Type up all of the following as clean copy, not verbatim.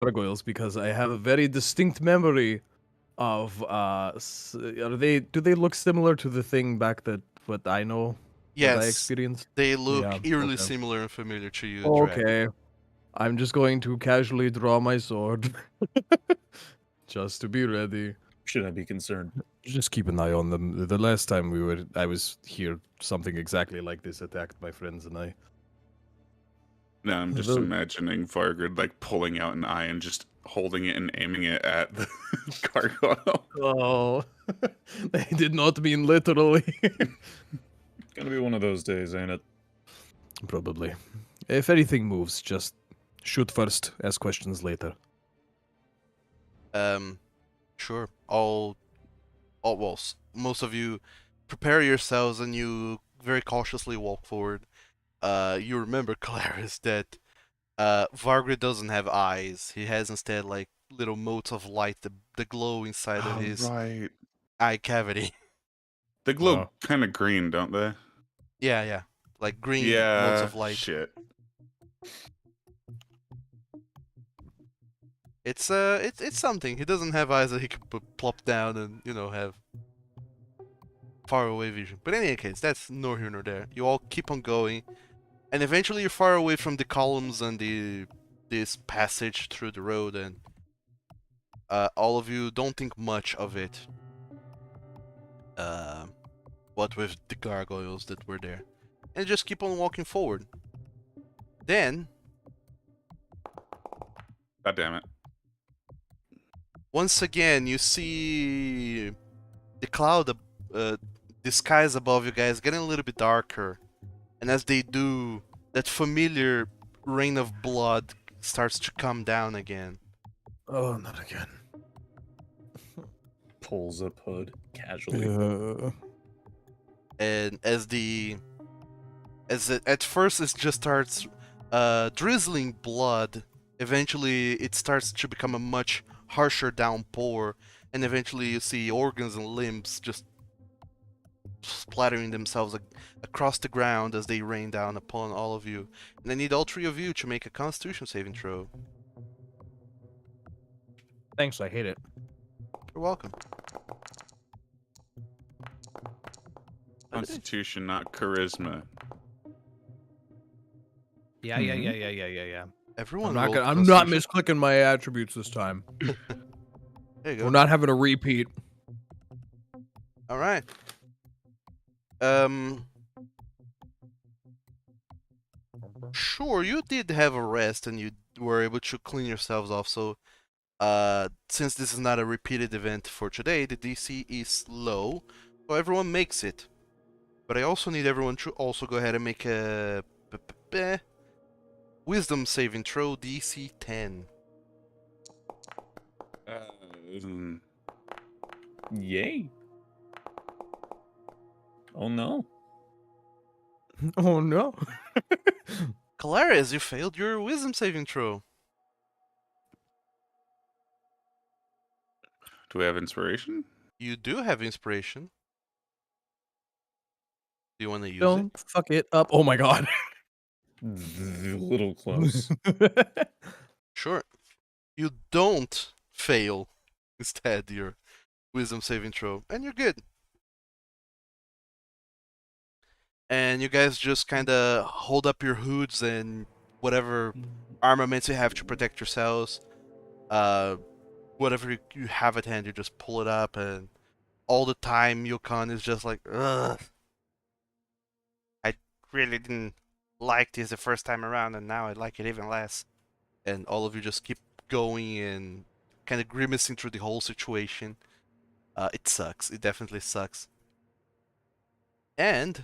gargoyles because I have a very distinct memory of do they look similar to the thing back that what I know that I Yes, experienced? they look Yeah. eerily Okay. similar and familiar to you, Drag. Okay. I'm just going to casually draw my sword. Just to be ready. Should I be concerned? Just keep an eye on them. The last time I was here, something exactly like this attacked my friends and I. No, I'm just imagining Vargrid like pulling out an eye and just holding it and aiming it at the gargoyle. Oh, they did not mean literally. Gonna be one of those days, ain't it? Probably. If anything moves, just shoot first, ask questions later. Sure. Most of you prepare yourselves and you very cautiously walk forward. You remember, Kolarys, that Vargrid doesn't have eyes. He has instead like little motes of light that glow inside of his Right. eye cavity. They glow kind of green, don't they? Yeah. Like green motes of light. Shit. It's something. He doesn't have eyes that he can plop down and have far away vision. But in any case, that's nor here nor there. You all keep on going, and eventually you're far away from the columns and this passage through the road, and all of you don't think much of it. What with the gargoyles that were there, and just keep on walking forward. Then, God damn it. once again, you see the cloud, the skies above you guys getting a little bit darker, and as they do, that familiar rain of blood starts to come down again. Oh, not again. Pulls up hood casually. And at first it just starts drizzling blood. Eventually, it starts to become a much harsher downpour, and eventually you see organs and limbs just splattering themselves across the ground as they rain down upon all of you. And I need all three of you to make a Constitution saving throw. Thanks, I hate it. You're welcome. Constitution, not charisma. Yeah. Everyone I'm not misclicking my attributes this time. There you go. We're not having a repeat. All right. Sure, you did have a rest and you were able to clean yourselves off. So, since this is not a repeated event for today, the DC is low, so everyone makes it. But I also need everyone to also go ahead and make a Wisdom saving throw, DC 10. Yay. Oh no. Oh no. Kolarys, you failed your Wisdom saving throw. Do we have inspiration? You do have inspiration. Do you want to use Don't it? fuck it up. Oh my god. A little close. Sure. You don't fail instead your Wisdom saving throw, and you're good. And you guys just kind of hold up your hoods and whatever armaments you have to protect yourselves. Whatever you have at hand, you just pull it up, and all the time Yukon is just like, ugh. I really didn't like this the first time around, and now I like it even less. And all of you just keep going and kind of grimacing through the whole situation. It sucks. It definitely sucks. And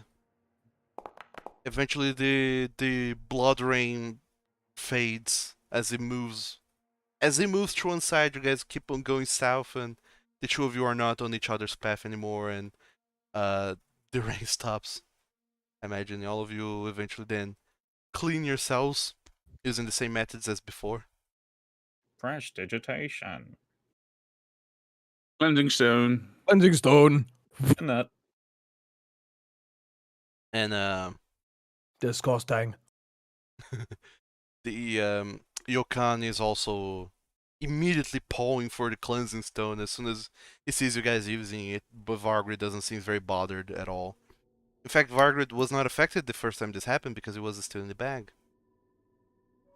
eventually the blood rain fades as it moves. As it moves through one side, you guys keep on going south, and the two of you are not on each other's path anymore, and the rain stops. I imagine all of you eventually then clean yourselves using the same methods as before. Fresh digitation. Cleansing stone. Cleansing stone. And that. And Disgusting. the Yokan is also immediately pawing for the cleansing stone as soon as he sees you guys using it, but Vargrid doesn't seem very bothered at all. In fact, Vargrid was not affected the first time this happened because he was still in the bag.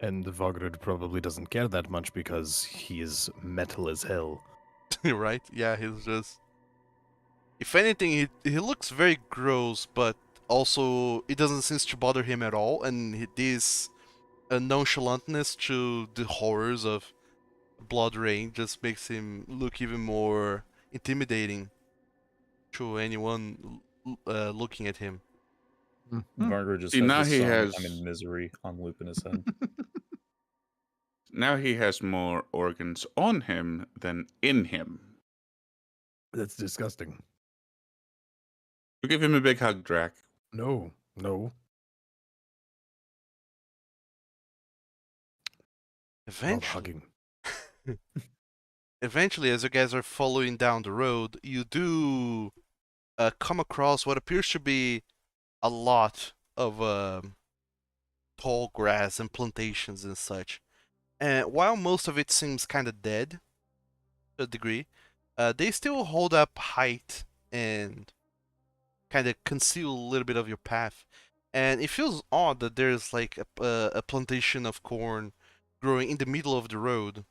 And Vogrid probably doesn't care that much because he is metal as hell. Right? Yeah, he's just... If anything, he looks very gross, but also it doesn't seem to bother him at all, and this nonchalantness to the horrors of blood rain just makes him look even more intimidating to anyone looking at him. Vargr just See, has now the he song has- "I'm in Misery" on loop in his head. Now he has more organs on him than in him. That's disgusting. We give him a big hug, Drac. No, no. Not Eventually, hugging. eventually, as you guys are following down the road, you do come across what appears to be a lot of tall grass and plantations and such. And while most of it seems kind of dead to a degree, they still hold up height and kind of conceal a little bit of your path. And it feels odd that there's like a plantation of corn growing in the middle of the road.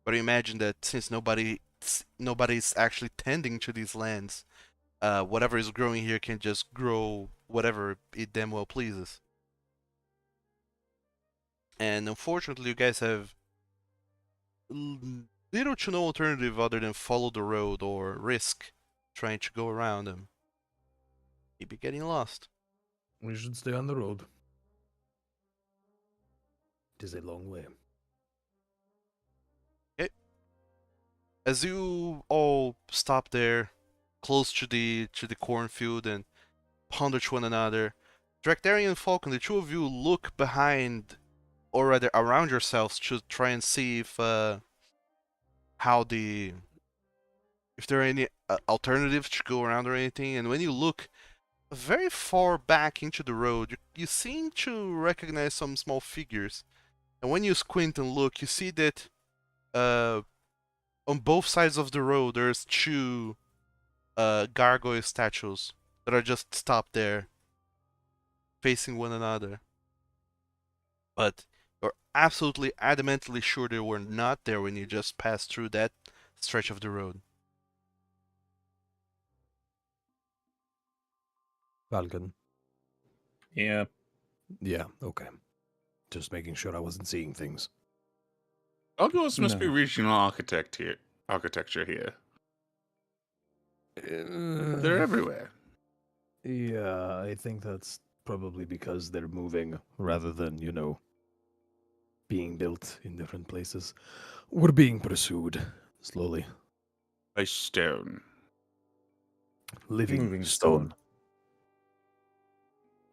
But I imagine that since nobody's actually tending to these lands, whatever is growing here can just grow whatever it damn well pleases. And unfortunately, you guys have little to no alternative other than follow the road or risk trying to go around them. Maybe getting lost. We should stay on the road. It is a long way. As you all stop there, close to the cornfield, and ponder to one another, Drachdarin and Falkan, the two of you look behind, or rather around yourselves, to try and see if if there are any alternatives to go around or anything. And when you look very far back into the road, you seem to recognize some small figures. And when you squint and look, you see that on both sides of the road there's two gargoyle statues that are just stopped there, facing one another. But you're absolutely adamantly sure they were not there when you just passed through that stretch of the road. Falcon. Yeah, Yeah, okay. Just making sure I wasn't seeing things. Gargoyles must be No. regional architecture here. They're everywhere. Yeah, I think that's probably because they're moving rather than, being built in different places. We're being pursued slowly. By stone. Living Moving stone. stone.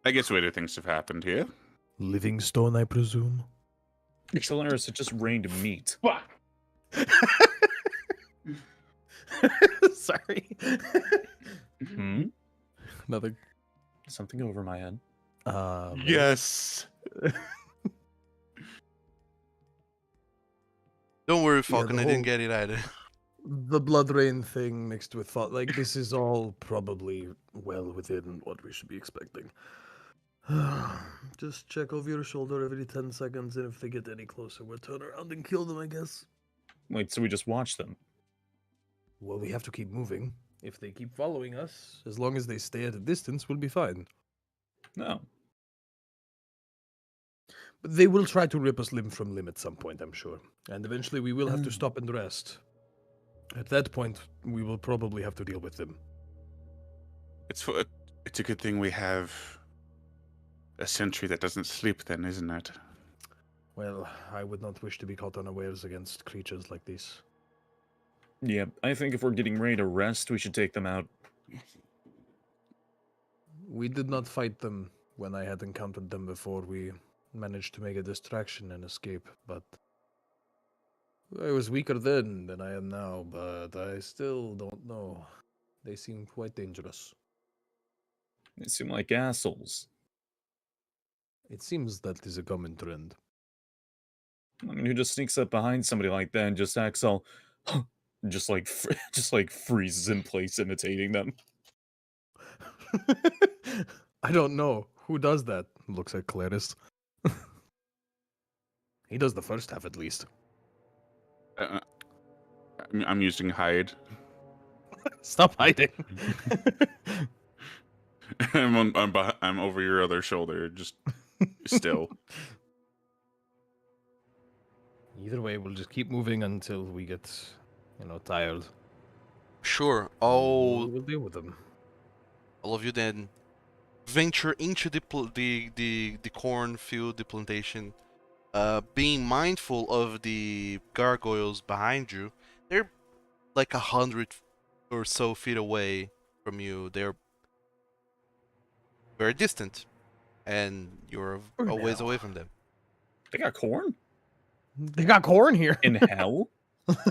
I guess weirder things have happened here. Living stone, I presume. Kolarys, it just rained meat. Sorry. Hmm? Nothing. Something over my head. Yes. Don't worry, Yeah, Falcon, the I didn't whole- get it either. The blood rain thing mixed with thought, like, this is all probably well within what we should be expecting. Just check over your shoulder every 10 seconds, and if they get any closer, we'll turn around and kill them, I guess. Wait, so we just watch them? Well, we have to keep moving. If they keep following us, as long as they stay at a distance, we'll be fine. No. But they will try to rip us limb from limb at some point, I'm sure. And eventually we will have to Oh. stop and rest. At that point, we will probably have to deal with them. It's a good thing we have a sentry that doesn't sleep then, isn't it? Well, I would not wish to be caught unawares against creatures like these. Yeah, I think if we're getting ready to rest, we should take them out. We did not fight them when I had encountered them before. We managed to make a distraction and escape, but I was weaker then than I am now, but I still don't know. They seem quite dangerous. They seem like assholes. It seems that is a common trend. I mean, who just sneaks up behind somebody like that and just acts all, just like just like freezes in place, imitating them. I don't know. Who does that? Looks at Kolarys. He does the first half at least. I'm using hide. Stop hiding. I'm over your other shoulder, just still. Either way, we'll just keep moving until we get, tired. Sure. We'll deal with them. All of you then venture into the cornfield, the plantation. Being mindful of the gargoyles behind you, they're like 100 or so feet away from you. They're very distant, and you're a ways away from them. They got corn They got corn here. in hell.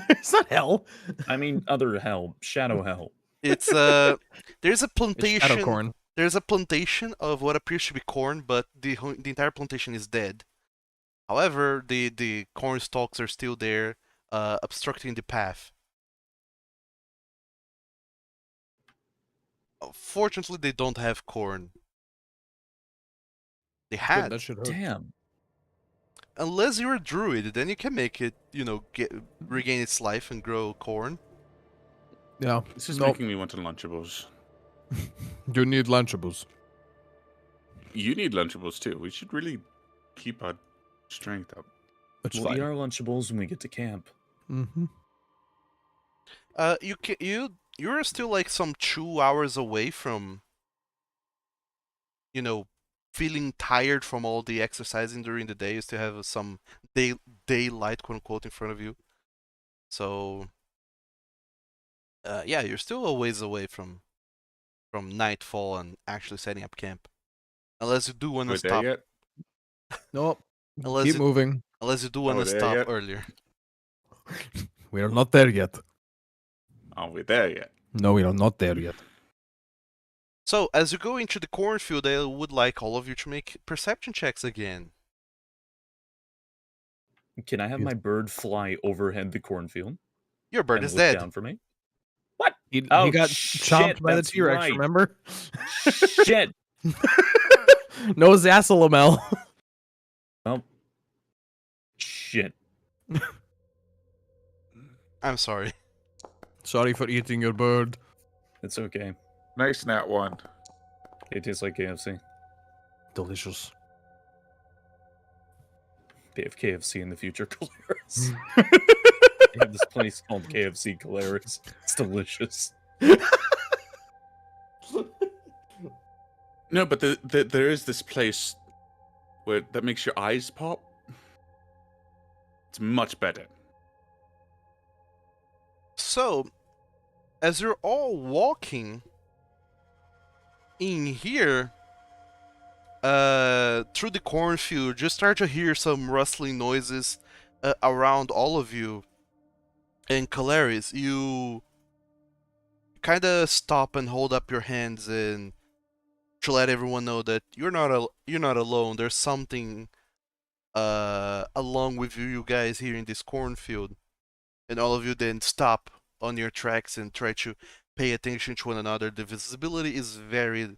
It's not hell. I mean, other hell, shadow hell. It's there's a It's plantation. shadow corn. There's a plantation of what appears to be corn, but the entire plantation is dead. However, the corn stalks are still there, obstructing the path. Fortunately, they don't have corn. They Good, had. that should hurt. Damn. Unless you're a druid, then you can make it, regain its life and grow corn. Yeah. This is Nope. making me want Lunchables. You need Lunchables. You need Lunchables too. We should really keep our strength up. It's We'll eat fine. our Lunchables when we get to camp. Mm-hmm. You're still like some 2 hours away from, feeling tired from all the exercising during the day. You still have some daylight, quote unquote, in front of you. So, yeah, you're still a ways away from nightfall and actually setting up camp. Unless you do want to We're there stop. yet? Nope. Unless Keep you, moving. unless you do want Are to we there stop yet? earlier. We are not there yet. Are we there yet? No, we are not there yet. So, as you go into the cornfield, I would like all of you to make perception checks again. Can I have Yes. my bird fly overhead the cornfield? Your bird and is look dead. down for me? He Oh, got shit, chomped by the that's T-Rex, right. remember? Shit. No Zassalamel. Oh. Shit. I'm sorry. Sorry for eating your bird. It's okay. Nice nat one. It tastes like KFC. Delicious. They have KFC in the future, Kolarys. They have this place called KFC Kolarys. It's delicious. No, but there is this place where that makes your eyes pop. It's much better. So, as you're all walking in here, through the cornfield, you start to hear some rustling noises around all of you. And Kolarys, you kind of stop and hold up your hands and to let everyone know that you're not alone. There's something along with you guys here in this cornfield. And all of you then stop on your tracks and try to pay attention to one another. The visibility is very,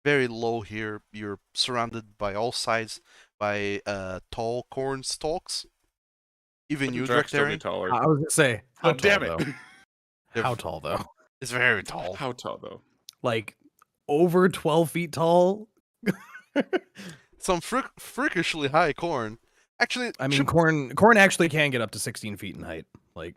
very low here. You're surrounded by all sides by tall corn stalks. Even you, Drax still be Drachdarin, taller. I was gonna say, how Oh, damn tall, it! though? How tall, though? is very tall. How tall though? Like, over 12 feet tall? Some freakishly high corn. Actually, I mean, corn actually can get up to 16 feet in height. Like,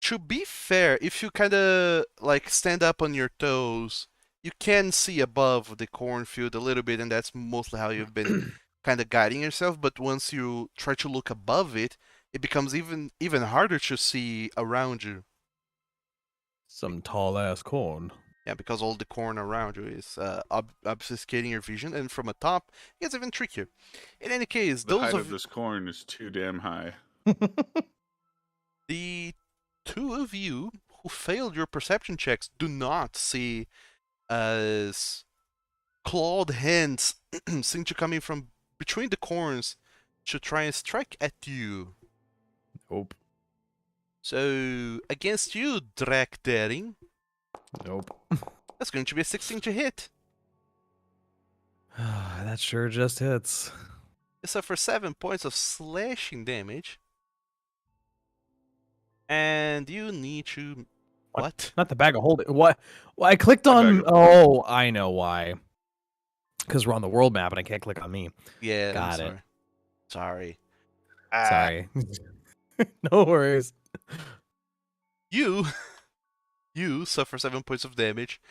to be fair, if you kind of like stand up on your toes, you can see above the cornfield a little bit, and that's mostly how you've been kind of guiding yourself. But once you try to look above it, it becomes even harder to see around you. some tall ass corn. Yeah, because all the corn around you is obfuscating your vision, and from atop, it gets even trickier. In any case, The those height of of this corn is too damn high. the two of you who failed your perception checks do not see as clawed hands seem to coming from between the corns to try and strike at you. Nope. So, against you, Drachdarin, Nope. that's going to be a 16 to hit. That sure just hits. You suffer 7 points of slashing damage. And you need to... What? Not the bag of holding. What? Well, I clicked The bag on. of Oh, I know why. Because we're on the world map and I can't click on me. Yeah, Got I'm it. sorry. Sorry. No worries. You suffer 7 points of damage,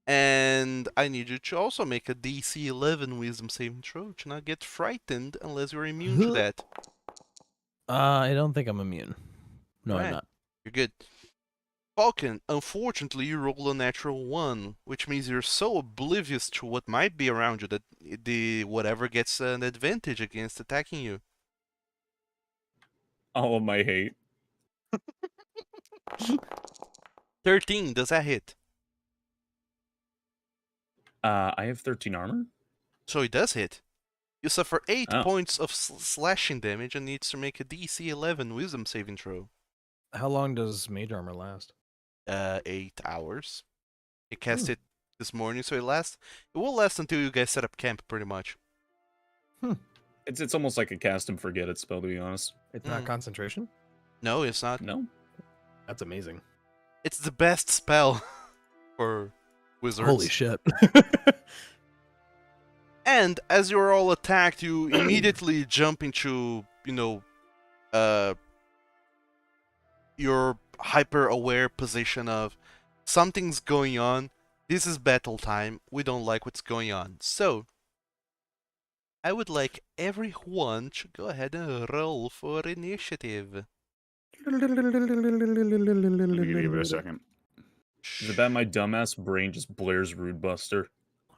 and I need you to also make a DC 11 Wisdom saving throw to not get frightened unless you're immune to that. I don't think I'm immune. No, I'm Right. not. You're good. Falkan, unfortunately, you roll a natural 1, which means you're so oblivious to what might be around you that the whatever gets an advantage against attacking you. All of my hate. 13, does that hit? I have 13 armor. So it does hit. You suffer 8 Oh. points of slashing damage and needs to make a DC 11 Wisdom saving throw. How long does mage armor last? 8 hours. I cast it this morning, so it will last until you guys set up camp, pretty much. It's almost like a cast and forget it spell, to be honest. It's not concentration? No, it's not. No. That's amazing. It's the best spell for wizards. Holy shit. And as you're all attacked, you immediately jump into, your hyper-aware position of something's going on. This is battle time. We don't like what's going on. So, I would like everyone to go ahead and roll for initiative. Give it a second. Is it that my dumbass brain just blares Rude Buster?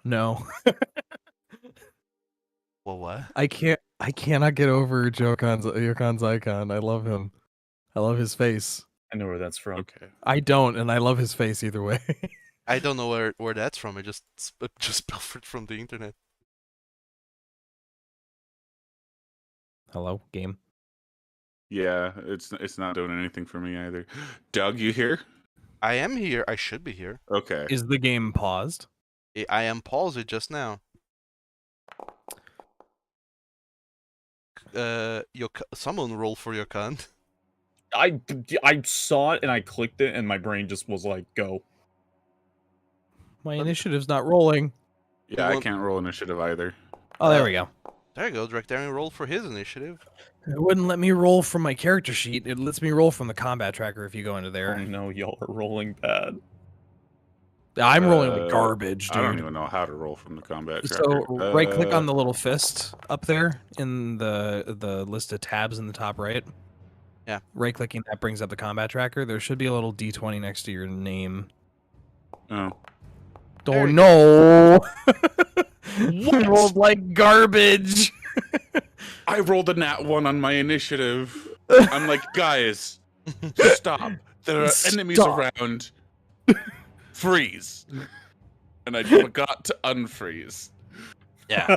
No. Well, what? I cannot get over Yokon's icon. I love him. I love his face. I know where that's from. Okay. I don't, and I love his face either way. I don't know where that's from. I just pilfered from the internet. Hello, game. Yeah, it's not doing anything for me either. Doug, you here? I am here. I should be here. Okay. Is the game paused? I am paused just now. Someone roll for your con. I saw it and I clicked it and my brain just was like, go. My initiative's not rolling. Yeah, You I want- can't roll initiative either. Oh, there we go. There you go. Drachdarin roll for his initiative. It wouldn't let me roll from my character sheet. It lets me roll from the combat tracker if you go into Oh there. no, y'all are rolling bad. I'm rolling like garbage, dude. I don't even know how to roll from the combat So tracker. right click on the little fist up there in the list of tabs in the top right. Yeah. Right clicking that brings up the combat tracker. There should be a little D20 next to your name. Oh. Oh no! I rolled like garbage. I rolled a nat 1 on my initiative. I'm like, guys, stop. There are enemies Stop. around. Freeze. And I forgot to unfreeze. Yeah.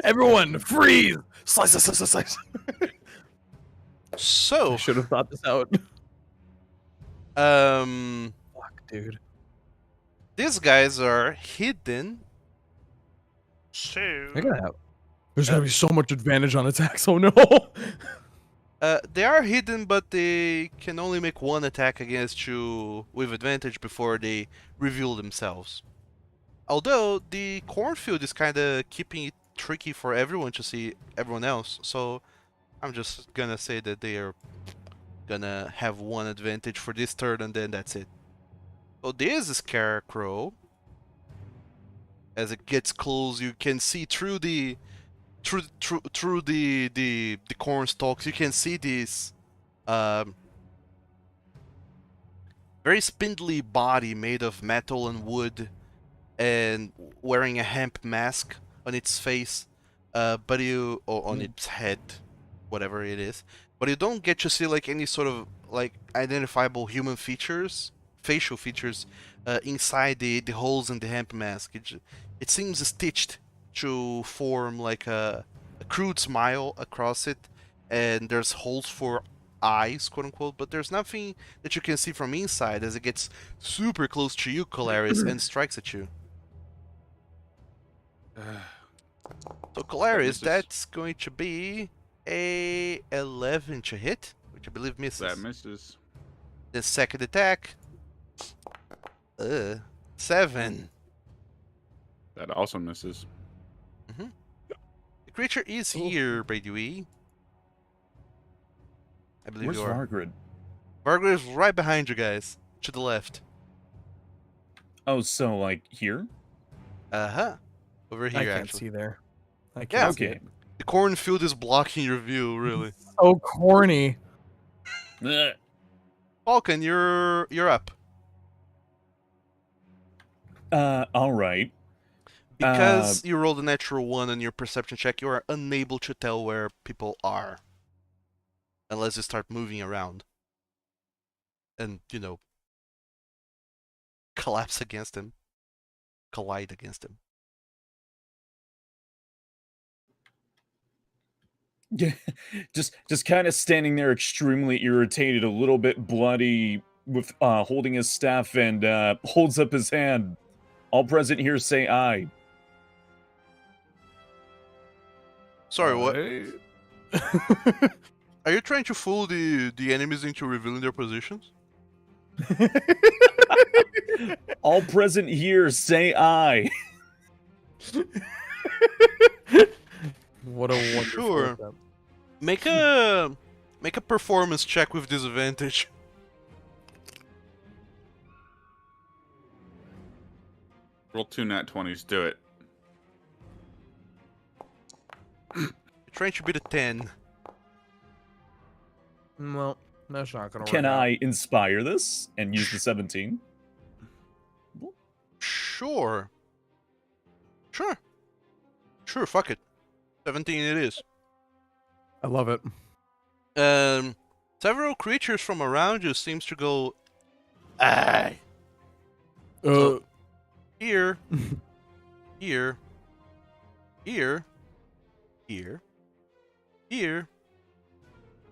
Everyone, freeze! Slice, slice, slice, slice. So, I should have thought this out. Fuck, dude. these guys are hidden. So, There's gonna be so much advantage on attacks. Oh no! they are hidden, but they can only make one attack against you with advantage before they reveal themselves. Although the cornfield is kind of keeping it tricky for everyone to see everyone else, so I'm just gonna say that they are gonna have one advantage for this turn, and then that's it. So there's a scarecrow. As it gets close, you can see through the corn stalks. You can see this very spindly body made of metal and wood, and wearing a hemp mask on its face, or on its head, whatever it is. But you don't get to see like any sort of like identifiable human features, facial features, inside the holes in the hemp mask. It seems stitched to form like a crude smile across it, and there's holes for eyes, quote unquote, but there's nothing that you can see from inside as it gets super close to you, Kolarys, and strikes at you. So Kolarys, misses. that's going to be a 11 to hit, which I believe misses. That misses. The second attack, 7. That also misses. The creature is here, Brady. I believe Where's you are. Vargrid? Vargrid is right behind you guys, to the left. Oh, so like here? Over here, I can't actually. see there. I Yeah. can't see Okay. it. The cornfield is blocking your view, really. So corny. Ugh. Falkan, you're up. All right. Because you rolled a natural 1 on your perception check, you are unable to tell where people are. Unless you start moving around. And, collapse against him. Collide against him. Yeah, just kind of standing there, extremely irritated, a little bit bloody, with holding his staff, and holds up his hand. All present here say aye. Sorry, what? Are you trying to fool the enemies into revealing their positions? All present here say aye. What a wonderful Sure. attempt. Make a performance check with disadvantage. Roll 2 nat 20s. Do it. You're trying to beat a 10. Well, that's not gonna work. Can out. I inspire this and use the 17? Sure. Sure, fuck it. 17 it is. I love it. Several creatures from around you seems to go, aye. Here, here, here, here, here,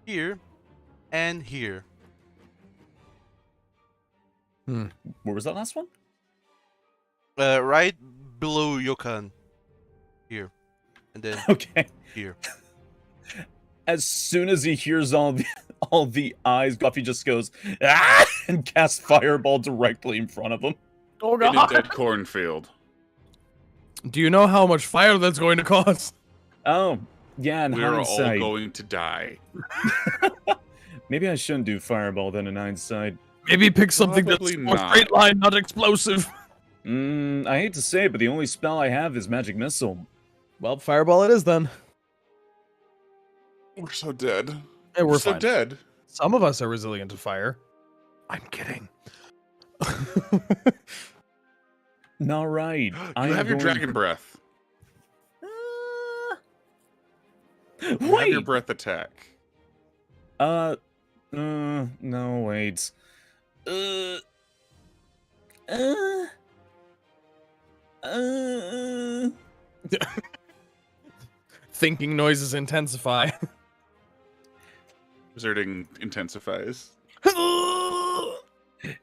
here, and here. Where was that last one? Right below Yokan. Here. And then Okay. here. As soon as he hears all the eyes, Buffy just goes, ah! And casts Fireball directly in front of him. Oh In a god! dead cornfield. Do you know how much fire that's going to cost? Oh, yeah, in We're all hindsight. going to die. Maybe I shouldn't do Fireball then in hindsight. Maybe pick something Probably that's more not. straight line, not explosive. I hate to say it, but the only spell I have is Magic Missile. Well, fireball it is then. We're so dead. Hey, we're so fine. dead. Some of us are resilient to fire. I'm kidding. All right. You have your dragon breath. You have Wait. your breath attack. No, wait. Thinking noises intensify. Wizarding intensifies.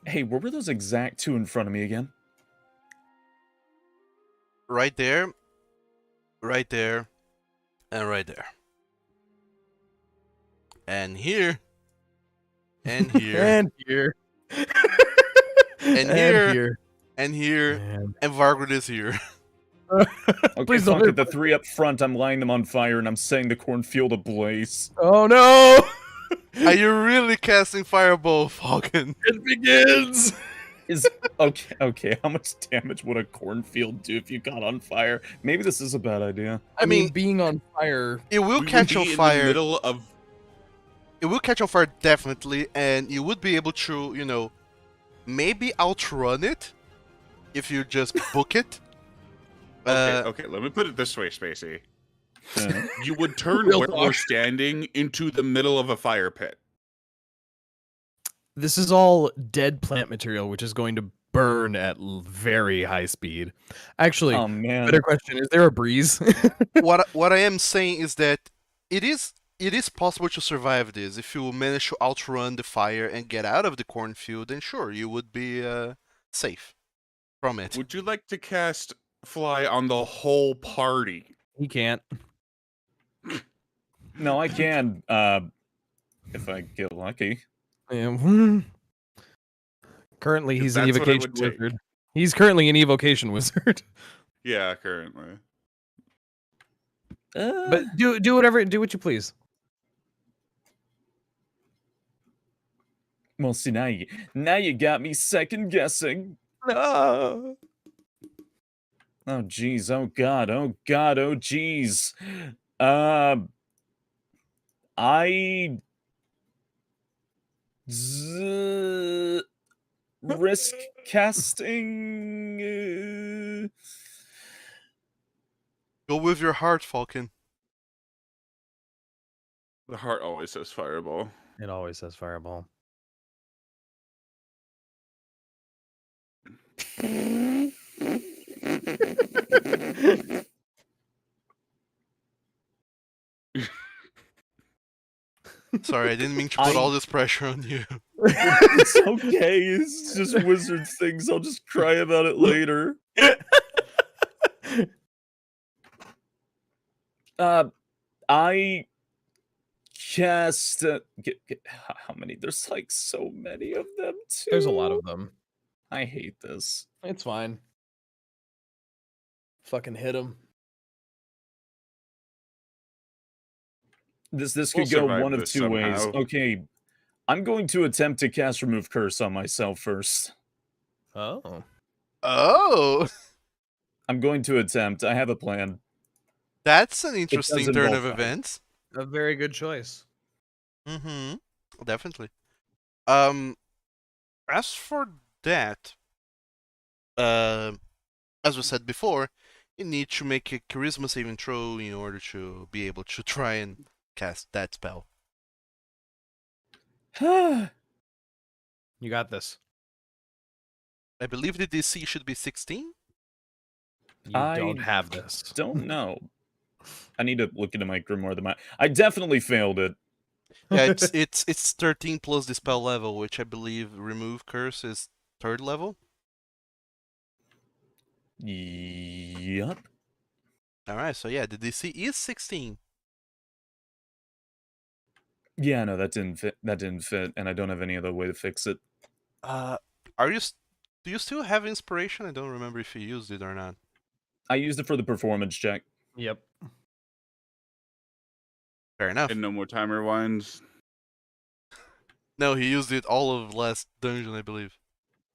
Hey, where were those exact two in front of me again? Right there, right there, and right there. And here, and here, And here. and here, and here, And and Vargrid is here. Okay, Please don't fuck hit it. The three up front, I'm lighting them on fire, and I'm setting the cornfield ablaze. oh no! Are you really casting Fireball, Falcon? It begins! Okay, how much damage would a cornfield do if you got on fire? Maybe this is a bad idea. I mean, being on fire. It will We catch would on be in fire. the middle of. It will catch on fire definitely, and you would be able to, maybe outrun it if you just book it. Okay, let me put it this way, Spacey. Uh, You would turn Real where talk. we're standing into the middle of a fire pit. This is all dead plant material, which is going to burn at very high speed. Actually, oh man. better question: is there a breeze? What I am saying is that it is it is possible to survive this. If you manage to outrun the fire and get out of the cornfield, then sure, you would be safe from it. Would you like to cast Fly on the whole party? He can't. No, I can. If I get lucky. Yeah. Currently, he's an That's what it evocation would take. wizard. He's currently an evocation wizard. Yeah, currently. But do whatever, do what you please. Well, see, now you got me second guessing. No. Oh, jeez. Oh, God. Oh, God. Oh, jeez. I... risk casting... Go with your heart, Falkan. The heart always says fireball. It always says fireball. Sorry, I didn't mean to put all this pressure on you. It's okay. It's just wizard things. I'll just cry about it later. I cast... how many? There's like so many of them, too. There's a lot of them. I hate this. It's fine. Fucking hit him. This We'll could go survive one of this two ways. somehow. Okay, I'm going to attempt to cast Remove Curse on myself first. Oh. Oh, I'm going to attempt. I have a plan. that's an interesting does turn involve of that. events. A very good choice. Mm-hmm. Definitely. As for that, as we said before, you need to make a charisma saving throw in order to be able to try and cast that spell. You got this. I believe the DC should be 16. You I don't have this. Don't know. I need to look into my grimoire. I definitely failed it. Yeah, it's 13 plus the spell level, which I believe remove curse is 3rd level. Yup. All right, so yeah, the DC is 16. Yeah, no, that didn't fit. That didn't fit, and I don't have any other way to fix it. Do you still have inspiration? I don't remember if you used it or not. I used it for the performance check. Yep. Fair enough. And no more timer winds. No, he used it all of last dungeon, I believe.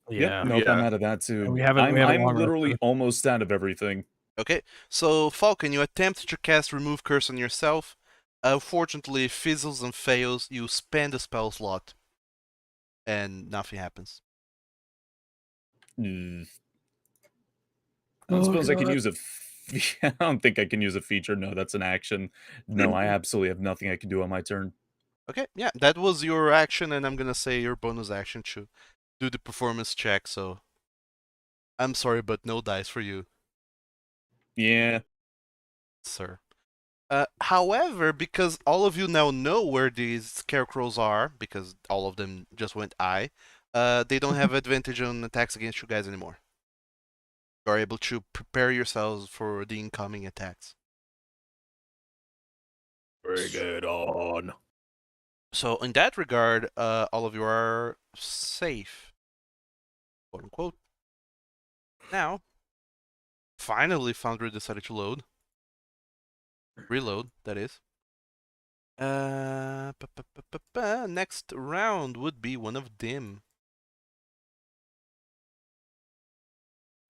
Yeah. Yep, nope, I'm Yeah. out of that too. We haven't I'm long literally rested. almost out of everything. Okay, so Falcon, you attempt to cast Remove Curse on yourself. Unfortunately, it fizzles and fails. You spend a spell slot, and nothing happens. I don't suppose I can use a... I don't think I can use a feature. No, that's an action. No, I absolutely have nothing I can do on my turn. Okay, yeah, that was your action, and I'm gonna say your bonus action to do the performance check, so... I'm sorry, but no dice for you, Yeah. sir. However, because all of you now know where these scarecrows are, because all of them just went I, they don't have advantage on attacks against you guys anymore. You are able to prepare yourselves for the incoming attacks. Bring it on. So in that regard, all of you are safe, quote unquote. Now, finally Foundry decided to load. Reload, that is. Next round would be one of them.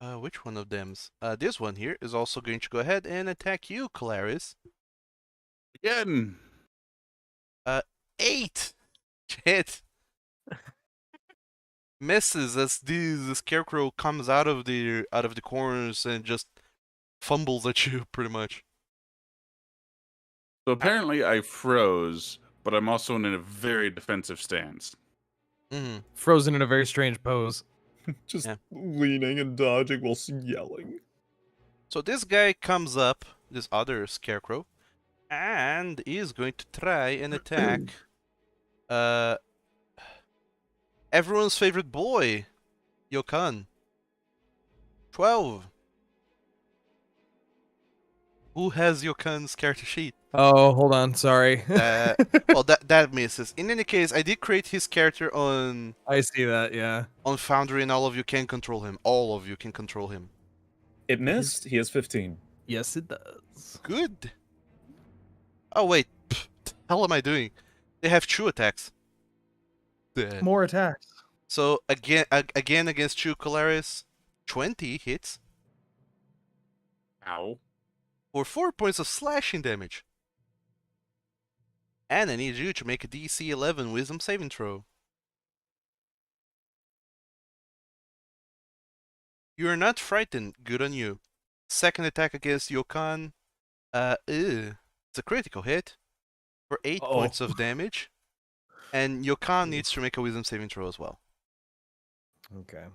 Which one of them's? This one here is also going to go ahead and attack you, Kolarys. Again. 8! Hit! Misses as the scarecrow comes out of the corners and just fumbles at you, pretty much. So apparently I froze, but I'm also in a very defensive stance. Mm-hmm. Frozen in a very strange pose. Just Yeah. leaning and dodging while yelling. So this guy comes up, this other scarecrow, And is going to try and attack uh everyone's favorite boy, Yokan. 12. Who has Yokan's character sheet? Oh, hold on. Sorry. Well, that misses. In any case, I did create his character on I see that. Yeah. Foundry, and all of you can control him. All of you can control him. It missed. He has 15. Yes, it does. Good. Oh wait, the hell am I doing? They have 2 attacks. More attacks. So again against you, Kolarys, 20 hits Ow. for 4 points of slashing damage. And I need you to make a DC 11 Wisdom saving throw. You are not frightened. Good on you. Second attack against Yokan. It's a critical hit for 8 points of damage. And Yokan needs to make a Wisdom saving throw as well. Okay.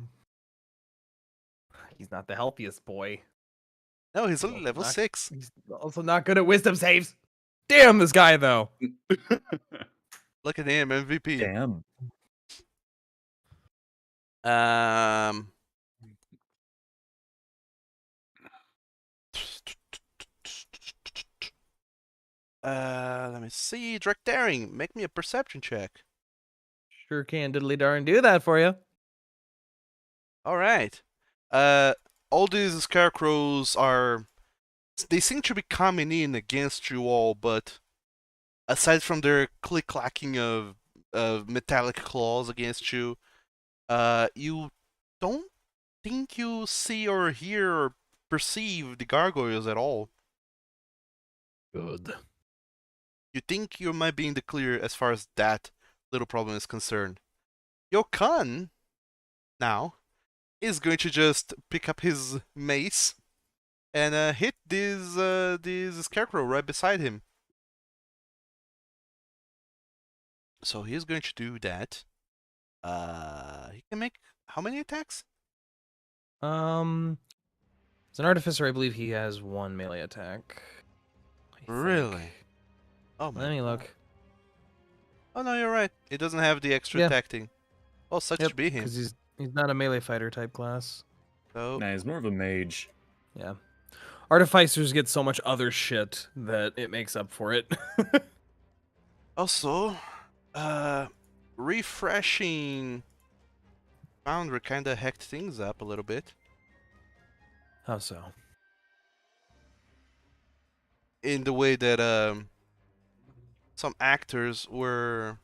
He's not the healthiest boy. No, he's only level 6. He's also not good at wisdom saves. Damn this guy though. Look at him, MVP. Damn. Let me see. Drachdarin, make me a perception check. Sure can diddly darn do that for you. All right. All these scarecrows they seem to be coming in against you all, but aside from their click-clacking of metallic claws against you, you don't think you see or hear or perceive the gargoyles at all. Good. You think you might be in the clear as far as that little problem is concerned. Yokan, now, is going to just pick up his mace and hit this scarecrow right beside him. So he's going to do that. He can make how many attacks? As an artificer, I believe he has 1 melee attack. I think. Really? Oh my. Let me look. Oh no, you're right. He doesn't have the extra Yeah. attack thing. Well, such Yep, should be him. because he's not a melee fighter type class. So Nah, he's more of a mage. Yeah. Artificers get so much other shit that it makes up for it. also, refreshing Foundry kinda hacked things up a little bit. How so? In the way that some actors were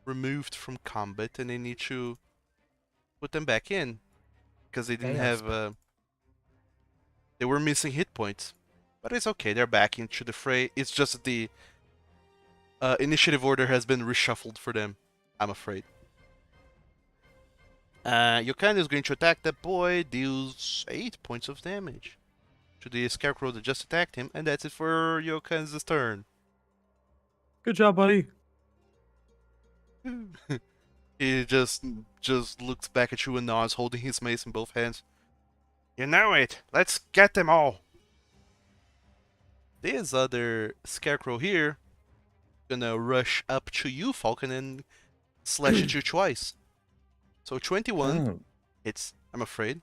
removed from combat and they need to put them back in because they didn't Chaos. have they were missing hit points, but it's okay, they're back into the fray. It's just that the initiative order has been reshuffled for them, I'm afraid. Yokan is going to attack that boy, deals 8 points of damage to the scarecrow that just attacked him, and that's it for Yokan's turn. Good job, buddy. He just looks back at you and nods, holding his mace in both hands. You know it. Let's get them all. This other scarecrow here gonna rush up to you, Falkan, and slash at you twice. So 21 Oh, hits, I'm afraid.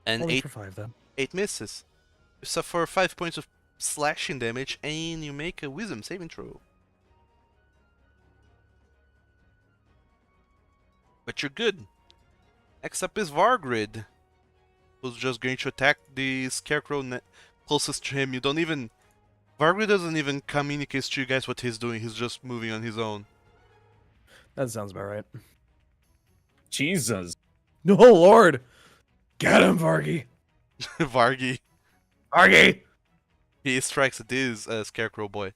And Only 8 for 5 then. 8 misses. You suffer 5 points of slashing damage, and you make a wisdom saving throw. But you're good. Next up is Vargrid, who's just going to attack the scarecrow closest to him. Vargrid doesn't even communicate to you guys what he's doing. He's just moving on his own. That sounds about right. Jesus. No, Lord! Get him, Vargy! Vargy. Vargy! He strikes at this scarecrow boy.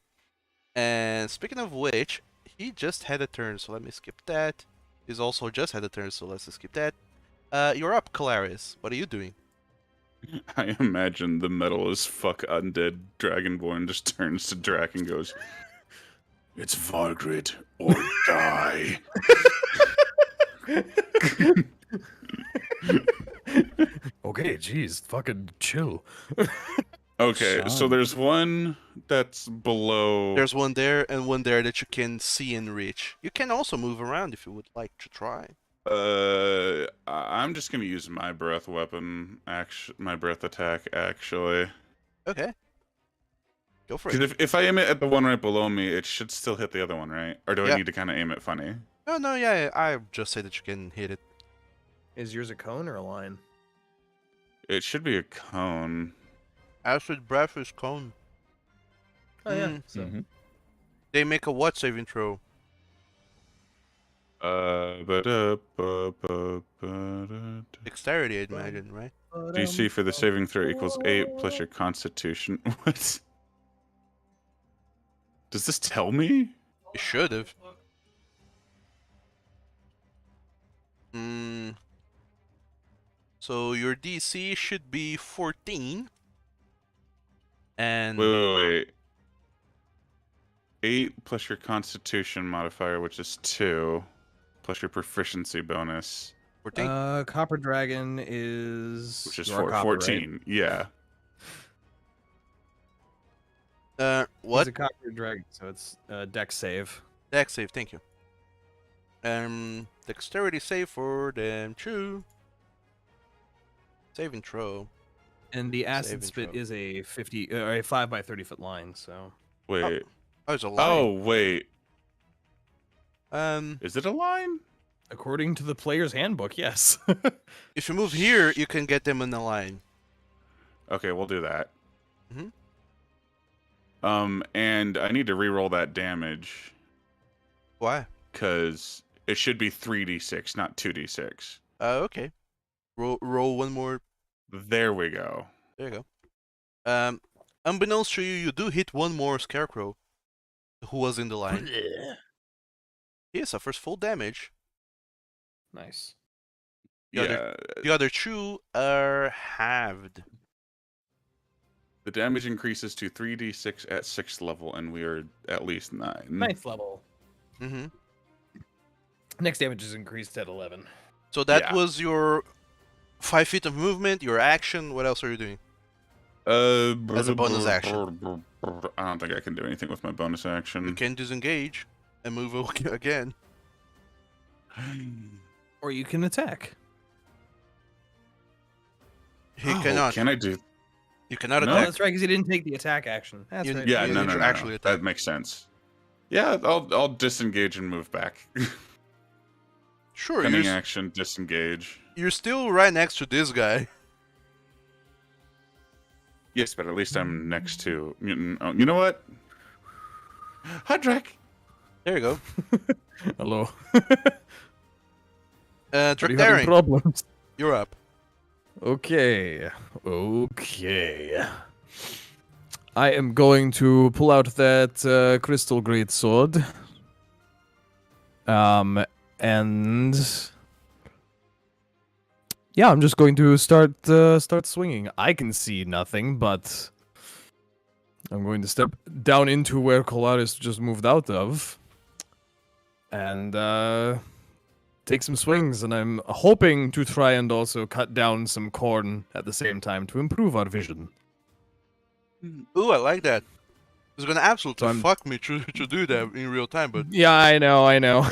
And speaking of which, he just had a turn, so let me skip that. He's also just had a turn, so let's skip that. You're up, Kolarys. What are you doing? I imagine the metal as fuck undead dragonborn just turns to Drac and goes, "It's Vargrid or die." Okay, jeez, fucking chill. Okay, so Son. there's one that's below. There's one there and one there that you can see and reach. You can also move around if you would like to try. I'm just gonna use my breath weapon, my breath attack, actually. Okay. Go for Because it. if I aim it at the one right below me, it should still hit the other one, right? Or do I Yeah. need to kind of aim it funny? Oh, no, yeah, I just say that you can hit it. Is yours a cone or a line? It should be a cone. Acid breath is cone. Oh yeah. Mm. So Mhm. They make a what saving throw? Dexterity, I'd imagine, right? DC for the saving throw equals 8 plus your constitution. What? Does this tell me? You should have. So your DC should be 14. And Wait. 8 plus your constitution modifier, which is 2, plus your proficiency bonus, 14. Copper Dragon is which is you are copper, right? 14. Yeah. What? He's a Copper Dragon, so it's Dex save. Dex save, thank you. Dexterity save for them too. Saving throw. And the acid Saving spit throw. is a 50 or a 5 by 30 foot line. So Wait. Oh, it's a line. Oh, wait. Um, Is it a line? according to the player's handbook, yes. if you move here, you can get them in the line. Okay, we'll do that. Mhm. And I need to re-roll that damage Why? because it should be 3d6, not 2d6. Okay. Roll one more. There we go. There you go. Unbeknownst to you, you do hit one more scarecrow who was in the line. He suffers full damage. Nice. The The other two are halved. The damage increases to 3d6 at 6th level, and we are at least 9. 9th level. Mm-hmm. Next damage is increased at 11. So that Yeah. was your 5 feet of movement, your action. What else are you doing? As a bonus action. I don't think I can do anything with my bonus action. You can disengage and move again. Or you can attack. He Oh, cannot. Can I do? You cannot No. Oh, attack. that's right, because he didn't take the attack action. That's You- right. Yeah, you no, need no, to no, actually no. attack. That makes sense. Yeah, I'll disengage and move back. Sure, Cunning action, disengage. you're still right next to this guy. Yes, but at least I'm next to. Oh, you know what? Hi, Drac. There you go. Hello. Are you having Drachdarin, problems? you're up. Okay. Okay. I am going to pull out that crystal greatsword. And yeah, I'm just going to start swinging. I can see nothing, but I'm going to step down into where Kolarys just moved out of, and take some swings. And I'm hoping to try and also cut down some corn at the same time to improve our vision. Ooh, I like that. It's gonna absolutely So I'm- fuck me to do that in real time, but Yeah, I know.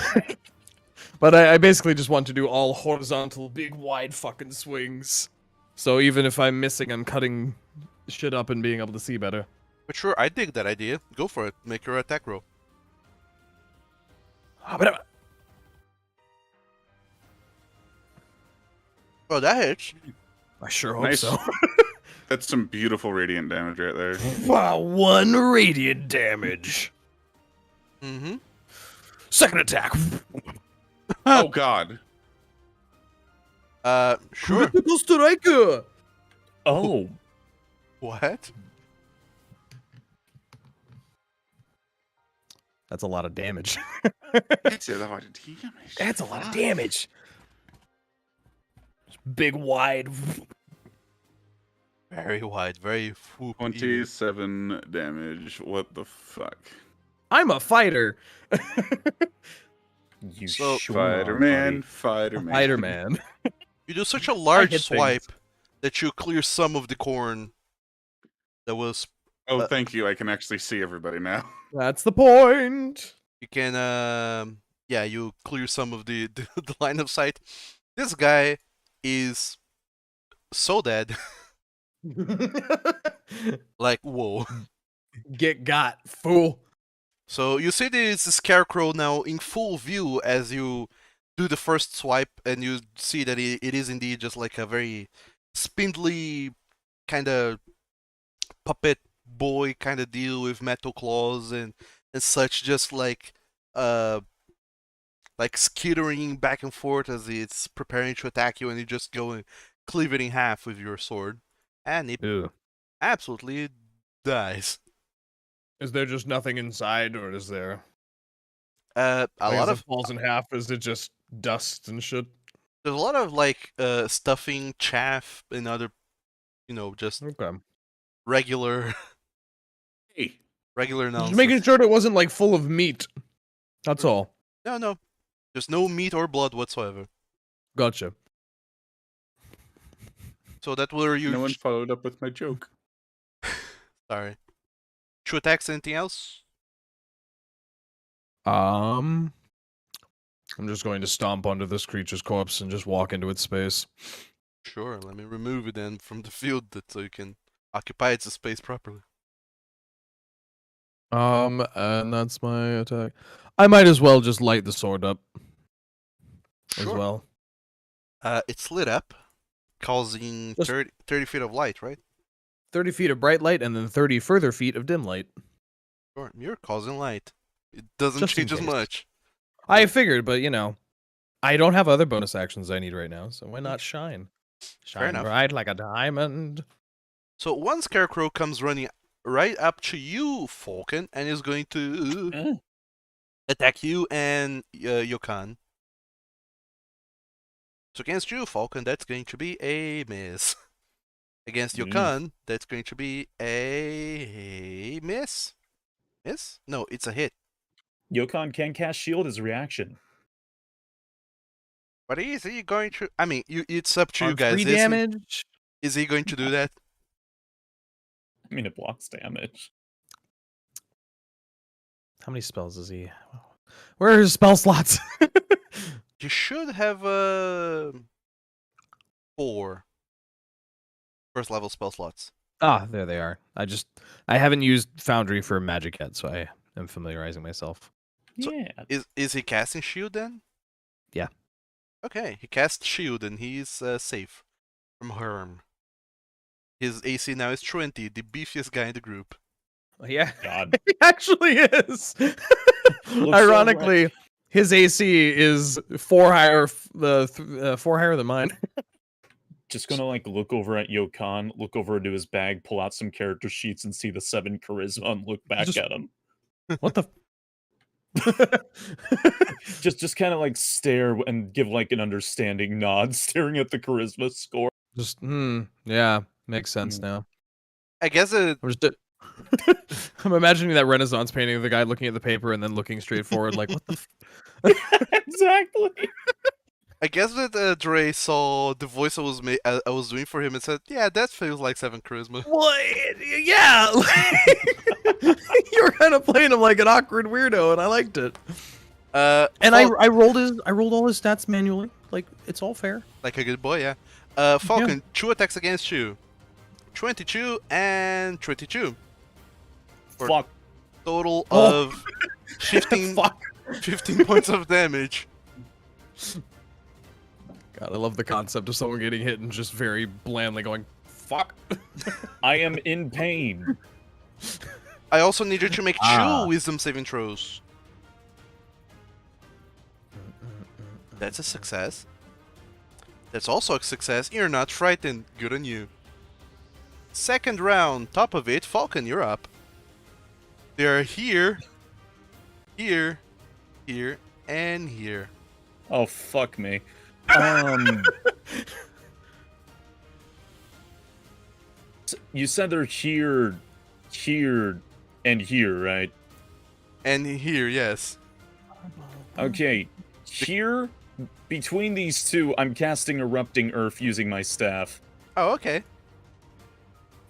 But I basically just want to do all horizontal, big, wide fucking swings. So even if I'm missing, I'm cutting shit up and being able to see better. sure, I dig that idea. Go for it. Make your attack roll. Oh, that hits. I sure hope Nice. so. That's some beautiful radiant damage right there. Wow, 1 radiant damage. Mm-hmm. Second attack. Oh God. Sure. Critical striker. Oh, What? That's a lot of damage. That's a lot of damage. That's a lot of damage. Big, wide. Very wide, very whoop. 27 damage. What the fuck? I'm a fighter. you So- sure are, Fighter-Man, buddy. Fighter-Man. Fighter man. You do such a large hit swipe things. that you clear some of the corn. That was Oh, thank you. I can actually see everybody now. That's the point. you can yeah, you clear some of the the line of sight. This guy is so dead. Like, whoa. Get got, fool. So you see this scarecrow now in full view as you do the first swipe, and you see that it is indeed just like a very spindly kind of puppet boy kind of deal with metal claws and such, just like skittering back and forth as it's preparing to attack you, and you just go and cleave it in half with your sword, and it Ew. absolutely dies. Is there just nothing inside, or is there A like, lot as of it falls in half? Is it just dust and shit? there's a lot of like stuffing, chaff, and other, just Okay. regular Hey, regular Just nonsense. making sure it wasn't like full of meat. That's all. No, there's no meat or blood whatsoever. Gotcha. So that were you. no one followed up with my joke. Sorry. 2 attacks. Anything else? I'm just going to stomp onto this creature's corpse and just walk into its space. Sure. Let me remove it then from the field, so you can occupy its space properly. And that's my attack. I might as well just light the sword up as Sure. well. It's lit up, causing Just- 30 feet of light, right? 30 feet of bright light and then 30 further feet of dim light. Sure. You're causing light. It doesn't Just in change as case. much. I figured, but I don't have other bonus actions I need right now, so why not shine? Shine enough. bright like a diamond. So one scarecrow comes running right up to you, Falkan, and is going to attack you and Yokan. So against you, Falkan, that's going to be a miss. Against Yokan, that's going to be a miss. Miss? No, it's a hit. Yokon can cast shield as a reaction. But is he going to? I mean, it's up to you On guys. 3 damage. Is he going to do that? I mean, it blocks damage. How many spells is he? Where are his spell slots? You should have 4 first level spell slots. Ah, there they are. I haven't used Foundry for magic yet, so I am familiarizing myself. So- Yeah. Is he casting shield then? Yeah. Okay, he casts shield and he's safe from harm. His AC now is 20, the beefiest guy in the group. Yeah, God. he actually is. Ironically, his AC is 4 higher, 4 higher than mine. Just gonna look over at Yokon, look over into his bag, pull out some character sheets, and see the 7 charisma, and look back Just- at him. What the? Just kind of stare and give an understanding nod, staring at the charisma score. Just yeah, makes sense Hmm. now. I guess I'm just. I'm imagining that Renaissance painting of the guy looking at the paper and then looking straight forward, like, what the? Exactly. I guess that Dre saw the voice I was doing for him and said, "Yeah, that feels like 7 charisma." Well, yeah. You were kind of playing him like an awkward weirdo, and I liked it. And I rolled all his stats manually. Like, it's all fair. like a good boy, yeah. Falkan, 2 attacks against you, 22 and 22. For Fuck. total Oh. of 15, Fuck. 15 points of damage. God, I love the concept of someone getting hit and just very blandly going, "Fuck." I am in pain. I also need you to make 2 Ah. wisdom saving throws. That's a success. That's also a success. You're not frightened. Good on you. Second round, top of it, Falkan, you're up. They're here, here, here, and here. Oh, fuck me. You said they're here, and here, right? And here, yes. Okay, here, between these two, I'm casting Erupting Earth using my staff. Oh, okay.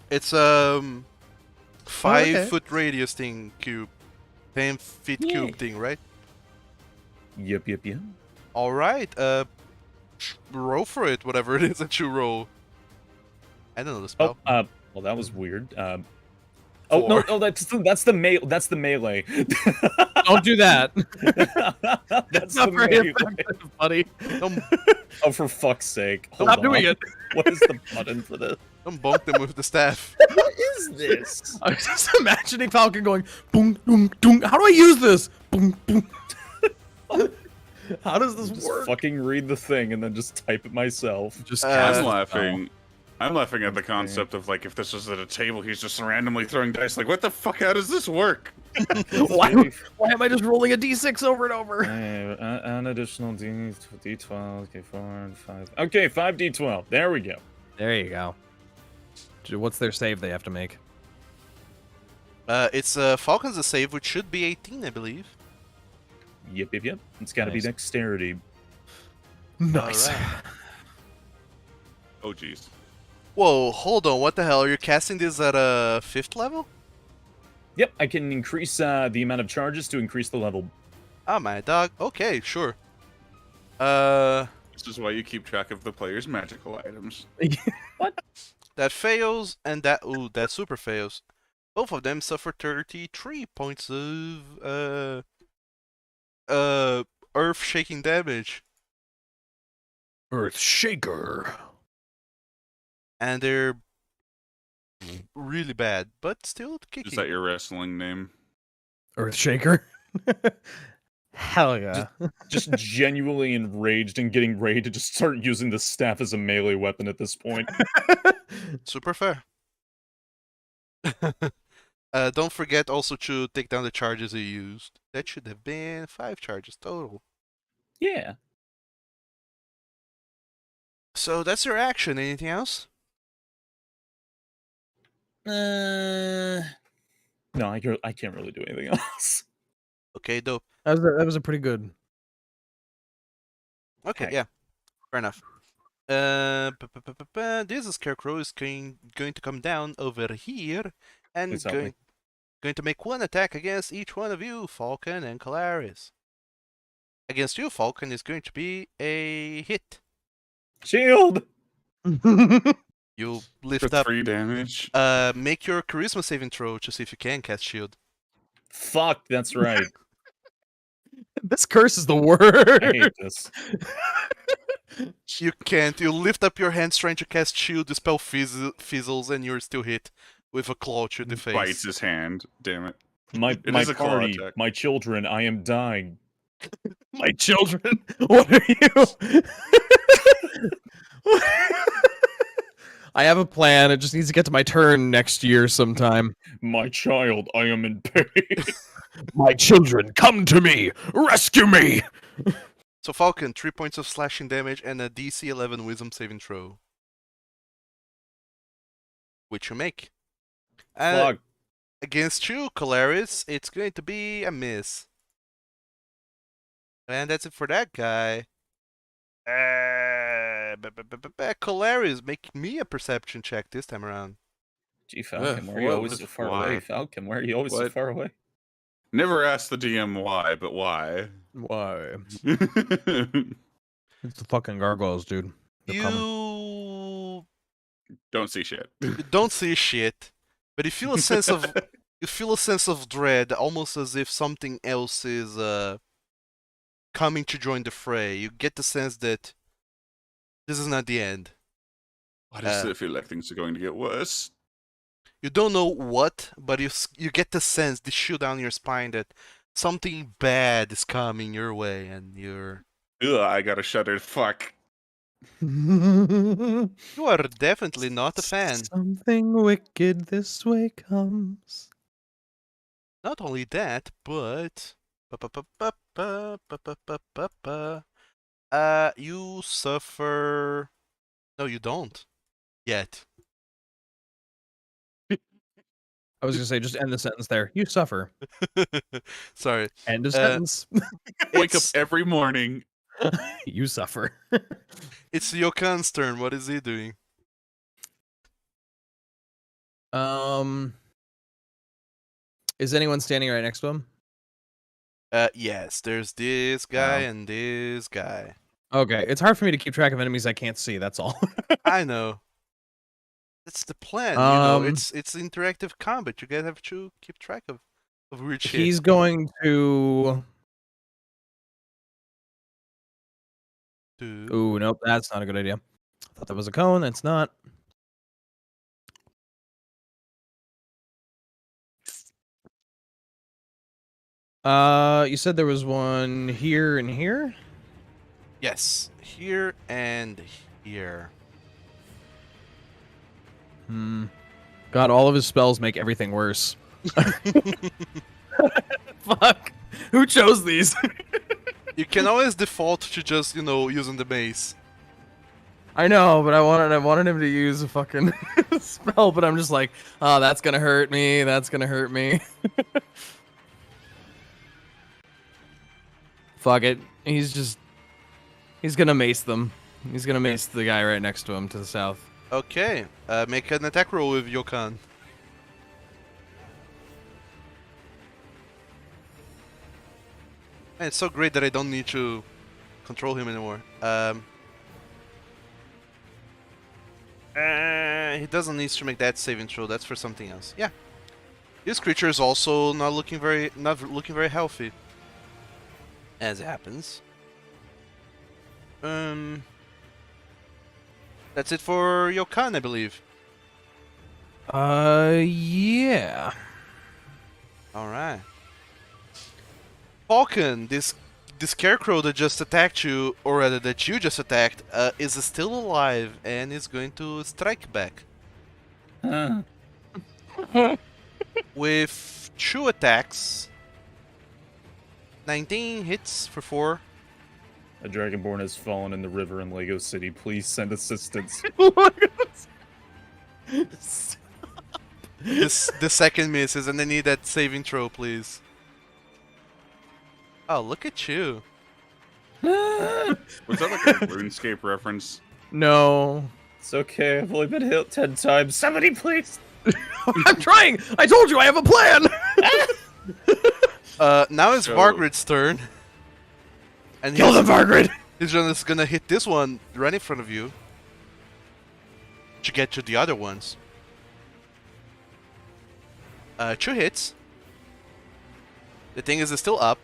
It's 5-foot radius thing cube. 10-feet Yeah. cube thing, right? Yep. Alright, roll for it, whatever it is that you roll. I don't know the spell. Well, that was weird. Oh no, that's the melee. Don't do that. That's not the very melee. effective, buddy. Oh, for fuck's sake! Hold Stop on. doing it. What is the button for this? Don't bonk them with the staff. What is this? I was just imagining Falcon going boom, boom, boom. How do I use this? Boom, boom. How does this Just work? fucking read the thing and then just type it myself. Just I'm cast laughing. I'm laughing at the concept of like if this was at a table, he's just randomly throwing dice. Like, what the fuck? How does this work? Why am I just rolling a d6 over and over? An additional d12. Okay, 4 and 5. Okay, 5d12. There we go. There you go. What's their save they have to make? It's Falcon's a save, which should be 18, I believe. Yep. It's got to be Nice. dexterity. Nice. Alright. Oh, jeez. Whoa, hold on, what the hell? Are you casting this at a 5th level? Yep, I can increase the amount of charges to increase the level. Oh my dog. Okay, sure. That This is why you keep track of the player's magical items. fails, and that super fails. Both of them suffer 33 points of earth-shaking damage. Earth Shaker. And they're really bad, but still kicking. Is that your wrestling name? Earth Shaker. Hell yeah. Just genuinely enraged and getting ready to just start using the staff as a melee weapon at this point. Super fair. Don't forget also to take down the charges you used. That should have been 5 charges total. Yeah. So that's your action. Anything else? No, I can't really do anything else. Okay, dope. That was a pretty good. Okay, Okay. yeah. Fair enough. This scarecrow is going to come down over here and Please help me. going to make one attack against each one of you, Falkan and Kolarys. Against you, Falkan, is going to be a hit. Shield! You For lift up. 3 damage. Make your charisma saving throw to see if you can cast shield. Fuck, that's right. This curse is the I word. hate this. You can't. You lift up your hands trying to cast shield, the spell fizzles, and you're still hit with a claw to the face. Bites his hand. Damn it. My It my is a claw party, attack. my children, I am dying. My children. What are you? I have a plan. It just needs to get to my turn next year sometime. My child, I am in pain. My children, come to me! Rescue me! So Falcon, 3 points of slashing damage and a DC 11 Wisdom saving throw, which you make. Fuck. Against you, Kolarys, it's going to be a miss. And that's it for that guy. Kolarys, make me a perception check this time around. Gee, Falcon, why are you what always was- so far why? away? Falcon, why are you always so What? far away? Never asked the DM why, but why? Why? What? It's the fucking gargoyles, dude. They're coming. You Don't see shit. don't see shit, but you feel a sense of dread, almost as if something else is coming to join the fray. You get the sense that this is not the end. Why does it feel like things are going to get worse? You don't know what, but you get the sense, the chill down your spine that something bad is coming your way, and you're Ugh, I gotta shudder. Fuck. you are definitely not a fan. Something wicked this way comes. Not only that, but you suffer. No, you don't yet. I was gonna say, just end the sentence there. You suffer. Sorry. End of sentence. Wake up It's, every morning. You suffer. it's Yokan's turn. What is he doing? Is anyone standing right next to him? Yes, there's this guy Wow. and this guy. Okay, it's hard for me to keep track of enemies I can't see. That's all. I know. That's the plan, you know. Um, It's interactive combat. You guys have to keep track of weird shit. He's going to. Ooh, nope, that's not a good idea. I thought that was a cone. That's not. You said there was one here and here? Yes, here and here. God, all of his spells make everything worse. Fuck. Who chose these? You can always default to just, using the mace. I know, but I wanted him to use a fucking spell, but I'm just like, oh, that's gonna hurt me. That's gonna hurt me. Fuck it. He's gonna mace them. He's gonna mace the guy right next to him to the south. Okay, make an attack roll with Yokan. Man, it's so great that I don't need to control him anymore. He doesn't need to make that saving throw. That's for something else. Yeah, this creature is also not looking very healthy, as it happens. That's it for Yokan, I believe. Yeah. All right. Falkan, this scarecrow that just attacked you, or rather that you just attacked, is still alive and is going to strike back with 2 attacks. 19 hits for 4. A dragonborn has fallen in the river in Lego City. Please send assistance. The second misses, and I need that saving throw, please. Oh, look at you. Was that like a RuneScape reference? No. It's okay. I've only been hit 10 times. Somebody please. I'm trying. I told you I have a plan. Now it's So- Margaret's turn. And Kill them, Margaret. He's just gonna hit this one right in front of you to get to the other ones. 2 hits. The thing is still up.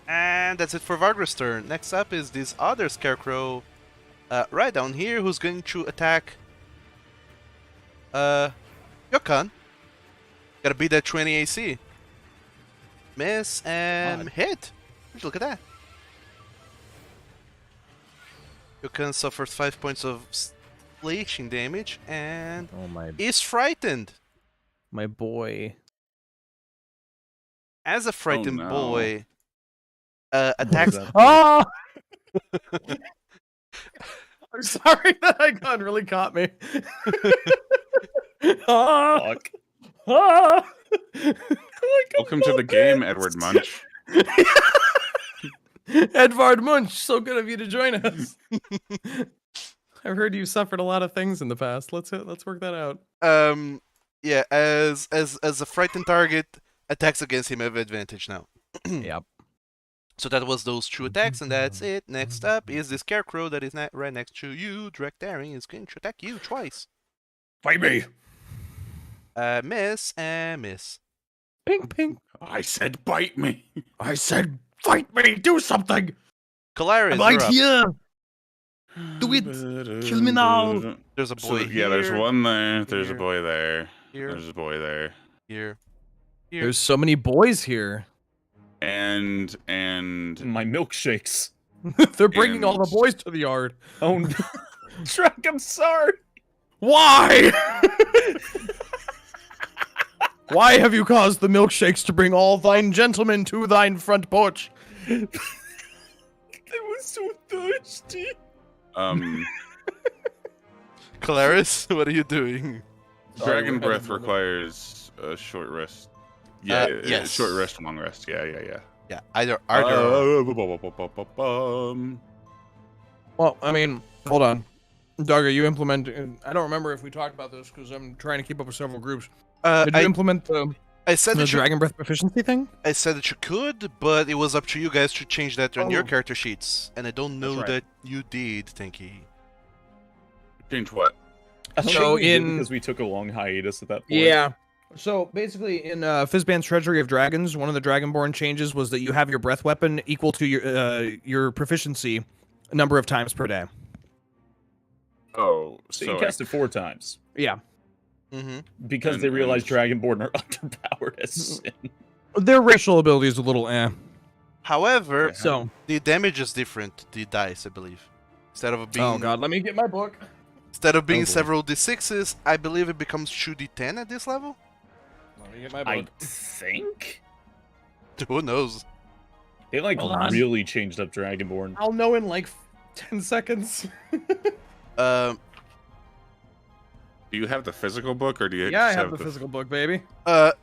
And that's it for Vargra's turn. Next up is this other scarecrow right down here who's going to attack Yokan. Gotta beat that 20 AC. Miss and hit. Look at that. Yokan suffers 5 points of slashing damage and Oh my is frightened. boy. As a frightened no. boy, attacks. Oh! I'm sorry, that icon really caught me. Ah! Fuck. Ah! Welcome to the game, Edward Munch. Edvard Munch, so good of you to join us. I've heard you suffered a lot of things in the past. Let's work that out. Yeah, as a frightened target attacks against him have advantage now. Yep. So that was those 2 attacks, and that's it. Next up is the scarecrow that is right next to you. Drachdarin is going to attack you twice. Fight me. Miss and miss. Ping ping. I said bite me. I said fight me. Do something. Kolarys, I'm right you're up. here. Do it. Kill me now. There's a So, boy yeah, there's here, one there. There's here, a boy there. here, There's a boy there. here. There's so many boys here. And My milkshakes. They're bringing all the And- boys to the yard. Oh no. Shrek, I'm sorry. Why? Why have you caused the milkshakes to bring all thine gentlemen to thine front porch? They were so thirsty. Kolarys, what are you doing? Dragon breath requires a short rest. Yeah, yes. short rest, long rest. Yeah. Yeah, either or. Well, I mean, hold on. Doug, are you implementing... I don't remember if we talked about this because I'm trying to keep up with several groups. Did you implement the... I said The that you, Dragon Breath proficiency thing? I said that you could, but it was up to you guys to change that on your Oh. character sheets, and I don't know right. that you did, Tinky. Change what? I don't So think we did in- because we took a long hiatus at that point. Yeah. So basically, in Fizban's Treasury of Dragons, one of the Dragonborn changes was that you have your breath weapon equal to your proficiency a number of times per day. Oh, So you cast it 4 times Yeah. Mm-hmm. because And- they realized and- Dragonborn are underpowered as sin. Their racial ability is a little However, So, the damage is different, the dice, I believe. Instead of being oh god, let me get my book. instead of being boy. several d6s, I believe it becomes 2d10 at this level. Let me get my I book. think Who knows? they like Hold on. really changed up Dragonborn. I'll know in like 10 seconds. Um, Do you have the physical book, or do you? Yeah, I just have the physical book, baby.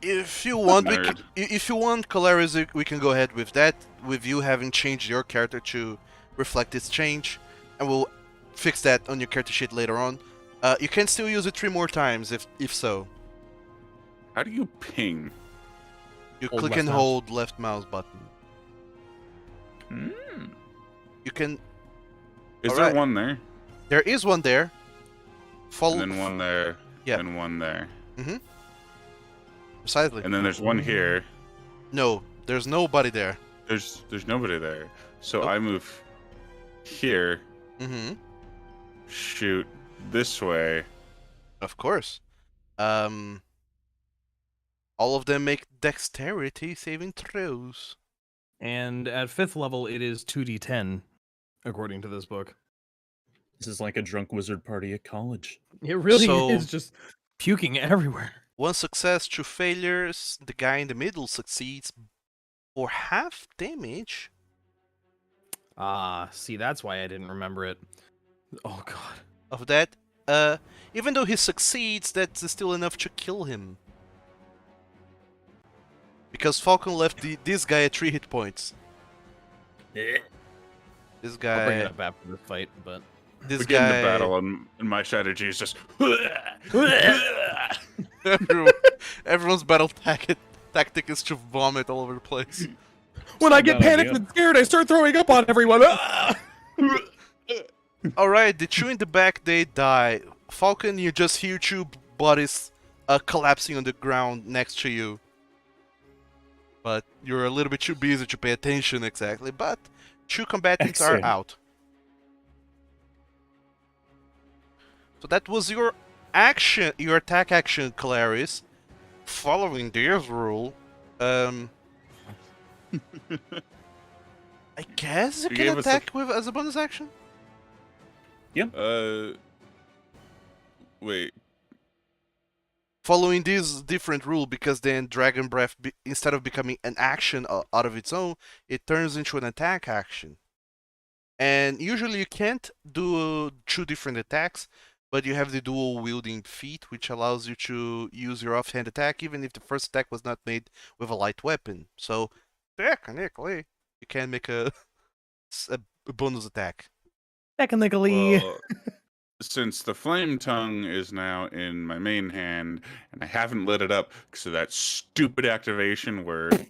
if you want, Nerd. if you want, Kolarys, we can go ahead with that. With you having changed your character to reflect this change, and we'll fix that on your character sheet later on. You can still use it 3 more times if so. How do you ping? You Hold click left and mouse. hold left mouse button. Hmm. You can. Is All there right. one there, There is one there. Follow. and then one there, Yeah. and one there, Precisely. and then there's one here? No, there's nobody there. There's nobody there. So Nope. I move here, Mm-hmm. shoot this way. Of course. All of them make dexterity saving throws. And at 5th level, it is 2d10, according to this book. This is like a drunk wizard party at college. It really So- is just puking everywhere. 1 success, 2 failures. The guy in the middle succeeds for half damage. Ah, see, that's why I didn't remember it. Oh god. Of that, even though he succeeds, that's still enough to kill him. Because Falcon left this guy at 3 hit points. This I'll bring it guy, up after the fight, but... this We get into guy. battle, and my strategy is just. Everyone's battle tactic is to vomit all over the place. When I get Bad panicked idea. and scared, I start throwing up on everyone. Ah! Alright, the 2 in the back, they die. Falcon, you just hear 2 bodies collapsing on the ground next to you. But you're a little bit too busy to pay attention exactly, but 2 combatants Excellent. are out. So that was your action, your attack action, Kolarys. Following this rule, I guess you You can gave us a- attack with as a bonus action. Wait. Following this different rule, because then Dragon Breath, instead of becoming an action out of its own, it turns into an attack action. And usually you can't do 2 different attacks, but you have the dual wielding feat, which allows you to use your offhand attack even if the first attack was not made with a light weapon. So technically, you can make a bonus attack. Technically. Well, since the flame tongue is now in my main hand, and I haven't lit it up because of that stupid activation word.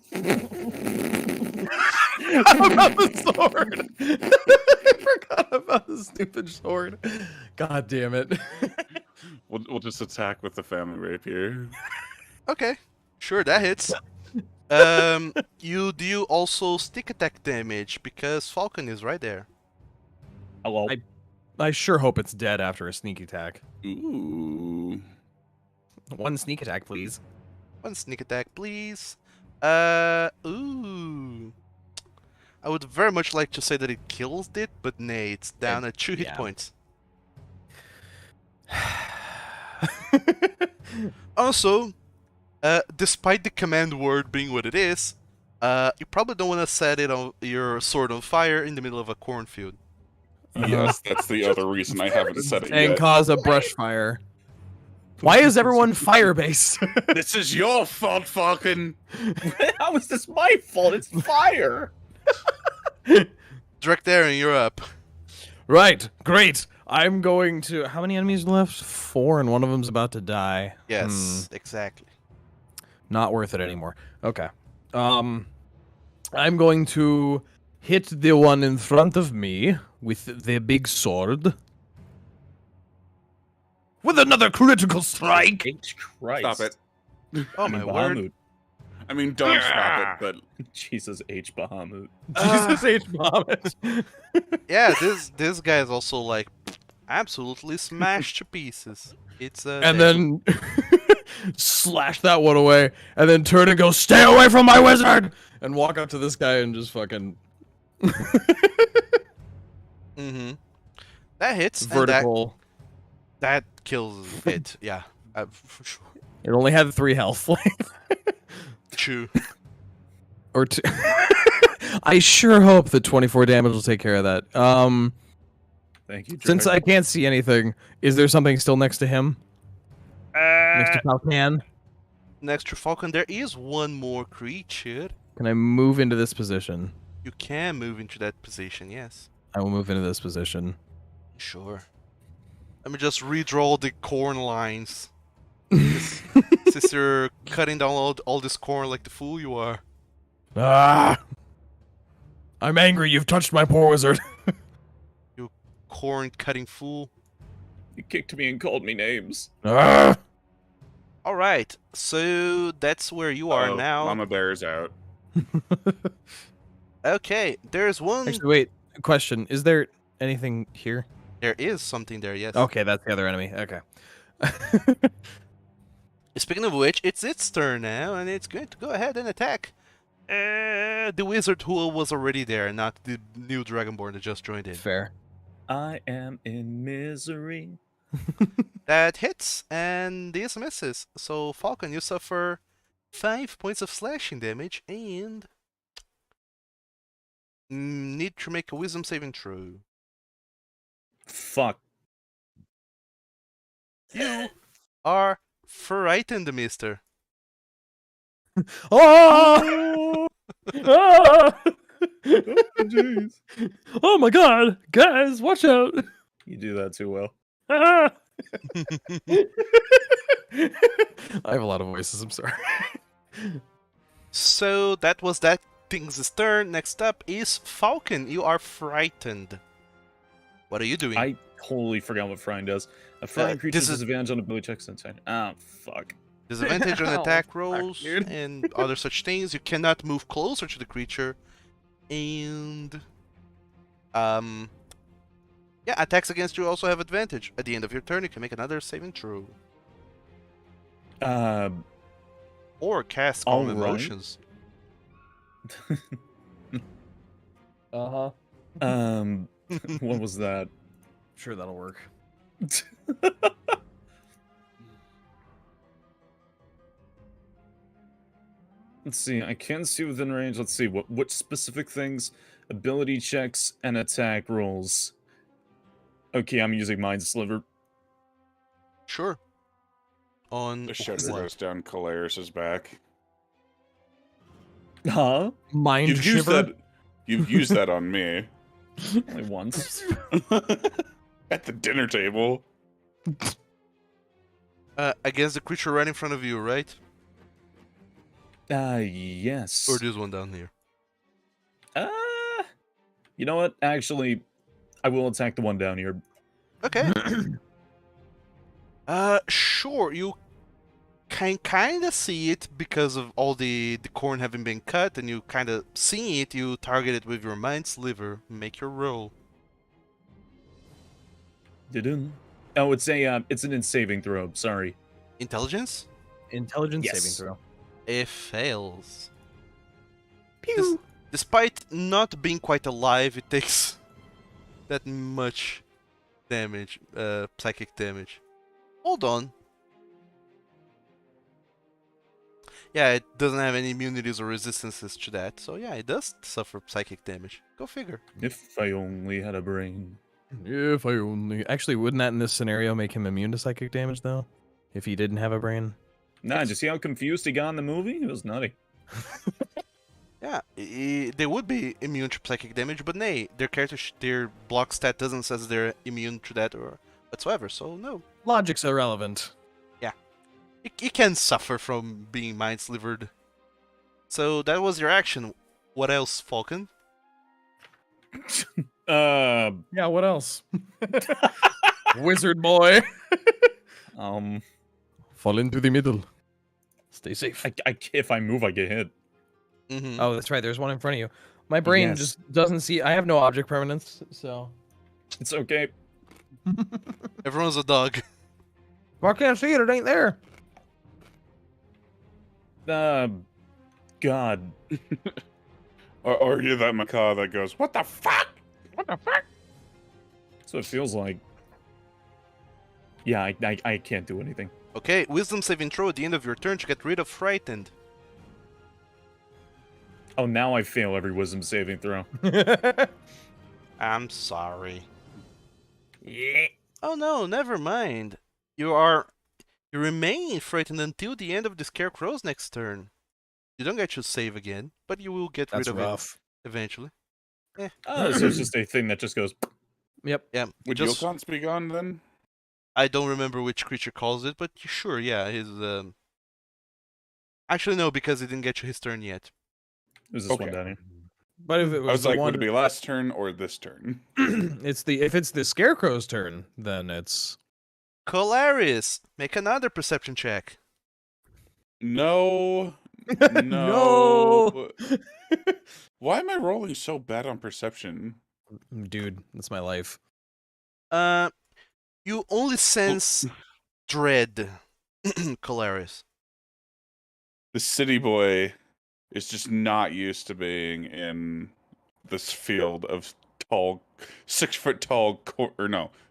How about the sword? I forgot about the stupid sword. God damn it. We'll just attack with the family rapier. Okay, sure, that hits. You do also stick attack damage because Falcon is right there. Hello. I sure hope it's dead after a sneak attack. Ooh. 1 sneak attack, please. 1 sneak attack, please. Ooh. I would very much like to say that it kills it, but nay, it's down at 2 hit yeah. points. Also, despite the command word being what it is, you probably don't want to set it on your sword on fire in the middle of a cornfield. Yes, that's the other reason I haven't said it And yet. cause a brush fire. Why is everyone fire-based? This is your fault, Falcon. How is this my fault? It's fire. Drachdarin, you're up. Right, great. I'm going to... How many enemies left? 4, and one of them's about to die. Yes, exactly. Not worth it anymore. Okay. I'm going to hit the one in front of me with the big sword. With another critical strike. H Christ. Stop it. Oh I mean, my word. Bahamut. I mean, don't stop it, but Jesus H Bahamut. Jesus H. Muhammad. Yeah, this guy is also like absolutely smashed to pieces. It's And then slash that one away, and then turn and go, stay away from my wizard! And walk up to this guy and just fucking mm-hmm. That hits. vertical. And that kills it. Yeah, for sure. It only had 3 health. True. Or 2. I sure hope that 24 damage will take care of that. Thank you, Since I can't see anything, is there something still next to him? Next to Falkan? Next to Falcon, there is one more creature. Can I move into this position? You can move into that position, yes. I will move into this position. Sure. Let me just redraw the corn lines. Since you're cutting down all this corn like the fool you are. Ah! I'm angry, you've touched my poor wizard. Corn cutting fool. You kicked me and called me names. Ah! Alright, so that's where you are now. Mama Bear's out. Okay, there's one. Actually, wait. Question. Is there anything here? There is something there, yes. Okay, that's the other enemy. Okay. Speaking of which, it's its turn now, and it's going to go ahead and attack. The wizard who was already there, not the new Dragonborn that just joined in. Fair. I am in misery. That hits, and this misses. So, Falcon, you suffer 5 points of slashing damage, and need to make a wisdom saving throw. Fuck. You are frightened, mister. Oh! Ah! Jeez. Oh my god! Guys, watch out! You do that too well. Ah! I have a lot of voices, I'm sorry. So, that was that thing's turn. Next up is Falcon. You are frightened. What are you doing? I totally forgot what Frying does. A frying creature this is- disadvantage on ability checks inside. Oh, fuck. Disadvantage on Ow, attack fuck, rolls dude. and other such things. You cannot move closer to the creature. And yeah, attacks against you also have advantage. At the end of your turn, you can make another saving throw. Or cast Calm Alright. Emotions. Uh-huh. What was that? Sure, that'll work. Let's see. I can see within range. Let's see what specific things, ability checks and attack rolls. Okay, I'm using Mind Sliver. Sure. On The shutter what? goes down Kolarys' back. Huh? Mind You've used shiver. that. You've used that on me Only once. at the dinner table. Against the creature right in front of you, right? Yes. Or this one down here? You know what? Actually, I will attack the one down here. Okay. Sure. You can kind of see it because of all the corn having been cut, and you kind of see it. You target it with your Mind Sliver. Make your roll. Didn't. Oh, it's an saving throw. Sorry. Intelligence? Intelligence Yes. saving throw. It fails. Pew! Despite not being quite alive, it takes that much damage, psychic damage. Hold on. Yeah, it doesn't have any immunities or resistances to that, so yeah, it does suffer psychic damage. Go figure. If I only had a brain. If I only... Actually, wouldn't that in this scenario make him immune to psychic damage, though? If he didn't have a brain? Nah, did you see how confused he got in the movie? It was nutty. Yeah, they would be immune to psychic damage, but nay, their character, their block stat doesn't says they're immune to that or whatsoever, so no. Logic's irrelevant. You can suffer from being mind-slivered. So that was your action. What else, Falcon? Uh, Yeah, what else? Wizard boy. um, Fall into the middle. Stay safe. if I move, I get hit. Mm-hmm. Oh, that's right. There's one in front of you. My brain Yes. just doesn't see. I have no object permanence, so. It's okay. Everyone's a dog. If I can't see it, it ain't there. God. Or you're that macaw that goes, "What the fuck? What the fuck?" That's what it feels like. Yeah, I can't do anything. Okay, wisdom saving throw at the end of your turn to get rid of frightened. Oh, now I fail every wisdom saving throw. I'm sorry. Yeah. Oh no, never mind. You remain frightened until the end of the scarecrow's next turn. You don't get to save again, but you will get That's rid of rough. it eventually. Oh, so it's just a thing that just goes. Yep. Yeah, Would just Yokon speak on then? I don't remember which creature calls it, but sure, yeah, his Actually no, because he didn't get to his turn yet. There's this one Okay. down here. But if it I was was the like, one, would it be last turn or this turn? if it's the scarecrow's turn, then it's Kolarys, make another perception check. No. No. No. Why am I rolling so bad on perception? Dude, that's my life. You only sense dread, Kolarys. The city boy is just not used to being in this field of tall, 6-foot tall,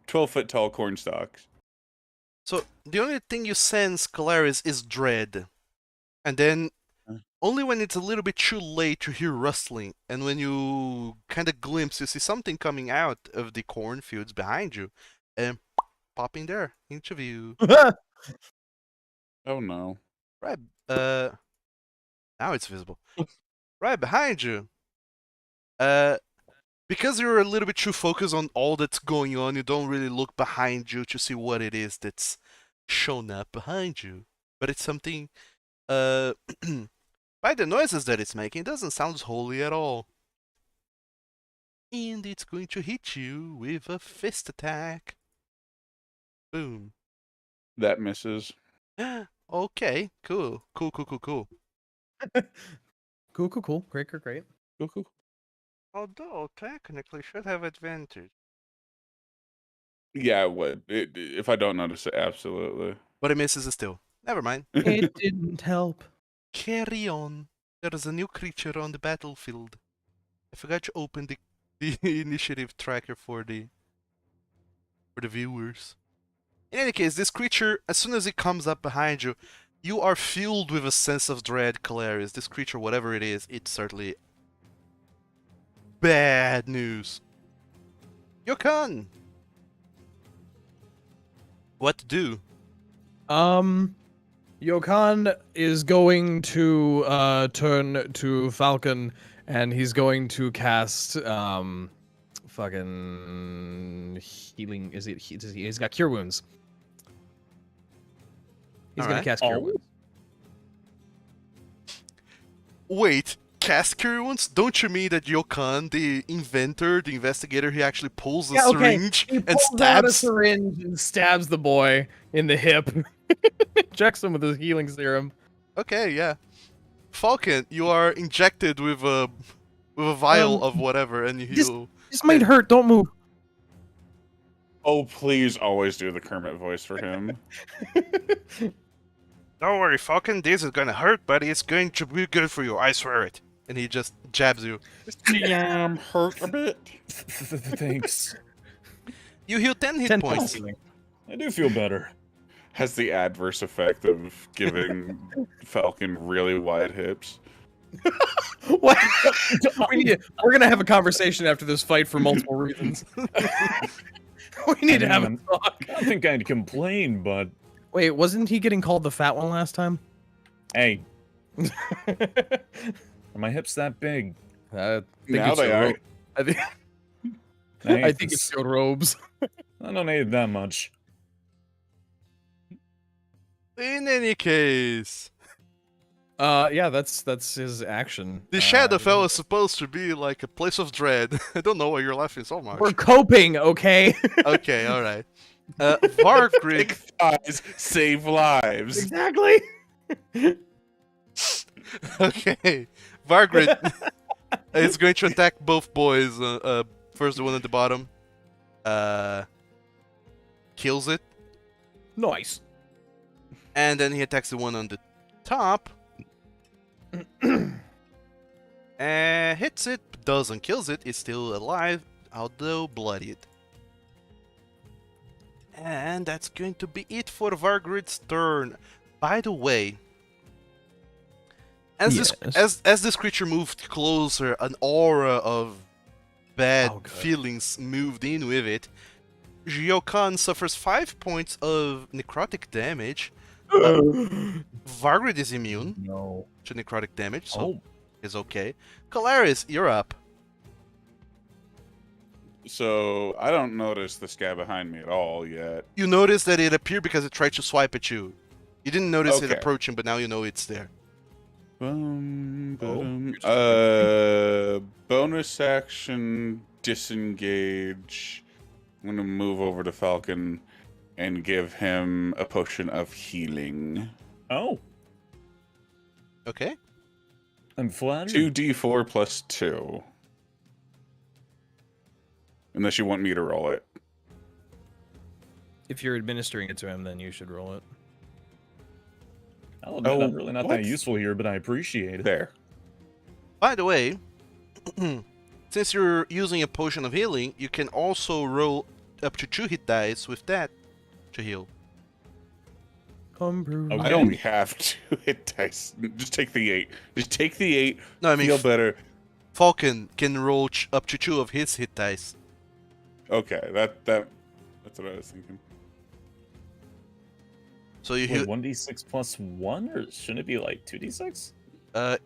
12-foot tall corn stalks. So the only thing you sense, Kolarys, is dread, and then only when it's a little bit too late to hear rustling, and when you kind of glimpse, you see something coming out of the cornfields behind you, and popping there, each of you. Oh no. Right, now it's visible. Right behind you. Because you're a little bit too focused on all that's going on, you don't really look behind you to see what it is that's shown up behind you. But it's something, by the noises that it's making, it doesn't sound holy at all. And it's going to hit you with a fist attack. Boom. That misses. Okay, cool. Cool. Cool. Great. Cool, cool. Although, technically, should have advantage. Yeah, it would. If I don't notice it, absolutely. But it misses it still. Never mind. It didn't help. Carry on. There is a new creature on the battlefield. I forgot to open the initiative tracker for the viewers. In any case, this creature, as soon as it comes up behind you, you are filled with a sense of dread, Kolarys. This creature, whatever it is, it's certainly bad news. Yokon! What to do? Yokon is going to turn to Falcon, and he's going to cast fucking healing. Is it? He's got cure wounds. He's gonna Alright. cast cure wounds. Wait, cast cure wounds? Don't you mean that Yokon, the inventor, the investigator, he actually pulls a syringe He and pulls out a stabs? syringe and stabs the boy in the hip. Injects him with his healing serum. Okay, yeah. Falcon, you are injected with a vial of whatever, and you heal. This might hurt. Don't move. Oh, please always do the Kermit voice for him. Don't worry, Falcon. This is gonna hurt, but it's going to be good for you. I swear it. And he just jabs you. Hurt a bit. Thanks. You heal 10 hit 10 points. I do feel better. Has the adverse effect of giving Falcon really wide hips. What? We're gonna have a conversation after this fight for multiple reasons. We need to have a talk. I don't think I'd complain, but Wait, wasn't he getting called the fat one last time? hey, are my hips that big? I think Now it's they your are. ro- I think, Thanks. I think it's your robes. I don't need that much. In any case, Yeah, that's his action. the Shadowfell is supposed to be like a place of dread. I don't know why you're laughing so much. We're coping, okay? Okay, all right. Vargrid. Thick thighs save lives. Exactly. Okay, Vargrid is going to attack both boys. First, the one at the bottom. Kills it, Nice. and then he attacks the one on the top. Hits it, doesn't kills it. It's still alive, although bloodied. And that's going to be it for Vargrid's turn. By the way, as this creature moved closer, an aura of bad feelings moved in with it. Ryokan suffers 5 points of necrotic damage. Vargrid is immune to necrotic damage, so is okay. Kolarys, you're up. So I don't notice this guy behind me at all yet. You notice that it appeared because it tried to swipe at you. You didn't notice it Okay. approaching, but now you know it's there. Bonus action disengage. I'm gonna move over to Falkan and give him a potion of healing. Oh, Okay. I'm flattered. 2d4 plus 2. Unless you want me to roll it. If you're administering it to him, then you should roll it. I'll admit Oh, I'm really not what? that useful here, but I appreciate it. There. By the way, since you're using a potion of healing, you can also roll up to 2 hit dice with that to heal. Okay. I only have 2 hit dice. Just take the 8. Just take the 8. No, I mean, Feel better. Falkan can roll up to 2 of his hit dice. Okay, that's what I was thinking. So you Wait, heal. 1d6 plus 1? Or shouldn't it be like 2d6?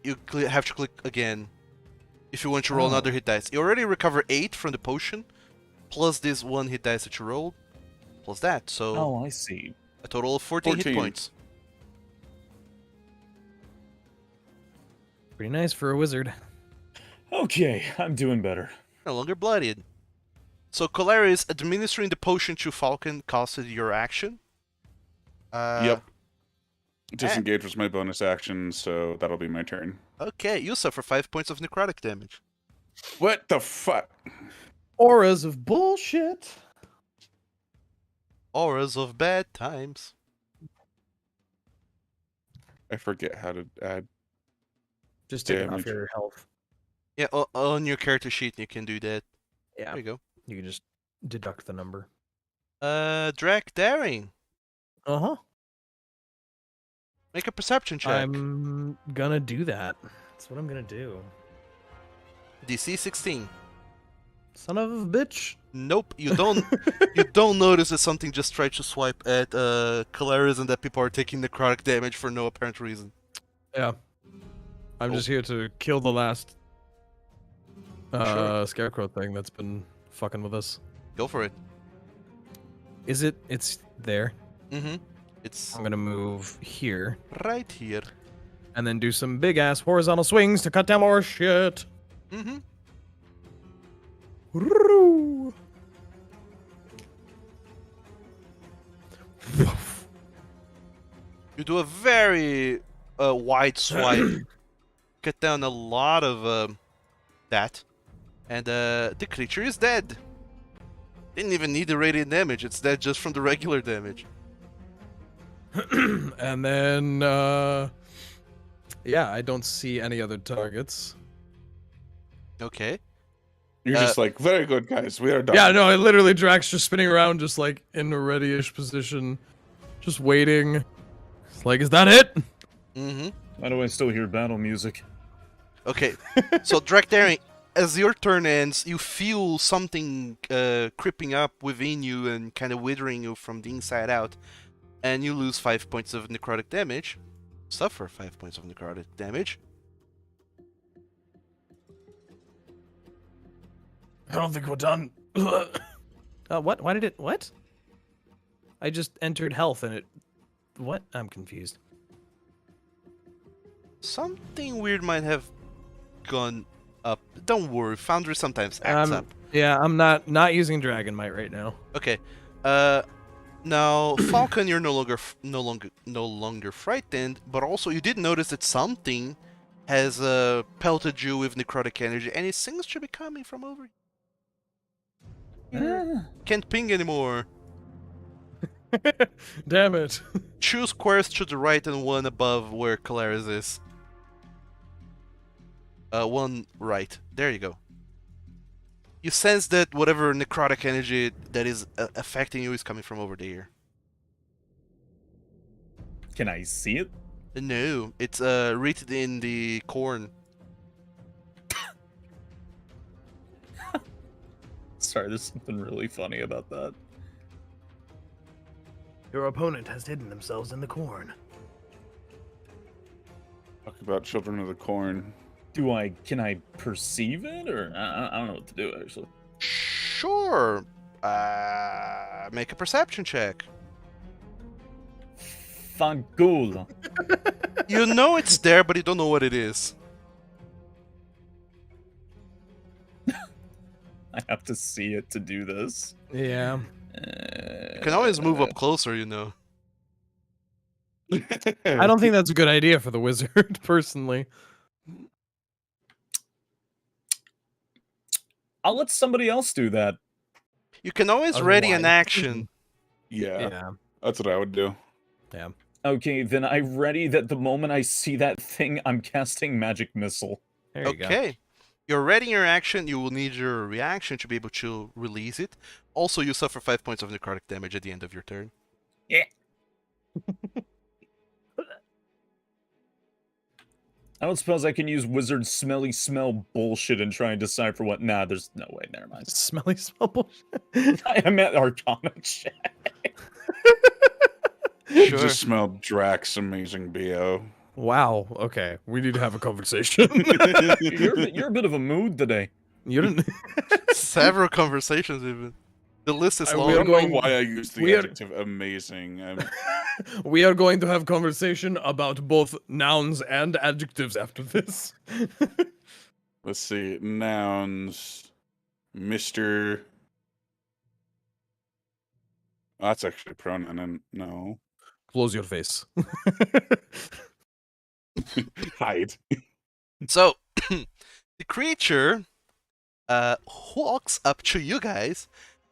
You have to click again if you want to roll another hit dice. You already recover 8 from the potion, plus this 1 hit dice that you rolled, plus that. So Oh, I see. a total of 14 hit 14. points. Pretty nice for a wizard. Okay, I'm doing better. No longer bloodied. So Kolarys, administering the potion to Falkan costed your action. Yep. Disengage was my bonus action, so that'll be my turn. Okay, you suffer 5 points of necrotic damage. What the fuck? Auras of bullshit. Auras of bad times. I forget how to add. Just take it off Damage. your health. Yeah, on your character sheet you can do that. Yeah. There you go. You can just deduct the number. Drachdarin. Uh-huh. Make a perception check. I'm gonna do that. That's what I'm gonna do. DC 16. Son of a bitch. Nope, you don't. You don't notice that something just tried to swipe at Kolarys and that people are taking necrotic damage for no apparent reason. Yeah. I'm just here to kill the last Sure. scarecrow thing that's been fucking with us. Go for it. Is it? It's there. Mm-hmm. It's I'm gonna move here right here. and then do some big ass horizontal swings to cut down more shit. Mm-hmm. Roo. You do a very wide swipe. Cut down a lot of that. And the creature is dead. Didn't even need the radiant damage. It's dead just from the regular damage. And then, yeah, I don't see any other targets. Okay. You're just like, very good, guys. We are done. Yeah, no, I literally Drax just spinning around, just like in a ready-ish position, just waiting. It's like, is that it? Mm-hmm. Why do I still hear battle music? Okay. So Drachdarin, as your turn ends, you feel something creeping up within you and kind of withering you from the inside out, and you lose 5 points of necrotic damage. Suffer 5 points of necrotic damage. I don't think we're done. What? Why did it? What? I just entered health and it what? I'm confused. Something weird might have gone up. Don't worry, Foundry sometimes acts up. Yeah, I'm not using Dragon Might right now. Okay. Now Falkan, you're no longer frightened, but also you did notice that something has pelted you with necrotic energy, and it seems to be coming from over here. Can't ping anymore. Damn it. 2 squares to the right and 1 above where Kolarys is. 1 right. There you go. You sense that whatever necrotic energy that is affecting you is coming from over there. Can I see it? No, it's rooted in the corn. Sorry, there's something really funny about that. Your opponent has hidden themselves in the corn. Talk about Children of the Corn. Can I perceive it, or I don't know what to do actually. Sure. Make a perception check. Fangul. You know it's there, but you don't know what it is. I have to see it to do this. Yeah. You can always move up closer, you know. I don't think that's a good idea for the wizard, personally. I'll let somebody else do that. You can always ready an Otherwise- action. Yeah, that's what I would do. Yeah. Okay, then I ready that the moment I see that thing, I'm casting Magic Missile. There you go. Okay. You're readying your action. You will need your reaction to be able to release it. Also, you suffer 5 points of necrotic damage at the end of your turn. Yeah. I don't suppose I can use wizard smelly smell bullshit and try and decipher what. Nah, there's no way. Never mind. Smelly smell bullshit. I meant Arcana check. You Sure. just smelled Drax's amazing BO. Wow. Okay. We need to have a conversation. You're a bit of a mood today. You didn't. Several conversations even. The list is We I long. are don't going- know why I used the we are- adjective amazing. We are going to have conversation about both nouns and adjectives after this. Let's see. Nouns. Mr. Oh, that's actually a pronoun. And no. Close your face. Hide. So, the creature walks up to you guys,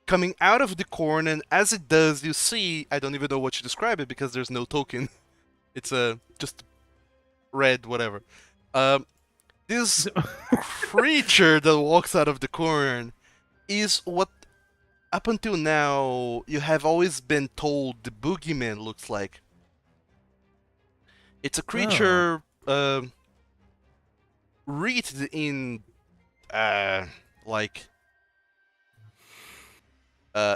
coming out of the corn, and as it does, you see, I don't even know what to describe it because there's no token. It's just red, whatever. This creature that walks out of the corn is what, up until now, you have always been told the boogeyman looks like. It's a creature wreathed in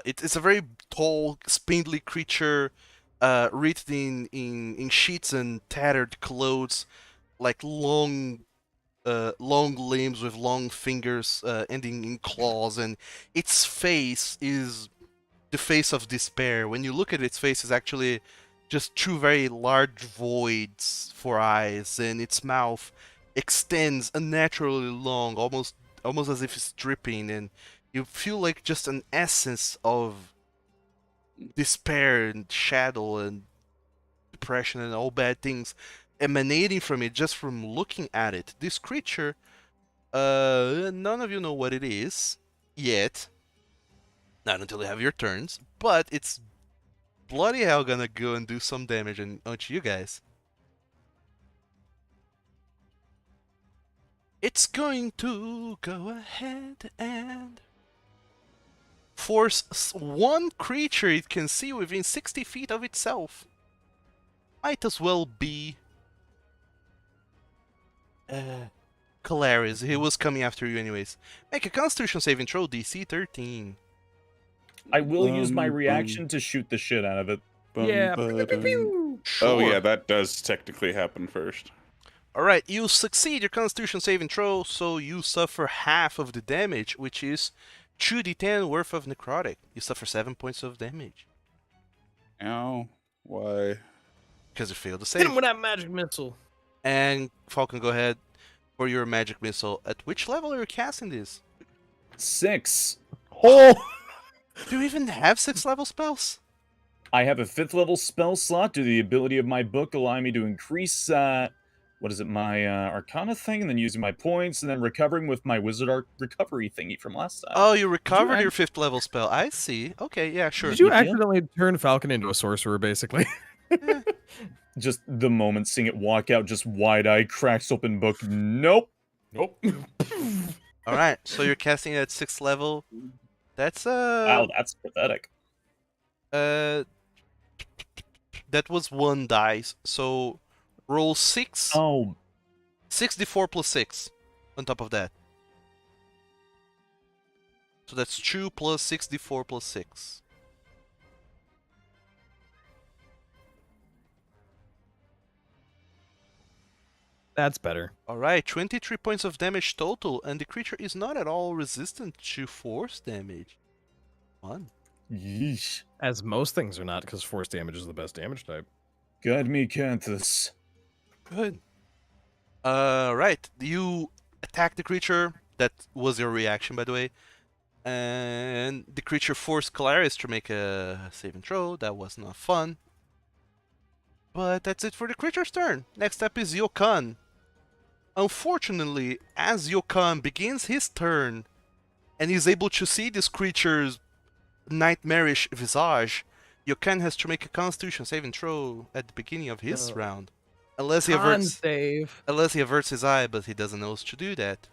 it's a very tall, spindly creature, wreathed in sheets and tattered clothes, like long limbs with long fingers ending in claws, and its face is the face of despair. When you look at its face, it's actually just 2 very large voids for eyes, and its mouth extends unnaturally long, almost as if it's dripping, and you feel like just an essence of despair and shadow and depression and all bad things emanating from it just from looking at it. This creature, none of you know what it is yet, not until you have your turns, but it's bloody hell gonna go and do some damage onto you guys. It's going to go ahead and force 1 creature it can see within 60 feet of itself. Might as well be Kolarys. He was coming after you anyways. Make a Constitution saving throw, DC 13. I will use my Bum, reaction to shoot the shit out of it. Yeah. Oh Sure. yeah, that does technically happen first. Alright, you succeed your Constitution saving throw, so you suffer half of the damage, which is 2d10 worth of necrotic. You suffer 7 points of damage. Ow. Why? because you failed the Hit him save. with that magic missile. And Falcon, go ahead for your magic missile. At which level are you casting this? 6. Oh! Do you even have 6 level spells? I have a 5th level spell slot due to the ability of my book allowing me to increase, my Arcana thing, and then using my points, and then recovering with my Wizard Arc recovery thingy from last time. Oh, you recovered act- your 5th level spell. I see. Okay, yeah, sure. Did you Yep. accidentally turn Falcon into a sorcerer, basically? Just the moment seeing it walk out, just wide-eyed, cracks open book. Nope. Nope. All right, so you're casting at 6th level. That's Wow, that's pathetic. that was 1 dice. So roll 6. Oh, 6d4 plus 6 on top of that. So that's 2 plus 6d4 plus 6. That's better. Alright, 23 points of damage total, and the creature is not at all resistant to force damage. Fun. yeesh. As most things are not, because force damage is the best damage type. God me Canthus. Good. Right. You attack the creature. That was your reaction, by the way. And the creature forced Kolarys to make a save and throw. That was not fun. But that's it for the creature's turn. Next up is Yokan. Unfortunately, as Yokan begins his turn and is able to see this creature's nightmarish visage, Yokan has to make a Constitution saving throw at the beginning of his round. Unless he averts, save. unless he averts his eye, but he doesn't know to do that.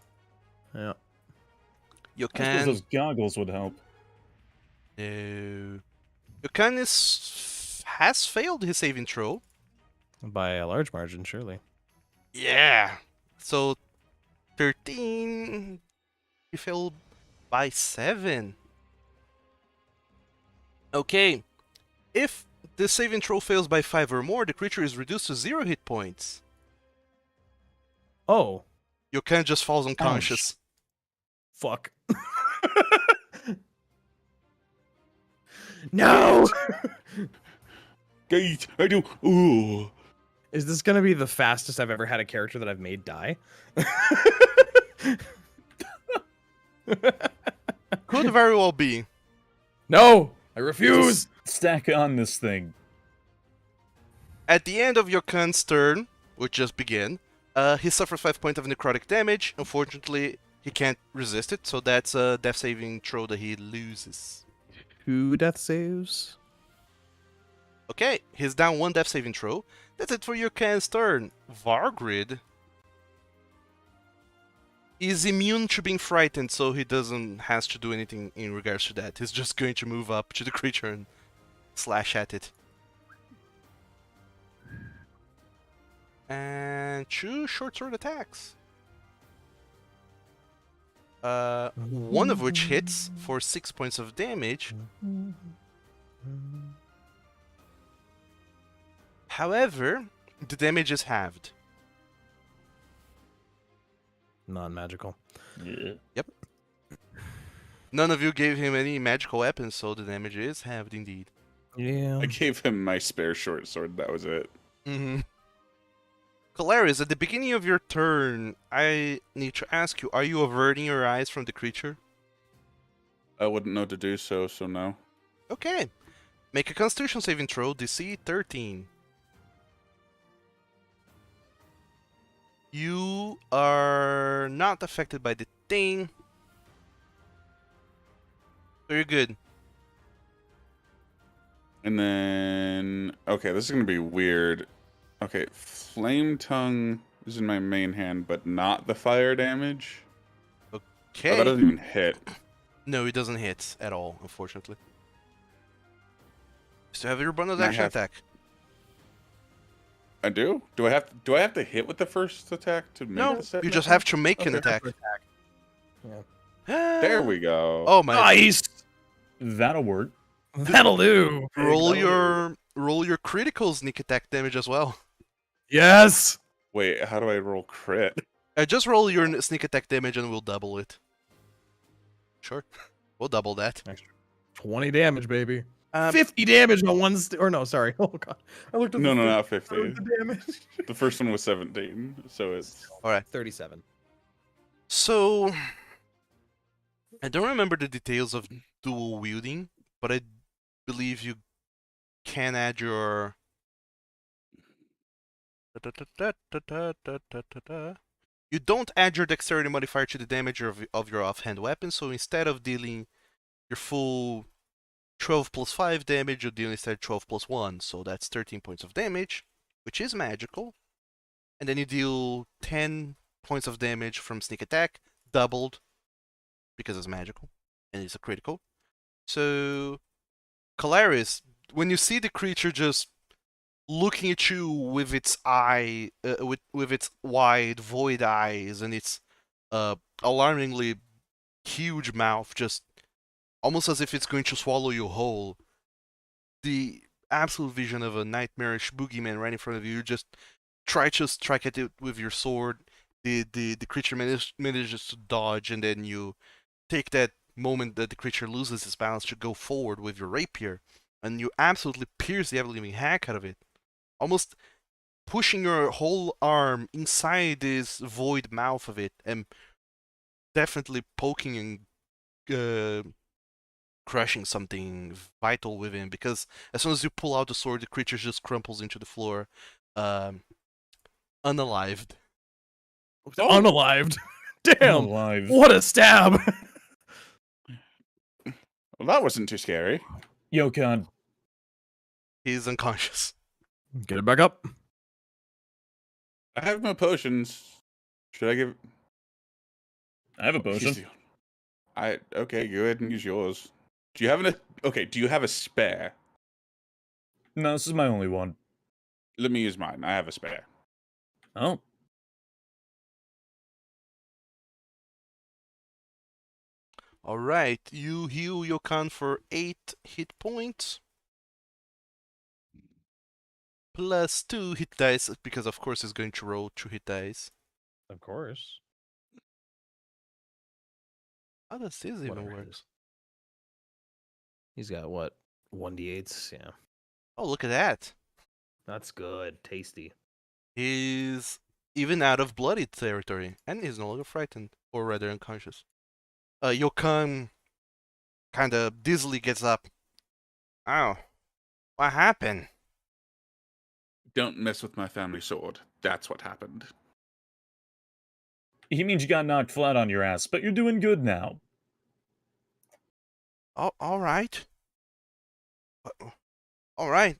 Yeah. I suppose Yokan, those goggles would help. no. Yokan has failed his saving throw. By a large margin, surely. Yeah. So 13. He failed by 7. Okay. If the saving throw fails by 5 or more, the creature is reduced to 0 hit points. Oh, Yokan just falls unconscious. fuck. No! Gate, I do. Ooh. Is this gonna be the fastest I've ever had a character that I've made die? Could very well be. No! I refuse! Just stack on this thing. At the end of Yokan's turn, which just began, he suffers 5 points of necrotic damage. Unfortunately, he can't resist it, so that's a death saving throw that he loses. 2 death saves? Okay, he's down 1 death saving throw. That's it for Yokan's turn. Vargrid is immune to being frightened, so he doesn't has to do anything in regards to that. He's just going to move up to the creature and slash at it. And 2 short sword attacks. One of which hits for 6 points of damage. However, the damage is halved. Non-magical. Yeah. None of you gave him any magical weapons, so the damage is halved indeed. Yeah. I gave him my spare short sword. That was it. Mm-hmm. Kolarys, at the beginning of your turn, I need to ask you, are you averting your eyes from the creature? I wouldn't know to do so, so no. Okay. Make a Constitution saving throw, DC 13. You are not affected by the thing. So you're good. And then, okay, this is gonna be weird. Okay, Flame Tongue is in my main hand, but not the fire damage. Oh, Okay. that doesn't even hit. No, it doesn't hit at all, unfortunately. Still have your bonus I action have- attack. I do. Do I have to hit with the first attack to make No, the second you just attack? have to make an Okay. attack. There we go. Oh my! Nice! That'll work. That'll do! Roll your critical sneak attack damage as well. Yes! Wait, how do I roll crit? Just roll your sneak attack damage and we'll double it. Sure, we'll double that. 20 damage, baby. 50 damage on one. Or no, sorry. Oh god, I looked at No, the no, thing. not I 50. looked at the damage. The first one was 17, so it's All right. 37. So I don't remember the details of dual wielding, but I believe you can add your. You don't add your dexterity modifier to the damage of your offhand weapon, so instead of dealing your full 12 plus 5 damage, you deal instead 12 plus 1, so that's 13 points of damage, which is magical. And then you deal 10 points of damage from sneak attack, doubled, because it's magical, and it's a critical. So, Kolarys, when you see the creature just looking at you with its eye, with its wide, void eyes and its alarmingly huge mouth, just almost as if it's going to swallow you whole, the absolute vision of a nightmarish boogeyman right in front of you, you just try to strike at it with your sword. The creature manages to dodge, and then you take that moment that the creature loses its balance to go forward with your rapier, and you absolutely pierce the ever-living heck out of it, almost pushing your whole arm inside this void mouth of it, and definitely poking and crushing something vital within, because as soon as you pull out the sword, the creature just crumples into the floor, unalived. Unalived. Damn. Alive. What a stab. well, that wasn't too scary. Yokon, He's unconscious. Get it back up. I have no potions. Should I give? I have a He's potion. okay. Go ahead and use yours. Do you have an? Okay. Do you have a spare? No, this is my only one. Let me use mine. I have a spare. Oh. Alright, you heal Yokan for 8 hit points. Plus 2 hit dice, because of course he's going to roll 2 hit dice. Of course. How does this even Whatever it work? is. He's got what? 1d8s? Yeah. Oh, look at that. That's good. Tasty. He's even out of bloody territory, and he's no longer frightened, or rather unconscious. Yokan kind of dizzily gets up. Oh, what happened? Don't mess with my family sword. That's what happened. He means you got knocked flat on your ass, but you're doing good now. Oh, all right. All right.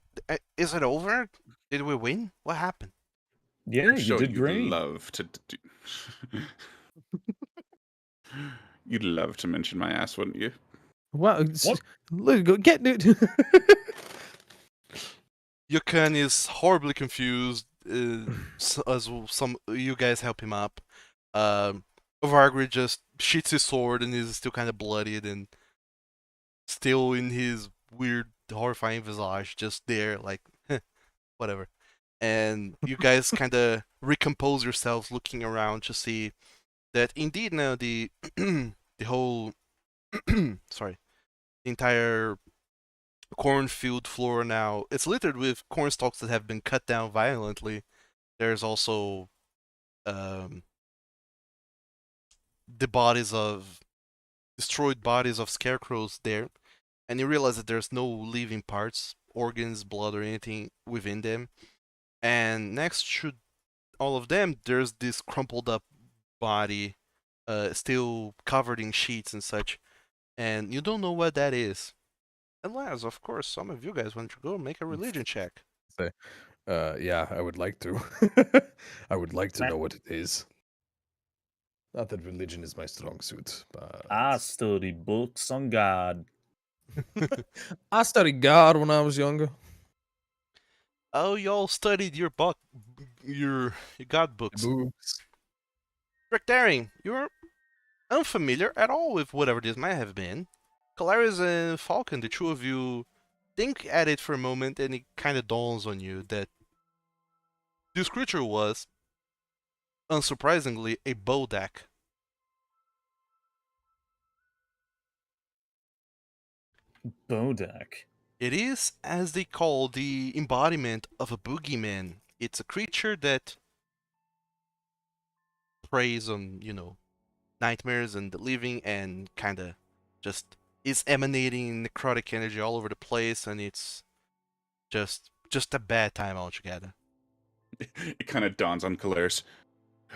Is it over? Did we win? What happened? Yeah, I'm you sure did you'd great. love to. You'd love to mention my ass, wouldn't you? Wow. What? Look, go get it. Yokan is horribly confused as some you guys help him up. Vargrid just shits his sword and is still kind of bloodied and still in his weird, horrifying visage, just there, like, whatever. And you guys kind of recompose yourselves, looking around to see that indeed now the the whole sorry, the entire cornfield floor now, it's littered with corn stalks that have been cut down violently. There's also the destroyed bodies of scarecrows there, and you realize that there's no living parts, organs, blood, or anything within them. And next to all of them, there's this crumpled up body, still covered in sheets and such, and you don't know what that is. Unless, of course, some of you guys want to go make a religion check. Yeah, I would like to. I would like to know what it is. Not that religion is my strong suit, but I studied books on God. I studied God when I was younger. Oh, y'all studied your your god books. books. Drachdarin, you're unfamiliar at all with whatever this might have been. Kolarys and Falkan, the two of you, think at it for a moment, and it kind of dawns on you that this creature was, unsurprisingly, a Bodak. Bodak. It is, as they call, the embodiment of a boogeyman. It's a creature that preys on, nightmares and the living, and kind of just is emanating necrotic energy all over the place, and it's just a bad time altogether. It kind of dawns on Kolarys.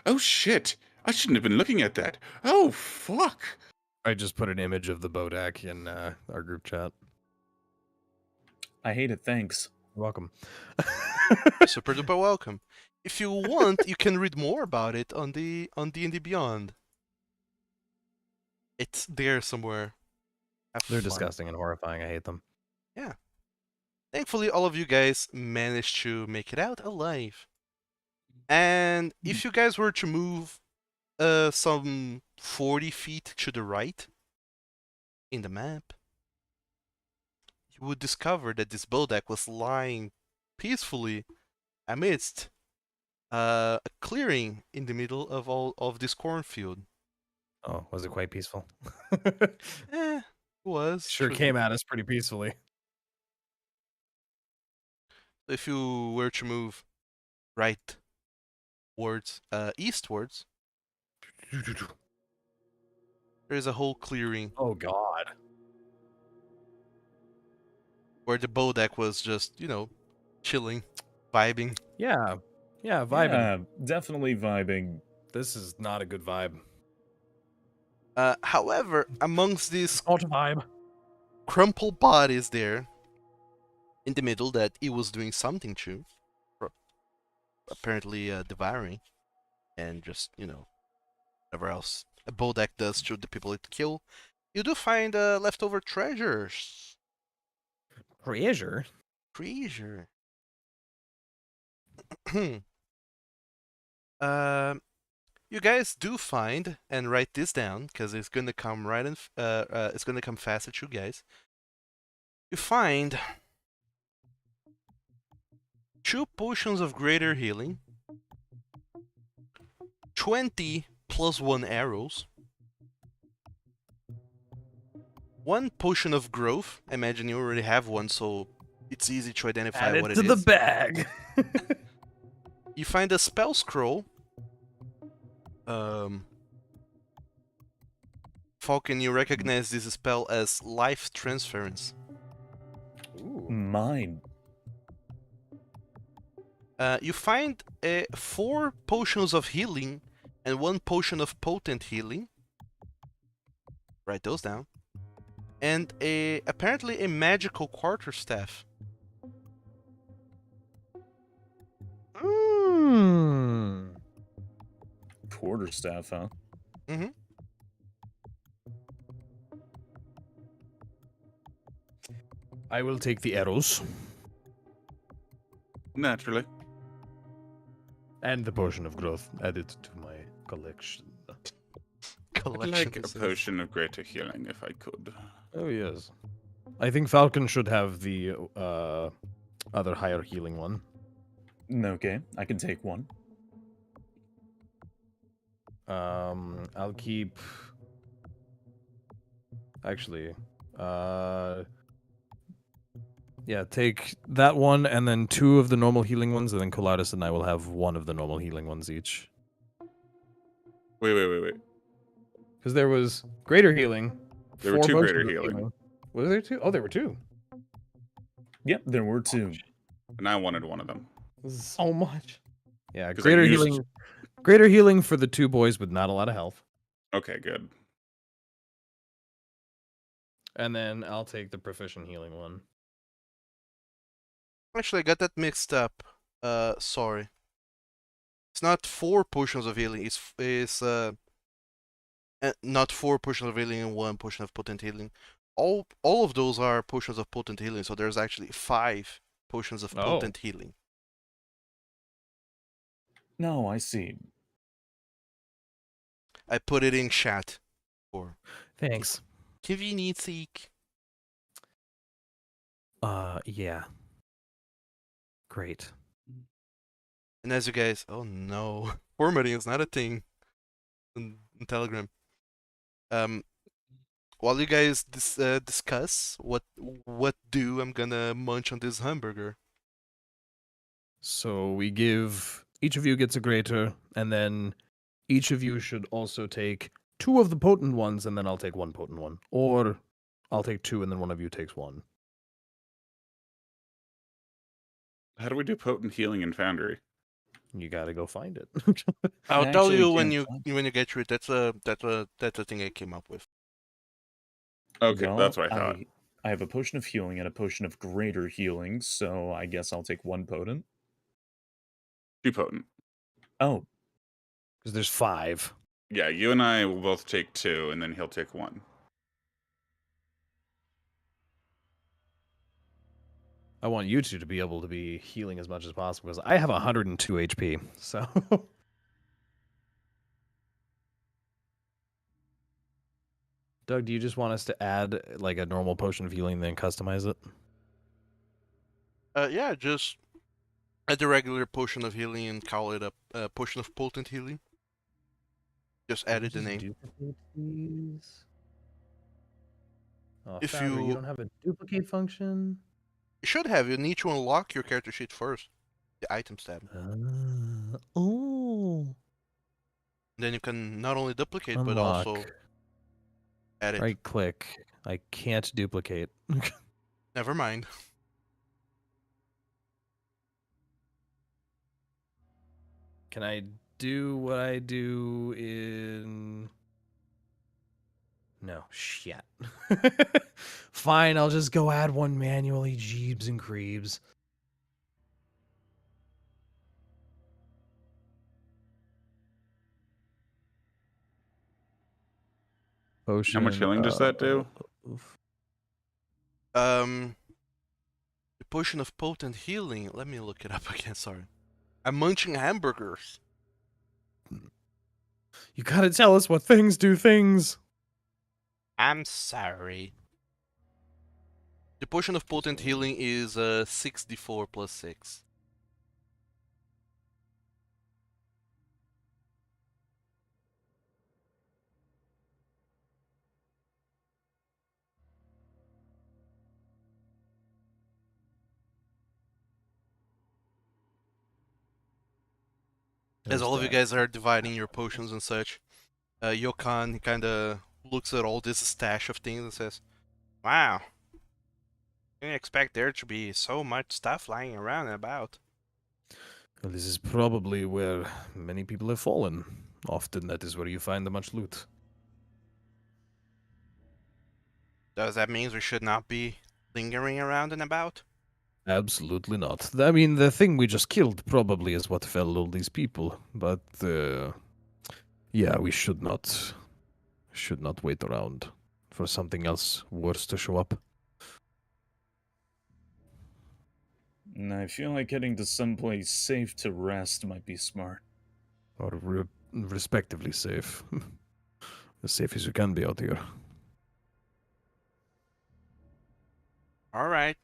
Oh shit! I shouldn't have been looking at that. Oh fuck! I just put an image of the Bodak in our group chat. I hate it, thanks. You're welcome. Super duper welcome. If you want, you can read more about it on D&D Beyond. It's there somewhere. Have They're fun. disgusting and horrifying. I hate them. Yeah. Thankfully, all of you guys managed to make it out alive. And if you guys were to move some 40 feet to the right in the map, you would discover that this Bodak was lying peacefully amidst a clearing in the middle of all of this cornfield. Oh, was it quite peaceful? It was. Sure truly. came at us pretty peacefully. If you were to move right towards eastwards, there is a whole clearing Oh God. where the Bodak was just, chilling, vibing. Yeah. Yeah, vibing. Yeah, definitely vibing. This is not a good vibe. However, amongst these Not a vibe. crumpled bodies there in the middle that he was doing something to, apparently devouring, and just, whatever else a Bodak does to the people it kill, you do find leftover treasures. Treasure? Treasure. You guys do find, and write this down because it's gonna come right in. It's gonna come fast at you guys. You find 2 potions of greater healing, 20 plus 1 arrows, 1 potion of growth. I imagine you already have one, so it's easy to identify Add what it it to the is. bag. You find a spell scroll. Falkan, you recognize this spell as life transference. Ooh. Mine. You find 4 potions of healing and 1 potion of potent healing. Write those down. And apparently a magical quarterstaff. Mm. Quarterstaff, huh? Mm-hmm. I will take the arrows Naturally. and the potion of growth. Add it to my collection. I'd Collection. like a this is. potion of greater healing if I could. Oh yes. I think Falcon should have the other higher healing one. Okay, I can take one. I'll keep. Actually, yeah, take that one and then 2 of the normal healing ones, and then Kolarys and I will have 1 of the normal healing ones each. Wait. Because there was greater healing. There were 4 2 potions greater of healing. Was there 2? Oh, there were 2. Yep, there were 2. And I wanted one of them. This is so much. Yeah, 'Cause I greater used- healing. Greater healing for the 2 boys with not a lot of health. Okay, good. And then I'll take the proficient healing one. Actually, I got that mixed up. Sorry. It's not 4 potions of healing. It's not 4 potions of healing and 1 potion of potent healing. All of those are potions of potent healing. So there's actually 5 potions of Oh. potent healing. No, I see. I put it in chat for Thanks. convenience sake. Yeah. Great. And as you guys, oh no, formatting is not a thing in Telegram. while you guys discuss what do I'm gonna munch on this hamburger. So we give each of you gets a greater, and then each of you should also take 2 of the potent ones, and then I'll take 1 potent one, or I'll take 2, and then one of you takes 1. How do we do potent healing in Foundry? You gotta go find it. I'll I tell actually you when can't you get through it. That's a thing I came up with. Okay, Well, that's what I thought. I have a potion of healing and a potion of greater healing, so I guess I'll take 1 potent. 2 potent. Oh, Because there's 5. Yeah, you and I will both take 2, and then he'll take 1. I want you two to be able to be healing as much as possible, because I have 102 HP, so... Doug, do you just want us to add like a normal potion of healing, then customize it? Yeah, just add the regular potion of healing and call it a potion of potent healing. Just added the name. Duplicate these. Oh, If Foundry, you you- don't have a duplicate function. You should have. You need to unlock your character sheet first. The items tab. Oh. Then you can not only duplicate but also Unlock. edit. Right click. I can't duplicate. Never mind. Can I do what I do in... No, shit. Fine, I'll just go add one manually, jeebs and creebs. Potion. How much healing does that do? The potion of potent healing. Let me look it up again. Sorry. I'm munching hamburgers. You gotta tell us what things do things. I'm sorry. The potion of potent healing is 6d4 plus 6. As all of you guys are dividing your potions and such, Yokan kind of looks at all this stash of things and says, "Wow, didn't expect there to be so much stuff lying around and about." Well, this is probably where many people have fallen. Often that is where you find the much loot. Does that mean we should not be lingering around and about? Absolutely not. I mean, the thing we just killed probably is what fell all these people. But, yeah, we should not wait around for something else worse to show up. and I feel like heading to someplace safe to rest might be smart. Or respectively safe. As safe as you can be out here. All right.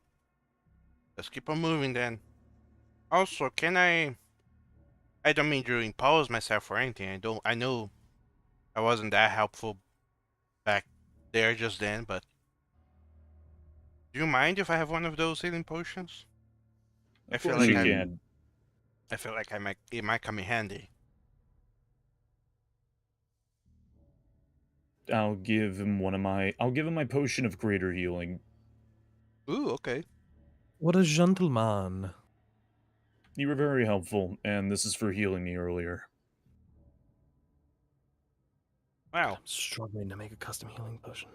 Let's keep on moving then. Also, can I don't mean to impose myself or anything. I know I wasn't that helpful back there just then, but do you mind if I have one of those healing potions? I Of feel course like you I- can. I feel like it might come in handy. I'll give him my potion of greater healing. Ooh, okay. What a gentleman. You were very helpful, and this is for healing me earlier. Wow. I'm struggling to make a custom healing potion.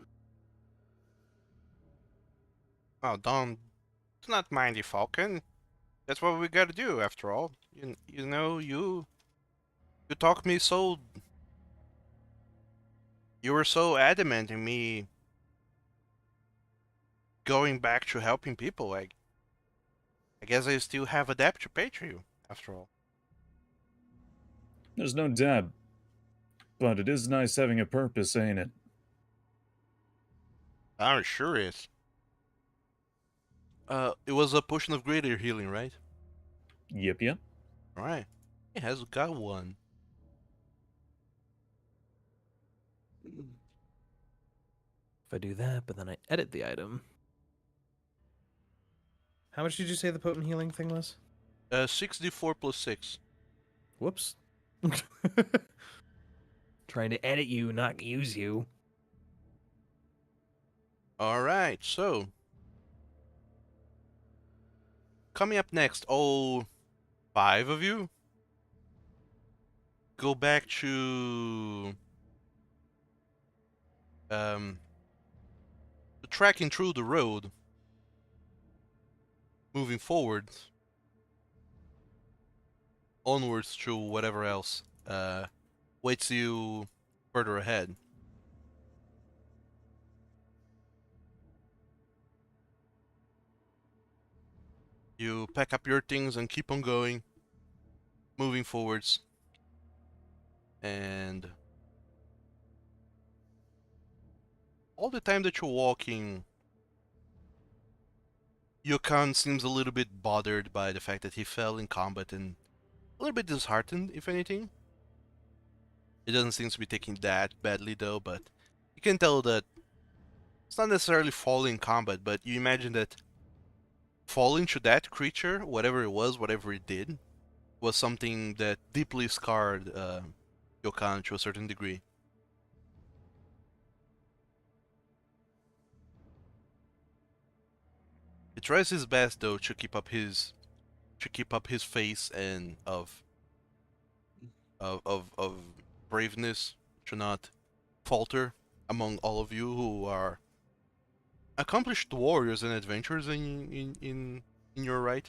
Oh, don't not mind you, Falkan. That's what we gotta do after all. You know, you talk me so. You were so adamant in me going back to helping people. Like, I guess I still have a debt to pay to you after all. There's no debt, but it is nice having a purpose, ain't it? I'm sure is. It was a potion of greater healing, right? Yep. Right. He has got one. I do that, but then I edit the item. How much did you say the potent healing thing was? 6d4 plus 6. Whoops. Trying to edit you, not use you. Alright, so. Coming up next, all 5 of you go back to tracking through the road, moving forward, onwards to whatever else waits you further ahead. You pack up your things and keep on going, moving forwards, and all the time that you're walking, Yukon seems a little bit bothered by the fact that he fell in combat and a little bit disheartened, if anything. It doesn't seem to be taking that badly though, but you can tell that it's not necessarily falling in combat, but you imagine that falling to that creature, whatever it was, whatever it did, was something that deeply scarred Yukon to a certain degree. He tries his best though to keep up his face and of braveness, to not falter among all of you who are accomplished warriors and adventurers in your right.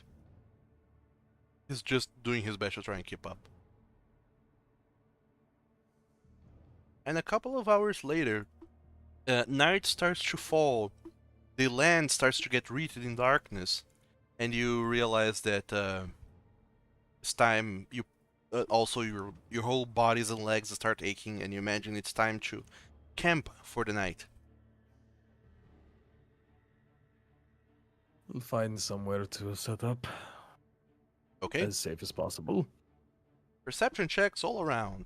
He's just doing his best to try and keep up. And a couple of hours later, night starts to fall. The land starts to get wreathed in darkness, and you realize that it's time. You also your whole bodies and legs start aching, and you imagine it's time to camp for the night. We'll find somewhere to set up Okay. as safe as possible. Perception checks all around.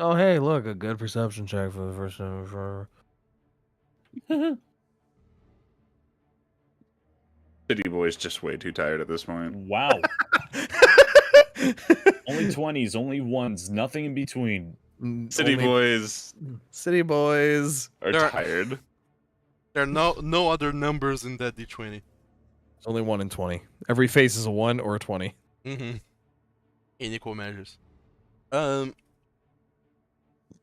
Oh, hey, look, a good perception check for the first time ever. City Boy's just way too tired at this point. Wow. Only 20s, only ones, nothing in between. City Boys City boys. are There are- tired. There are no other numbers in that d20. It's only 1 in 20. Every face is a 1 or a 20. Mm-hmm. In equal measures.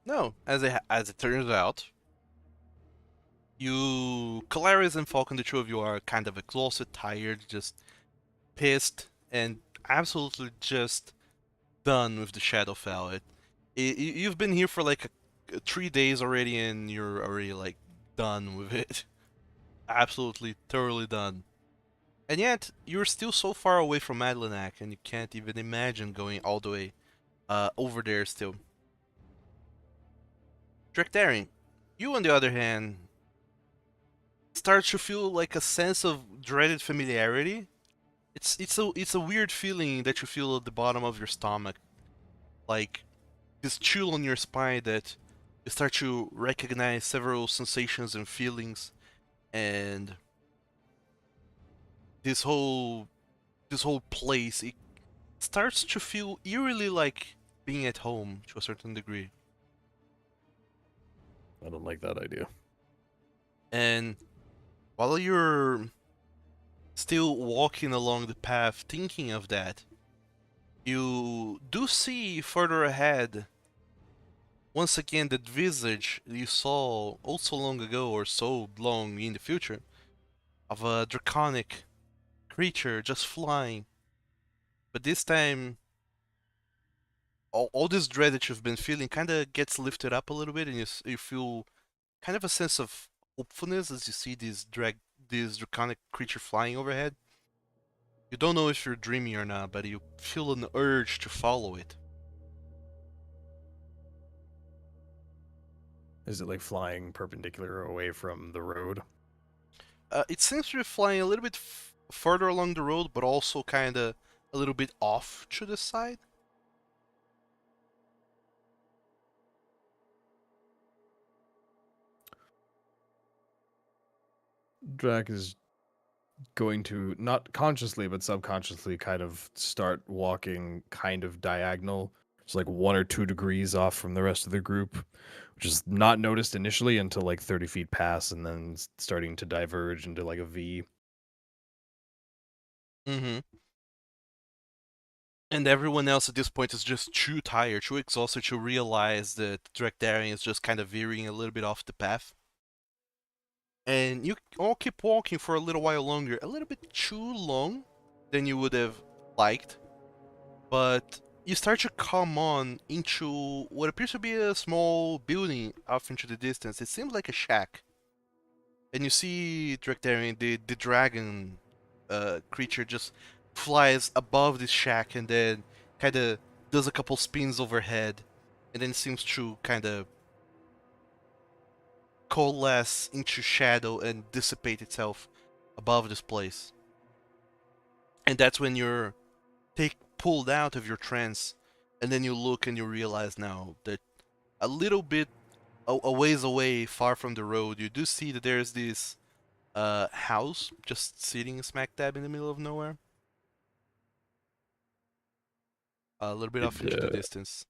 No, as it turns out, Kolarys and Falkan, the two of you are kind of exhausted, tired, just pissed, and absolutely just done with the Shadowfell. You've been here for like 3 days already, and you're already like done with it. Absolutely, thoroughly done. And yet, you're still so far away from Madlenac, and you can't even imagine going all the way over there still. Drachdarin, you on the other hand, start to feel like a sense of dreaded familiarity. It's a weird feeling that you feel at the bottom of your stomach, like this chill on your spine that you start to recognize several sensations and feelings, and this whole place, it starts to feel eerily like being at home to a certain degree. I don't like that idea. And while you're still walking along the path thinking of that, you do see further ahead once again that visage you saw oh so long ago, or so long in the future, of a draconic creature just flying. But this time, all this dread that you've been feeling kind of gets lifted up a little bit, and you feel kind of a sense of hopefulness as you see this draconic creature flying overhead. You don't know if you're dreaming or not, but you feel an urge to follow it. Is it like flying perpendicular away from the road? It seems to be flying a little bit further along the road, but also kind of a little bit off to the side. Drac is going to, not consciously, but subconsciously, kind of start walking kind of diagonal. It's like 1 or 2 degrees off from the rest of the group, which is not noticed initially until like 30 feet pass and then starting to diverge into like a V. Mm-hmm. And everyone else at this point is just too tired, too exhausted to realize that Drachdarin is just kind of veering a little bit off the path. And you all keep walking for a little while longer, a little bit too long than you would have liked. But you start to come on into what appears to be a small building off into the distance. It seems like a shack. And you see Drachdarin, the dragon creature, just flies above this shack and then kind of does a couple spins overhead. And then seems to kind of coalesce into shadow and dissipate itself above this place. And that's when you're pulled out of your trance, and then you look and you realize now that a little bit a ways away, far from the road, you do see that there's this house just sitting smack dab in the middle of nowhere. A little bit off into the distance.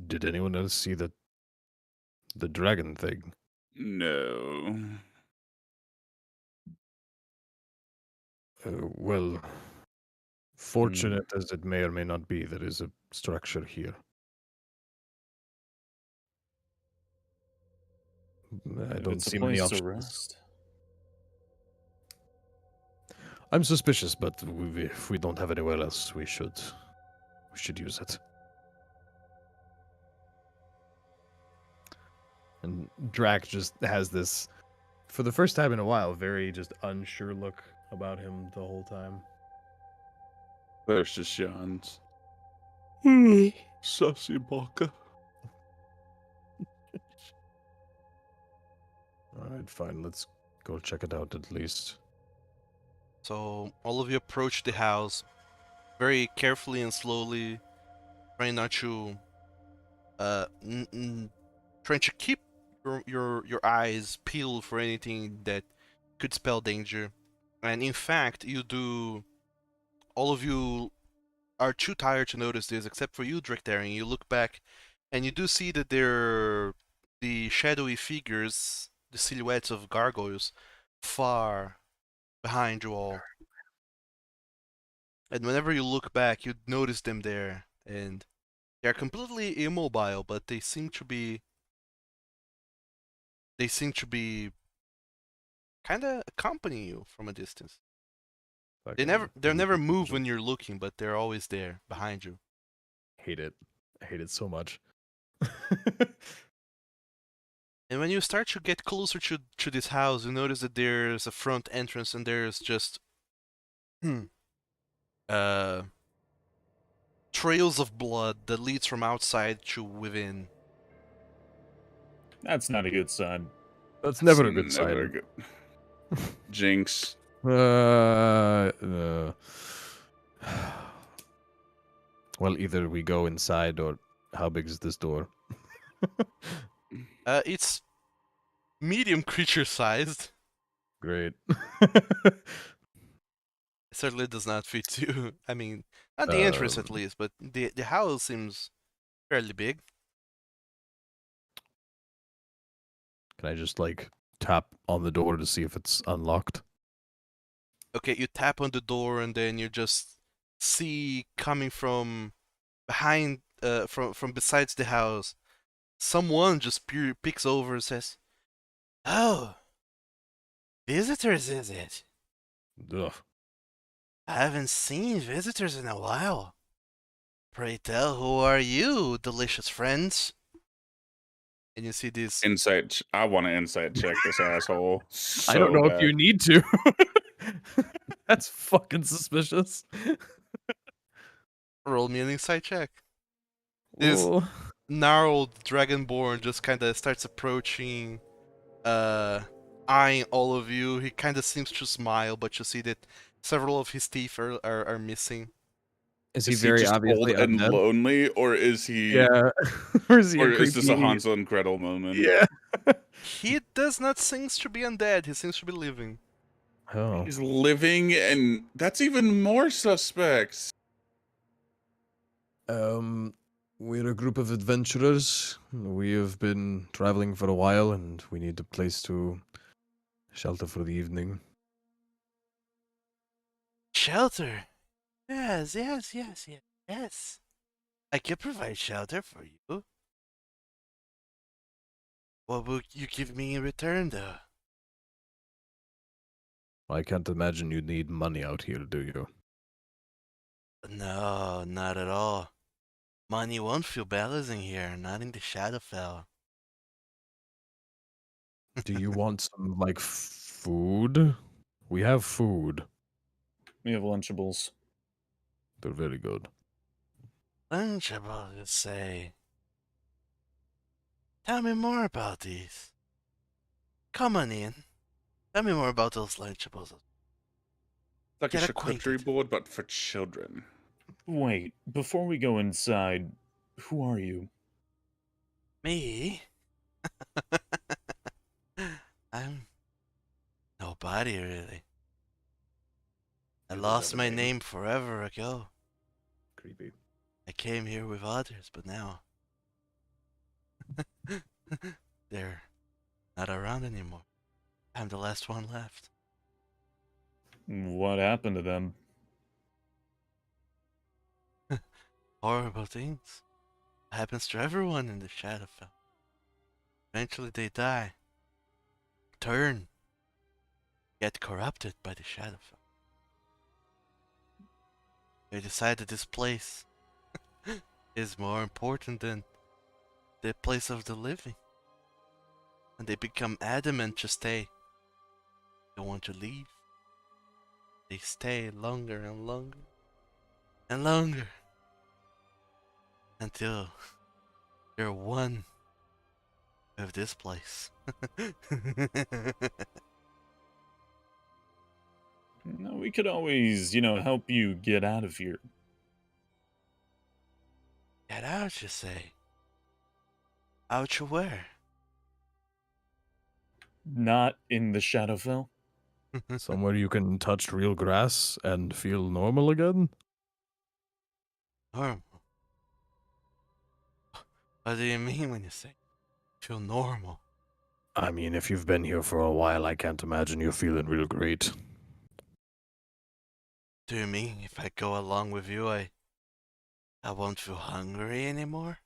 Did anyone else see the dragon thing? No. Well, fortunate as it may or may not be, there is a structure here. I don't It's a see many place to options. rest. I'm suspicious, but if we don't have anywhere else, we should use it. And Drac just has this, for the first time in a while, very just unsure look about him the whole time. There's just yawns. Sussy baka. Alright, fine, let's go check it out at least. So all of you approach the house very carefully and slowly, trying not to trying to keep your eyes peeled for anything that could spell danger. And in fact, all of you are too tired to notice this, except for you, Drachdarin. You look back, and you do see that the shadowy figures, the silhouettes of gargoyles, far behind you all. And whenever you look back, you notice them there, and they are completely immobile, but they seem to be kind of accompanying you from a distance. They're never move when you're looking, but they're always there behind you. Hate it. I hate it so much. And when you start to get closer to this house, you notice that there's a front entrance and there's just trails of blood that leads from outside to within. That's not a good sign. That's never a good Never sign. a good- Jinx. Well, either we go inside or how big is this door? It's medium creature sized. Great. It certainly does not fit you. I mean, not the entrance at least, but the house seems fairly big. Can I just like tap on the door to see if it's unlocked? Okay, you tap on the door and then you just see coming from behind, from besides the house, someone just peeks over and says, "Oh, visitors, is it? Ugh. I haven't seen visitors in a while. Pray tell, who are you, delicious friends?" And you see this. Insight. I want to insight check this asshole. I don't know if bad. you need to. That's fucking suspicious. Roll me an insight check. This Oh. gnarled dragonborn just kind of starts approaching, eyeing all of you. He kind of seems to smile, but you see that several of his teeth are missing. Is he Is very just obviously old and undead? lonely, or is he? Yeah. Or is he Or a is this a creepy- Hansel and Gretel moment? Yeah. He does not seem to be undead. He seems to be living. Oh, He's living, and that's even more suspects. we're a group of adventurers. We have been traveling for a while, and we need a place to shelter for the evening. Shelter. Yes, yes, yes, yes, yes. I can provide shelter for you. What will you give me in return, though? I can't imagine you need money out here, do you? No, not at all. Money won't feel balancing here, not in the Shadowfell. Do you want some, like, food? We have food. We have Lunchables. They're very good. Lunchable, you say? Tell me more about these. Come on in. Tell me more about those Lunchables. Like a Get charcuterie acquainted. board, but for children. Wait, before we go inside, who are you? Me? I'm nobody, really. I You don't lost have a my name. name forever ago. Creepy. I came here with others, but now they're not around anymore. I'm the last one left. What happened to them? Horrible things. Happens to everyone in the Shadowfell. Eventually they die. Turn. Get corrupted by the Shadowfell. They decide that this place is more important than the place of the living. And they become adamant to stay. They want to leave. They stay longer and longer and longer until they're one with this place. No, we could always, help you get out of here. Get out, you say? Out to where? Not in the Shadowfell? Somewhere you can touch real grass and feel normal again? Normal. What do you mean when you say feel normal? I mean, if you've been here for a while, I can't imagine you're feeling real great. Do you mean if I go along with you, I won't feel hungry anymore?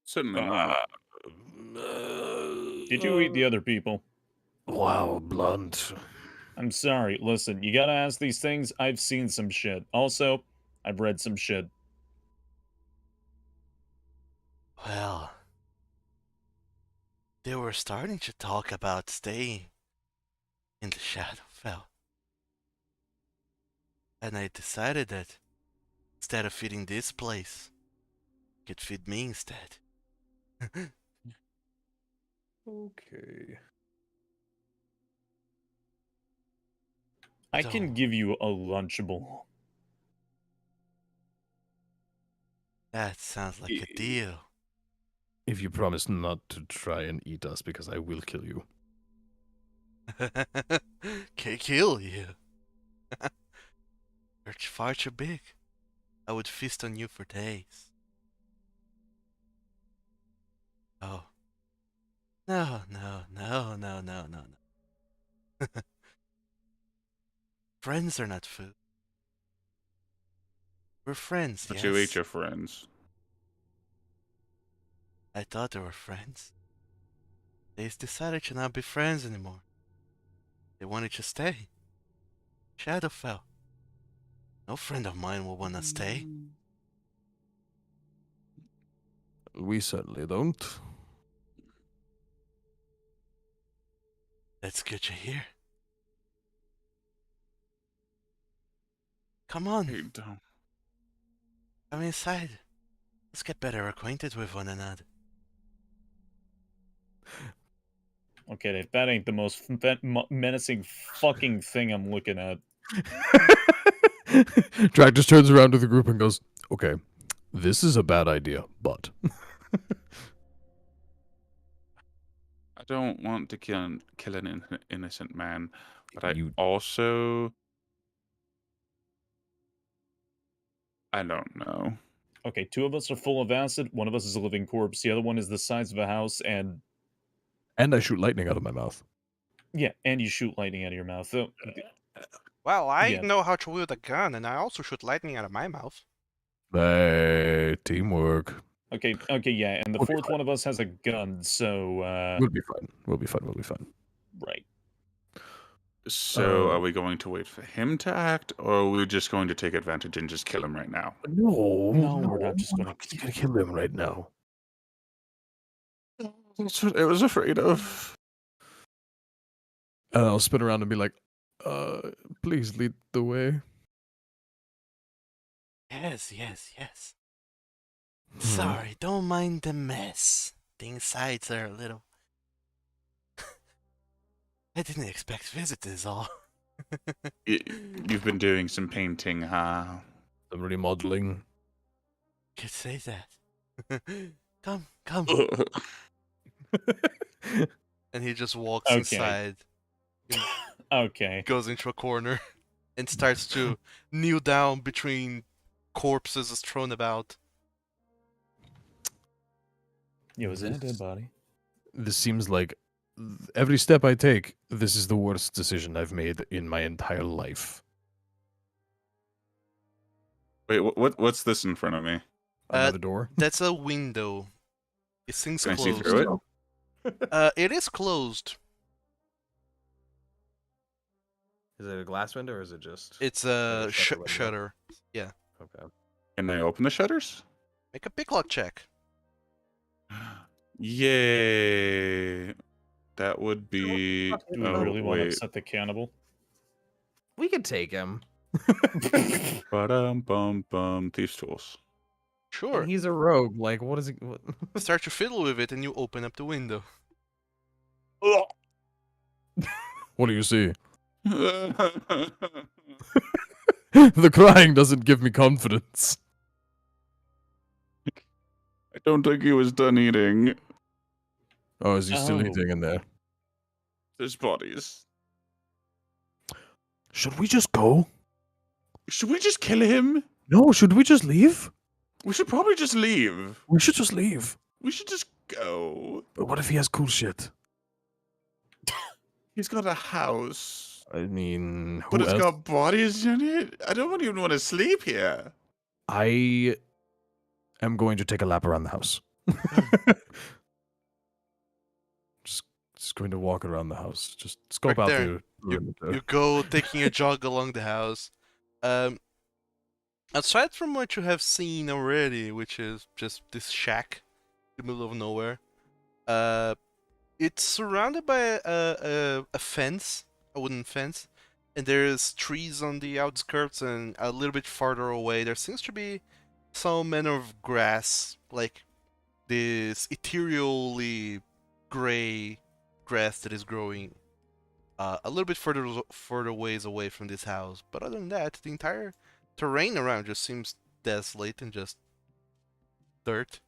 Certainly not. Did you eat the other people? Wow, blunt. I'm sorry, listen, you gotta ask these things. I've seen some shit. Also, I've read some shit. Well, they were starting to talk about staying in the Shadowfell. And I decided that instead of feeding this place, you could feed me instead. Okay. I So- can give you a Lunchable. That sounds like a deal. If you promise not to try and eat us, because I will kill you. Can kill you. You're far too big. I would feast on you for days. Oh. No, no, no, no, no, no, no. Friends are not food. We're friends, But yes. you eat your friends. I thought they were friends. They decided to not be friends anymore. They wanted to stay. Shadowfell. No friend of mine will wanna stay. We certainly don't. That's good to hear. Come on, You don't. come inside. Let's get better acquainted with one another. Okay, if that ain't the most menacing fucking thing I'm looking at. Drag just turns around to the group and goes, okay, this is a bad idea, but... don't want to kill an innocent man, but I You also I don't know. Okay, 2 of us are full of acid. 1 of us is a living corpse. The other one is the size of a house, and and I shoot lightning out of my mouth. yeah, and you shoot lightning out of your mouth. So, Well, I Yeah. know how to wield a gun, and I also shoot lightning out of my mouth. Hey, teamwork. okay, yeah, and the We'll be 4th one of us has a gun. So, We'll be fine. We'll be fine. We'll be fine. right. So are we going to wait for him to act, or are we just going to take advantage and just kill him right now? No, No, we're not just gonna- You're gonna kill him right now. That's what I was afraid of. And I'll spin around and be like, please lead the way. Yes, yes, yes. Hmm. Sorry, don't mind the mess. The insides are a little. I didn't expect visitors all. You've been doing some painting, huh? The remodeling. Could say that. Come, come. And he just walks Okay. inside, Okay. goes into a corner, and starts to kneel down between corpses thrown about. Yo, is that a dead body? This seems like every step I take, this is the worst decision I've made in my entire life. Wait, what's this in front of me? Another door? That's a window. It seems Can I see closed. through it? It is closed. Is it a glass window or is it just? It's a Like a shutter window? shutter. Okay. Can I open the shutters? Make a picklock check. Yay! That would be. Do we Oh, really want to wait. upset the cannibal? We could take him. Bum. Thieves' tools. Sure. And he's a rogue. Like, what is it? Start to fiddle with it, and you open up the window. What do you see? I The crying doesn't give me confidence. don't think he was done eating. Oh, is he still Oh. eating in there? There's bodies. Should we just go? Should we just kill him? No, should we just leave? We should probably just leave. We should just leave. We should just go. But what if he has cool shit? He's got a house, I mean, but who it's else? got bodies in it. I don't even want to sleep here. I am going to take a lap around the house. just going to walk around the house. Just scope Right out there. the perimeter. You go taking a jog along the house. Aside from what you have seen already, which is just this shack in the middle of nowhere, it's surrounded by a fence, a wooden fence, and there's trees on the outskirts, and a little bit farther away there seems to be some manner of grass, like this ethereally gray grass that is growing a little bit further ways away from this house. But other than that, the entire terrain around just seems desolate and just dirt.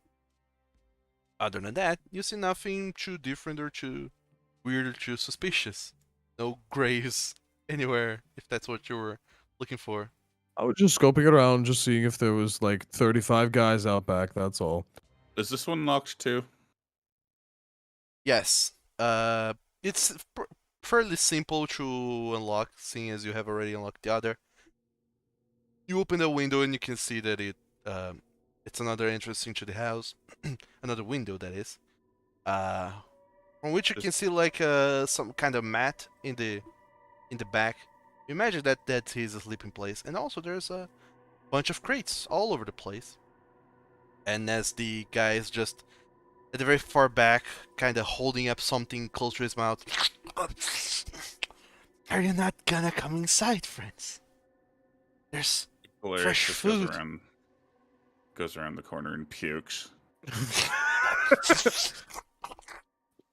Other than that, you see nothing too different or too weird or too suspicious. No graves anywhere, if that's what you were looking for. I was just scoping around, just seeing if there was like 35 guys out back. That's all. Is this one locked too? Yes. It's fairly simple to unlock, seeing as you have already unlocked the other. You open the window and you can see that it's another entrance into the house, another window that is, from which you can see like some kind of mat in the back. You imagine that that's his sleeping place, and also there's a bunch of crates all over the place. And as the guy is just at the very far back, kind of holding up something close to his mouth. Are you not gonna come inside, friends? There's Kolarys fresh just food. Goes around the corner and pukes.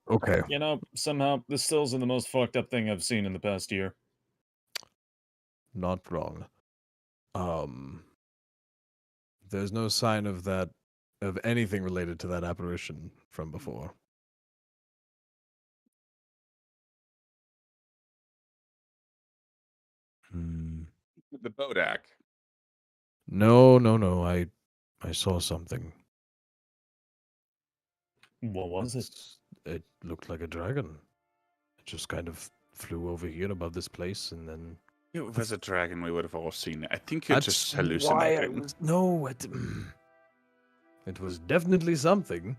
Okay. You know, somehow this still isn't the most fucked up thing I've seen in the past year. Not wrong. There's no sign of anything related to that apparition from before. Hmm. The Bodak. No. I saw something. What was it? It looked like a dragon. It just kind of flew over here above this place, and then If it was a dragon, we would have all seen it. I think you're that's just why I hallucinating. was no. It was definitely something.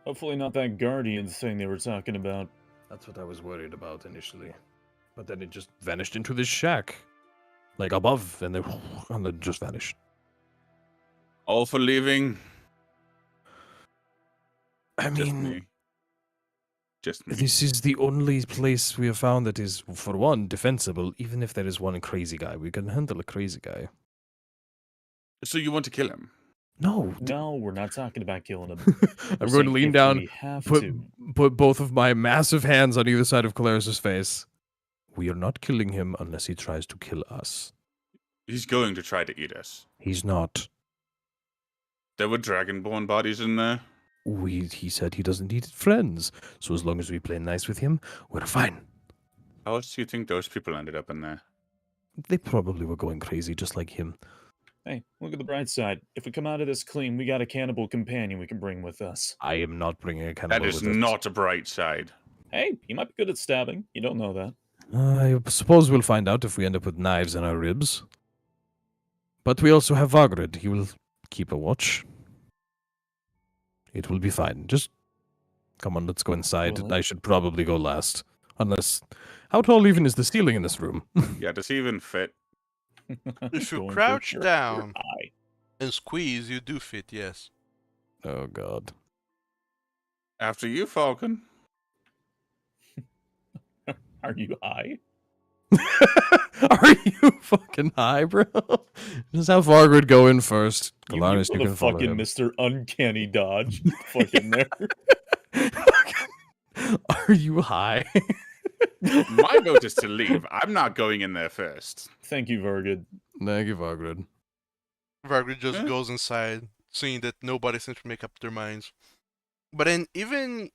Hopefully not that guardian thing they were talking about. That's what I was worried about initially, but then it just vanished into this shack, like above, and then just vanished. All for leaving. I Just mean, me. Just me. this is the only place we have found that is, for one, defensible. Even if there is one crazy guy, we can handle a crazy guy. So you want to kill him? No, No, we're not talking about killing him. I'm We're going to saying lean if down, We have put to. both of my massive hands on either side of Kolarys' face. We are not killing him unless he tries to kill us. He's going to try to eat us. He's not. There were dragonborn bodies in there. He said he doesn't need friends, so as long as we play nice with him, we're fine. How else do you think those people ended up in there? They probably were going crazy just like him. Hey, look at the bright side. If we come out of this clean, we got a cannibal companion we can bring with us. I am not bringing a cannibal That is with us. not a bright side. Hey, he might be good at stabbing. You don't know that. I suppose we'll find out if we end up with knives in our ribs. But we also have Vagrid. He will keep a watch. It will be fine. Just come on, let's go inside. Well, I should probably go last. Unless, how tall even is the ceiling in this room? Yeah, does he even fit? If you Going for crouch sure. down High. and squeeze, you do fit, yes. Oh, God. After you, Falcon. Are you high? Are you fucking high, bro? Just have Vagrid go in first. You Kolarys, you the can follow fucking him. Mr. Uncanny Dodge. Fucking there. Are you high? My vote is to leave. I'm not going in there first. Thank you, Vergid. Thank you, Vagrid. Vagrid just Yeah. goes inside, seeing that nobody seems to make up their minds. But then even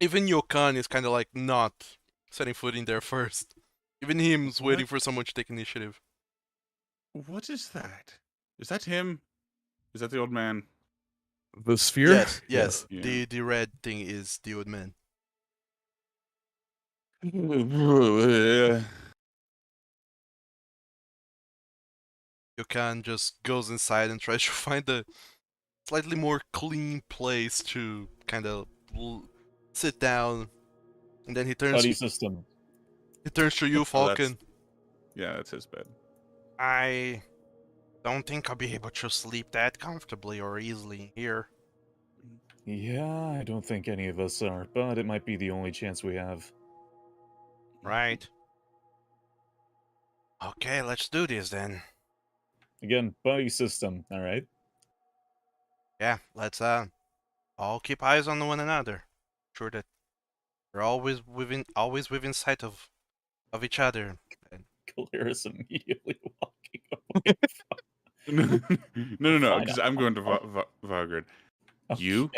Yokan is kind of like not setting foot in there first. Even him's waiting for someone to take initiative. What is that? Is that him? Is that the old man? The sphere? Yes. Yeah. The red thing is the old man. Yokan just goes inside and tries to find a slightly more clean place to kind of sit down, and then he turns Buddy system. to you, Oh, Falcon. Yeah, that's his bed. I don't think I'll be able to sleep that comfortably or easily here. Yeah, I don't think any of us are, but it might be the only chance we have. Right. Okay, let's do this then. Again, buddy system, alright? Yeah, let's all keep eyes on one another. Sure that we're always within sight of each other. Kolarys immediately walking away. No, Fine, because I'm going to Vagrid. You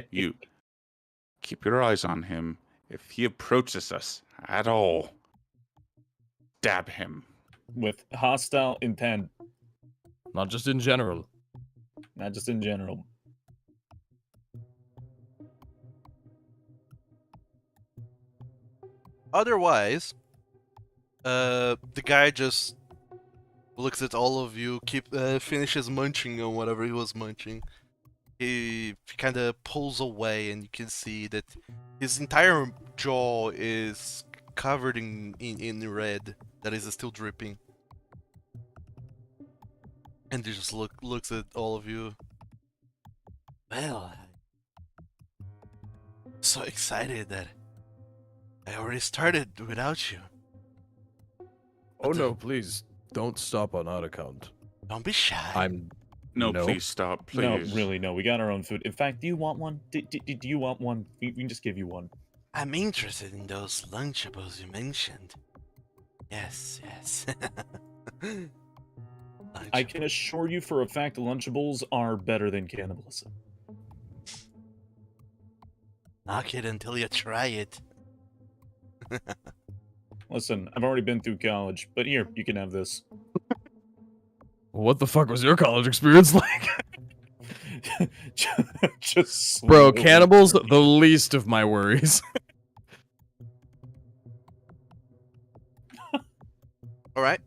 keep your eyes on him. If he approaches us at all, stab him. With hostile intent, Not just in general. not just in general. Otherwise, the guy just looks at all of you, finishes munching on whatever he was munching. He kind of pulls away, and you can see that his entire jaw is covered in red that is still dripping. And he just looks at all of you. Well, I'm so excited that I already started without you. Oh no, please. Don't stop on our account. Don't be shy. I'm... No, No. please stop, please. No, really, no. We got our own food. In fact, do you want one? Do you want one? We can just give you one. I'm interested in those Lunchables you mentioned. Yes. I can assure you for a fact Lunchables are better than cannibalism. Knock it until you try it. Listen, I've already been through college, but here, you can have this. What the fuck was your college experience like? Just Bro, slowly cannibals, the turning. least of my worries. All right.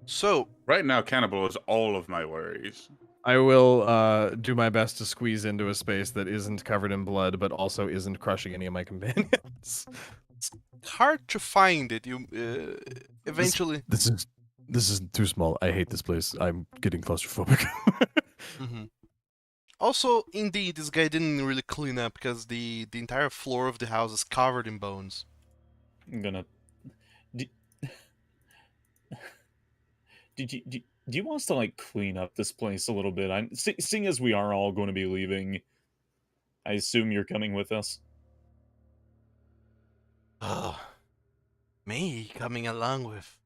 So, Right now, cannibal is all of my worries. I will do my best to squeeze into a space that isn't covered in blood, but also isn't crushing any of my companions. hard to find it. You eventually. This is too small. I hate this place. I'm getting claustrophobic. Mhm. Also, indeed, this guy didn't really clean up because the entire floor of the house is covered in bones. I'm gonna. Do, do you want us to like clean up this place a little bit? Seeing as we are all going to be leaving, I assume you're coming with us. Oh, me coming along with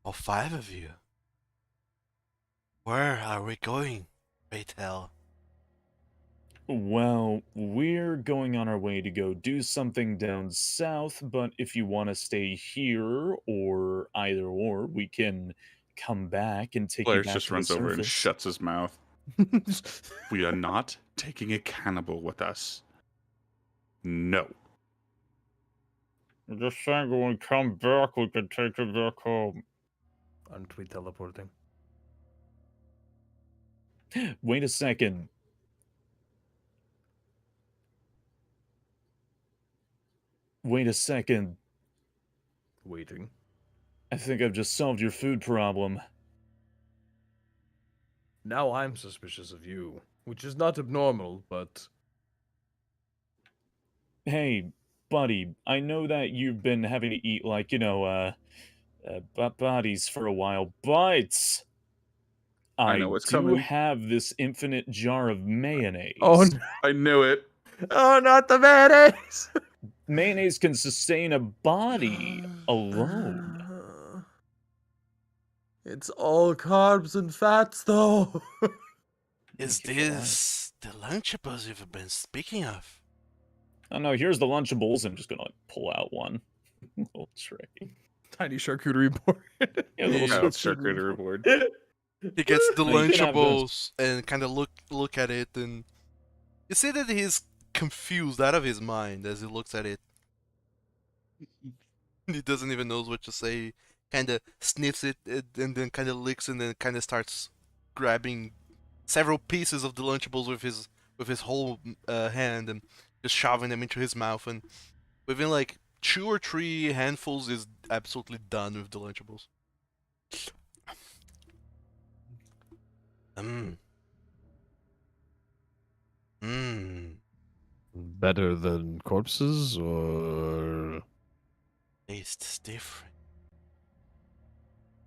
all 5 of you. Where are we going, pray tell? Well, we're going on our way to go do something down south, but if you want to stay here, or either or, we can come back and take you Kolarys back just to the runs over and surface. shuts his mouth. We are not taking a cannibal with us. No. I'm just saying when we come back, we can take you back home. Aren't we teleporting? Wait a second. Wait a second. Waiting. I think I've just solved your food problem. Now I'm suspicious of you, which is not abnormal, but Hey, buddy, I know that you've been having to eat, like, bodies for a while, but I I know what's do coming. have this infinite jar of Oh mayonnaise. no! I knew it. Oh, not the mayonnaise! Mayonnaise can sustain a body alone. It's all carbs and fats, though. Is Thank you for that. this the Lunchables you've been speaking of? Oh no, here's the Lunchables. I'm just gonna like, pull out one. Little tray. Tiny charcuterie board. Yeah, little Yeah. Oh, it's charcuterie charcuterie board. He gets the No, you can have this. Lunchables and kind of look at it, and you see that he's confused out of his mind as he looks at it. He doesn't even know what to say. Kind of sniffs it and then kind of licks and then kind of starts grabbing several pieces of the Lunchables with his whole hand and just shoving them into his mouth. And within like 2 or 3 handfuls, is absolutely done with the Lunchables. Mmm. Mmm. Better than corpses, or Tastes different.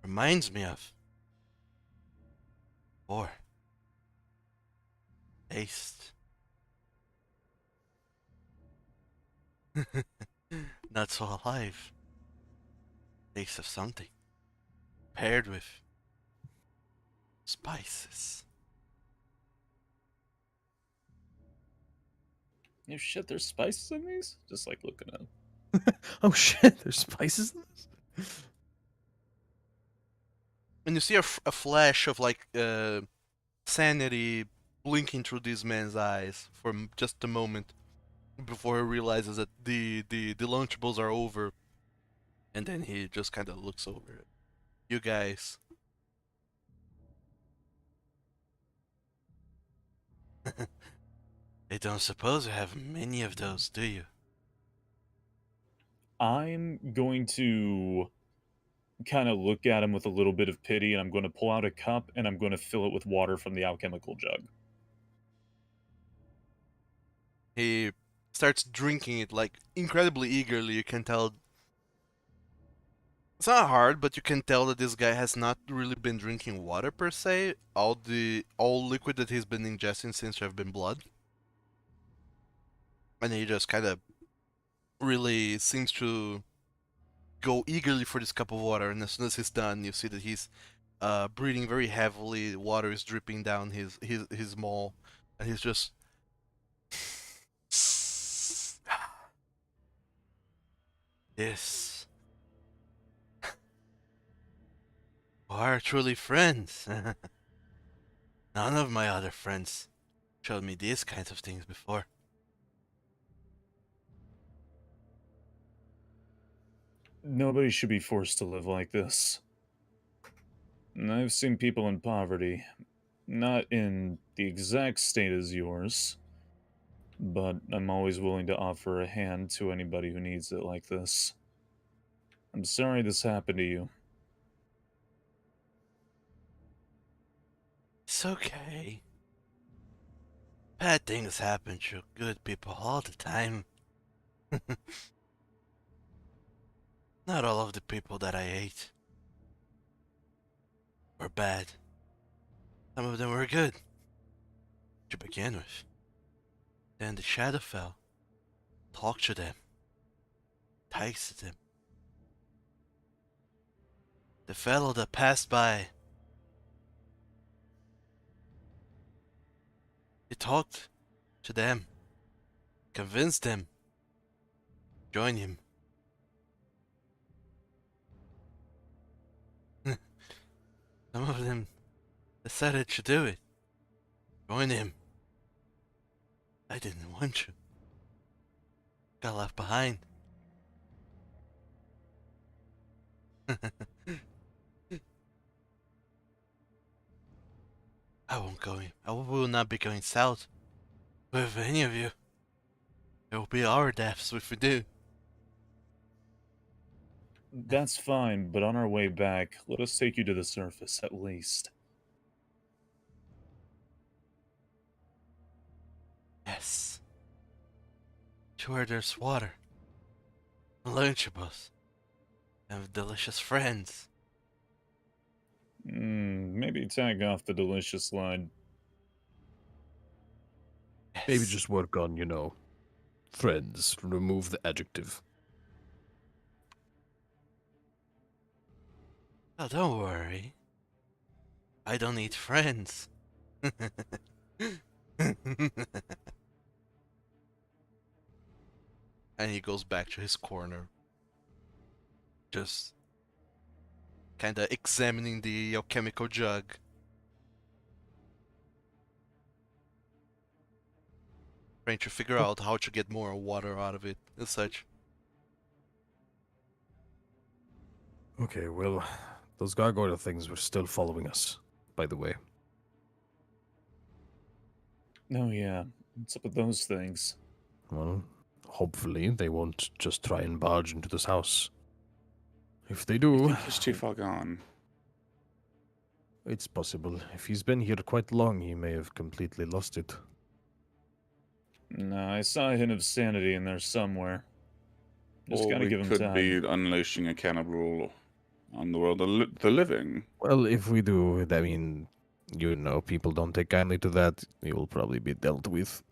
Reminds me of. Or. Taste. Not so alive. Taste of something. Paired with. Spices. Oh shit, there's spices in these? Just like looking at them. oh shit, there's spices in this. And you see a flash of like sanity blinking through this man's eyes for just a moment before he realizes that the Lunchables are over, and then he just kind of looks over at you guys. I don't suppose you have many of those, do you? I'm going to kind of look at him with a little bit of pity, and I'm going to pull out a cup and I'm going to fill it with water from the alchemical jug. He starts drinking it like incredibly eagerly. You can tell it's not hard, but you can tell that this guy has not really been drinking water per se. All liquid that he's been ingesting seems to have been blood. And he just kind of really seems to go eagerly for this cup of water, and as soon as he's done, you see that he's breathing very heavily. Water is dripping down his maw, and he's just this are truly friends. None of my other friends showed me these kinds of things before. Nobody should be forced to live like this. And I've seen people in poverty, not in the exact state as yours, but I'm always willing to offer a hand to anybody who needs it like this. I'm sorry this happened to you. It's okay. Bad things happen to good people all the time. Not all of the people that I ate were bad. Some of them were good to begin with. Then the Shadowfell talked to them, tasted them. The fellow that passed by, he talked to them, convinced them, join him. Some of them decided to do it. Join him. I didn't want to. Got left behind. I won't go in. I will not be going south with any of you. It will be our deaths if we do. That's fine, but on our way back, let us take you to the surface, at least. Yes. To where there's water, lunchables, and delicious friends. Maybe tag off the delicious line. Yes. Maybe just work on, you know, friends. Remove the adjective. Oh, don't worry. I don't need friends. And he goes back to his corner. Just kinda examining the alchemical jug. Trying to figure out how to get more water out of it and such. Okay, well, those gargoyle things were still following us, by the way. Oh yeah, what's up with those things? Well, hopefully they won't just try and barge into this house. If they do, I think he's too far gone. it's possible. If he's been here quite long, he may have completely lost it. No, I saw a hint of sanity in there somewhere. Just Or gotta we give him could time. be unleashing a cannibal on the world of the living. Well, if we do, I mean, you know, people don't take kindly to that. You'll probably be dealt with.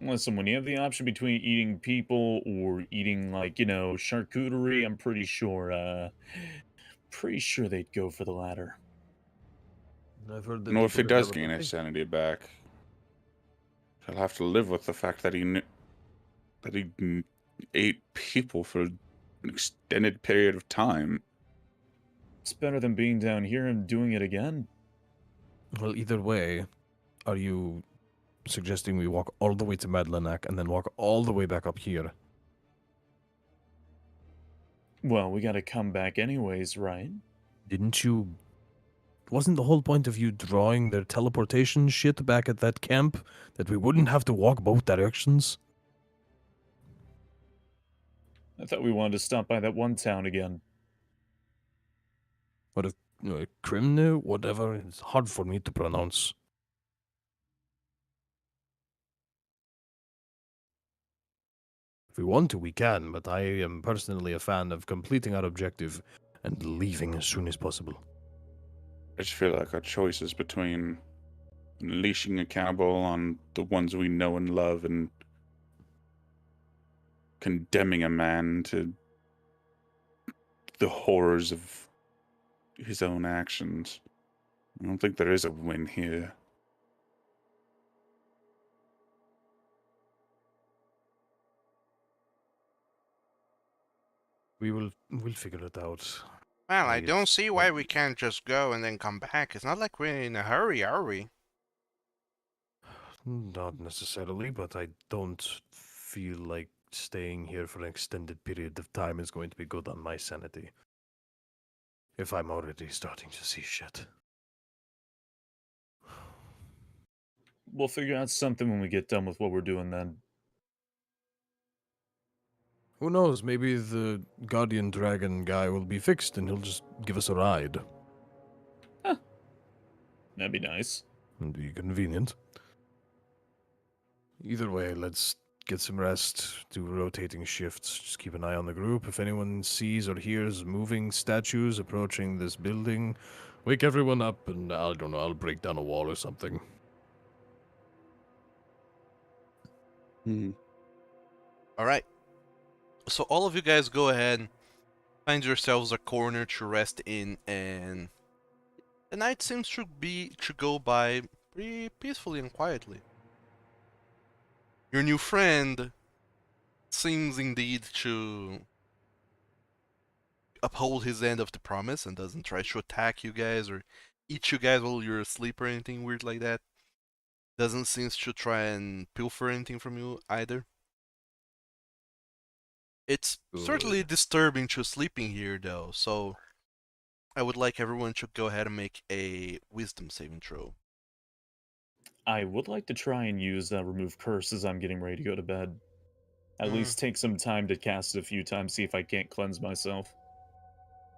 Listen, when you have the option between eating people or eating, like, you know, charcuterie, I'm pretty sure they'd go for the latter. I've heard that And what if he people does develop gain a his taste. sanity back? He'll have to live with the fact that he ate people for an extended period of time. It's better than being down here and doing it again. Well, either way, are you suggesting we walk all the way to Madlanak and then walk all the way back up here? Well, we gotta come back anyways, right? Didn't you... Wasn't the whole point of you drawing their teleportation shit back at that camp that we wouldn't have to walk both directions? I thought we wanted to stop by that one town again. Or Krimne? Whatever. It's hard for me to pronounce. If we want to, we can, but I am personally a fan of completing our objective and leaving as soon as possible. I just feel like our choice is between unleashing a cannibal on the ones we know and love and condemning a man to the horrors of his own actions. I don't think there is a win here. We'll figure it out. Well, I It's don't see why not- we can't just go and then come back. It's not like we're in a hurry, are we? Not necessarily, but I don't feel like staying here for an extended period of time is going to be good on my sanity. If I'm already starting to see shit. We'll figure out something when we get done with what we're doing then. Who knows? Maybe the guardian dragon guy will be fixed and he'll just give us a ride. That'd be nice. It'd be convenient. Either way, let's get some rest, do rotating shifts, just keep an eye on the group. If anyone sees or hears moving statues approaching this building, wake everyone up and I don't know, I'll break down a wall or something. All right. So all of you guys go ahead, find yourselves a corner to rest in, and the night seems to go by pretty peacefully and quietly. Your new friend seems indeed to uphold his end of the promise and doesn't try to attack you guys or eat you guys while you're asleep or anything weird like that. Doesn't seem to try and pilfer anything from you either. It's certainly Good. disturbing to sleeping here though, so I would like everyone to go ahead and make a wisdom saving throw. I would like to try and use remove curse as I'm getting ready to go to bed. At Mm. least take some time to cast it a few times, see if I can't cleanse myself.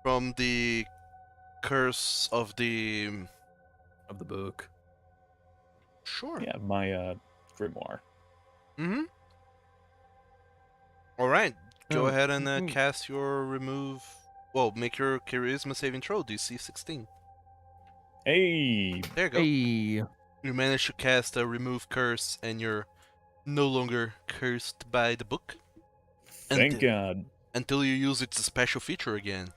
From the curse of the... Of the book. Sure. Yeah, my grimoire. Mm-hmm. Alright, go Oh, ahead and mm. cast your remove... Well, make your charisma saving throw, DC 16. Hey, There you go. Hey. You managed to cast a remove curse and you're no longer cursed by the book thank Until- God. until you use its special feature again.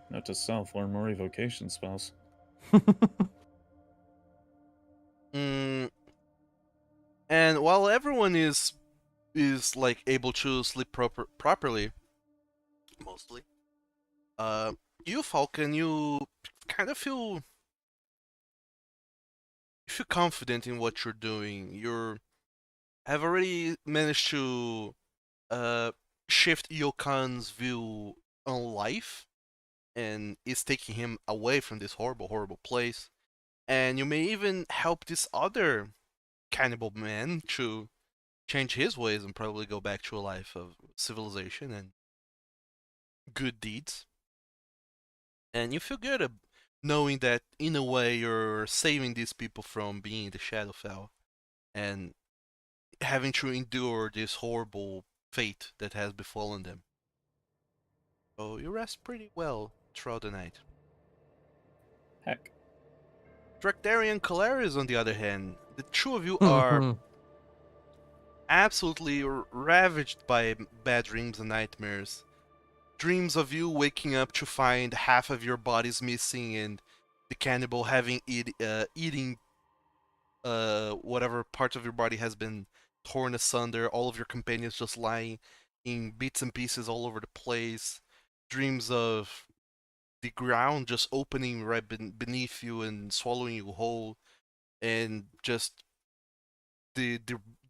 Note to self: learn more evocation spells. Mm, and while everyone is like able to sleep properly, mostly, you Falcon, you kind of feel confident in what you're doing. Have already managed to shift Yokan's view on life and is taking him away from this horrible place. And you may even help this other cannibal man to change his ways and probably go back to a life of civilization and good deeds. And you feel good knowing that in a way you're saving these people from being in the Shadowfell and having to endure this horrible fate that has befallen them. So you rest pretty well throughout the night. Heck. Drachdarin and Kolarys, on the other hand, the two of you Hmm, are absolutely ravaged by bad dreams and nightmares. Dreams of you waking up to find half of your body's missing and the cannibal having eating whatever part of your body has been torn asunder, all of your companions just lying in bits and pieces all over the place. Dreams of the ground just opening right beneath you and swallowing you whole, and just the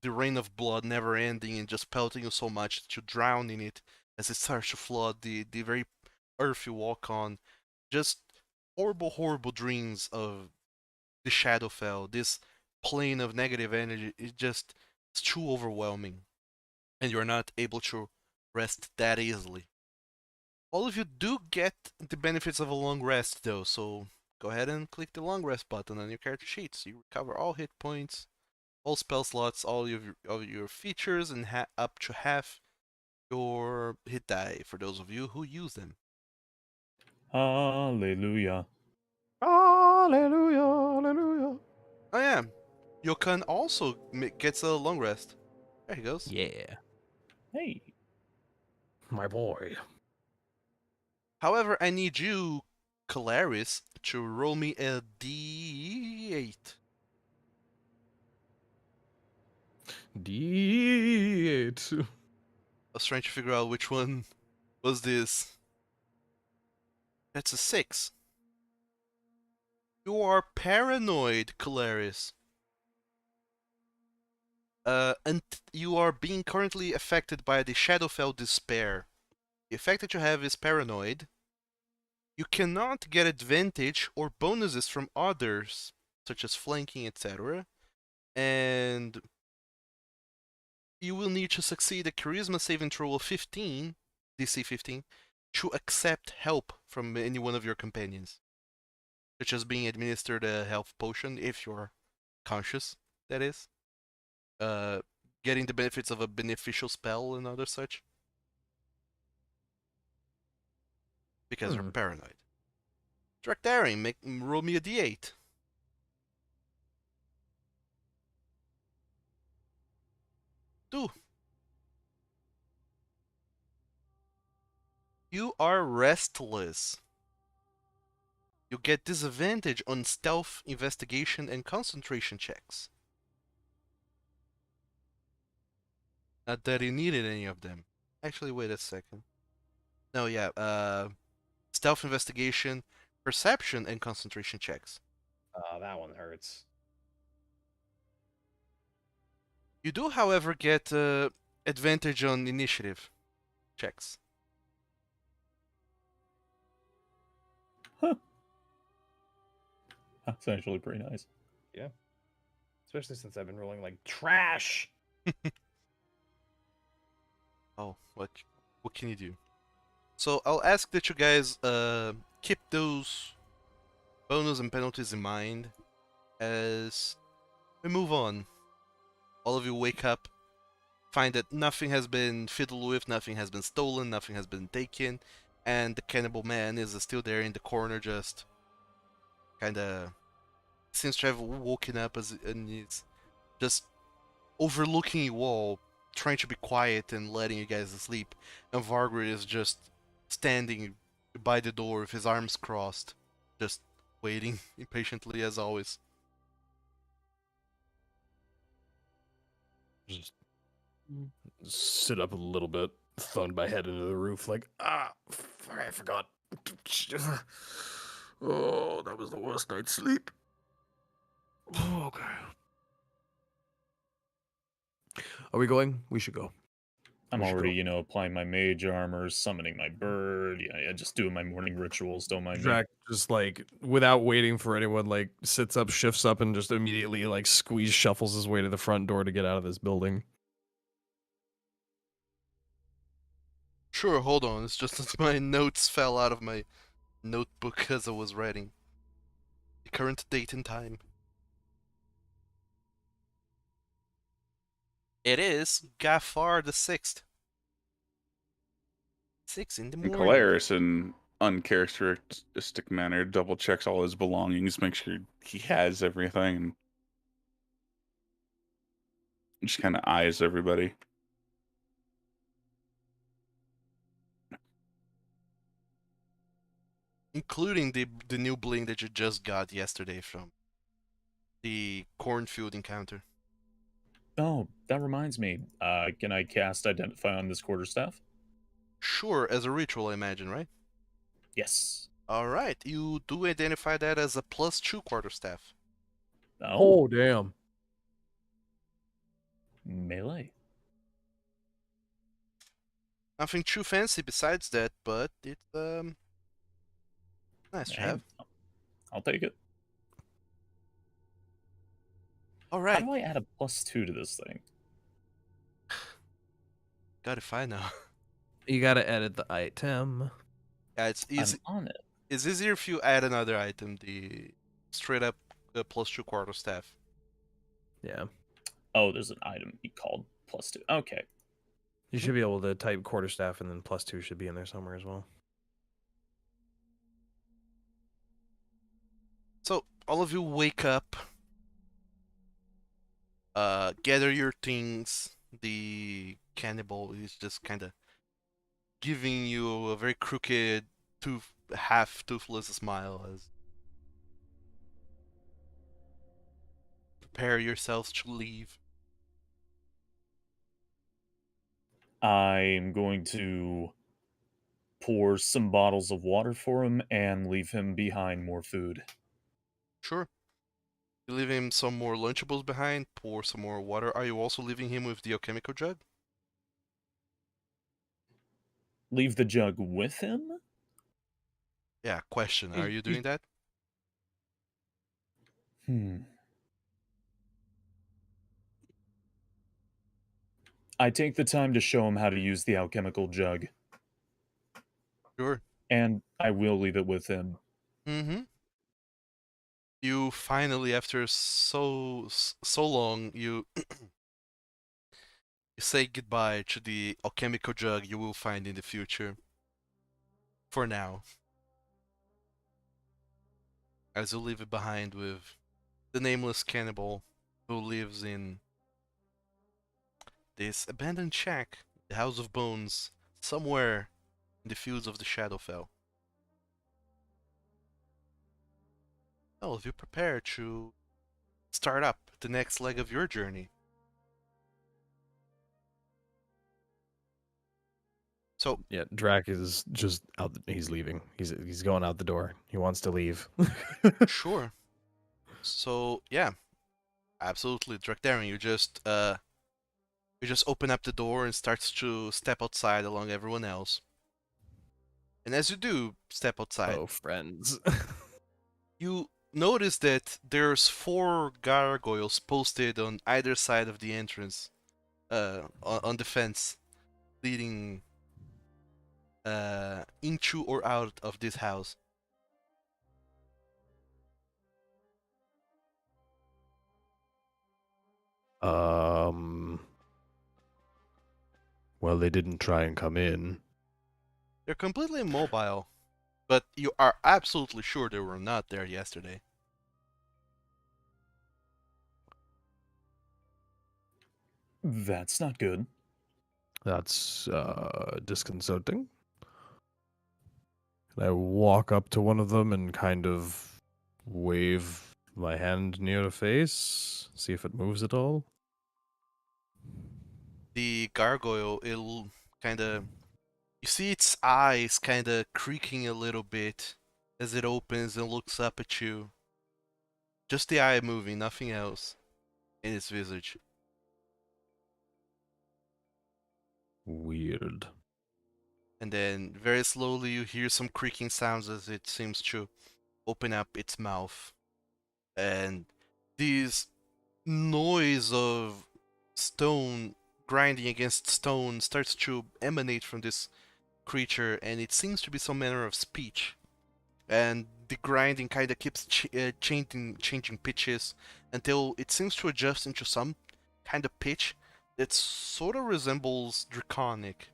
rain of blood never ending and just pelting you so much that you drown in it as it starts to flood the very earth you walk on. Just horrible dreams of the Shadowfell, this plane of negative energy. It's too overwhelming, and you're not able to rest that easily. All of you do get the benefits of a long rest though, so go ahead and click the long rest button on your character sheet so you recover all hit points, all spell slots, all of your features, and up to half your hit die for those of you who use them. Hallelujah. Hallelujah, hallelujah. Oh yeah, Yokan also gets a long rest. There he goes. Yeah. Hey. My boy. However, I need you, Kolarys, to roll me a d8. D8. was trying to figure out which one was this. That's a 6. You are paranoid, Kolarys. And you are being currently affected by the Shadowfell despair. The effect that you have is paranoid. You cannot get advantage or bonuses from others, such as flanking, etc. And you will need to succeed a charisma saving throw of 15, DC 15, to accept help from any one of your companions. Such as being administered a health potion, if you're conscious, that is. Getting the benefits of a beneficial spell and other such. Because you're paranoid. Drachdarin, roll me a d8. 2. You are restless. You get disadvantage on stealth, investigation, and concentration checks. Not that you needed any of them. Actually, wait a second. No, yeah, stealth, investigation, perception, and concentration checks. That one hurts. You do, however, get advantage on initiative checks. That's actually pretty nice. Yeah. Especially since I've been rolling like trash. Oh, what can you do? So I'll ask that you guys keep those bonus and penalties in mind as we move on. All of you wake up, find that nothing has been fiddled with, nothing has been stolen, nothing has been taken, and the cannibal man is still there in the corner, just kinda seems to have woken up and he's just overlooking you all, trying to be quiet and letting you guys sleep. And Vargrid is just standing by the door with his arms crossed, just waiting impatiently as always. Just sit up a little bit, thrown my head into the roof, like, I forgot. Oh, that was the worst night's sleep. Oh, okay. Are we going? We should go. I'm We should already, go. applying my mage armor, summoning my bird. Yeah, just doing my morning rituals. Don't mind me. Drac just like without waiting for anyone, like sits up, shifts up, and just immediately like shuffles his way to the front door to get out of this building. Sure, hold on, it's just that my notes fell out of my notebook as I was writing. The current date and time. It is Gafar the 6th. 6 in the And morning. Kolarys, in uncharacteristic manner, double checks all his belongings, makes sure he has everything, and just kind of eyes everybody. Including the new bling that you just got yesterday from the cornfield encounter. Oh, that reminds me. Can I cast Identify on this quarterstaff? Sure, as a ritual, I imagine, right? Yes. Alright, you do identify that as a +2 quarterstaff. Oh, Damn. melee. Nothing too fancy besides that, but it's nice to Hey, have. I'll take it. How Alright, do I add a +2 to this thing? gotta find now. You gotta edit the item. Yeah, it's easy. I'm on it. It's easier if you add another item, the straight up +2 quarterstaff. Yeah. Oh, there's an item called +2. Okay. You should be able to type quarterstaff and then +2 should be in there somewhere as well. So, all of you wake up, gather your things. The cannibal is just kind of giving you a very crooked, half toothless smile as prepare yourselves to leave. I'm going to pour some bottles of water for him and leave him behind more food. Sure. You leave him some more Lunchables behind, pour some more water. Are you also leaving him with the alchemical jug? Leave the jug with him? Yeah, question. Are you doing that? I take the time to show him how to use the alchemical jug, Sure. and I will leave it with him. Mm-hmm. You finally, after so long, you you say goodbye to the alchemical jug you will find in the future. For now. As you leave it behind with the nameless cannibal who lives in this abandoned shack, the House of Bones, somewhere in the fields of the Shadowfell. Well, if you prepare to start up the next leg of your journey. So, Yeah, Drac is just out. He's leaving. He's going out the door. He wants to leave. sure. So, yeah, absolutely, Drachdarin, you just open up the door and starts to step outside along everyone else. And as you do step outside, Oh, friends. you notice that there's 4 gargoyles posted on either side of the entrance, on the fence, leading into or out of this house. Well, they didn't try and come in. They're completely immobile, but you are absolutely sure they were not there yesterday. That's not good. That's disconcerting. And I walk up to one of them and kind of wave my hand near the face, see if it moves at all. The gargoyle, it'll kind of... You see its eyes kind of creaking a little bit as it opens and looks up at you. Just the eye moving, nothing else in its visage. Weird. And then very slowly you hear some creaking sounds as it seems to open up its mouth. And this noise of stone grinding against stone starts to emanate from this creature, and it seems to be some manner of speech. And the grinding kind of keeps changing pitches until it seems to adjust into some kind of pitch that sort of resembles draconic.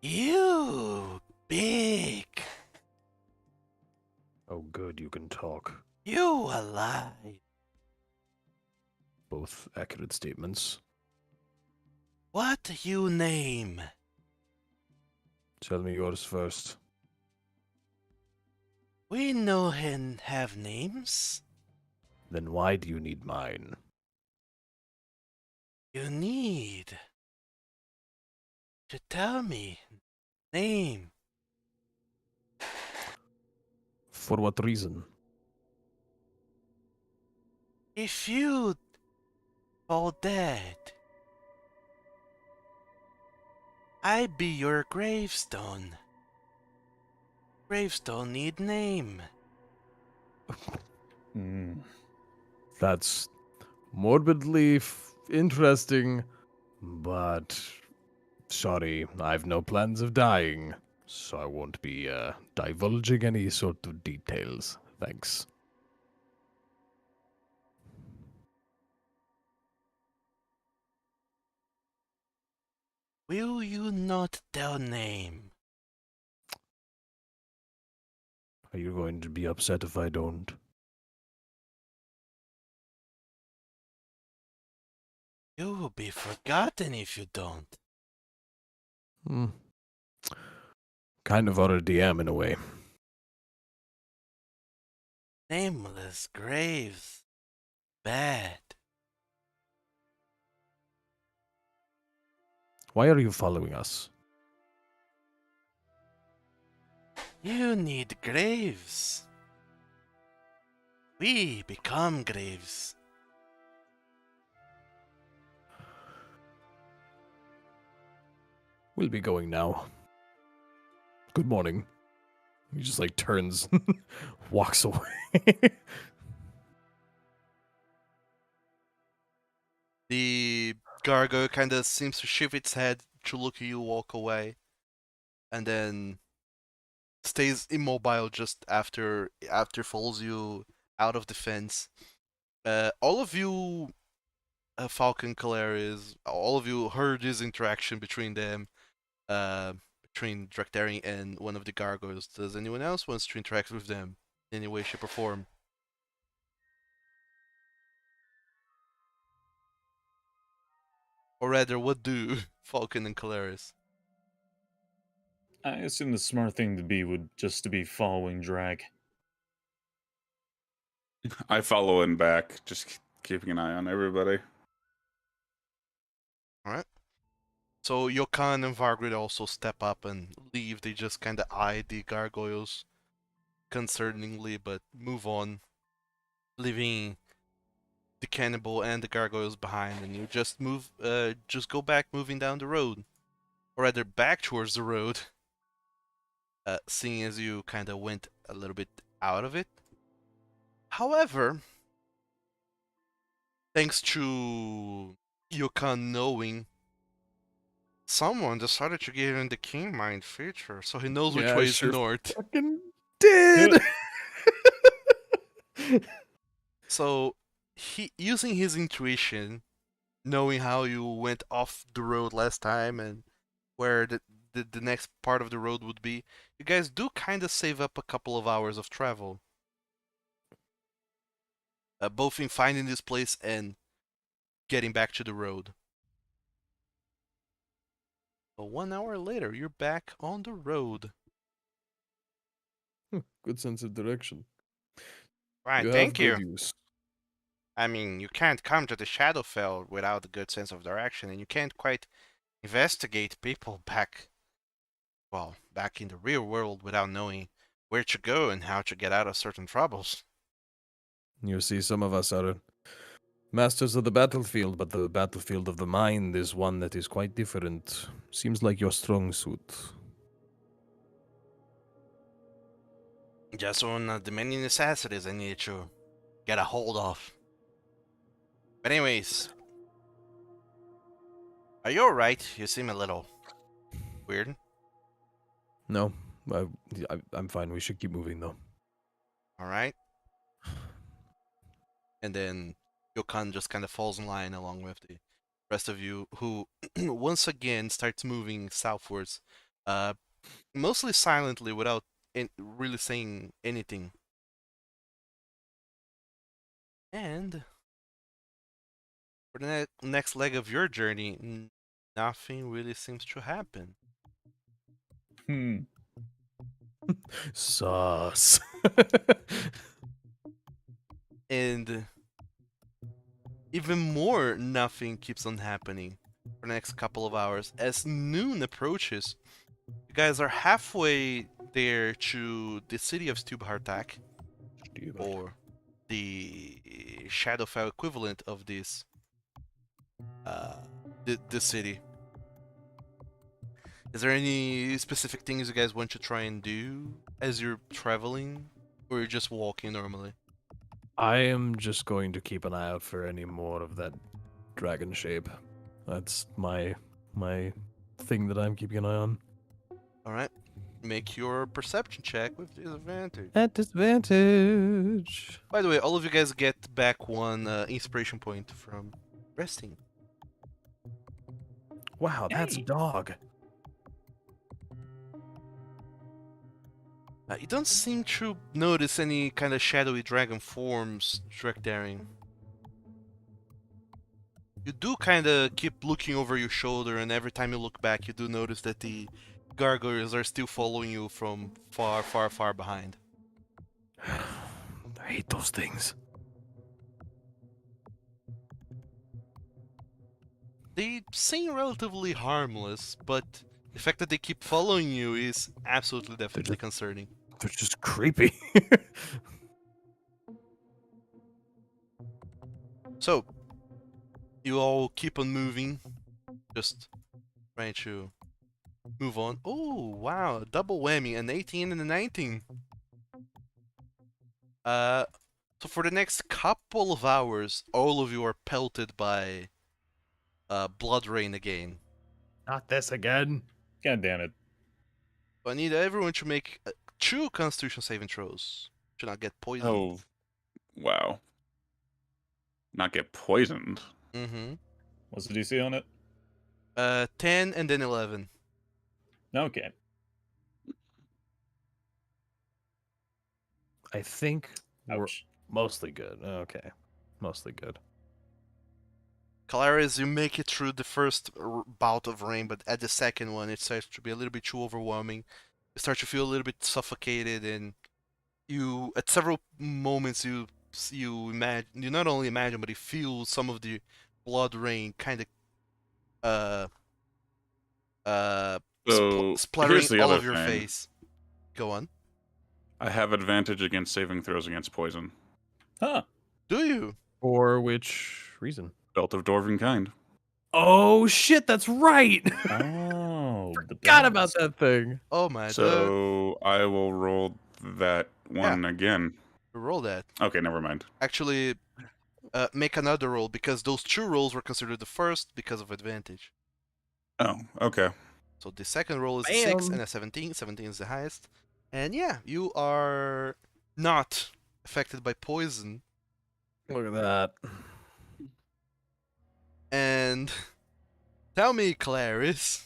You big. Oh, good, you can talk. You alive. Both accurate statements. What you name? Tell me yours first. We no hen have names. Then why do you need mine? You need to tell me name. For what reason? If you fall dead, I be your gravestone. Gravestone need name. That's morbidly interesting, but sorry, I've no plans of dying, so I won't be divulging any sort of details. Thanks. Will you not tell name? Are you going to be upset if I don't? You will be forgotten if you don't. Kind of already am in a way. Nameless graves. Bad. Why are you following us? You need graves. We become graves. We'll be going now. Good morning. He just like turns, walks away. The gargoyle kind of seems to shift its head to look at you walk away, and then stays immobile just after follows you out of the fence. All of you, Falkan, Kolarys, all of you heard this interaction between them, between Drachdarin and one of the gargoyles. Does anyone else wants to interact with them in any way, shape, or form? Or rather, what do Falkan and Kolarys? I assume the smart thing to be would just to be following Drag. I follow in back, just keeping an eye on everybody. Alright. So Yokan and Vargrid also step up and leave. They just kind of eye the gargoyles concerningly, but move on, leaving the cannibal and the gargoyles behind. And you just just go back, moving down the road, or rather back towards the road. Seeing as you kind of went a little bit out of it. However, thanks to Yokan knowing, someone decided to give him the King Mind feature, so he knows which Yeah, I way is sure north. Fucking did. So, he using his intuition, knowing how you went off the road last time and where the next part of the road would be, you guys do kind of save up a couple of hours of travel. Both in finding this place and getting back to the road. So 1 hour later, you're back on the road. Good sense of direction. Right, You have thank good you. use. I mean, you can't come to the Shadowfell without a good sense of direction, and you can't quite investigate people back in the real world without knowing where to go and how to get out of certain troubles. You see, some of us are masters of the battlefield, but the battlefield of the mind is one that is quite different. Seems like your strong suit. Just one of the many necessities I need to get a hold of. But anyways, are you alright? You seem a little weird. No, I'm fine. We should keep moving, though. Alright. And then Yokan just kind of falls in line along with the rest of you, who once again starts moving southwards, mostly silently without really saying anything. And for the next leg of your journey, nothing really seems to happen. Sauce. And even more nothing keeps on happening for the next couple of hours. As noon approaches, you guys are halfway there to the city of Stubhartak, or the Shadowfell equivalent of this the city. Is there any specific things you guys want to try and do as you're traveling, or you're just walking normally? I am just going to keep an eye out for any more of that dragon shape. That's my thing that I'm keeping an eye on. All right, make your perception check with disadvantage. At disadvantage. By the way, all of you guys get back one inspiration point from resting. Wow, that's Hey. dog. You don't seem to notice any kind of shadowy dragon forms, Drachdarin. You do kind of keep looking over your shoulder, and every time you look back, you do notice that the gargoyles are still following you from far, far, far behind. I hate those things. They seem relatively harmless, but the fact that they keep following you is absolutely definitely concerning. They're just creepy. So, you all keep on moving, just trying to move on. Oh, wow, double whammy, an 18 and a 19. So for the next couple of hours, all of you are pelted by blood rain again. Not this again. God damn it. So I need everyone to make 2 Constitution saving throws to not get poisoned. Oh, wow. Not get poisoned. Mm-hmm. What's the DC on it? 10 and then 11. Okay. I think we're Ouch. mostly good. Okay. Mostly good. Kolarys, you make it through the first bout of rain, but at the second one, it starts to be a little bit too overwhelming. You start to feel a little bit suffocated, and you, at several moments, you not only imagine, but you feel some of the blood rain kind of So splattering here's the all other of your thing. face. Go on. I have advantage against saving throws against poison. Huh. Do you? For which reason? Belt of Dwarven kind. Oh shit, that's right. Oh, the Forgot about bells. that thing. Oh my god. So I will roll that one again. Roll that. Okay, never mind. Actually, make another roll because those 2 rolls were considered the first because of advantage. Oh, okay. So the second roll is a 6 Bam. and a 17. 17 is the highest. And yeah, you are not affected by poison. Look at that. And tell me, Kolarys,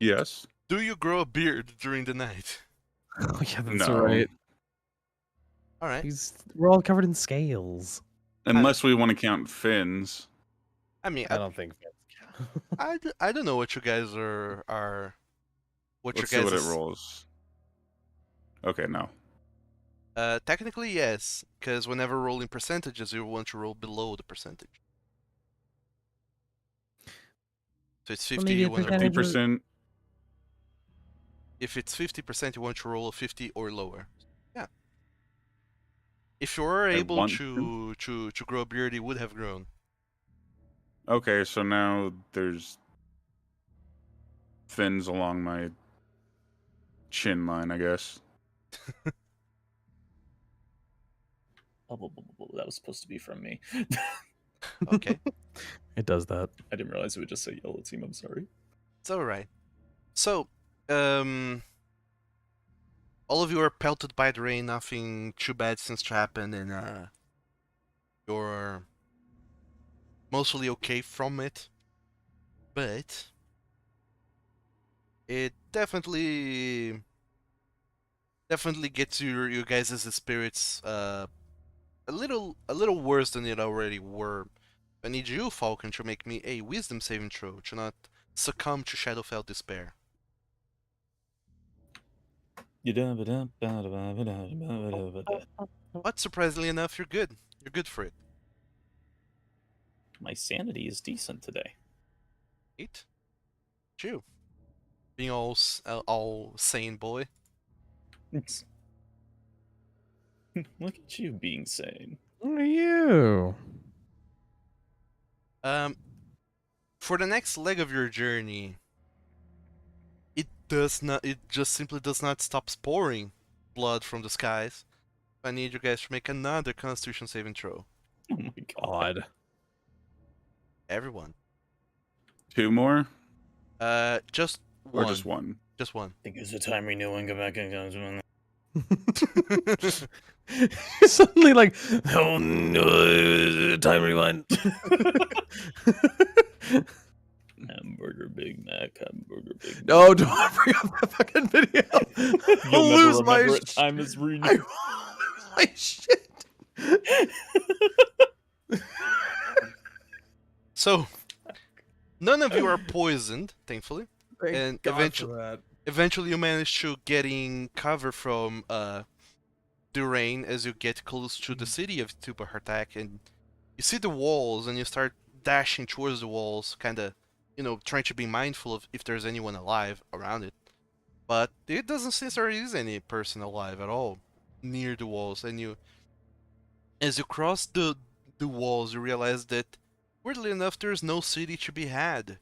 Yes. do you grow a beard during the night? Oh yeah, that's No. right. All right. We're all covered in scales. Unless we want to count fins. I mean, I don't think. I don't know what you guys are what Let's your see guys what it rolls. Okay, no. technically yes, because whenever rolling percentages, you want to roll below the percentage. So it's 50. maybe You a want to percentage roll, of- 50%. if it's 50%, you want to roll a 50 or lower. Yeah. If you were I able want to grow a beard, it would have grown. Okay, so now there's fins along my chin line, I guess. That was supposed to be from me. Okay. It does that. I didn't realize it would just say yellow team. I'm sorry. It's alright. So, all of you are pelted by the rain, nothing too bad seems to happen, and you're mostly okay from it. But it definitely gets you guys' spirits a little worse than it already were. I need you, Falkan, to make me a wisdom saving throw to not succumb to Shadowfell despair. But surprisingly enough, you're good. You're good for it. My sanity is decent today. 8. You. Being all sane boy. Look at you being sane. Look at you. For the next leg of your journey, it just simply does not stop pouring blood from the skies. I need you guys to make another Constitution saving throw. Oh my god. Odd. Everyone. 2 more? Just Or one. just one? Just one. I think it's a time renewing. Go back and go. Suddenly, like, oh no, time rewind. Hamburger Big Mac. Hamburger Big Mac. No, don't bring up that fucking video. You'll I'll never lose my remember it. Time is I renewed. will lose my shit. So, none of you are poisoned, thankfully. Thank And God eventually- for that. Eventually, you manage to getting cover from Drachdarin as you get close to the city of Tupahartak, and you see the walls, and you start dashing towards the walls, kind of, trying to be mindful of if there's anyone alive around it. But it doesn't seem there is any person alive at all near the walls, and as you cross the walls, you realize that, weirdly enough, there's no city to be had.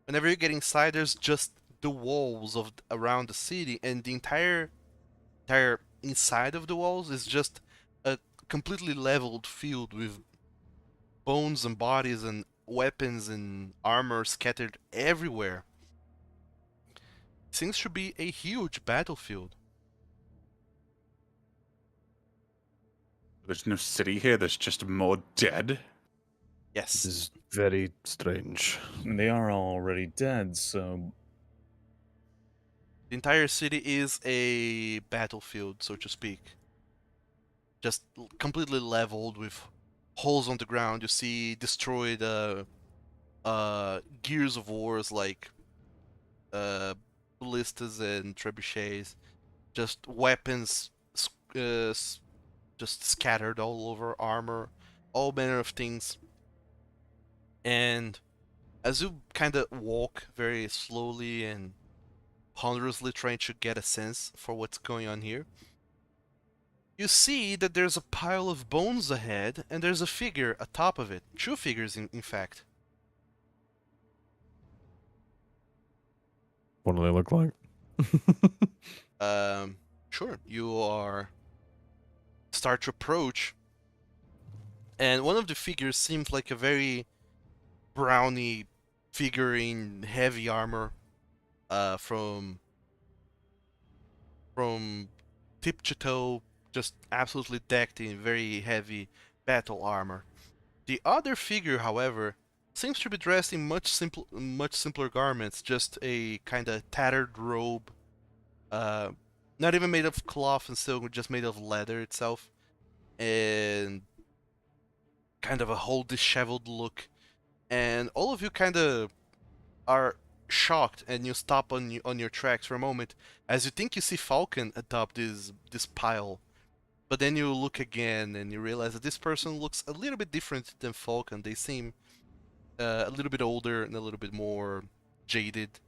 Whenever you get inside, there's just the walls of around the city, and the entire inside of the walls is just a completely leveled field with bones and bodies and weapons and armor scattered everywhere. Seems to be a huge battlefield. There's no city here. There's just more dead. Yes. This is very strange. They are already dead, so The entire city is a battlefield, so to speak. Just completely leveled with holes on the ground. You see destroyed gears of wars like ballistas and trebuchets. Just weapons just scattered all over, armor, all manner of things. And as you kind of walk very slowly and ponderously trying to get a sense for what's going on here, you see that there's a pile of bones ahead, and there's a figure atop of it. Two figures, in fact. What do they look like? Sure. You start to approach, and one of the figures seems like a very browny figure in heavy armor, from tip to toe, just absolutely decked in very heavy battle armor. The other figure, however, seems to be dressed in much simpler garments, just a kind of tattered robe, not even made of cloth and silk, just made of leather itself, and kind of a whole disheveled look. And all of you kind of are shocked, and you stop on your tracks for a moment as you think you see Falkan atop this pile. But then you look again and you realize that this person looks a little bit different than Falkan. They seem a little bit older and a little bit more jaded.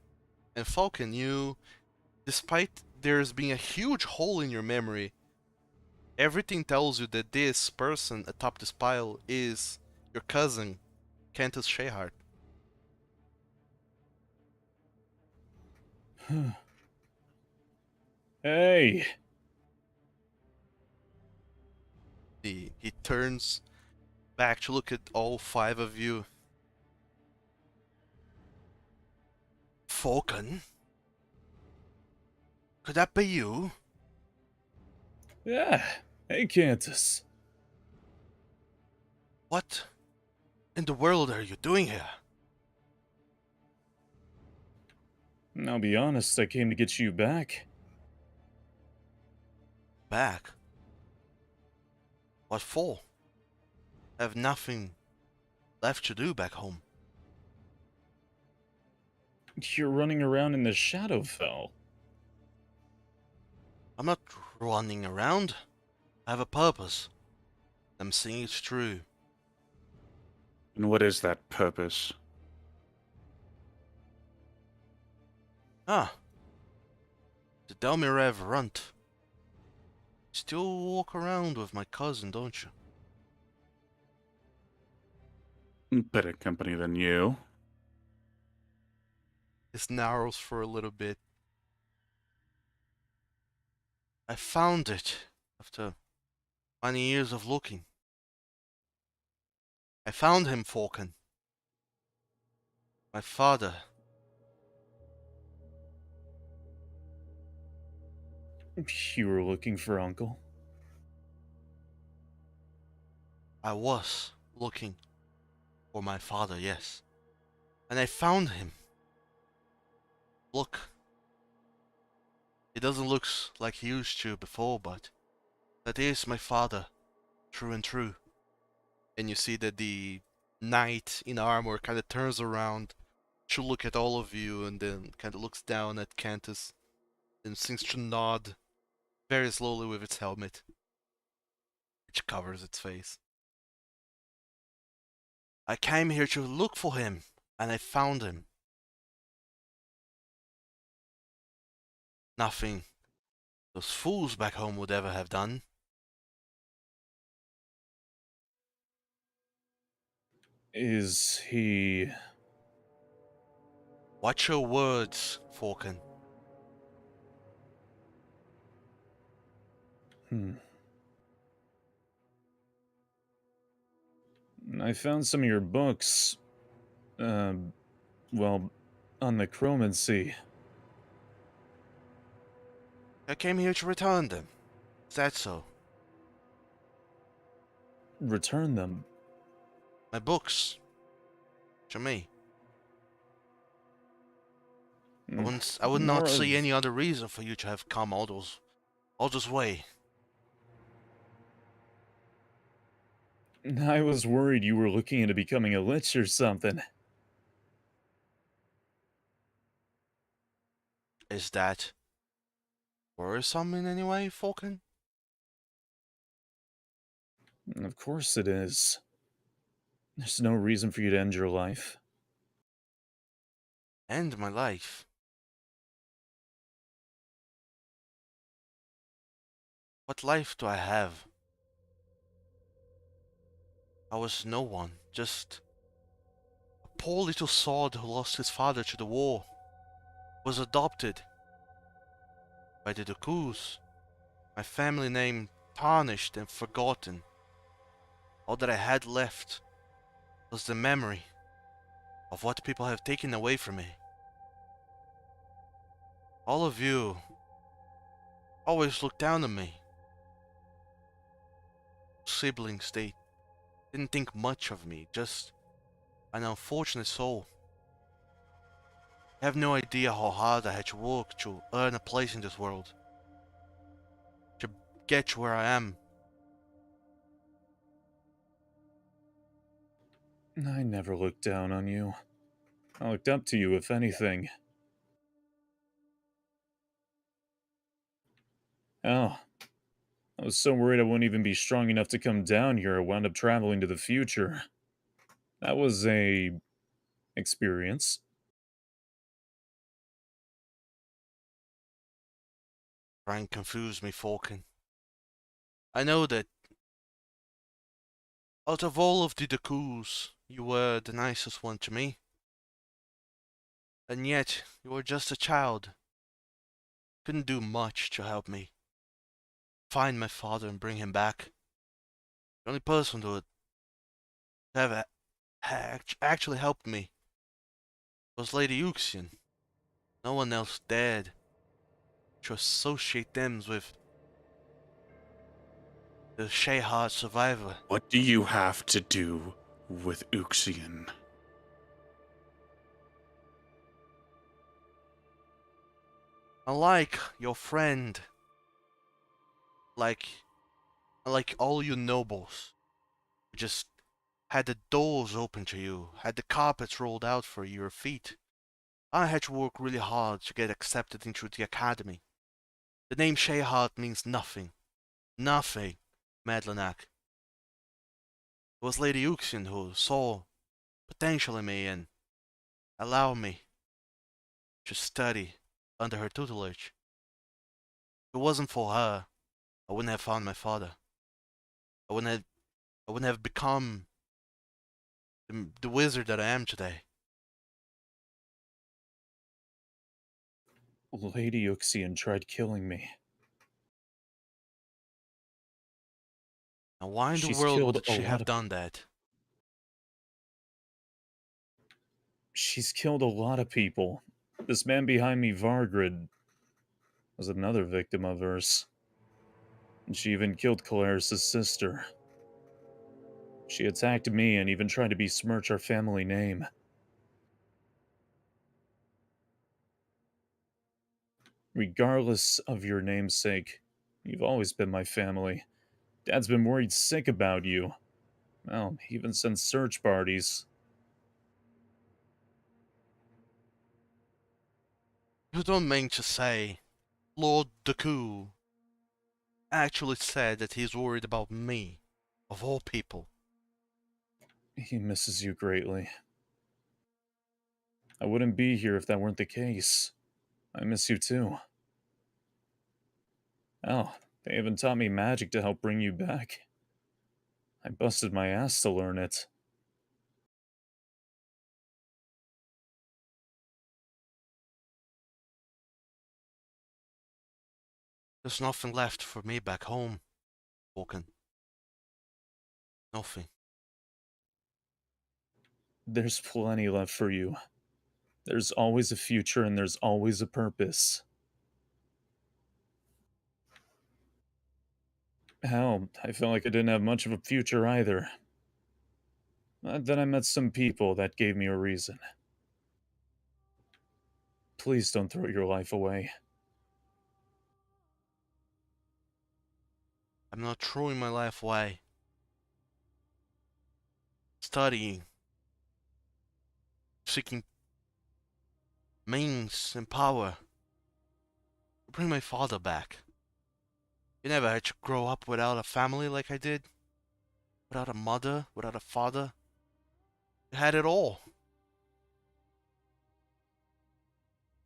And Falkan, despite there's being a huge hole in your memory, everything tells you that this person atop this pile is your cousin, Cantus Shehart. hey, He turns back to look at all five of you. Falkan? Could that be you? yeah, hey, Cantus. What in the world are you doing here? I'll be honest, I came to get you back. Back? What for? I have nothing left to do back home. You're running around in the Shadowfell. I'm not running around. I have a purpose. I'm seeing it through. And what is that purpose? Ah. The Delmirev runt. Still walk around with my cousin, don't you? Better company than you. This narrows for a little bit. I found it after many years of looking. I found him, Falkan. My father. You were looking for Uncle? I was looking for my father, yes. And I found him. Look. He doesn't look like he used to before, but that is my father, true and true. And you see that the knight in armor kind of turns around to look at all of you, and then kind of looks down at Cantus and seems to nod very slowly with its helmet. which covers its face. I came here to look for him, and I found him. Nothing those fools back home would ever have done. Is he... Watch your words, Falkan. I found some of your books. Well, on the chromancy. I came here to return them. Is that so? Return them. My books. To me. I would not see any other reason for you to have come all this way. I was worried you were looking into becoming a lich or something. Is that worrisome in any way, Falkan? Of course it is. There's no reason for you to end your life. End my life. What life do I have? I was no one, just a poor little sod who lost his father to the war, was adopted by the Drachdarin, my family name tarnished and forgotten. All that I had left was the memory of what people have taken away from me. All of you always looked down on me. Siblings, they didn't think much of me, just an unfortunate soul. I have no idea how hard I had to work to earn a place in this world, to get to where I am. I never looked down on you. I looked up to you, if anything. Oh. I was so worried I wouldn't even be strong enough to come down here. I wound up traveling to the future. That was a... experience. Try and confuse me, Falkan. I know that out of all of the Drachdarin, you were the nicest one to me. And yet, you were just a child. Couldn't do much to help me find my father and bring him back. The only person who would have actually helped me was Lady Uxian. No one else dared to associate them with the Shayhard survivor. What do you have to do with Uxian? Unlike your friend, like all you nobles, who just had the doors open to you, had the carpets rolled out for your feet, I had to work really hard to get accepted into the academy. The name Shayhard means nothing. Nothing, Madlenak. It was Lady Uxian who saw potential in me and allowed me to study under her tutelage. If it wasn't for her, I wouldn't have found my father. I wouldn't have become the wizard that I am today. Lady Uxian tried killing me. Now why in the She's world killed would a she lot have of- done that? She's killed a lot of people. This man behind me, Vargrid, was another victim of hers. And she even killed Kolarys' sister. She attacked me and even tried to besmirch our family name. Regardless of your namesake, you've always been my family. Dad's been worried sick about you. Well, he even sends search parties. You don't mean to say Lord Daku actually said that he's worried about me? Of all people. He misses you greatly. I wouldn't be here if that weren't the case. I miss you too. Oh, they even taught me magic to help bring you back. I busted my ass to learn it. There's nothing left for me back home, Falkan. Nothing. There's plenty left for you. There's always a future and there's always a purpose. Hell, I felt like I didn't have much of a future either. Then I met some people that gave me a reason. Please don't throw your life away. I'm not throwing my life away. Studying. Seeking means and power to bring my father back. You never had to grow up without a family like I did. Without a mother, without a father. You had it all.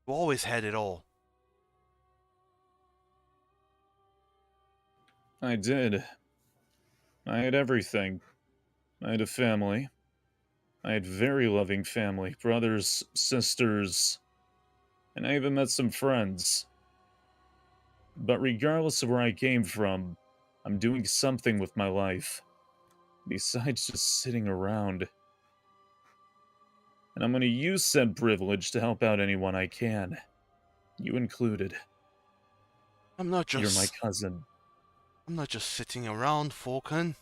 You always had it all. I did. I had everything. I had a family. I had very loving family, brothers, sisters, and I even met some friends. But regardless of where I came from, I'm doing something with my life, besides just sitting around. And I'm going to use said privilege to help out anyone I can. You included. I'm not just... You're my cousin. I'm not just sitting around, Falkan.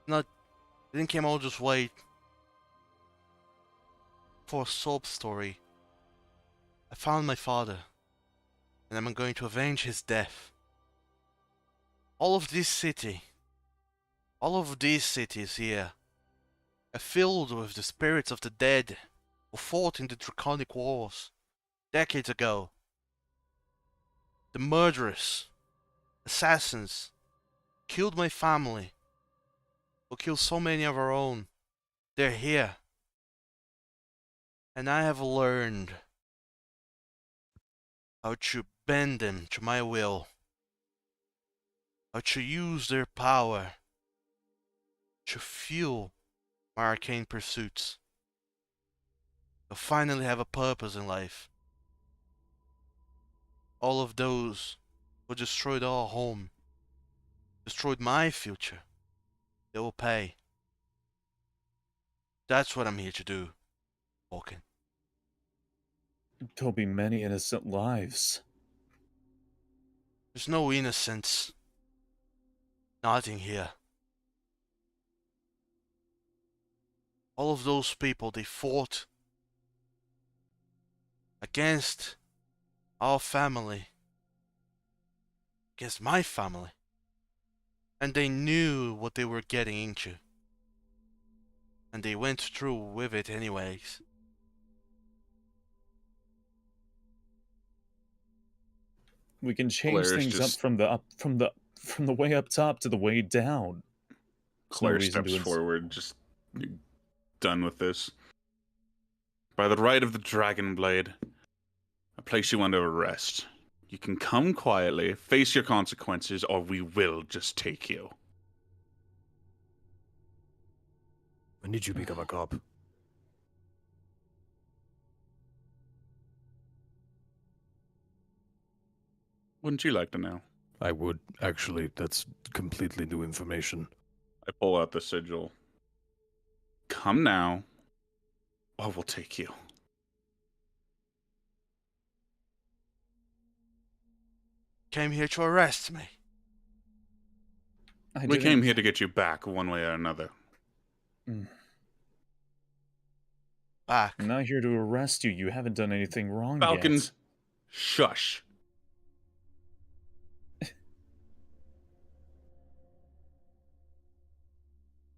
I didn't come all this way for a sob story. I found my father, and I'm going to avenge his death. All of these cities here, are filled with the spirits of the dead who fought in the Draconic Wars decades ago. The murderers, assassins, killed my family, who killed so many of our own. They're here. And I have learned how to bend them to my will, how to use their power to fuel my arcane pursuits, to finally have a purpose in life. All of those who destroyed our home, destroyed my future, they will pay. That's what I'm here to do, Falkan. There'll be many innocent lives. There's no innocence. Nothing here. All of those people, they fought against our family, against my family, and they knew what they were getting into, and they went through with it anyways. We can change Kolarys things just- up from the way up top to the way down. There's no Claire reason steps to forward, just done with this. By the right of the Dragon Blade, I place you under arrest. You can come quietly, face your consequences, or we will just take you. When did you become a cop? Wouldn't you like to know? I would, actually. That's completely new information. I pull out the sigil. Come now, or we'll take you. Came here to arrest me. We came here to get you back one way or another. Back. I'm not here to arrest you. You haven't done anything wrong Falcons, yet. shush.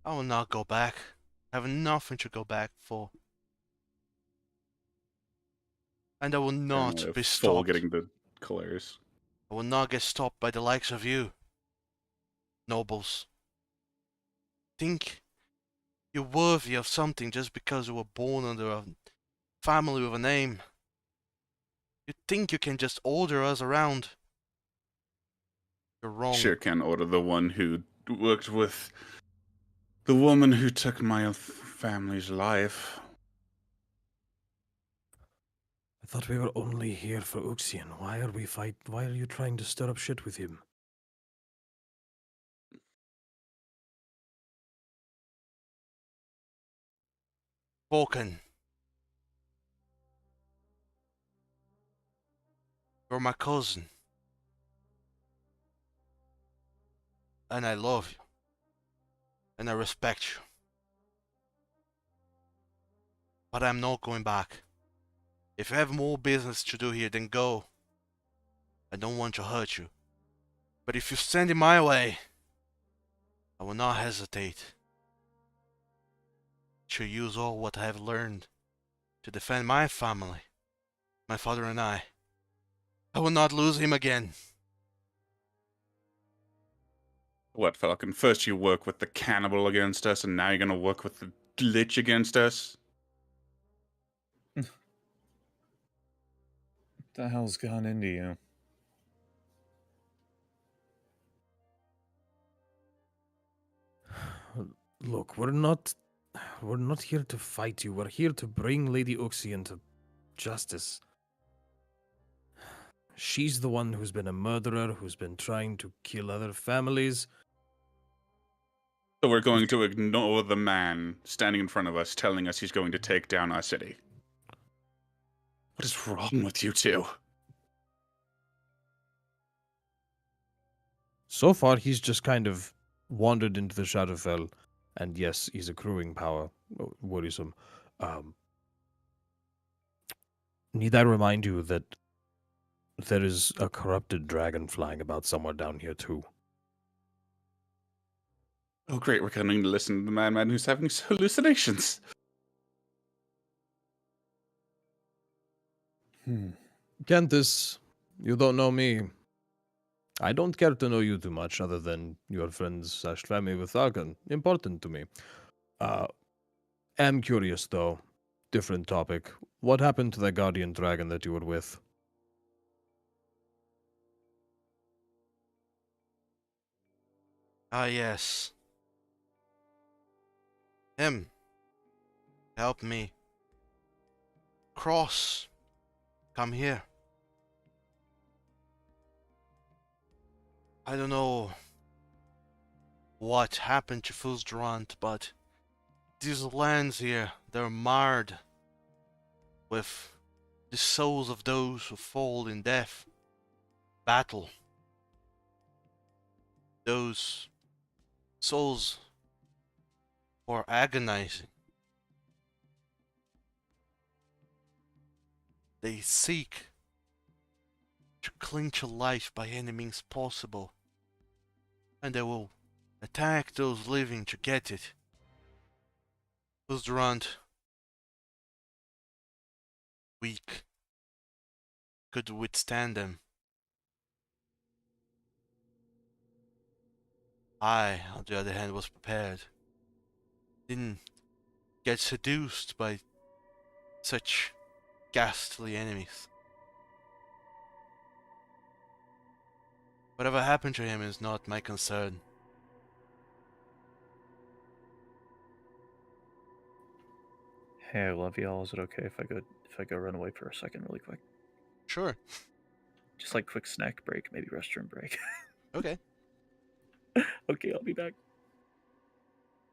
I will not go back. I have nothing to go back for. And I will not be Full stopped. getting the Kolarys. I will not get stopped by the likes of you, nobles. think you're worthy of something just because you were born under a family with a name. You think you can just order us around. You're wrong. Sure can order the one who worked with the woman who took my family's life. I thought we were only here for Uxian. Why are you trying to stir up shit with him? Falkan. You're my cousin. And I love you. And I respect you. But I'm not going back. If you have more business to do here, then go. I don't want to hurt you. But if you send it my way, I will not hesitate to use all what I have learned to defend my family, my father and I. I will not lose him again. What, Falcon? First you work with the cannibal against us, and now you're gonna work with the lich against us? What the hell's gone into you? Look, we're not here to fight you. We're here to bring Lady Uxian to justice. She's the one who's been a murderer, who's been trying to kill other families. So we're going to ignore the man standing in front of us telling us he's going to take down our city. What is wrong with you two? So far, he's just kind of wandered into the Shadowfell, and yes, he's accruing power. Worrisome. Need I remind you that there is a corrupted dragon flying about somewhere down here, too? Oh great, we're coming to listen to the madman who's having hallucinations. Cantus, you don't know me. I don't care to know you too much, other than your friends/family with Falkan. Important to me. Am curious, though. Different topic. What happened to the guardian dragon that you were with? Ah, yes. Him. Help me. Cross. Come here. I don't know what happened to Fusdrant, but these lands here, they're marred with the souls of those who fall in death, battle. Those souls are agonizing. They seek to cling to life by any means possible, and they will attack those living to get it. Fusdrant, weak, could withstand them. I, on the other hand, was prepared. Didn't get seduced by such ghastly enemies. Whatever happened to him is not my concern. Hey, I love y'all. Is it okay if I go run away for a second really quick? Sure. Just like quick snack break, maybe restroom break. Okay. Okay, I'll be back.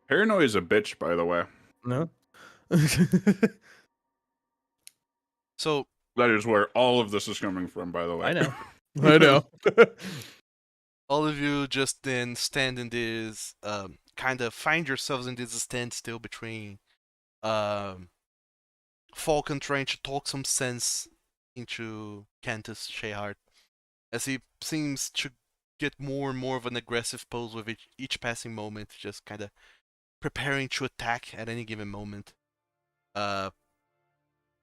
Paranoia is a bitch, by the way. No? So, That is where all of this is coming from, by the way. I know. I know. all of you just then stand in this, kind of find yourselves in this standstill between Falkan trying to talk some sense into Cantus Shehart, as he seems to get more and more of an aggressive pose with each passing moment, just kind of preparing to attack at any given moment.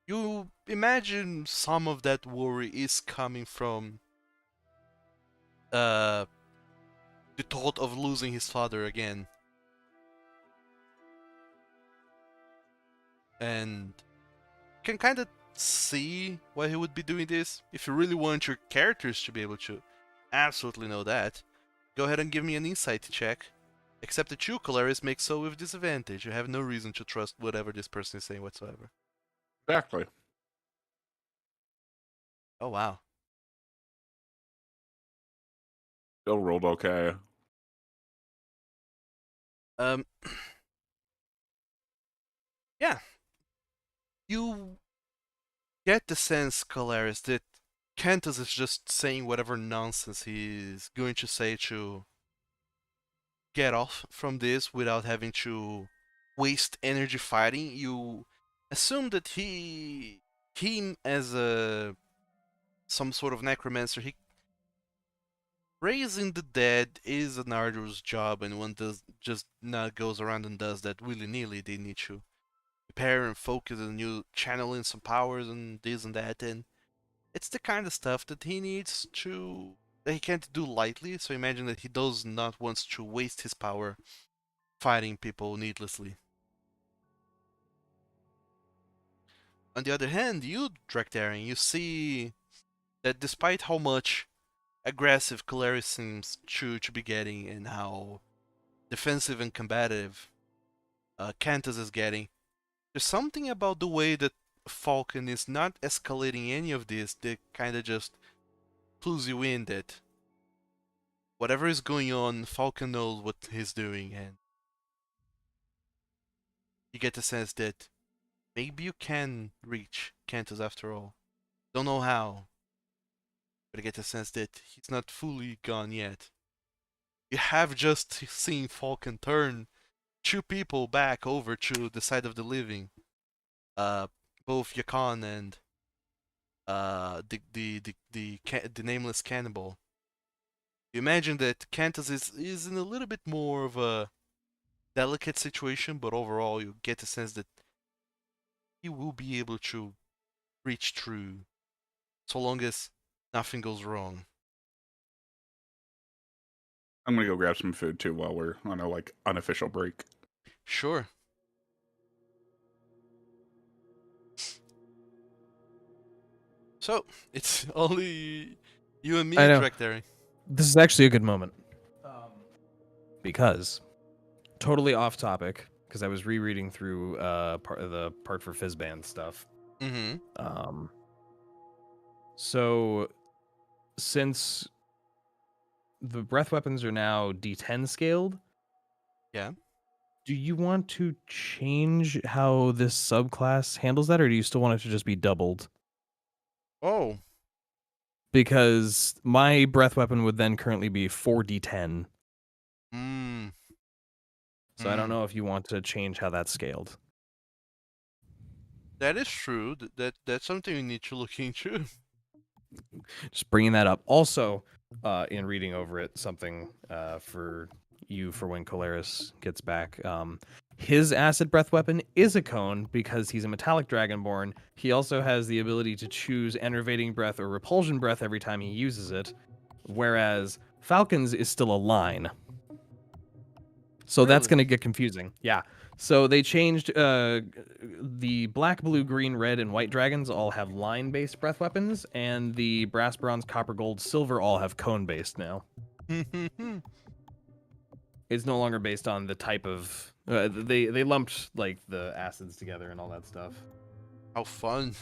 You imagine some of that worry is coming from the thought of losing his father again. and you can kind of see why he would be doing this. If you really want your characters to be able to absolutely know that, go ahead and give me an insight check. Except that you, Kolarys, make so with disadvantage. You have no reason to trust whatever this person is saying whatsoever. Exactly. Oh, wow. Still rolled okay. Yeah. You get the sense, Kolarys, that Cantus is just saying whatever nonsense he's going to say to get off from this without having to waste energy fighting. You assume that him as a some sort of necromancer, he raising the dead is an arduous job, and one does just not goes around and does that willy nilly. They need to prepare and focus on you channeling some powers and this and that, and it's the kind of stuff that he needs to that he can't do lightly. So imagine that he does not want to waste his power fighting people needlessly. On the other hand, you, Drachdarin, you see that despite how much aggressive Kolarys seems to be getting and how defensive and combative Cantus is getting, there's something about the way that Falkan is not escalating any of this that kind of just clues you in that whatever is going on, Falkan knows what he's doing, and you get the sense that maybe you can reach Cantus after all. Don't know how, but I get the sense that he's not fully gone yet. You have just seen Falkan turn two people back over to the side of the living. Both Yakan and the nameless cannibal. You imagine that Cantus is in a little bit more of a delicate situation, but overall you get the sense that he will be able to reach through, so long as nothing goes wrong. I'm gonna go grab some food too while we're on a like unofficial break. Sure. So, it's only you and me, I know. Drachdarin. This is actually a good moment. Because, totally off topic, because I was rereading through the part for Fizzband stuff. Mm-hmm. So, since the breath weapons are now D10 scaled, Yeah. do you want to change how this subclass handles that, or do you still want it to just be doubled? Oh. Because my breath weapon would then currently be 4d10. Mm. So I don't know if you want to change how that's scaled. That is true. That's something you need to look into. Just bringing that up. Also, in reading over it, something for you for when Kolarys gets back. His acid breath weapon is a cone because he's a metallic dragonborn. He also has the ability to choose enervating breath or repulsion breath every time he uses it, whereas Falcon's is still a line. So that's Really? going to get confusing. Yeah. So they changed the black, blue, green, red, and white dragons all have line-based breath weapons, and the brass, bronze, copper, gold, silver all have cone-based now. It's no longer based on the type of they lumped like the acids together and all that stuff. How fun.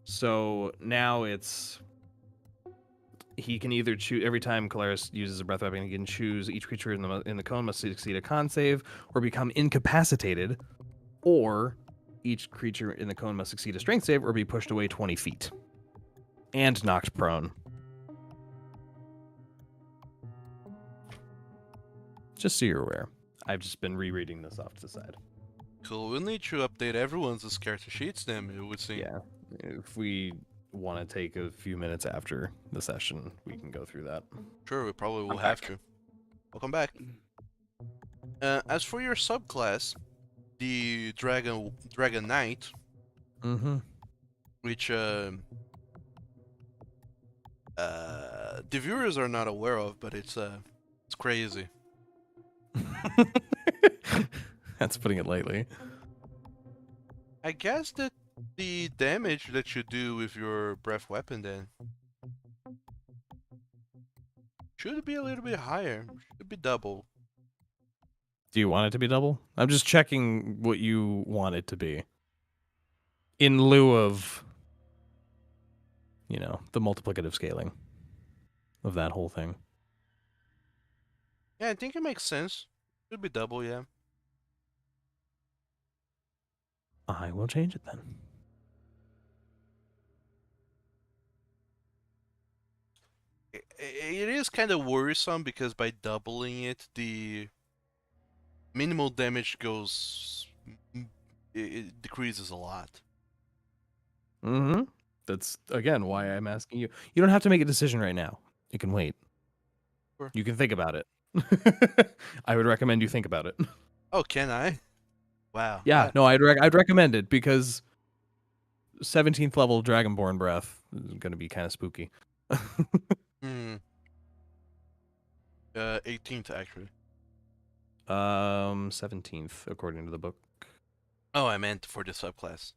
So now it's he can either choose every time Kolarys uses a breath weapon, he can choose each creature in the cone must succeed a con save or become incapacitated, or each creature in the cone must succeed a strength save or be pushed away 20 feet and knocked prone. Just so you're aware. I've just been rereading this off to the side. Cool. We'll need to update everyone's character sheets then, it would seem. Yeah. If we want to take a few minutes after the session, we can go through that. Sure, we probably will I'm have back. to. Welcome back. As for your subclass, the Dragon Knight, Mm-hmm. which the viewers are not aware of, but it's crazy. That's putting it lightly. I guess that the damage that you do with your breath weapon then should be a little bit higher. Should be double. Do you want it to be double? I'm just checking what you want it to be. In lieu of, the multiplicative scaling of that whole thing. Yeah, I think it makes sense. Should be double, yeah. I will change it then. It is kind of worrisome because by doubling it, the minimal damage goes. It decreases a lot. Mm-hmm. That's, again, why I'm asking you. You don't have to make a decision right now. You can wait. Sure. You can think about it. I would recommend you think about it. Oh, can I? Wow. Yeah, no, I'd recommend it because 17th level Dragonborn breath is going to be kind of spooky. 18th actually. 17th according to the book. Oh, I meant for the subclass.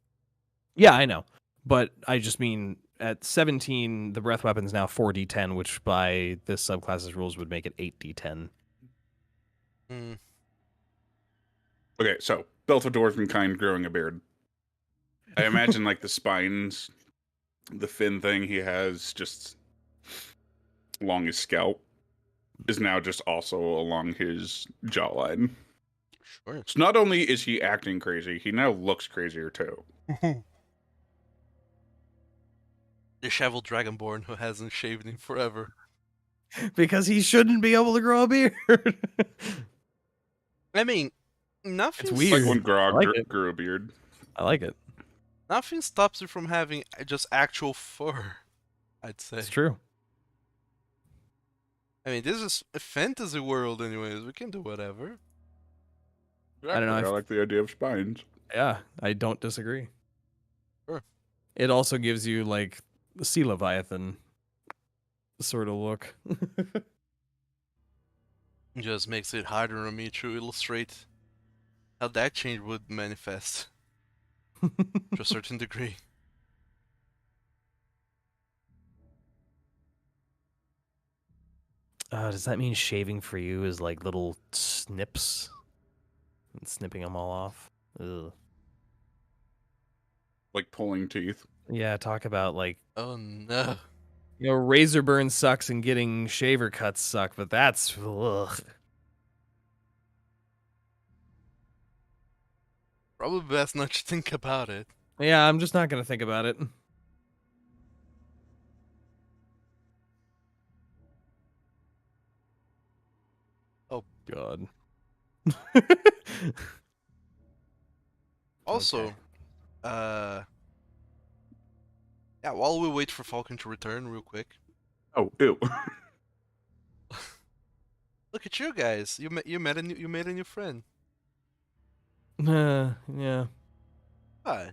Yeah, I know. But I just mean at 17 the breath weapon's now 4d10, which by this subclass's rules would make it 8d10. Okay, so built a dwarven kind growing a beard. I imagine like the spines, the fin thing he has just along his scalp is now just also along his jawline. Sure. So not only is he acting crazy, he now looks crazier too. Disheveled Dragonborn who hasn't shaved in forever. Because he shouldn't be able to grow a beard. I mean, nothing. It's Like weird. when Grog I like it. grew a beard. I like it. Nothing stops you from having just actual fur. I'd say. It's true. I mean, this is a fantasy world, anyways. We can do whatever. I don't know, I like the idea of spines. Yeah, I don't disagree. Sure. It also gives you like the Sea Leviathan sort of look. Just makes it harder on me to illustrate how that change would manifest to a certain degree. Does that mean shaving for you is like little snips? And snipping them all off? Ugh. Like pulling teeth. Yeah, talk about like, Oh no. razor burn sucks and getting shaver cuts suck, but that's, ugh. Probably best not to think about it. Yeah, I'm just not going to think about it. Oh. God. Also, Okay. yeah, while we wait for Falkan to return real quick. Oh, ew. Look at you guys. You made a new friend. Yeah. Hi.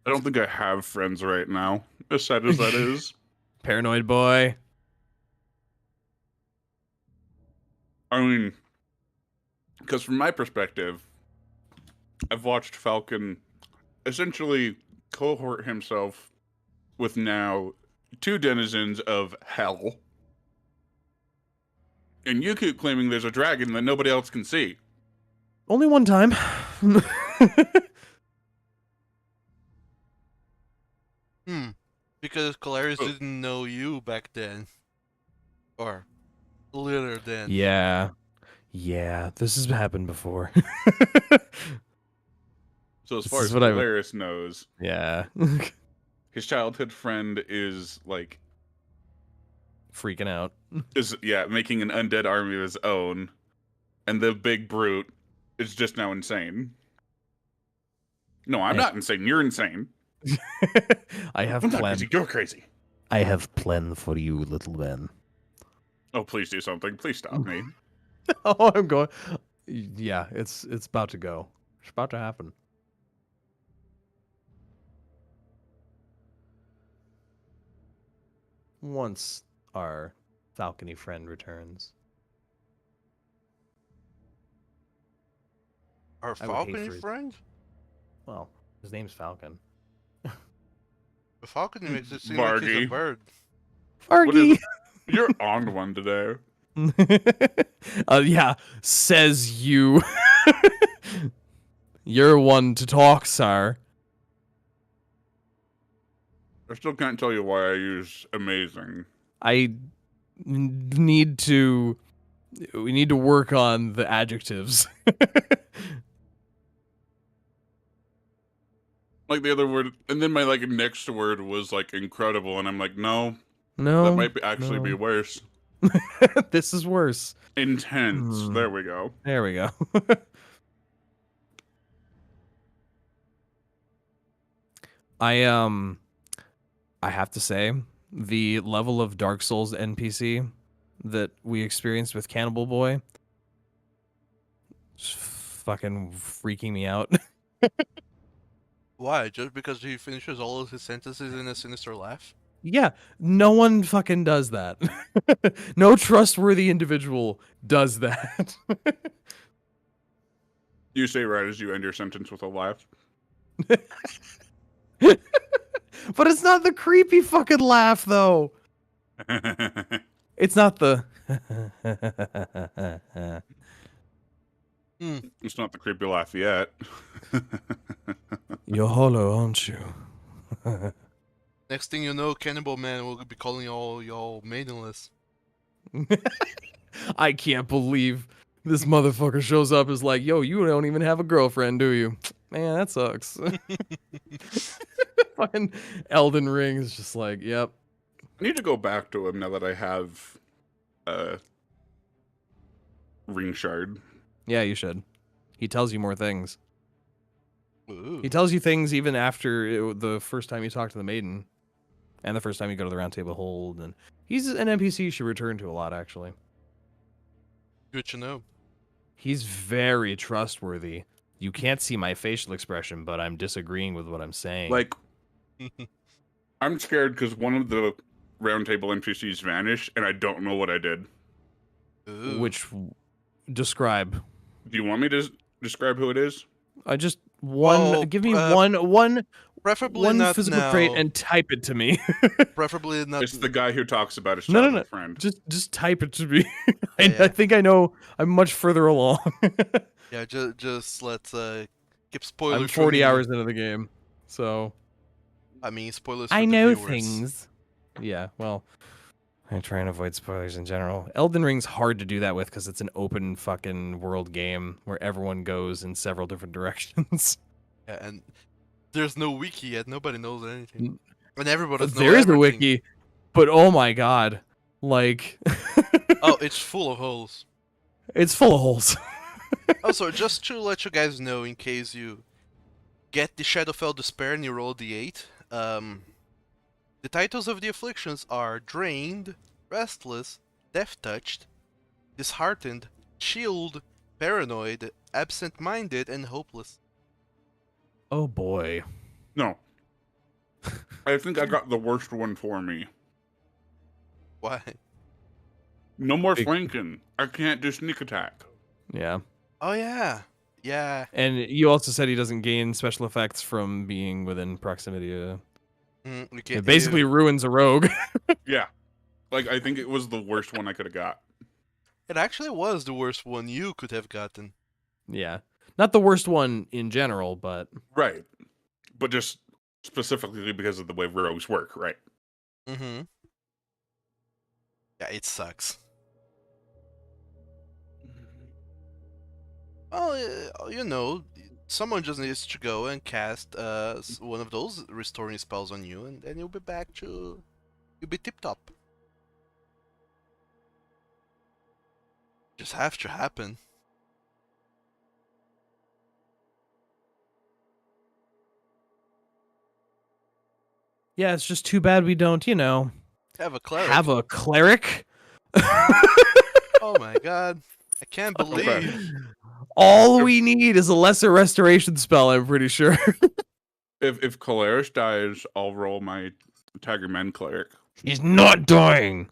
I don't think I have friends right now, as sad as that is. Paranoid boy. I mean, because from my perspective, I've watched Falcon essentially cohort himself with now 2 denizens of hell. And you keep claiming there's a dragon that nobody else can see. Only one time. Because Kolarys Oh. didn't know you back then. Or later then. Yeah. Yeah, this has happened before. So as This far is as what I- Kolarys knows, Yeah. his childhood friend is like Freaking out. making an undead army of his own, and the big brute is just now insane. No, I'm Yeah. not insane. You're insane. I have I'm not plan. crazy. You're crazy. I have plan for you, little man. Oh, please do something. Please stop me. Oh, I'm going. Yeah, it's about to go. It's about to happen. Once our falcony friend returns. Our I would hate Falcon for his- friend? Well, His name's Falcon. The Falcon makes it seem like he's a Vargy. bird. What is Fargy. it? You're on one today. Yeah, says you. You're one to talk, sir. I still can't tell you why I use amazing. Need to. We need to work on the adjectives. Like the other word, and then my like next word was like incredible, and I'm like, no, No, that might actually be no. worse. This is worse. Intense. There we go. There we go. I have to say, the level of Dark Souls NPC that we experienced with Cannibal Boy is fucking freaking me out. Why? Just because he finishes all of his sentences in a sinister laugh? Yeah, no one fucking does that. No trustworthy individual does that. You say right as you end your sentence with a laugh. But it's not the creepy fucking laugh, though. It's not the. It's not the creepy laugh yet. You're hollow, aren't you? Next thing you know, Cannibal Man will be calling y'all maidenless. I can't believe this motherfucker shows up is like, yo, you don't even have a girlfriend, do you? Man, that sucks. Fucking Elden Ring is just like, yep. I need to go back to him now that I have Ring Shard. Yeah, you should. He tells you more things. Ooh. He tells you things even after the first time you talk to the maiden. And the first time you go to the Round Table Hold. And he's an NPC you should return to a lot, actually. Good to know. He's very trustworthy. You can't see my facial expression, but I'm disagreeing with what I'm saying. Like, I'm scared because one of the round table NPCs vanished, and I don't know what I did. Ooh. Which, describe. Do you want me to describe who it is? I just one. Give me one Preferably not physical now. trait and type it to me. Preferably not. It's the guy who talks about his No, childhood friend. Just type it to me. Yeah. I think I know. I'm much further along. Yeah, just let's keep spoilers. I'm from 40 the- hours into the game, so I mean, spoilers. For I the know viewers. things. Yeah, well, I try and avoid spoilers in general. Elden Ring's hard to do that with because it's an open fucking world game where everyone goes in several different directions. Yeah, and there's no wiki yet. Nobody knows anything, and everybody knows There is a everything. wiki, but oh my god, like, Oh, it's full of holes. it's full of holes. Also, just to let you guys know, in case you get the Shadowfell Despair and you roll d8, the titles of the afflictions are Drained, Restless, Death-Touched, Disheartened, Chilled, Paranoid, Absent-Minded, and Hopeless. Oh boy. No. I think I got the worst one for me. Why? No more Big- flanking. I can't do sneak attack. Yeah. Oh yeah, yeah. And you also said he doesn't gain special effects from being within proximity. We It can't, basically ruins a rogue. Yeah. Like, I think it was the worst one I could have got. It actually was the worst one you could have gotten. Yeah. Not the worst one in general, but Right. But just specifically because of the way rogues work, right? Mm-hmm. Yeah, it sucks. Well, you know, someone just needs to go and cast one of those restoring spells on you, and then you'll be back to... You'll be tip-top. Just have to happen. yeah, it's just too bad we don't, Have a cleric. have a cleric. Oh my god. I can't believe... All we need is a lesser restoration spell, I'm pretty sure. If Kolarys dies, I'll roll my Tiger Men cleric. He's not dying.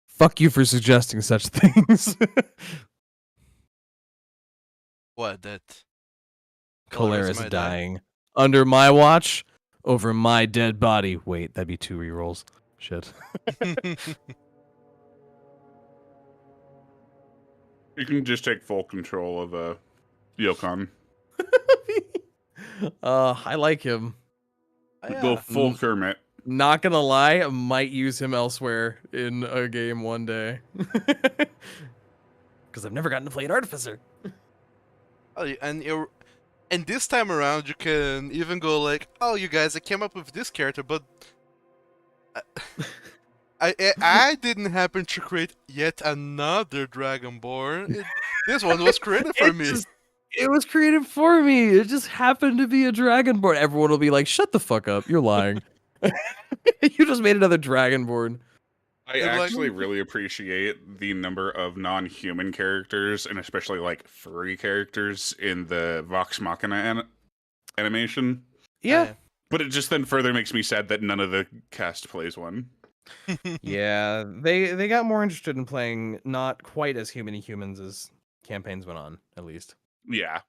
Fuck you for suggesting such things. What, that... Kolarys might die. dying under my watch over my dead body. Wait, that'd be 2 rerolls. Shit. You can just take full control of Yokon. I like him. Go full Mm. Kermit. Not gonna lie, I might use him elsewhere in a game one day. Because I've never gotten to play an artificer. Oh, and this time around, you can even go like, "Oh, you guys, I came up with this character, but I didn't happen to create yet another Dragonborn. This one was created for me." It was created for me. It just happened to be a Dragonborn. Everyone will be like, "Shut the fuck up! You're lying. You just made another Dragonborn." I And, like- actually really appreciate the number of non-human characters, and especially like furry characters in the Vox Machina animation. Yeah. But it just then further makes me sad that none of the cast plays one. Yeah, they got more interested in playing not quite as humans as campaigns went on, at least. Yeah.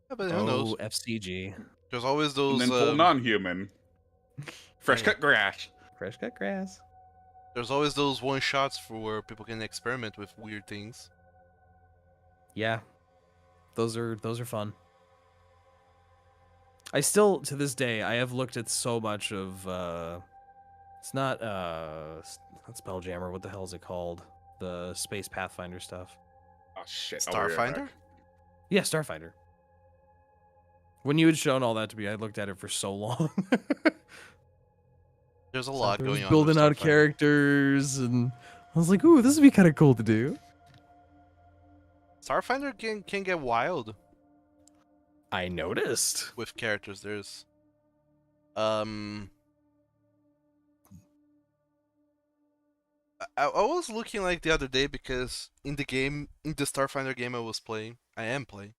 Yeah, but who knows? FCG. There's always And those. then full non-human. Fresh cut grass. Fresh cut grass. There's always those one shots for where people can experiment with weird things. Yeah. Those are fun. I still, to this day, I have looked at so much of it's not Spelljammer, what the hell is it called? The Space Pathfinder stuff. Oh shit. I'll be right Starfinder? back. Yeah, Starfinder. When you had shown all that to me, I looked at it for so long. There's a lot I was going on. building with out Starfinder. characters, and I was like, "Ooh, this would be kind of cool to do." Starfinder can get wild I noticed. with characters. There's I was looking like the other day because in the Starfinder game I am playing.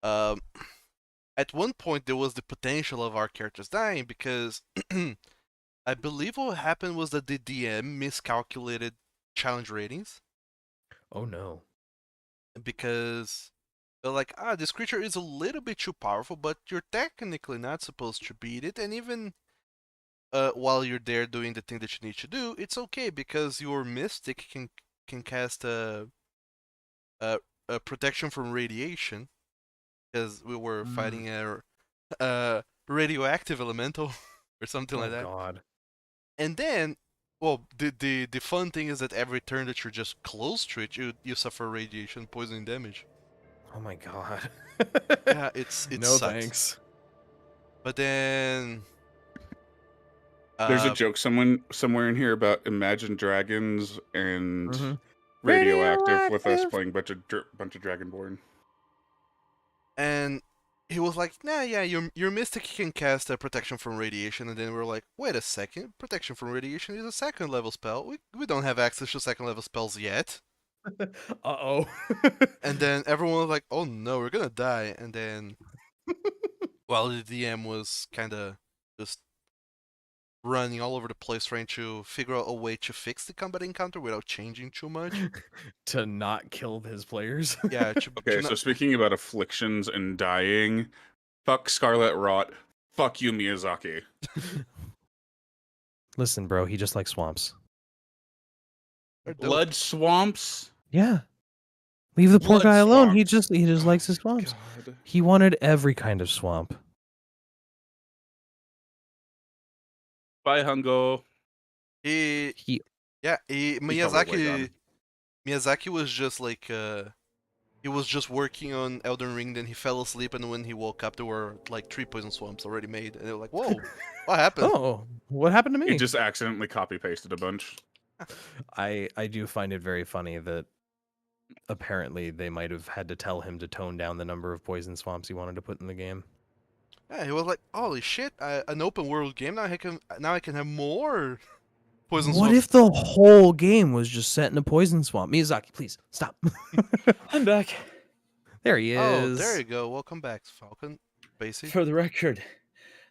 At one point there was the potential of our characters dying because I believe what happened was that the DM miscalculated challenge ratings Oh no. because they're like, this creature is a little bit too powerful, but you're technically not supposed to beat it, and even while you're there doing the thing that you need to do, it's okay because your mystic can cast a protection from radiation because we were fighting a radioactive elemental or something like that. God. And then, well, the fun thing is that every turn that you're just close to it, you suffer radiation poisoning damage. Oh my God. Yeah, it no sucks. thanks. But then There's a joke somewhere in here about Imagine Dragons and Mhm. radioactive with us Radioactive. playing bunch of Dragonborn. and he was like, "Nah, yeah, your mystic can cast a protection from radiation." And then we were like, "Wait a second, protection from radiation is a second level spell. We don't have access to second level spells yet." Uh-oh. And then everyone was like, "Oh no, we're gonna die." And then, while the DM was kind of just running all over the place trying to figure out a way to fix the combat encounter without changing too much. To not kill his players. Yeah. Okay, so speaking about afflictions and dying, fuck Scarlet Rot, fuck you, Miyazaki. Listen, bro, he just likes swamps. Blood swamps? Yeah. Leave the poor Blood guy alone. swamps. He just likes his swamps. God. He wanted every kind of swamp. Bye, Hungo. He He Miyazaki was just like he was just working on Elden Ring, then he fell asleep, and when he woke up there were like 3 poison swamps already made, and they were like, "Whoa, what happened?" Oh, what happened to me? He just accidentally copy pasted a bunch. I do find it very funny that apparently they might have had to tell him to tone down the number of poison swamps he wanted to put in the game. Yeah, he was like, "Holy shit, an open world game, now I can have more poison What swamps." if the whole game was just set in a poison swamp? Miyazaki, please stop. I'm back. There he is. Oh, there you go. Welcome back, Falcon. Basically. For the record,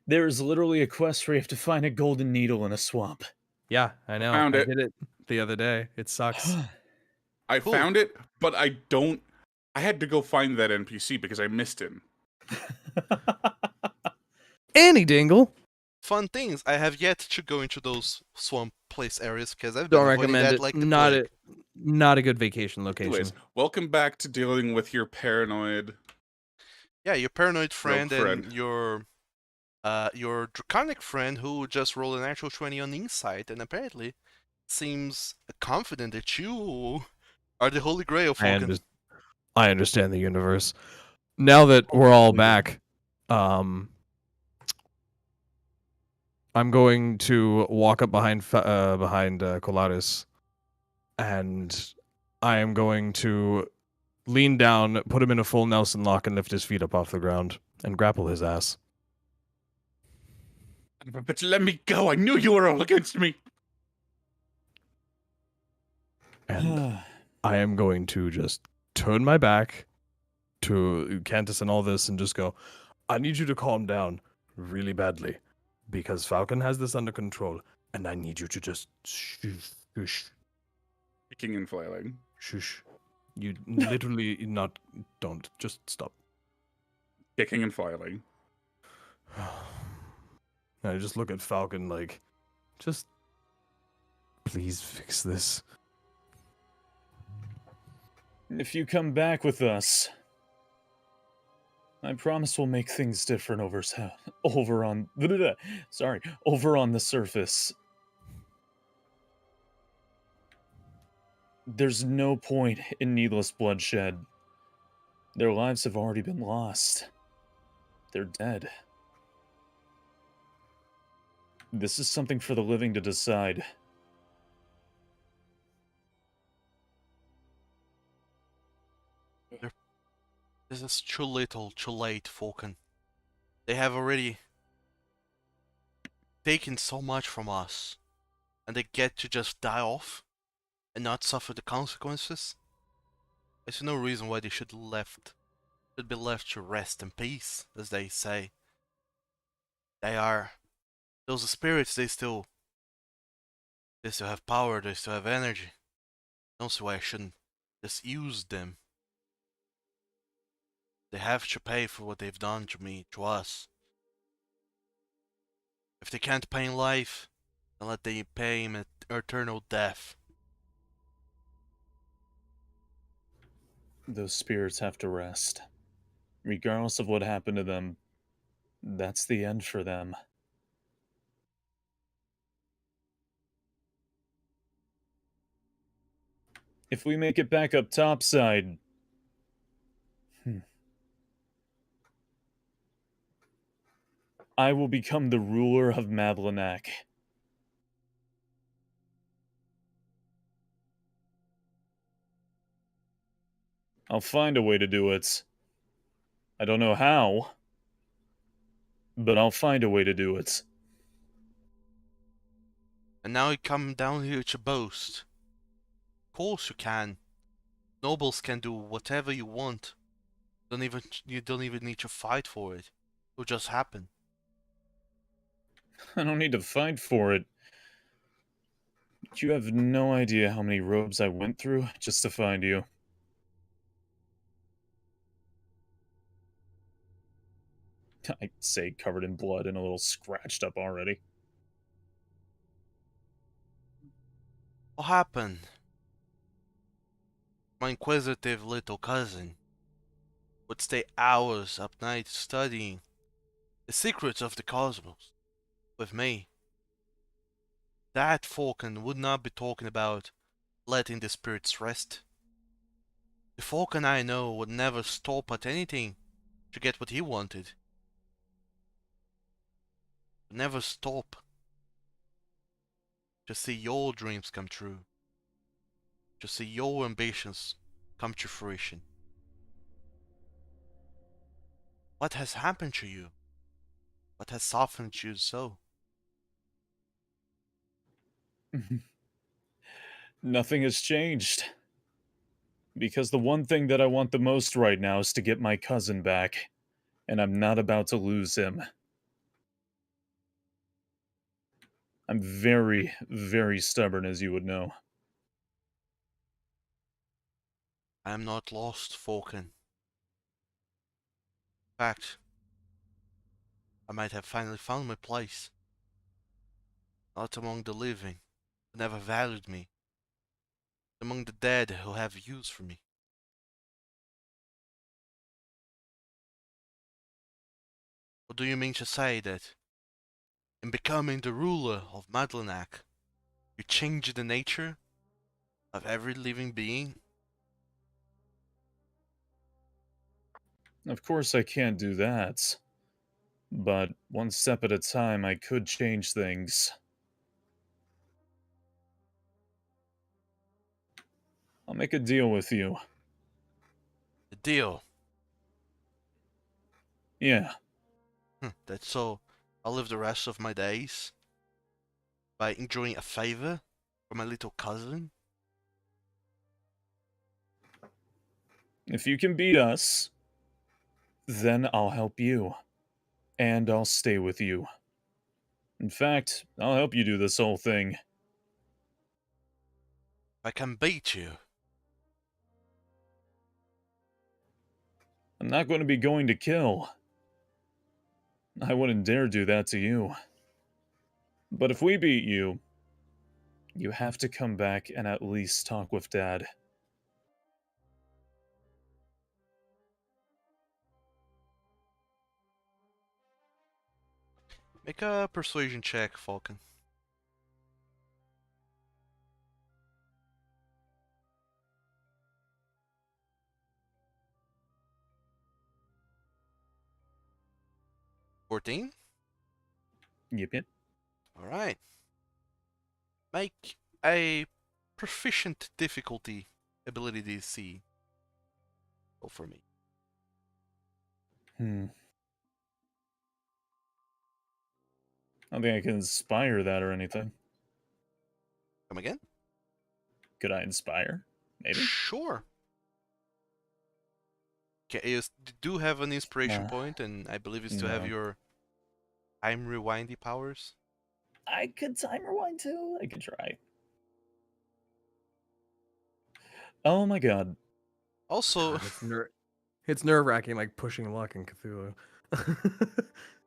there is literally a quest where you have to find a golden needle in a swamp. Yeah, I know. Found I it. did it the other day. It sucks. I Cool. found it, but I don't I had to go find that NPC because I missed him. Annie Dingle. Fun things. I have yet to go into those swamp place areas because I've Don't been avoiding recommend that it. like the plague. Not a good vacation location. Anyways, welcome back to dealing with your paranoid Yeah, your paranoid friend rogue and your draconic friend who just rolled an actual 20 on insight and apparently seems confident that you are the Holy Grail, Falkan. I understand the universe. Now that we're all back, I'm going to walk up behind Kolarys, and I am going to lean down, put him in a full Nelson lock, and lift his feet up off the ground and grapple his ass. But let me go. I knew you were all against me. And I am going to just turn my back to Cantus and all this and just go, I need you to calm down really badly because Falkan has this under control and I need you to just shush. Kicking and flailing. Shush. You literally don't. Just stop. Kicking and flailing. I just look at Falkan like, just please fix this. If you come back with us, I promise we'll make things different over on the surface. There's no point in needless bloodshed. Their lives have already been lost. They're dead. This is something for the living to decide. This is too little, too late, Falkan. They have already taken so much from us, and they get to just die off and not suffer the consequences. I see no reason why they should be left to rest in peace, as they say. Those spirits, they still have power, they still have energy. I don't see why I shouldn't just use them. They have to pay for what they've done to me, to us. If they can't pay in life, then let them pay in eternal death. Those spirits have to rest. Regardless of what happened to them, that's the end for them. If we make it back up topside... I will become the ruler of Madlenac. I'll find a way to do it. I don't know how, but I'll find a way to do it. And now you come down here to boast. Of course you can. Nobles can do whatever you want. You don't even need to fight for it. It'll just happen. I don't need to fight for it. You have no idea how many robes I went through just to find you. I'd say covered in blood and a little scratched up already. What happened? My inquisitive little cousin would stay hours up night studying the secrets of the cosmos with me. That Falkan would not be talking about letting the spirits rest. The Falkan I know would never stop at anything to get what he wanted. Would never stop to see your dreams come true. To see your ambitions come to fruition. What has happened to you? What has softened you so? Nothing has changed. Because the one thing that I want the most right now is to get my cousin back. And I'm not about to lose him. I'm very, very stubborn, as you would know. I am not lost, Falkan. In fact, I might have finally found my place. Not among the living, who never valued me. Among the dead who have use for me. Or do you mean to say that, in becoming the ruler of Madlenak, you changed the nature of every living being? Of course, I can't do that. But one step at a time, I could change things. I'll make a deal with you. The deal. Yeah, That's so I'll live the rest of my days by enjoying a favor from my little cousin? if you can beat us, then I'll help you. And I'll stay with you. In fact, I'll help you do this whole thing. I can beat you. I'm not going to be going to kill. I wouldn't dare do that to you. But if we beat you, you have to come back and at least talk with Dad. Make a persuasion check, Falkan. $14? Yep. Alright. Make a proficient difficulty ability DC. Go for me. I don't think I can inspire that or anything. Come again? Could I inspire? Maybe? Sure. Okay, you do have an inspiration Nah. point, and I believe you still have No. your time rewindy powers. I could time rewind too. I could try. Oh my god. Also, God, it's nerve-wracking, like pushing luck in Cthulhu.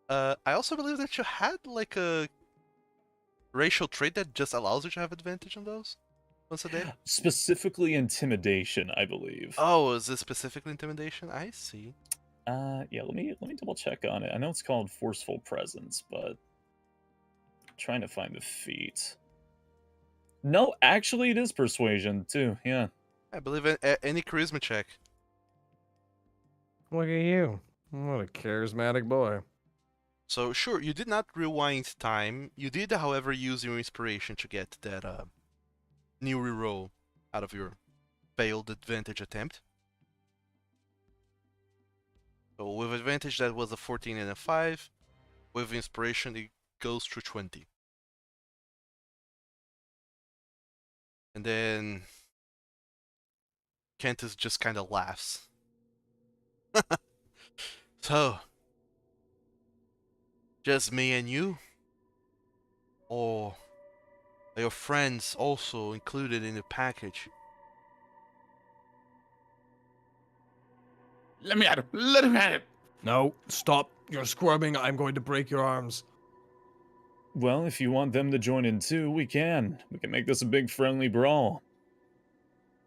I also believe that you had like a racial trait that just allows you to have advantage on those once a day. Specifically intimidation, I believe. Oh, is this specifically intimidation? I see. Yeah, let me double check on it. I know it's called forceful presence, but I'm trying to find the feat. No, actually it is persuasion too, yeah. I believe any charisma check. Look at you. What a charismatic boy. So sure, you did not rewind time. You did, however, use your inspiration to get that new reroll out of your failed advantage attempt. So with advantage, that was a 14 and a 5. With inspiration, it goes to 20. And then Kentis just kind of laughs. So, just me and you? Or are your friends also included in the package? Let me at him. Let him at him. No, stop. You're squirming. I'm going to break your arms. Well, if you want them to join in too, we can. We can make this a big friendly brawl.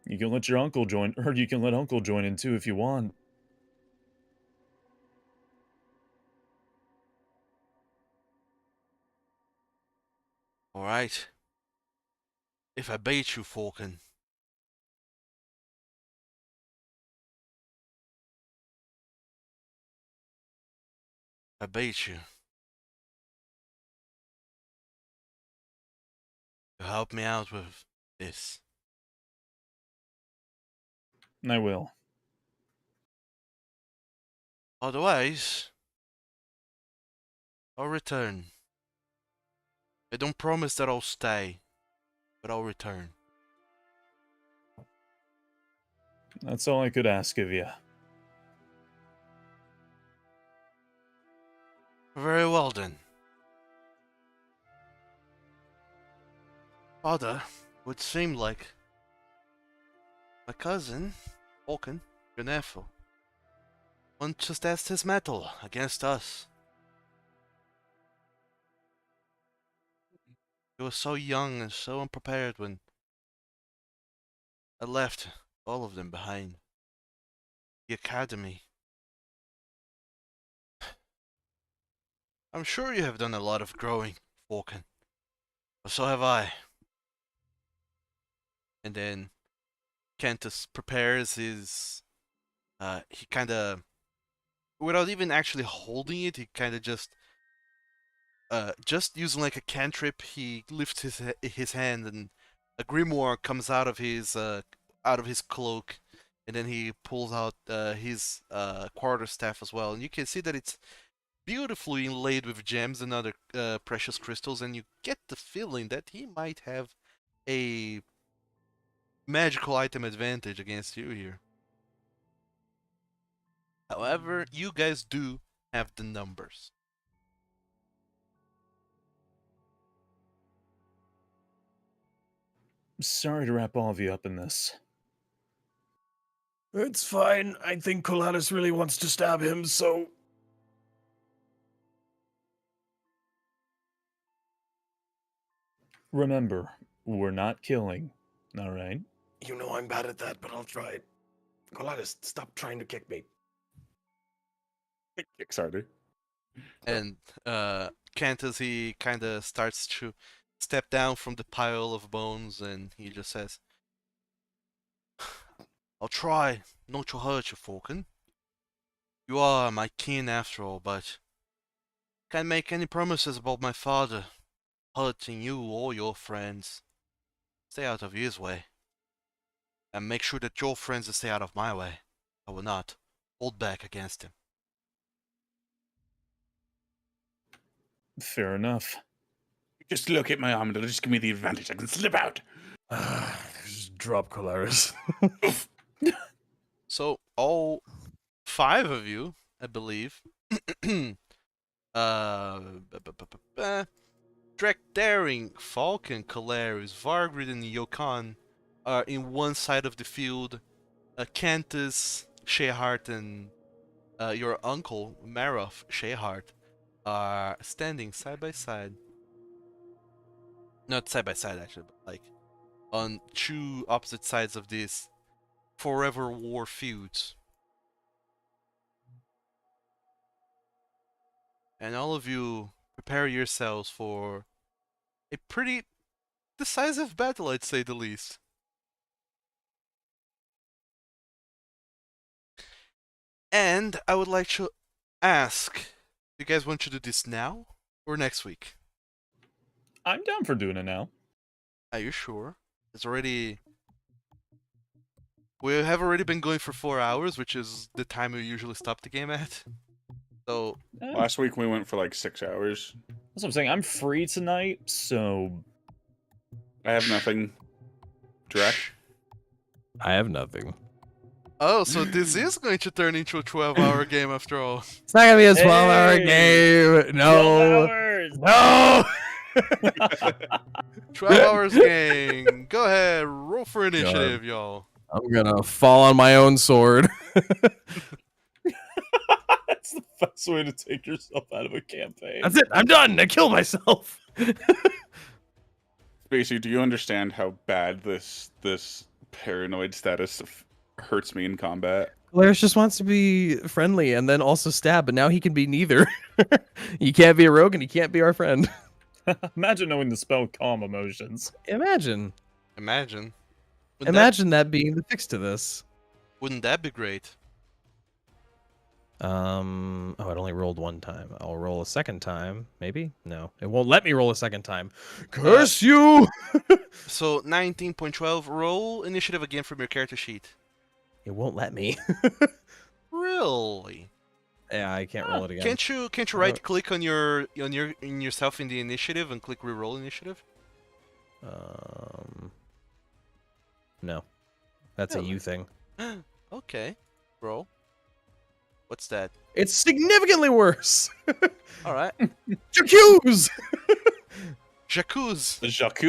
You can let your uncle join, or you can let Uncle join in too if you want. Alright. If I beat you, Falkan. I beat you. You help me out with this. I will. Otherwise, I'll return. I don't promise that I'll stay, but I'll return. That's all I could ask of you. Very well then. Father, would seem like my cousin Falkan, your nephew. Want to test his mettle against us. He was so young and so unprepared when I left all of them behind. The academy. I'm sure you have done a lot of growing, Falkan. But so have I. And then Cantus prepares his he kinda, without even actually holding it, he kinda just using like a cantrip, he lifts his hand and a grimoire comes out of his cloak, and then he pulls out his quarterstaff as well, and you can see that it's beautifully inlaid with gems and other precious crystals, and you get the feeling that he might have a magical item advantage against you here. However, you guys do have the numbers. Sorry to wrap all of you up in this. It's fine. I think Kolarys really wants to stab him, so... Remember, we're not killing, all right? You know I'm bad at that, but I'll try. Kolarys, stop trying to kick me. Kickstarter. And Cantus, he kind of starts to step down from the pile of bones, and he just says, I'll try not to hurt you, Falkan. You are my kin after all, but can't make any promises about my father hurting you or your friends. Stay out of his way. And make sure that your friends stay out of my way. I will not hold back against him. Fair enough. Just look at my arm, it'll just give me the advantage. I can slip out. Just drop Kolarys. So, all 5 of you, I believe, Drachdarin, Falkan, Kolarys, Vargrid, and Yokon are in one side of the field. Cantus, Shehart, and your uncle, Maroth Shehart, are standing side by side. Not side by side, actually, but like on 2 opposite sides of this forever war feuds. And all of you prepare yourselves for a pretty decisive battle, I'd say the least. And I would like to ask, do you guys want to do this now or next week? I'm down for doing it now. Are you sure? We have already been going for 4 hours, which is the time we usually stop the game at. So Last week we went for like 6 hours. That's what I'm saying. I'm free tonight, so I have nothing. Drach? I have nothing. oh, so this is going to turn into a 12-hour game after all. It's not gonna be a 12-hour Hey! game. No. 12 hours! No. 12 hours game. Go ahead, roll for initiative, y'all. I'm gonna fall on my own sword. That's the best way to take yourself out of a campaign. That's it. I'm done. I killed myself. Spacey, do you understand how bad this paranoid status hurts me in combat? Kolarys just wants to be friendly and then also stab, but now he can be neither. He can't be a rogue and he can't be our friend. Imagine knowing the spell Calm Emotions. Imagine. Imagine. Imagine that being the fix to this. Wouldn't that be great? Oh, it only rolled 1 time. I'll roll a second time, maybe? No, it won't let me roll a second time. Curse you! So 19.12, roll initiative again from your character sheet. It won't let me. Really? Yeah, I can't roll it again. Can't you right click on yourself in the initiative and click reroll initiative? No. That's a you thing. Okay. Roll. What's that? It's significantly worse. All right. Accuse! Jacuz. Jacques?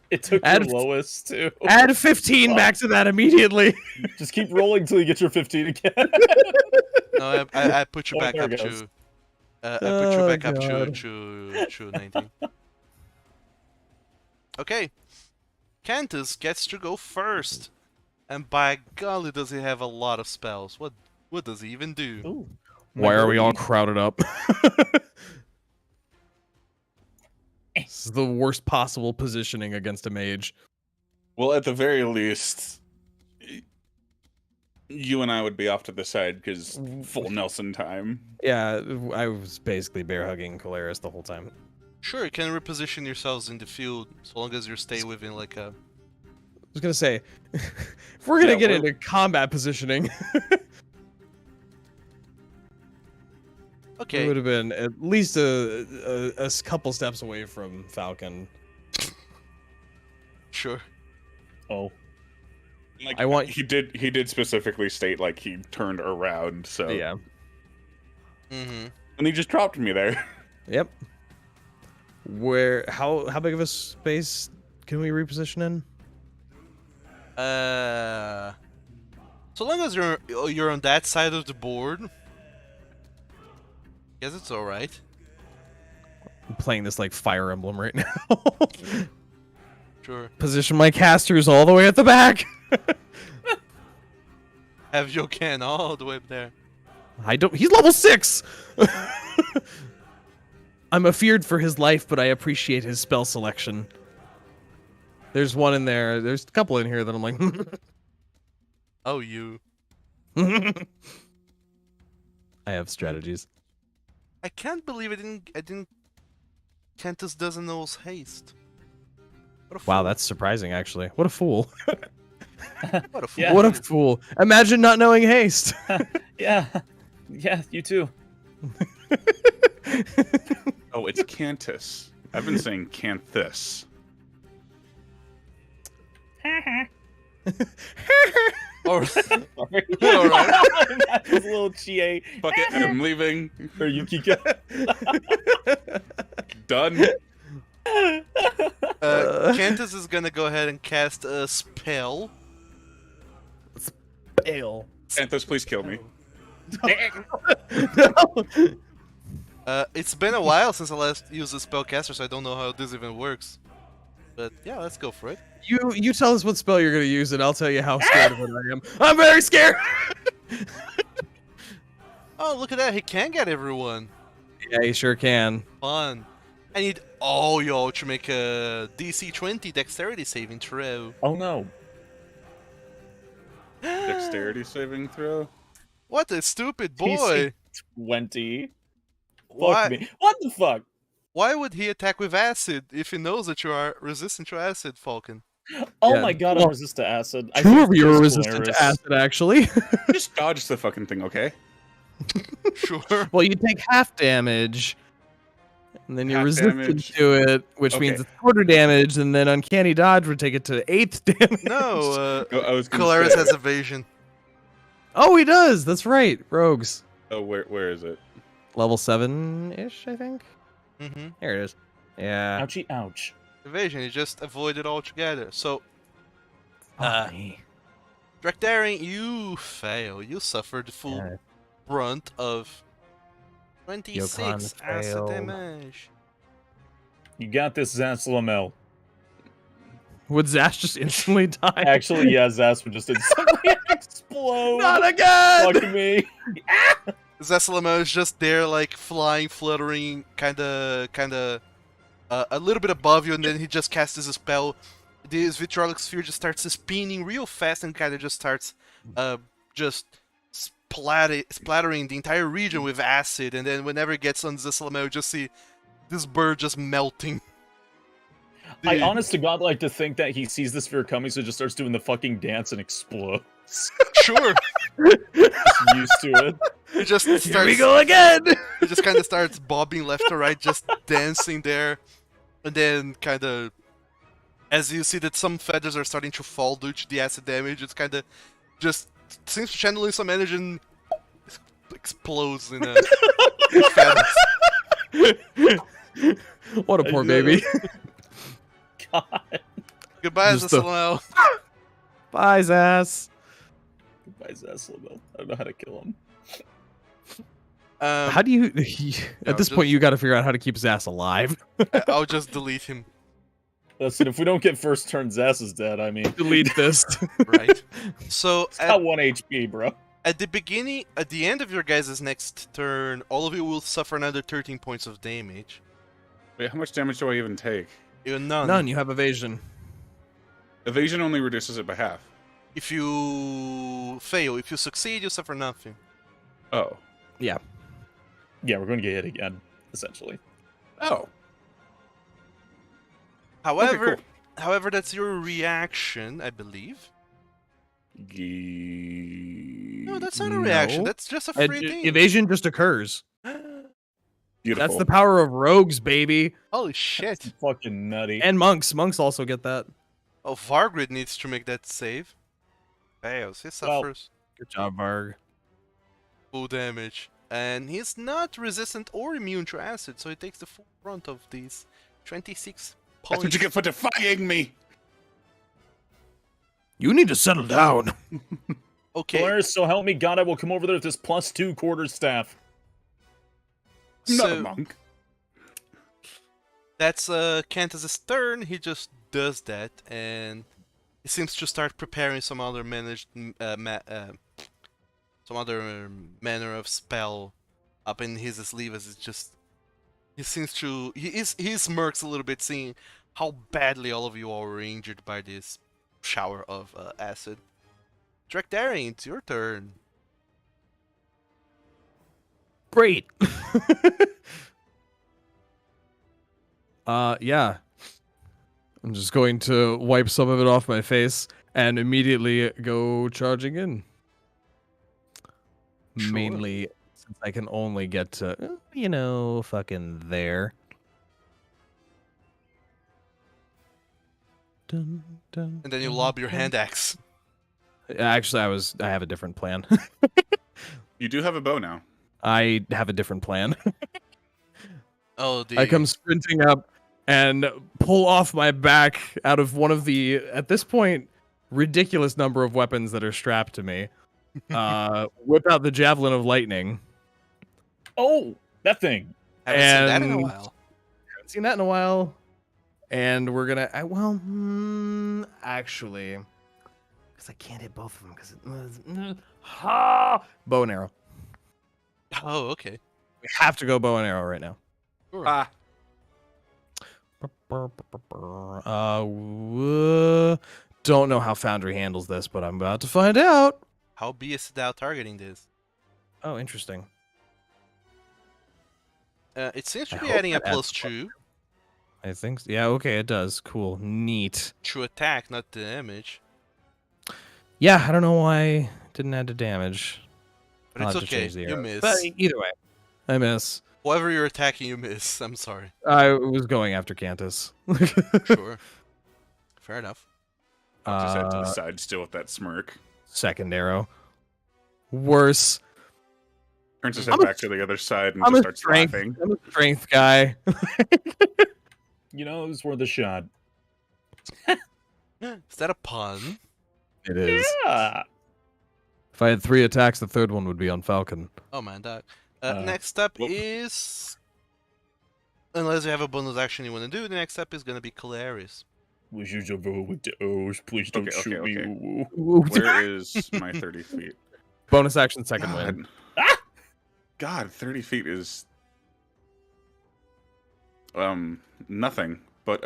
It took Add- your lowest too. Add 15 back to that immediately. Just keep rolling till you get your 15 again. No, I put you Oh, back there up it goes. to. I put you Oh, back up God. to 19. Okay. Cantus gets to go first. And by golly, does he have a lot of spells. What does he even do? Ooh. Why are we all Mobility. crowded up? This is the worst possible positioning against a mage. Well, at the very least, you and I would be off to the side because full Nelson time. Yeah, I was basically bear hugging Kolarys the whole time. Sure, you can reposition yourselves in the field so long as you stay within like a. I was gonna say, if we're gonna Yeah, get we're- into combat positioning, Okay. it would have been at least a couple steps away from Falcon. Sure. Oh. Like, I want- he did specifically state like he turned around, so Yeah. Mm-hmm. and he just dropped me there. Yep. Where? How big of a space can we reposition in? So long as you're on that side of the board, guess it's all right. I'm playing this like Fire Emblem right now. Sure. Position my casters all the way at the back. Have Joken all the way up there. I don't. He's level 6. I'm afeared for his life, but I appreciate his spell selection. There's one in there. There's a couple in here that I'm like. Oh, you. I have strategies. I can't believe I didn't. Cantus doesn't know his haste. What a Wow, fool. that's surprising, actually. What a fool. What a fool. Yeah. What a fool. Imagine not knowing haste. Yeah. Yeah, you too. Oh, it's Cantus. I've been saying Canthus. Or, Sorry. All right. That was a little Chie Fuck it, I'm leaving. or Yukika. Done. Cantus is gonna go ahead and cast a spell. Ale. Canthus, please kill me. It's been a while since I last used a spellcaster, so I don't know how this even works. But yeah, let's go for it. You tell us what spell you're gonna use, and I'll tell you how scared of it I am. I'm very scared. Oh, look at that! He can get everyone. Yeah, you sure can. Fun. I need all y'all to make a DC 20 Dexterity saving throw. Oh no. Dexterity saving throw. What a stupid DC boy! 20. Fuck Why? me. What the fuck? Why would he attack with acid if he knows that you are resistant to acid, Falkan? Oh Yeah, my god, well, I'm resistant to acid. I Two think of you are it's resistant to Kolarys. acid, actually. Just dodge the fucking thing, okay? Sure. Well, you take half damage, and then you're Half resistant damage. to it, which Okay. means it's quarter damage, and then uncanny dodge would take it to 8th damage. No, I was gonna Kolarys say- has evasion. Oh, he does. That's right. Rogues. Oh, where is it? Level 7-ish, I think. Mm-hmm. There it is. Yeah. Ouchie, ouch. Evasion, you just avoid it altogether. So, Fuck Drachdarin, you fail. You suffered the full Yeah. brunt of 26 Yokon acid failed. damage. You got this, Zaslamel. Would Zash just instantly die? Actually, yeah, Zas would just instantly explode. Not again! Fuck me. Zassalamo is just there, like, flying, fluttering, kinda, a little bit above you, and then he just casts his spell. This vitriolic sphere just starts spinning real fast and kinda just starts, just splattering the entire region with acid, and then whenever it gets on Zassalamo, you just see this bird just melting. I The- honest to God like to think that he sees the sphere coming, so just starts doing the fucking dance and explodes. Sure. Just used to it. It just starts, Here we go again! It just kind of starts bobbing left to right, just dancing there, and then kind of, as you see that some feathers are starting to fall due to the acid damage, it's kind of just seems to channeling some energy and explodes in feathers. What a poor baby. God. Goodbye, Just the- SLML. Bye, Zass. Goodbye, Zaslobo. I don't know how to kill him. How do you? At this point, you got to figure out how to keep Zass alive. I'll just delete him. Listen, if we don't get first turn, Zass is dead. I mean, Delete this. Right. So it's got 1 HP, bro. at the end of your guys' next turn, all of you will suffer another 13 points of damage. Wait, how much damage do I even take? None. None. You have evasion. Evasion only reduces it by half. If you fail, if you succeed, you suffer nothing. Oh. Yeah. Yeah, we're going to get hit again, essentially. Oh. However, cool. however, that's your reaction, I believe. No, that's not a reaction. No. That's just a free thing. Evasion just occurs. Beautiful. That's the power of rogues, baby. Holy shit! That's fucking nutty. And monks. Monks also get that. Oh, Vargrid needs to make that save. Fails. He suffers Good job, Varg. full damage. And he's not resistant or immune to acid, so he takes the full brunt of these 26 points. That's what you get for defying me. You need to settle down. Okay, Kolarys, so help me God, I will come over there with this +2 quarterstaff. I'm not a so monk. that's Cantus's turn. He just does that, and he seems to start preparing some other manner of spell up in his sleeve. As it's just he smirks a little bit, seeing how badly all of you all were injured by this shower of acid. Drachdarin, it's your turn. Great. Yeah. I'm just going to wipe some of it off my face and immediately go charging in. Sure. Mainly since I can only get to, fucking there. Dun, dun, And then you dun, lob your dun. hand axe. Actually, I have a different plan. You do have a bow now. I have a different plan. Oh, I come sprinting up and pull off my back out of one of the, at this point, ridiculous number of weapons that are strapped to me. Whip out the Javelin of Lightning. Oh, that thing. Haven't seen that in a and- while. Haven't seen that in a while. And we're gonna, actually, because I can't hit both of them because bow and arrow. Oh, okay. We have to go bow and arrow right now. Sure. Ah. Don't know how Foundry handles this, but I'm about to find out. How is thou targeting this? Oh, interesting. It seems to I be hope adding a that adds +2 I think, yeah, okay, it does. Cool, neat. to attack, not the damage. Yeah, I don't know why it didn't add to damage. But I'll it's have to okay. change the You arrows. miss. But either way, I miss. Whoever you're attacking, you miss. I'm sorry. I was going after Cantus. Sure. Fair enough. I'll just head to the side still with that smirk. Second arrow. Worse. Turns his I'm head a- back to the other side and I'm just a starts strength. laughing. I'm a strength guy. You know, it was worth a shot. Is that a pun? It is. Yeah. If I had 3 attacks, the third one would be on Falcon. Oh man, that. Uh, Next up whoop. is, unless you have a bonus action you want to do, the next step is gonna be Kolarys. Wish you to go with the O's. Please don't Okay, shoot okay, me. okay. Woo-woo. Where is my 30 feet? Bonus action, second win. God. God, 30 feet is nothing. But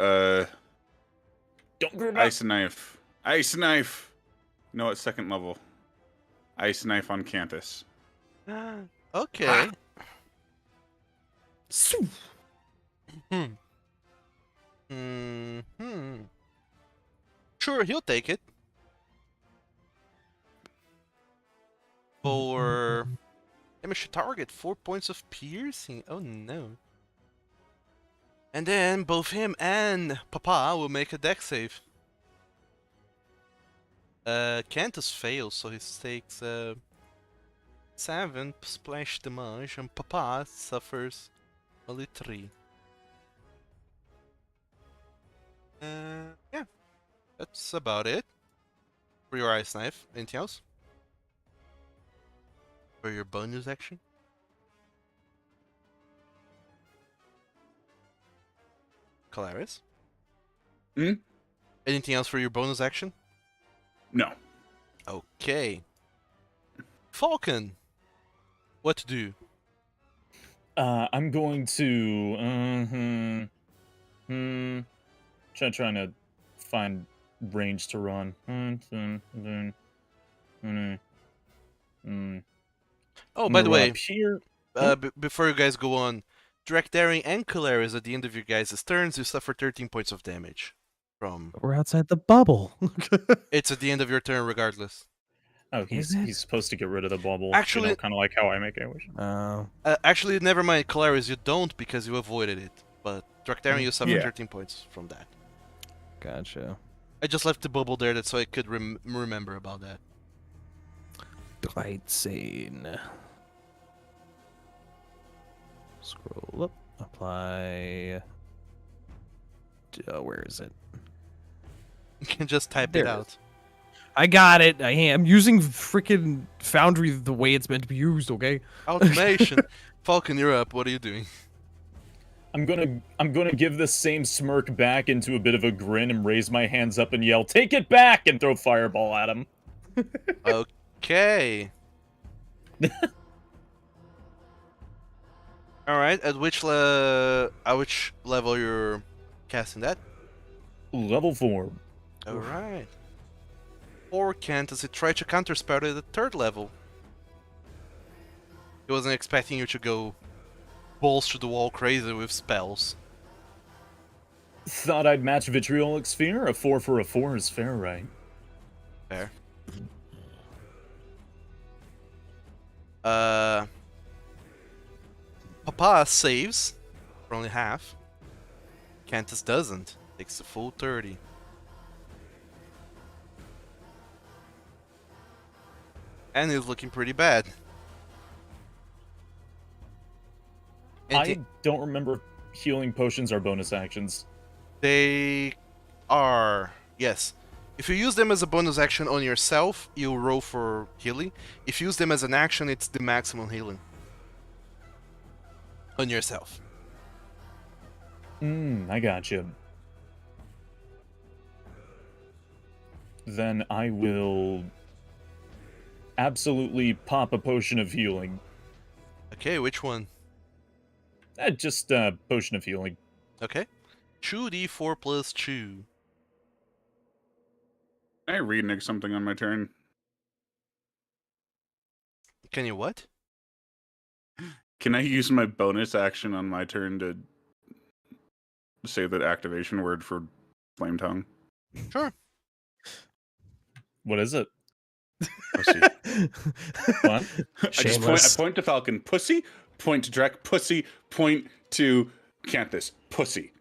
Don't go back. ice knife. Ice knife. No, it's second level. Ice knife on Cantus. Okay. Sure, he'll take it. For damage to target, 4 points of piercing. Oh no. And then both him and Papa will make a dex save. Cantus fails, so he takes 7 splash damage, and Papa suffers only 3. Yeah, that's about it for your ice knife. Anything else? For your bonus action? Kolarys? Hmm? Anything else for your bonus action? No. Okay. Falkan, what to do? I'm going to trying to find range to run. Oh, by the way, Up here. before you guys go on, Drachdarin and Kolarys, at the end of your guys' turns, you suffer 13 points of damage. From We're outside the bubble. It's at the end of your turn regardless. Oh, Is he's it? supposed to get rid of the bubble. Actually- kind of like how I make a wish. Actually, never mind, Kolarys, you don't because you avoided it. But Drachdarin, you suffer Yeah. 13 points from that. Gotcha. I just left the bubble there so I could remember about that. Insane. Scroll up. Apply. Where is it? You can just type There it it out. I got it. I am using freaking Foundry the way it's meant to be used. Okay. Automation. Falkan, you're up. What are you doing? I'm gonna give the same smirk back into a bit of a grin and raise my hands up and yell, "Take it back!" and throw fireball at him. Okay. All right. At which level you're casting that? Level 4. All right. Or can't as it tried to counterspell it at 3rd level. He wasn't expecting you to go balls to the wall crazy with spells. Thought I'd match Vitriolic Sphere. A 4 for a 4 is fair, right? Fair. Papa saves for only half. Cantus doesn't. Takes the full 30. And he's looking pretty bad. I don't remember if healing potions are bonus actions. They are, yes. If you use them as a bonus action on yourself, you roll for healing. If you use them as an action, it's the maximum healing. On yourself. I gotcha. Then I will absolutely pop a potion of healing. Okay, which one? Just potion of healing. Okay. 2d4 plus 2. Can I renege something on my turn? Can you what? Can I use my bonus action on my turn to say that activation word for Flame Tongue? Sure. What is it? Pussy. What? I point to Falcon, pussy. Point to Drek, pussy. Point to Canthus, pussy.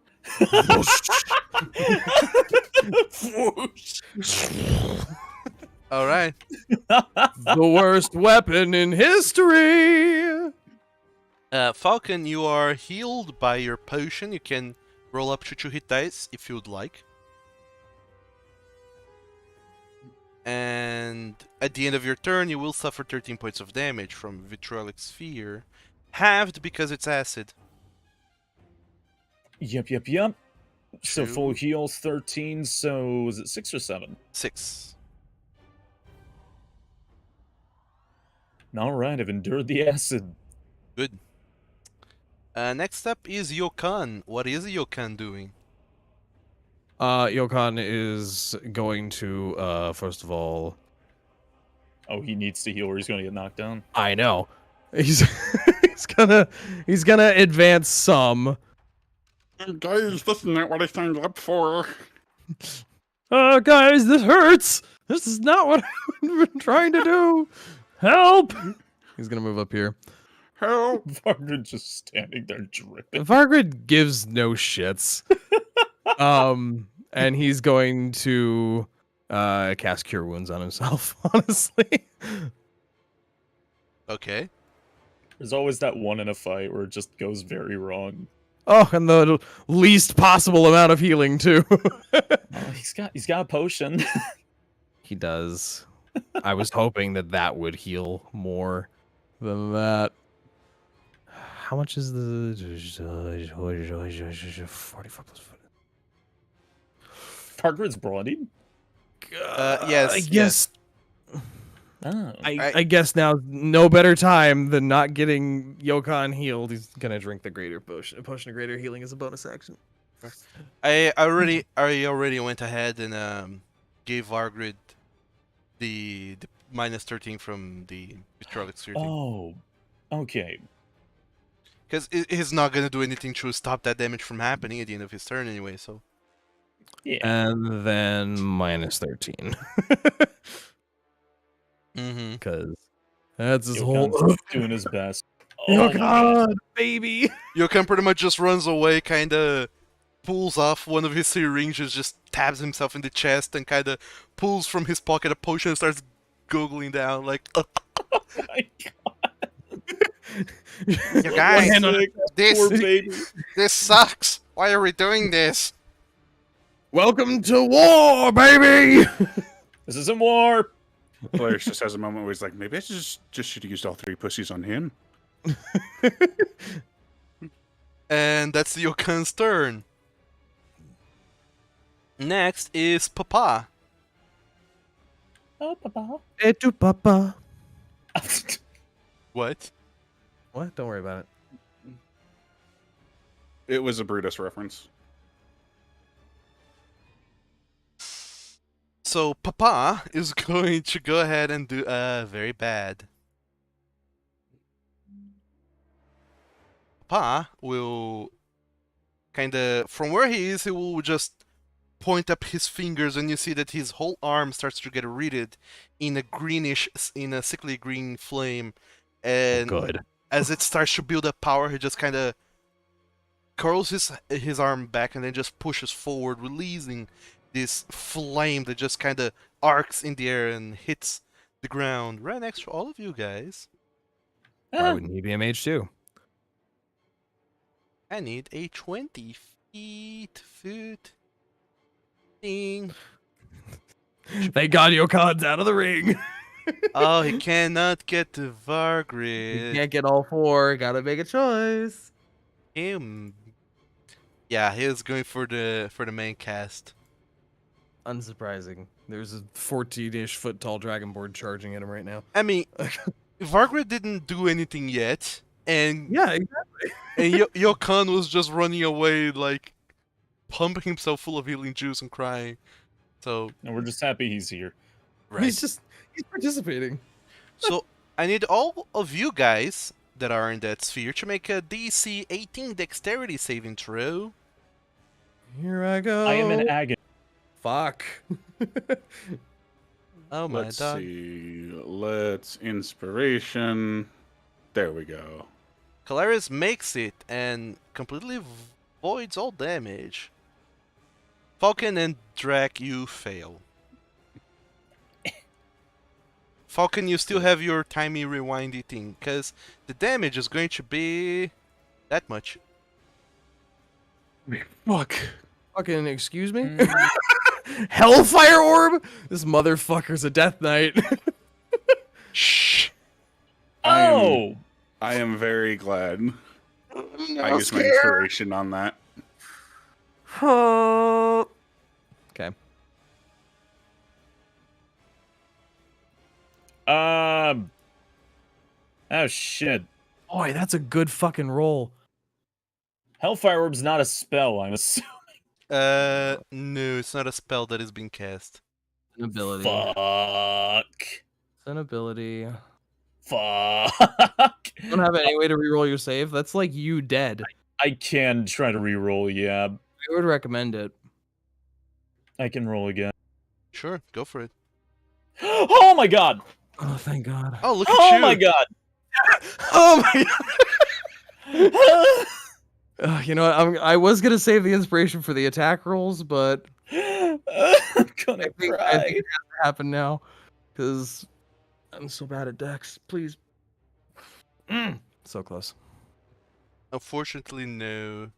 All right. The worst weapon in history. Falcon, you are healed by your potion. You can roll up to 2 hit dice if you'd like. And at the end of your turn, you will suffer 13 points of damage from Vitriolic Sphere. Halved because it's acid. Yep. So Two. full heals 13, so is it 6 or 7? 6. Alright, I've endured the acid. Good. Next up is Yokan. What is Yokan doing? Yokan is going to, first of all... Oh, he needs to heal or he's gonna get knocked down. I know. He's he's gonna advance some. Guys, this is not what I signed up for. Guys, this hurts. This is not what I've been trying to do. Help! He's gonna move up here. Help! Vargrid just standing there dripping. Vargrid gives no shits. And he's going to cast Cure Wounds on himself, honestly. Okay. There's always that one in a fight where it just goes very wrong. Oh, and the least possible amount of healing too. Oh, he's got a potion. He does. I was hoping that would heal more than that. How much is the 44 plus 4? Parker's bloodied. Yes, I yes. guess. Oh. I guess now no better time than not getting Yokon healed. He's gonna drink the greater potion. A potion of greater healing is a bonus action. I already went ahead and gave Vargrid the minus 13 from the Betrayal Extreme. Oh. Okay. Because he's not gonna do anything to stop that damage from happening at the end of his turn anyway. So Yeah. And then minus 13. Because that's his whole. Yokon's doing his best. Oh my god, baby! Yokan pretty much just runs away, kind of pulls off one of his syringes, just tabs himself in the chest, and kind of pulls from his pocket a potion and starts googling down like. my You guys, Poor baby. this sucks. Why are we doing this? Welcome to war, baby! This isn't war. Kolarys just has a moment where he's like, maybe I just should have used all 3 pussies on him. And that's the Yokan's turn. Next is Papa. Oh, papa. Etu papa. What? What? Don't worry about it. It was a Brutus reference. So Papa is going to go ahead and do very bad. Papa will kind of, from where he is, he will just point up his fingers, and you see that his whole arm starts to get wreathed in a sickly green flame. And Good. as it starts to build up power, he just kind of curls his arm back and then just pushes forward, releasing this flame that just kind of arcs in the air and hits the ground right next to all of you guys. Why wouldn't he be a mage too? I need a 20 foot thing. Thank God Yokon's out of the ring. Oh, he cannot get to You Vargrid. can't get all 4. Gotta make a choice. Him. Yeah, he is going for the main cast. Unsurprising. There's a 14-ish foot tall dragonborn charging at him right now. I mean, Vargrid didn't do anything yet, and Yeah, exactly. and Yokan was just running away, like pumping himself full of healing juice and crying. So And we're just happy he's here. right. He's participating. So I need all of you guys that are in that sphere to make a DC 18 Dexterity saving throw. Here I go. I am in agony. Fuck. Oh my Let's god. see. Let's inspiration. There we go. Kolarys makes it and completely voids all damage. Falkan and Drach, you fail. Falkan, you still have your timey rewindy thing, because the damage is going to be that much. Fuck. Fucking excuse me? Hellfire orb? This motherfucker's a death knight. Shh. Oh! I am very glad I used my inspiration on that. Okay. Oh shit. Boy, that's a good fucking roll. Hellfire Orb's not a spell, I'm assuming. No, it's not a spell that is being cast. An ability. Fuck. It's an ability. Fuck. You don't have any way to reroll your save? That's like you dead. I can try to reroll, yeah. I would recommend it. I can roll again. Sure, go for it. Oh my god! Oh, thank God. Oh, look at Oh you! my god! Oh my God. You know what? I was gonna save the inspiration for the attack rolls, but I'm gonna I think cry. it has to happen now because I'm so bad at Dex. Please. So close. Unfortunately, no.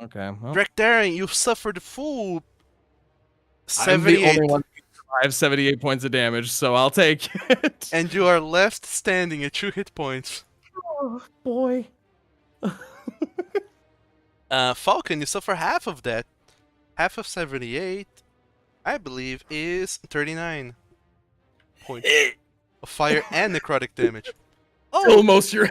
Okay. Well, Drachdarin, you've suffered a full I'm the 78, only one who survived 78 points of damage, so I'll take it. and you are left standing at 2 hit points. Oh, boy. Falkan, you suffer half of that. Half of 78, I believe, is 39 points of fire and necrotic damage. Still Oh, most your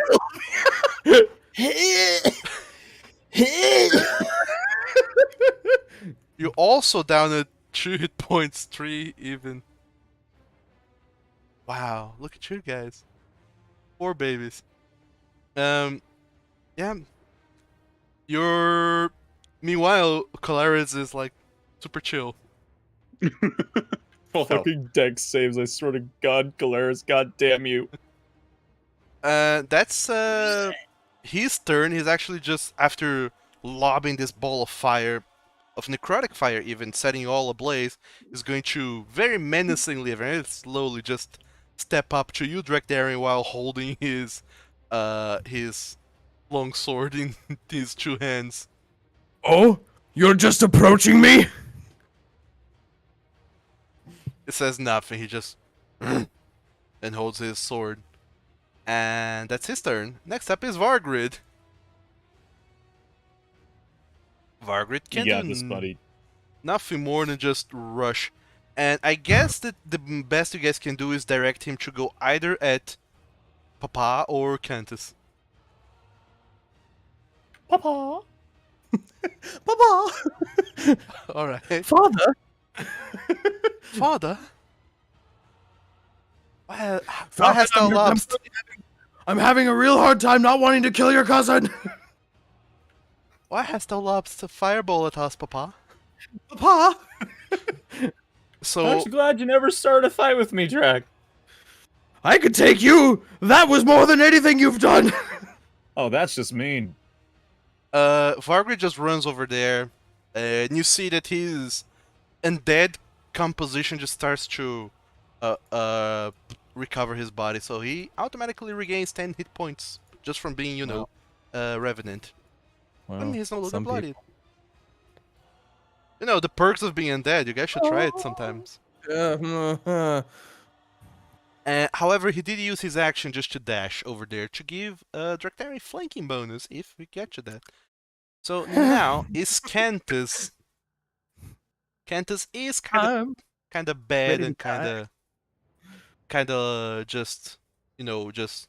you also down at 2 hit points, 3 even. Wow, look at you guys. Poor babies. Yeah. Meanwhile, Kolarys is like super chill. Full health. Fucking dex saves, I swear to God, Kolarys, god damn you. That's his turn. He's actually just after lobbing this ball of fire, of necrotic fire, even setting you all ablaze, is going to very menacingly, very slowly, just step up to you, Drachdarin, while holding his long sword in his 2 hands. Oh, you're just approaching me? It says nothing. He just and holds his sword. And that's his turn. Next up is Vargrid. Vargrid can You got do this, buddy. nothing more than just rush. And I guess that the best you guys can do is direct him to go either at Papa or Cantus. Papa! Papa! Alright. Father? Father? Why Falkan, hast thou lost? I'm having a real hard time not wanting to kill your cousin. Why hast thou lost a fireball at us, Papa? Papa! I'm So, actually glad you never started a fight with me, Drach. I could take you! That was more than anything you've done! Oh, that's just mean. Vargrid just runs over there, and you see that his undead composition just starts to recover his body, so he automatically regains 10 hit points just from being, Revenant. And he's no longer bloodied. You know, the perks of being undead, you guys should try it sometimes. However, he did use his action just to dash over there to give Drachdarin flanking bonus if we get to that. So now is Cantus. Cantus is kind of bad and kind of just just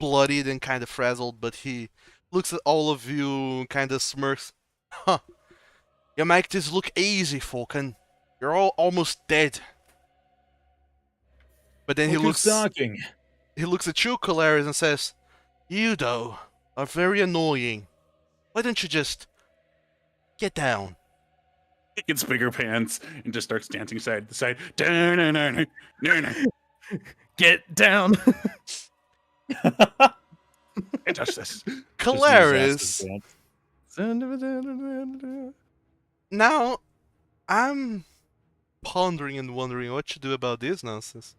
bloodied and kind of frazzled, but he looks at all of you and kind of smirks. Huh. You make this look easy, Falkan. You're all almost dead. But then he looks at you, Kolarys, and says, "You, though, are very annoying. Why don't you just get down?" He gets bigger pants and just starts dancing side to side. Get down! Can't touch this. Kolarys, now I'm pondering and wondering what to do about this nonsense.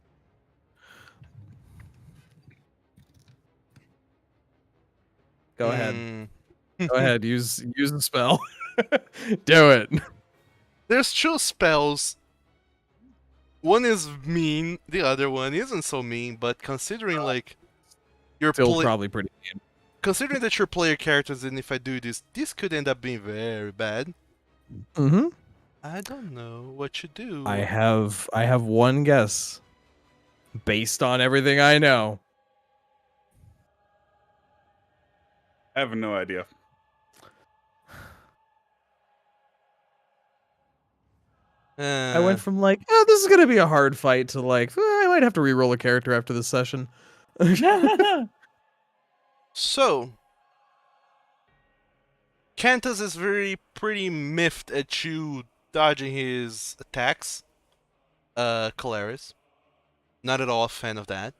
Go ahead. Hmm. Go ahead. Use the spell. Do it. There's 2 spells. One is mean, the other one isn't so mean, but considering like your Still probably pretty mean. considering that your player characters, and if I do this, this could end up being very bad. Mm-hmm. I don't know what to do. I have one guess. Based on everything I know. I have no idea. I went from like, oh, this is gonna be a hard fight to like, I might have to re-roll a character after this session. So, Cantus is pretty miffed at you dodging his attacks. Kolarys. Not at all a fan of that.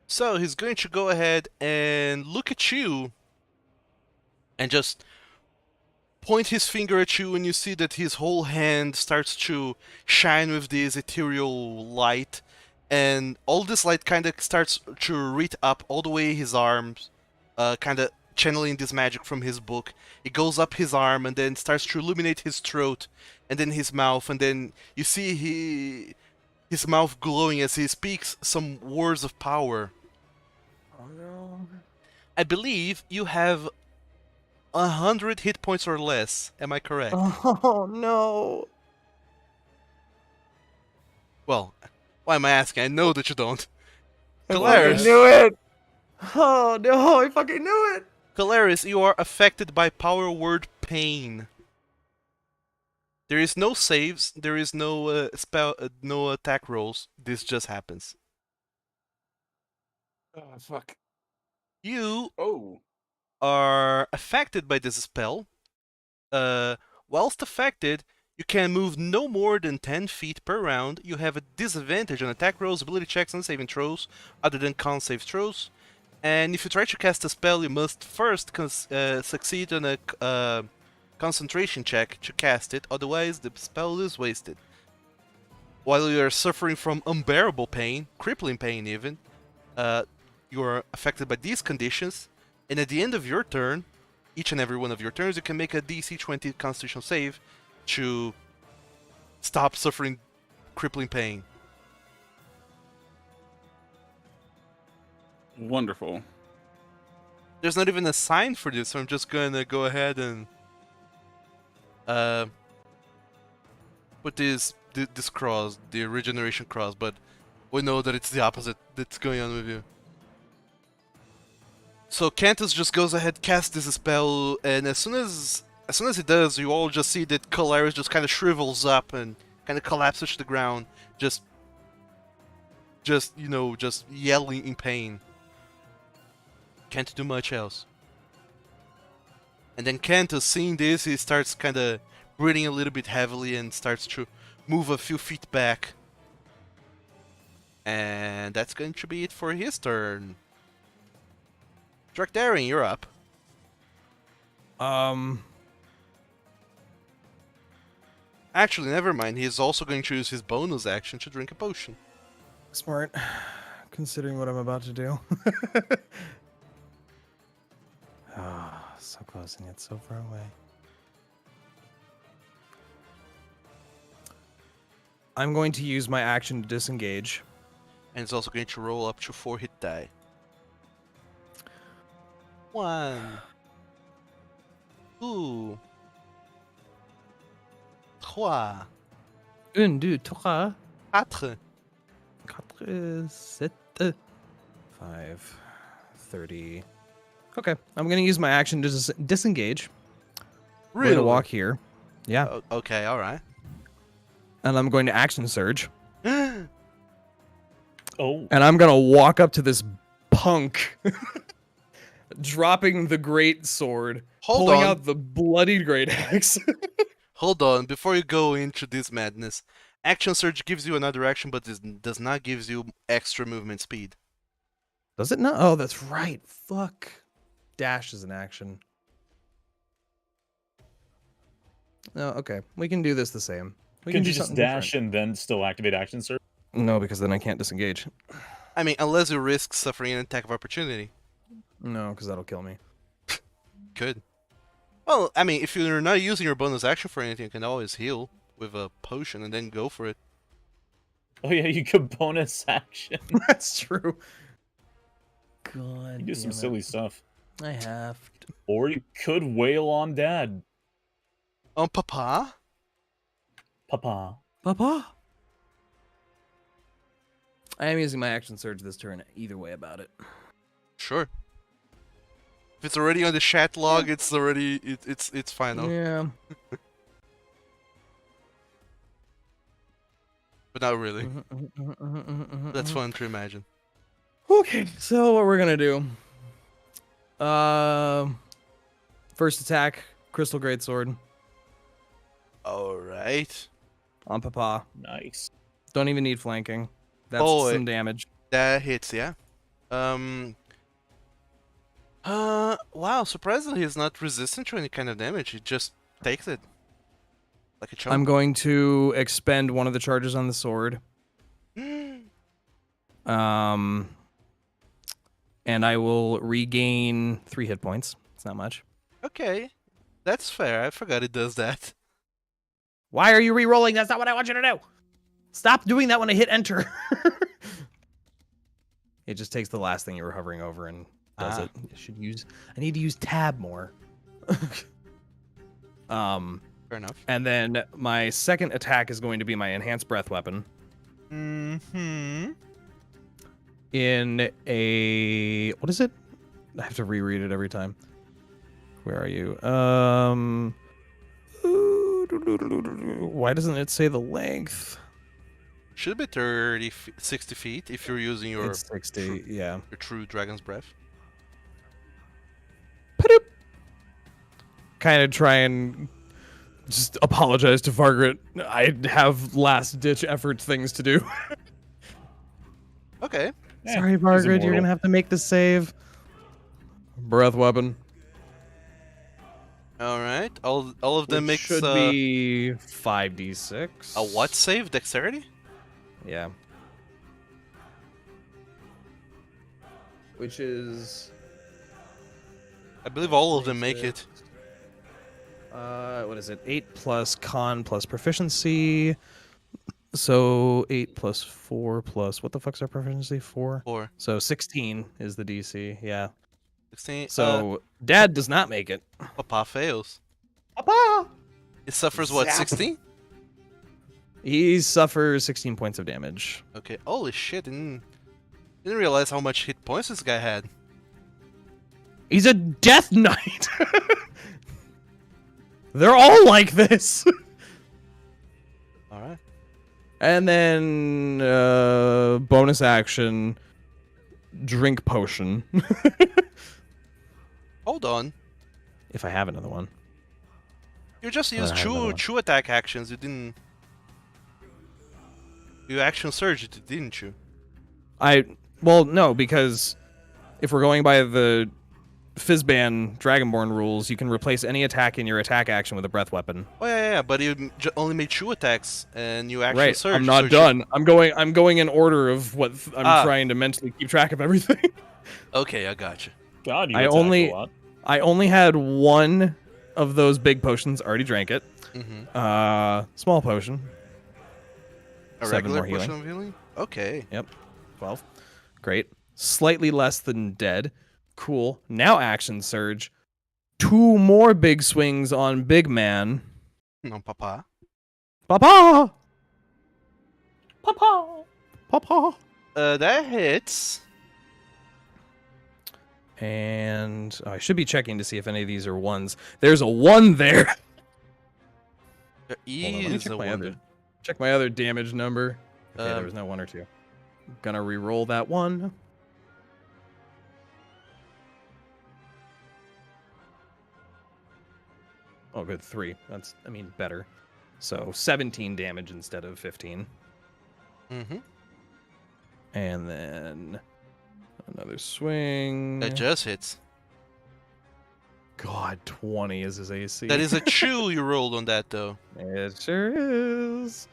So he's going to go ahead and look at you and just point his finger at you, and you see that his whole hand starts to shine with this ethereal light, and all this light kind of starts to reach up all the way his arms, kind of channeling this magic from his book. It goes up his arm and then starts to illuminate his throat and then his mouth, and then you see his mouth glowing as he speaks some words of power. Oh no. I believe you have 100 hit points or less. Am I correct? Oh no. Well, why am I asking? I know that you don't. I Kolarys. fucking knew it. Oh no, I fucking knew it. Kolarys, you are affected by power word pain. There is no saves, there is no no attack rolls. This just happens. Oh, fuck. You Oh. are affected by this spell. Whilst affected, you can move no more than 10 feet per round. You have a disadvantage on attack rolls, ability checks, and saving throws, other than con save throws. And if you try to cast a spell, you must first succeed on a concentration check to cast it, otherwise the spell is wasted. While you are suffering from unbearable pain, crippling pain even, you are affected by these conditions, and at the end of your turn, each and every one of your turns, you can make a DC 20 Constitution save to stop suffering crippling pain. Wonderful. There's not even a sign for this, so I'm just gonna go ahead and put this cross, the regeneration cross, but we know that it's the opposite that's going on with you. So Cantus just goes ahead, casts this spell, and as soon as he does, you all just see that Kolarys just kind of shrivels up and kind of collapses to the ground, just yelling in pain. Can't do much else. And then Cantus, seeing this, he starts kind of breathing a little bit heavily and starts to move a few feet back. And that's going to be it for his turn. Drachdarin, you're up. Actually, never mind. He is also going to use his bonus action to drink a potion. Smart, considering what I'm about to do. Ah, so close and yet so far away. I'm going to use my action to disengage. And it's also going to roll up to 4 hit die. 1, 2, 3, 1, 2, 3, 4. 4, 7, 5, 30. Okay, I'm going to use my action to disengage. I'm going to walk here. Yeah. Okay, alright. And I'm going to action surge. Oh, And I'm going to walk up to this punk, dropping the great sword, Hold pulling on. out the bloodied great axe. Hold on, before you go into this madness, Action Surge gives you another action, but this does not give you extra movement speed. Does it not? Oh, that's right. Fuck. Dash is an action. No, okay. We can do this the same. We can do you just something dash different. and then still activate action surge? No, because then I can't disengage. I mean, unless you risk suffering an attack of opportunity. No, because that'll kill me. Could. Well, I mean, if you're not using your bonus action for anything, you can always heal with a potion and then go for it. Oh yeah, you could bonus action. That's true. God, You do some silly stuff. I have to. Or you could wail on Dad. Papa? Papa. Papa. I am using my action surge this turn. Either way about it. Sure. If it's already on the chat log, it's already it's final. Yeah. But not really. That's fun to imagine. Okay, so what we're gonna do? First attack, Crystal Greatsword Alright. on Papa. Nice. Don't even need flanking. That's Oh, some damage. That hits, yeah. Wow, surprisingly he's not resistant to any kind of damage, he just takes it. Like a chump. I'm going to expend one of the charges on the sword. And I will regain 3 hit points. It's not much. Okay, that's fair. I forgot it does that. Why are you re-rolling? That's not what I want you to do. Stop doing that when I hit enter. It just takes the last thing you were hovering over and does it. I need to use tab more. Fair enough. And then my second attack is going to be my enhanced breath weapon. Mm-hmm. In a... What is it? I have to reread it every time. Where are you? Why doesn't it say the length? Should be 60 feet if you're using your It's 60, yeah. your true dragon's breath. Kind of try and just apologize to Vargrit. I have last-ditch effort things to do. Okay. Sorry, Vargrit, you're immortal. gonna have to make the save. Breath weapon. All right. All of them Which makes should be 5d6. a what save? Dexterity? Yeah. Which is... I believe all of them make it. What is it? 8 plus con plus proficiency. So 8 plus 4 plus... What the fuck's our proficiency? 4? 4. So 16 is the DC, yeah. 16. So Dad does not make it. Papa fails. Papa! It suffers what? Zap. 16? He suffers 16 points of damage. Okay. Holy shit! Didn't realize how much hit points this guy had. He's a Death Knight! They're all like this! All right. And then, bonus action, drink potion. Hold on. If I have another one. You just I used have another one. two attack actions. You didn't. You action surged, didn't you? Well, no, because if we're going by the Fizzban Dragonborn rules, you can replace any attack in your attack action with a breath weapon. Oh yeah, but you only made 2 attacks, and you action Right, surged. I'm not so done. I'm going in order of what I'm Ah. trying to mentally keep track of everything. Okay, I got you. God, you I attack only- a lot. I only had one of those big potions, already drank it. Mm-hmm. Small potion. A 7 regular more healing. potion of healing. Okay. 12. Great. Slightly less than dead. Cool. Now action surge. 2 more big swings on big man. No, Papa. Papa! Papa! Papa! That hits. And I should be checking to see if any of these are ones. There's a 1 there. There Hold on, let me is check a my one. other. Check my other damage number. Okay, there Um, was no 1 or 2. Gonna re-roll that 1. Oh, good. 3. That's, I mean, better. So 17 damage instead of 15. Mm-hmm. And then another swing. That just hits. God, 20 is his AC. That is a 2 you rolled on that, though. It sure is.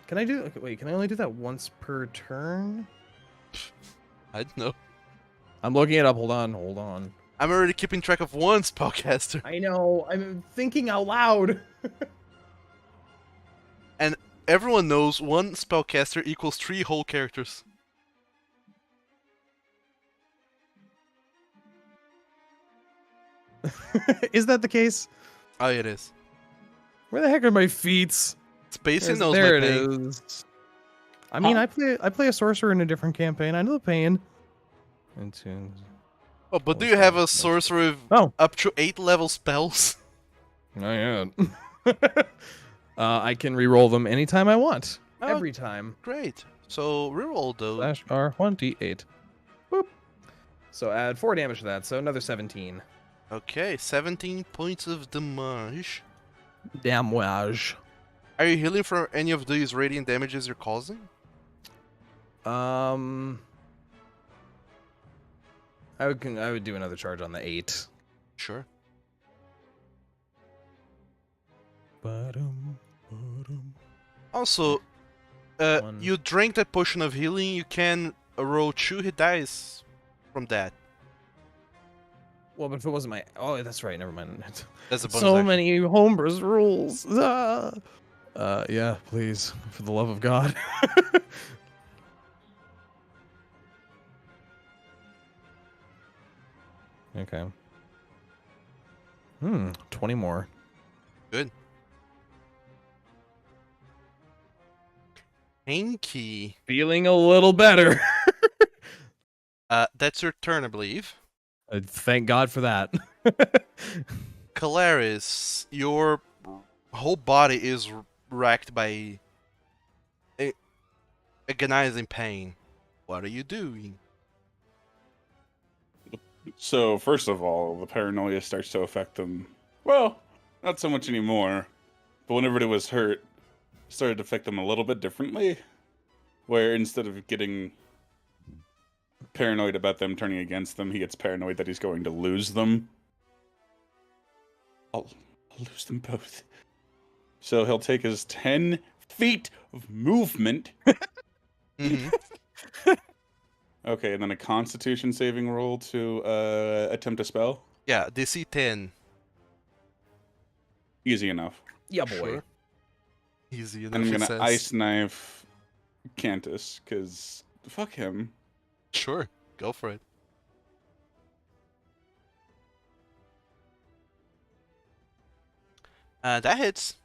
Can I do... Okay, wait, can I only do that once per turn? I don't know. I'm looking it up. Hold on. I'm already keeping track of one spellcaster. I know. I'm thinking out loud. Everyone knows one spellcaster equals 3 whole characters. Is that the case? Oh, it is. Where the heck are my feats? Spacey There's- knows there my it pain. is. I mean, I play a sorcerer in a different campaign. I know the pain. Into... Oh, but Oh, do you have a nice. sorcerer with Oh, up to 8 level spells? not yet. I can re-roll them anytime I want. Oh, Every time. Great. So reroll those. /R1d8. Boop. So add 4 damage to that, so another 17. Okay, 17 points of damage. Damage. Are you healing for any of these radiant damages you're causing? I would do another charge on the 8. Sure. Also, One. you drank that potion of healing, you can roll 2 hit dice from that. Well, but if it wasn't my... Oh, that's right. Never mind. That's a bonus So action. many Homebrew's rules. Ah. Yeah, please, for the love of God. Okay. 20 more. Good. Hanky. Feeling a little better. That's your turn, I believe. Thank God for that. Kolarys, your whole body is racked by agonizing pain. What are you doing? So, first of all, the paranoia starts to affect them. Well, not so much anymore. But whenever it was hurt, it started to affect them a little bit differently. Where instead of getting paranoid about them turning against them, he gets paranoid that he's going to lose them. I'll lose them both. So he'll take his 10 feet of movement. Mm-hmm. Okay, and then a Constitution saving roll to attempt a spell. Yeah, DC 10. Easy enough. Yeah, boy. Sure. Easy enough, And I'm he gonna says. ice knife Cantus, because fuck him. Sure, go for it. That hits.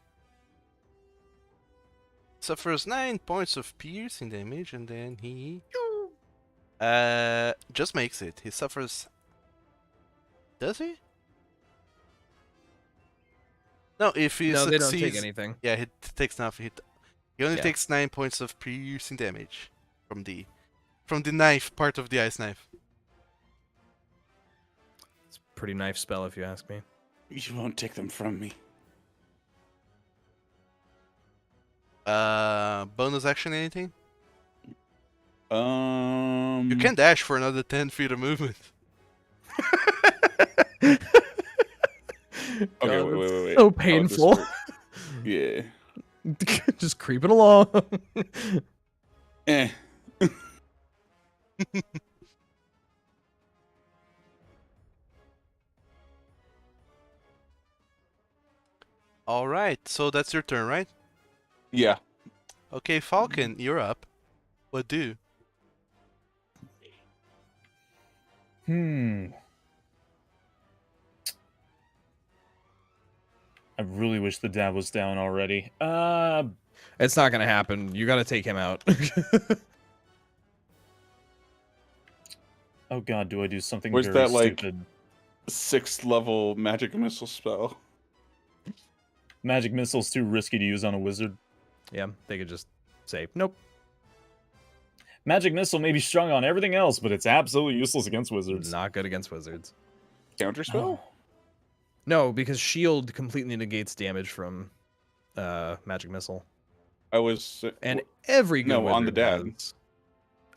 Suffers 9 points of piercing damage, and then he just makes it. He suffers. Does he? No, if he No, they succeeds, don't take anything. yeah, he takes nothing. He only Yeah. takes 9 points of piercing damage from the knife part of the ice knife. It's a pretty knife spell, if you ask me. You won't take them from me. Bonus action, anything? You You can dash for another 10 feet of movement. Okay, God, wait. that's How so does this painful. work? Yeah. Just creeping along. Eh. All right, so that's your turn, right? Yeah. Okay, Falcon, you're up. What do? I really wish the dad was down already. It's not gonna happen. You gotta take him out. Oh god, do I do something Where's very that, like- stupid? 6th level magic missile spell. Magic missile's too risky to use on a wizard. Yeah, they could just say, nope. Magic missile may be strong on everything else, but it's absolutely useless against wizards. Not good against wizards. Counter spell? No, because shield completely negates damage from magic missile. I was. And every good No, on the wizard dad. has-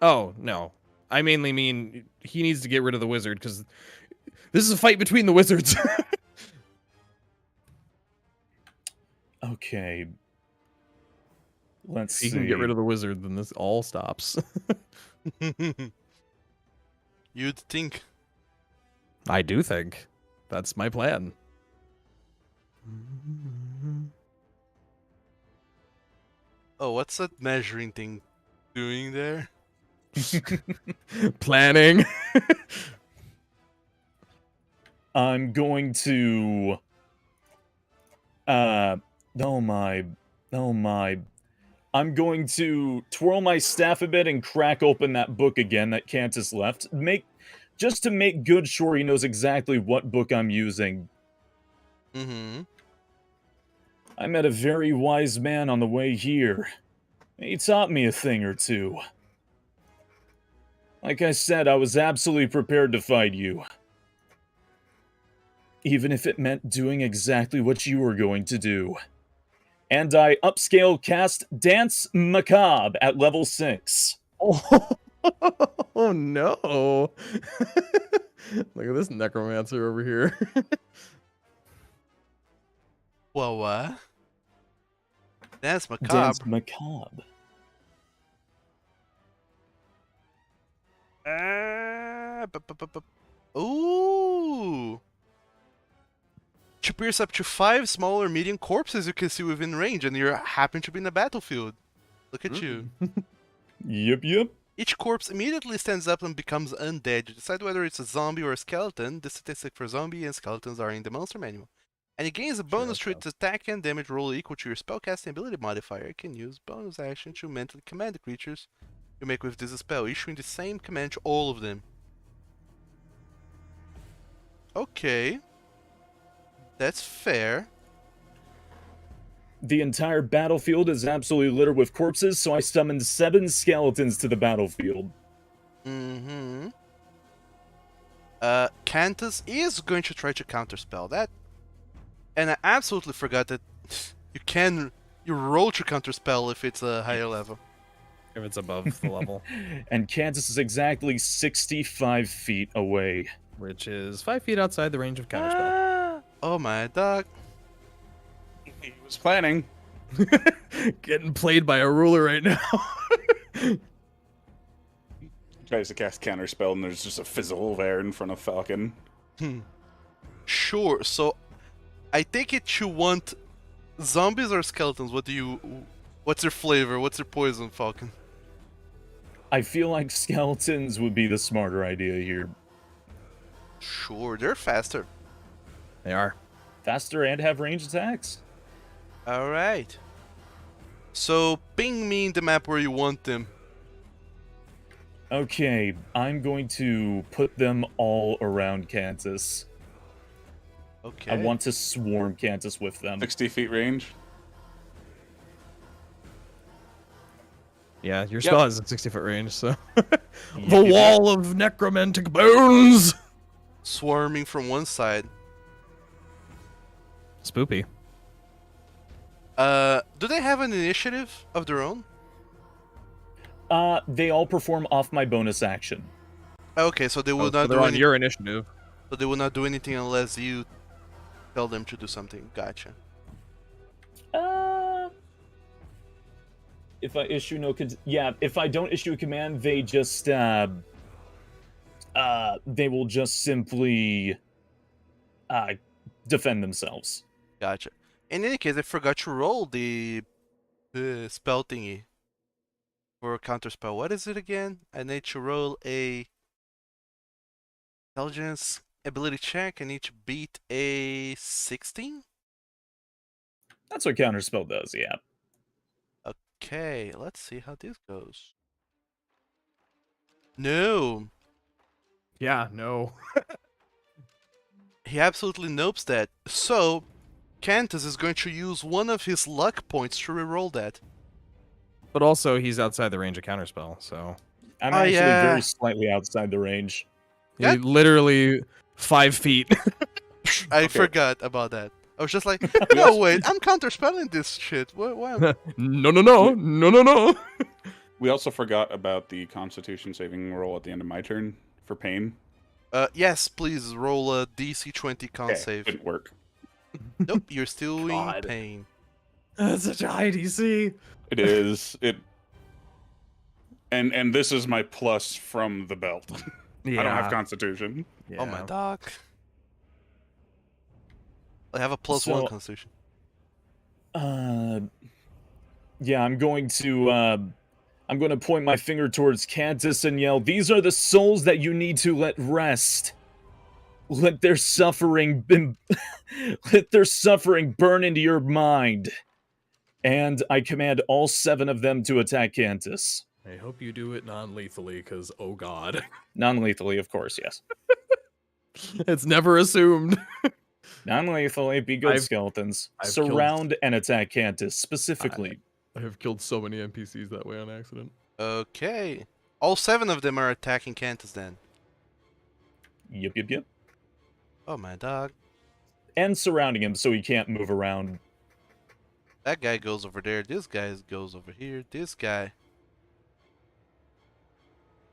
Oh, no. I mainly mean he needs to get rid of the wizard, because this is a fight between the wizards. Okay. Let's If he see. can get rid of the wizard, then this all stops. You'd think. I do think. That's my plan. Oh, what's that measuring thing doing there? Planning. I'm going to... Oh my. I'm going to twirl my staff a bit and crack open that book again that Cantus left. Just to make good sure he knows exactly what book I'm using. Mm-hmm. I met a very wise man on the way here. He taught me a thing or two. Like I said, I was absolutely prepared to fight you. Even if it meant doing exactly what you were going to do. And I upscale cast Dance Macabre at level 6. Oh no. Look at this necromancer over here. Well, what? That's macabre. Dance Macabre. Ooh. Ooh. To pierce up to 5 small or medium corpses you can see within range, and you happen to be in the battlefield. Look at you. Yep. Each corpse immediately stands up and becomes undead. You decide whether it's a zombie or a skeleton. The statistic for zombie and skeletons are in the monster manual. And it gains a bonus to its attack and damage roll equal to your spellcasting ability modifier. It can use bonus action to mentally command the creatures you make with this spell, issuing the same command to all of them. Okay. That's fair. The entire battlefield is absolutely littered with corpses, so I summoned 7 skeletons to the battlefield. Mm-hmm. Cantus is going to try to counterspell that. And I absolutely forgot that you roll to counterspell if it's a higher level. If it's above the level. And Kansas is exactly 65 feet away. Which is 5 feet outside the range of counterspell. Oh my dog. He was planning. Getting played by a ruler right now. Tries to cast counterspell, and there's just a fizzle of air in front of Falkan. Sure, so I take it you want zombies or skeletons? What's your flavor? What's your poison, Falkan? I feel like skeletons would be the smarter idea here. Sure, they're faster. They are. Faster and have range attacks. Alright. So, ping me in the map where you want them. Okay, I'm going to put them all around Kansas. Okay. I want to swarm Kansas with them. 60 feet range. Yeah, your spell has a 60-foot range, so. The wall of necromantic bones! Swarming from one side. Spoopy. Do they have an initiative of their own? They all perform off my bonus action. Okay, so they will So not they're do on any- your initiative. So they will not do anything unless you tell them to do something. Gotcha. If I issue no if I don't issue a command, they just they will just simply defend themselves. Gotcha. In any case, I forgot to roll the spell thingy for a counterspell. What is it again? I need to roll a intelligence ability check. I need to beat a 16. That's what counterspell does, yeah. Okay, let's see how this goes. No, Yeah, no. he absolutely nopes that. So, Cantus is going to use one of his luck points to reroll that. But also, he's outside the range of counterspell, so. I'm Oh, actually yeah. very slightly outside the range. You're literally 5 feet. I forgot about that. I was just like, no, wait, I'm counterspelling this shit. Why? No. We also forgot about the Constitution saving roll at the end of my turn for pain. Yes, please roll a DC 20 con Okay, save. didn't work. Nope, you're still in God. pain. That's such a high DC. It is. And this is my plus from the belt. Yeah. I don't have Constitution. Oh my doc. I have a plus 1 So- constitution. Yeah, I'm going to point my finger towards Kansas and yell, "These are the souls that you need to let rest. Let their suffering let their suffering burn into your mind." And I command all 7 of them to attack Kansas. I hope you do it non-lethally, because, oh god. Non-lethally, of course, yes. It's never assumed. Non-lethally, be good, I've- skeletons. I've Surround and attack Cantus, specifically. I have killed so many NPCs that way on accident. Okay. All 7 of them are attacking Cantus then. Yep. Oh my dog. And surrounding him so he can't move around. That guy goes over there. This guy goes over here. This guy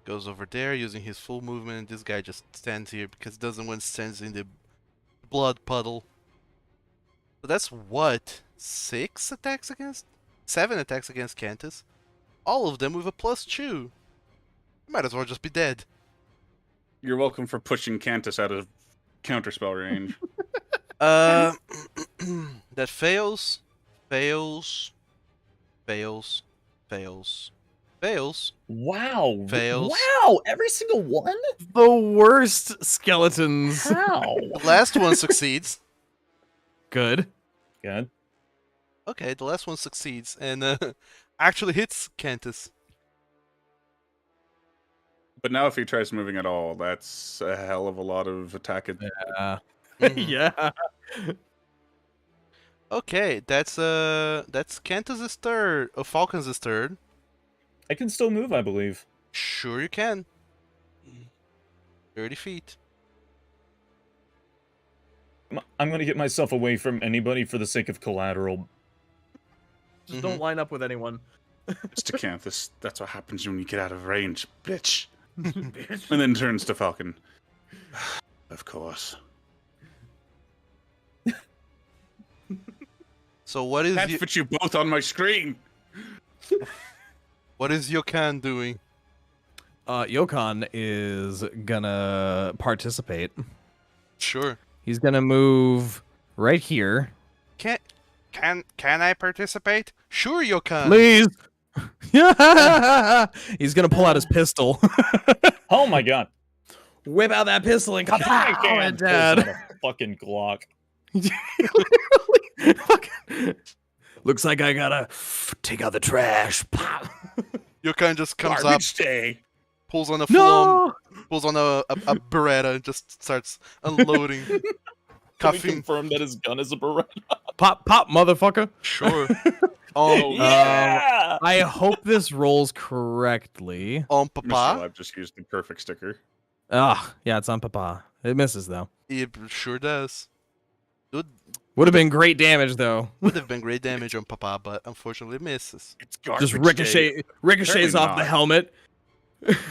goes over there using his full movement. This guy just stands here because he doesn't want to stand in the blood puddle. So that's what? 6 attacks against? 7 attacks against Cantus. All of them with a +2. Might as well just be dead. You're welcome for pushing Cantus out of counterspell range. That fails, fails, fails, fails, fails, Wow. Fails. Wow. Every single one? The worst skeletons. How? The last one succeeds. Good. God. Okay, the last one succeeds and actually hits Cantus. But now if he tries moving at all, that's a hell of a lot of attack. Yeah. Mhm. Yeah. Okay, that's Cantus's third. Falcon's third. I can still move, I believe. Sure you can. 30 feet. I'm going to get myself away from anybody for the sake of collateral. Just don't line up with anyone. Mr. Canthus, that's what happens when you get out of range, bitch. And then turns to Falcon. Of course. So what is Can't fit you both on my screen. what is Yokan doing? Yokon is gonna participate. Sure. He's gonna move right here. Can I participate? Sure, Yokan. Please. Yeah. He's gonna pull out his pistol. Oh my god. Whip out that pistol and come I on, can't. Dad. Pulls out a fucking Glock. Literally. Fucking- Looks like I gotta take out the trash. Pop. Yokan just comes up, Garbage day. pulls on a full-on, No. pulls on a Beretta and just starts unloading. Can we Cuffing. confirm that his gun is a Beretta? Pop, pop, motherfucker. Sure. Oh, Yeah! I hope this rolls correctly. on Mr. Papa. Lab just used the perfect sticker. Ah, yeah, it's on Papa. It misses though. It sure does. Would have been great damage though. Would have been great damage on Papa, but unfortunately it misses. It's garbage Just day. ricochets Apparently off the not. helmet.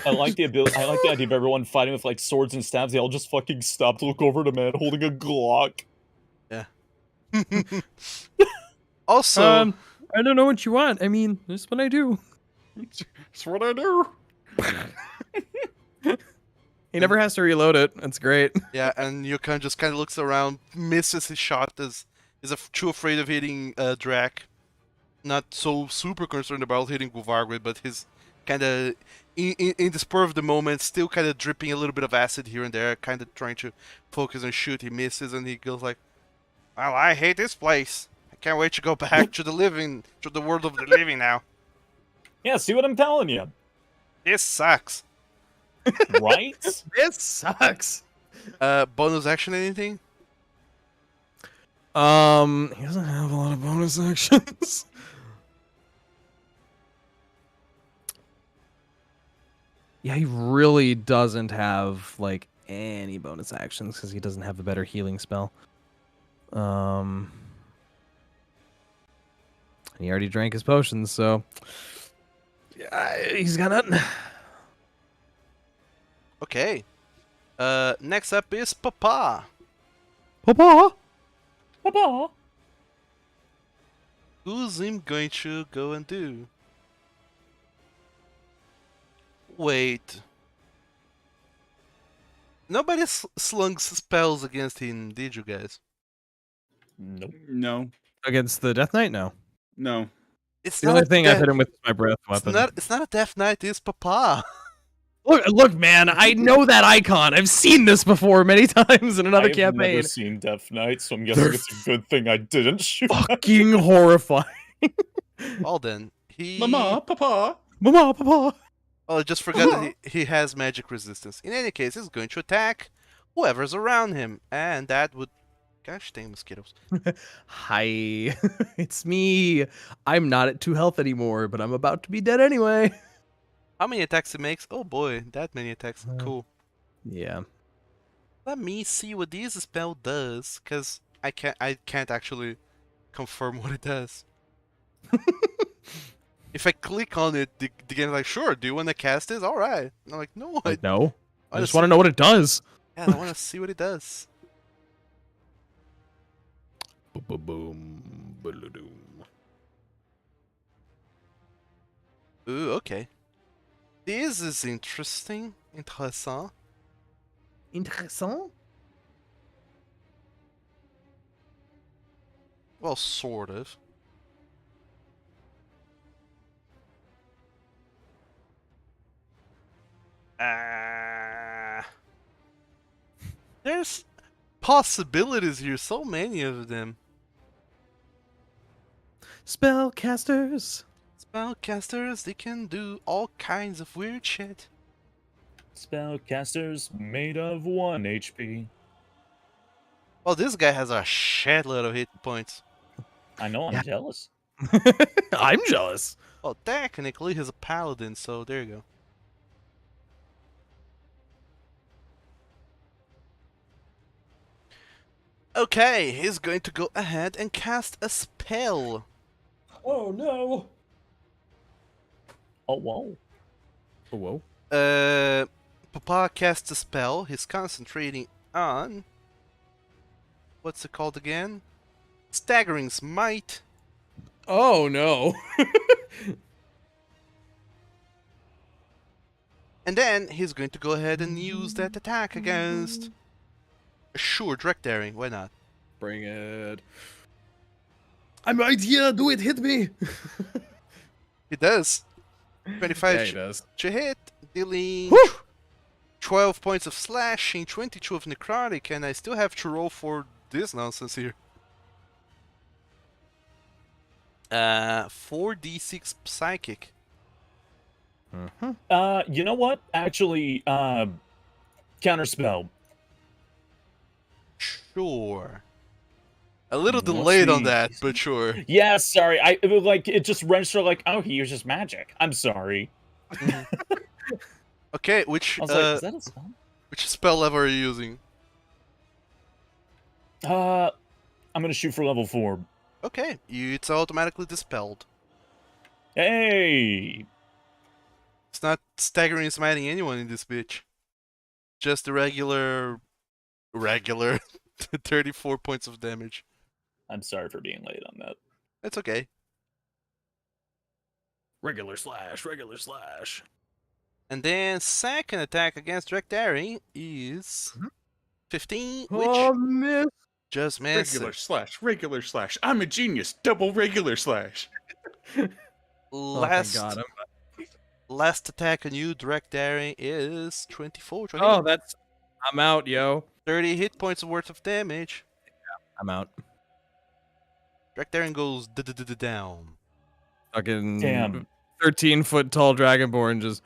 I like the idea of everyone fighting with like swords and stabs. They all just fucking stop to look over at a man holding a Glock. Also, I don't know what you want. I mean, that's what I do. That's what I do. He never has to reload it. That's great. yeah, and Yokan just kind of looks around, misses his shot, is too afraid of hitting Drac. Not so super concerned about hitting Guvargrid, but his kind of in the spur of the moment, still kind of dripping a little bit of acid here and there, kind of trying to focus and shoot. He misses, and he goes like, "Well, I hate this place. I can't wait to go back to the world of the living now. Yeah, see what I'm telling you, This sucks." right? This sucks. Bonus action, anything? He doesn't have a lot of bonus actions. Yeah, he really doesn't have like any bonus actions because he doesn't have a better healing spell. And he already drank his potions, so yeah, he's got nothing. Okay. Next up is Papa. Papa. Papa. Who's him going to go and do? Wait. Nobody slung spells against him, did you guys? Nope. No. Against the Death Knight? No. No. It's The not only a thing I've death- hit him with is my breath weapon. It's not a Death Knight, it's Papa. Look, man, I know that icon. I've seen this before many times in another I've campaign. never seen Death Knight, so I'm guessing They're it's a good thing I didn't shoot. Fucking horrifying. Well then, he... Mama, Papa. Mama, Papa. Oh, I just forgot that he has magic resistance. In any case, he's going to attack whoever's around him. And that would... Gosh dang mosquitoes. Hi, it's me. I'm not at 2 health anymore, but I'm about to be dead anyway. How many attacks it makes? Oh boy, that many attacks. Cool. Yeah. Let me see what this spell does, because I can't actually confirm what it does. If I click on it, the game's like, sure, do you want to cast this? Alright. I'm like, no, I No. I wanna just want to know what it does. Yeah, I want to see what it does. Boom, ba-la-doom. Ooh, okay. This is interesting. Interessant. Interessant. Well, sort of. There's possibilities here, so many of them. Spellcasters. Spellcasters, they can do all kinds of weird shit. Spellcasters made of 1 HP. Well, this guy has a shitload of hit points. I know, I'm jealous. I'm jealous. Well, technically, he's a paladin, so there you go. Okay, he's going to go ahead and cast a spell. Oh no! Oh, whoa. Oh, whoa. Papa casts a spell. He's concentrating on... What's it called again? Staggering Smite. Oh no. And then he's going to go ahead and use that attack against... Sure, Drachdarin, why not? Bring it. I'm right here. Do it. Hit me. He does. 25 Yeah, he does. to hit, dealing Woo! 12 points of slashing, 22 of necrotic, and I still have to roll for this nonsense here. 4d6 psychic. You know what? Actually, counterspell. Sure. A little What's delayed on the- that, but sure. Yeah, sorry. It just registered like, oh, he uses magic. I'm sorry. Okay, I was like, is that a spell? which spell level are you using? I'm gonna shoot for level 4. Okay, it's automatically dispelled. Hey! It's not staggering and smiting anyone in this bitch. Just the regular 34 points of damage. I'm sorry for being late on that. That's okay. Regular slash. And then second attack against Drachdarin is 15, which Oh, miss. just misses. Regular slash. I'm a genius. Double regular slash. Last, Oh, thank God. last attack on you, Drachdarin, is 24. Oh, that's... I'm out, yo. 30 hit points worth of damage. I'm out. Drachdarin goes down. Fucking Damn. 13-foot tall dragonborn just...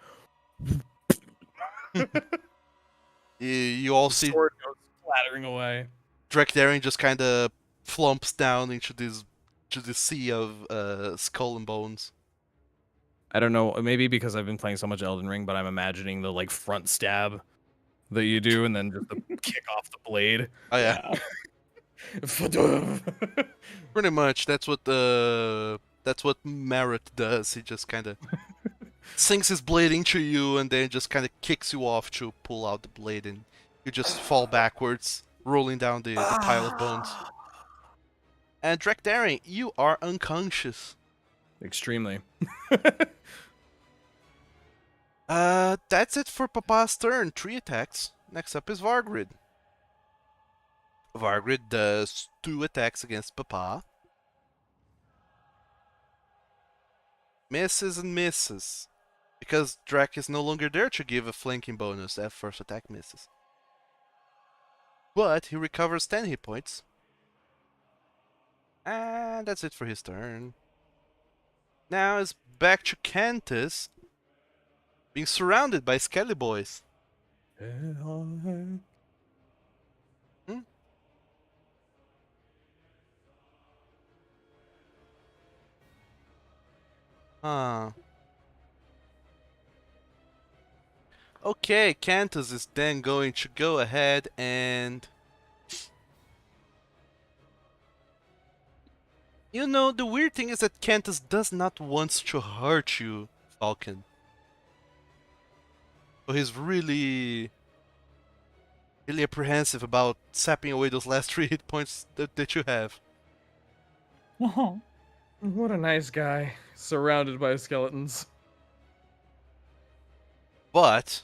You all see Sword goes splattering away. Drachdarin just kind of flumps down into this sea of skull and bones. I don't know, maybe because I've been playing so much Elden Ring, but I'm imagining the like front stab that you do and then just the kick off the blade. Oh yeah, pretty much. That's what Merritt does. He just kind of sinks his blade into you and then just kind of kicks you off to pull out the blade, and you just fall backwards, rolling down the pile of bones. And Drachdarin, you are unconscious. Extremely. That's it for Papa's turn. 3 attacks. Next up is Vargrid. Vargrid does 2 attacks against Papa. Misses and misses. Because Drach is no longer there to give a flanking bonus, that first attack misses. But he recovers 10 hit points. And that's it for his turn. Now it's back to Cantus, being surrounded by Skelly Boys. Huh. Okay, Cantus is then going to go ahead and... You know, the weird thing is that Cantus does not want to hurt you, Falkan. So he's really apprehensive about sapping away those last 3 hit points that you have. Oh. What a nice guy, surrounded by skeletons. But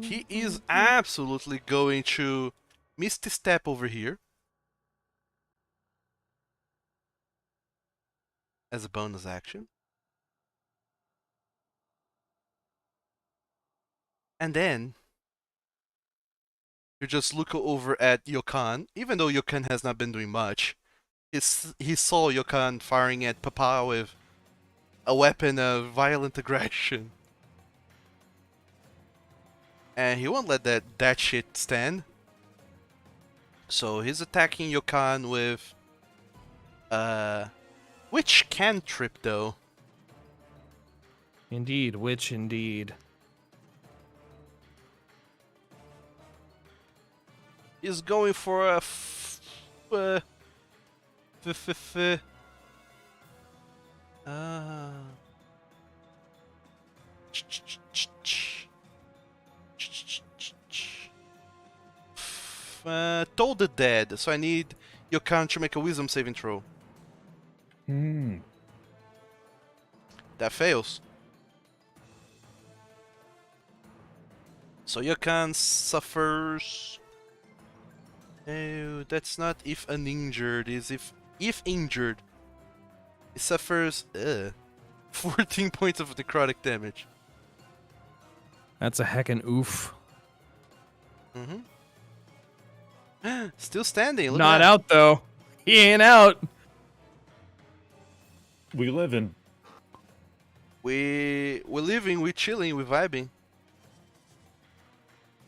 he is absolutely going to Misty Step over here. As a bonus action. And then you just look over at Yokan, even though Yokan has not been doing much. He saw Yokan firing at Papa with a weapon of violent aggression. And he won't let that shit stand. So he's attacking Yokan with which cantrip though? Indeed, which indeed. He's going for a Told the Dead. So I need Yokan to make a wisdom saving throw. That fails. So Yokan suffers. No, that's not if uninjured. Is if injured. He suffers 14 points of necrotic damage. That's a heckin' oof. Still standing. Look Not at that. out though. He ain't out. We living. We're living, we're chilling, we're vibing.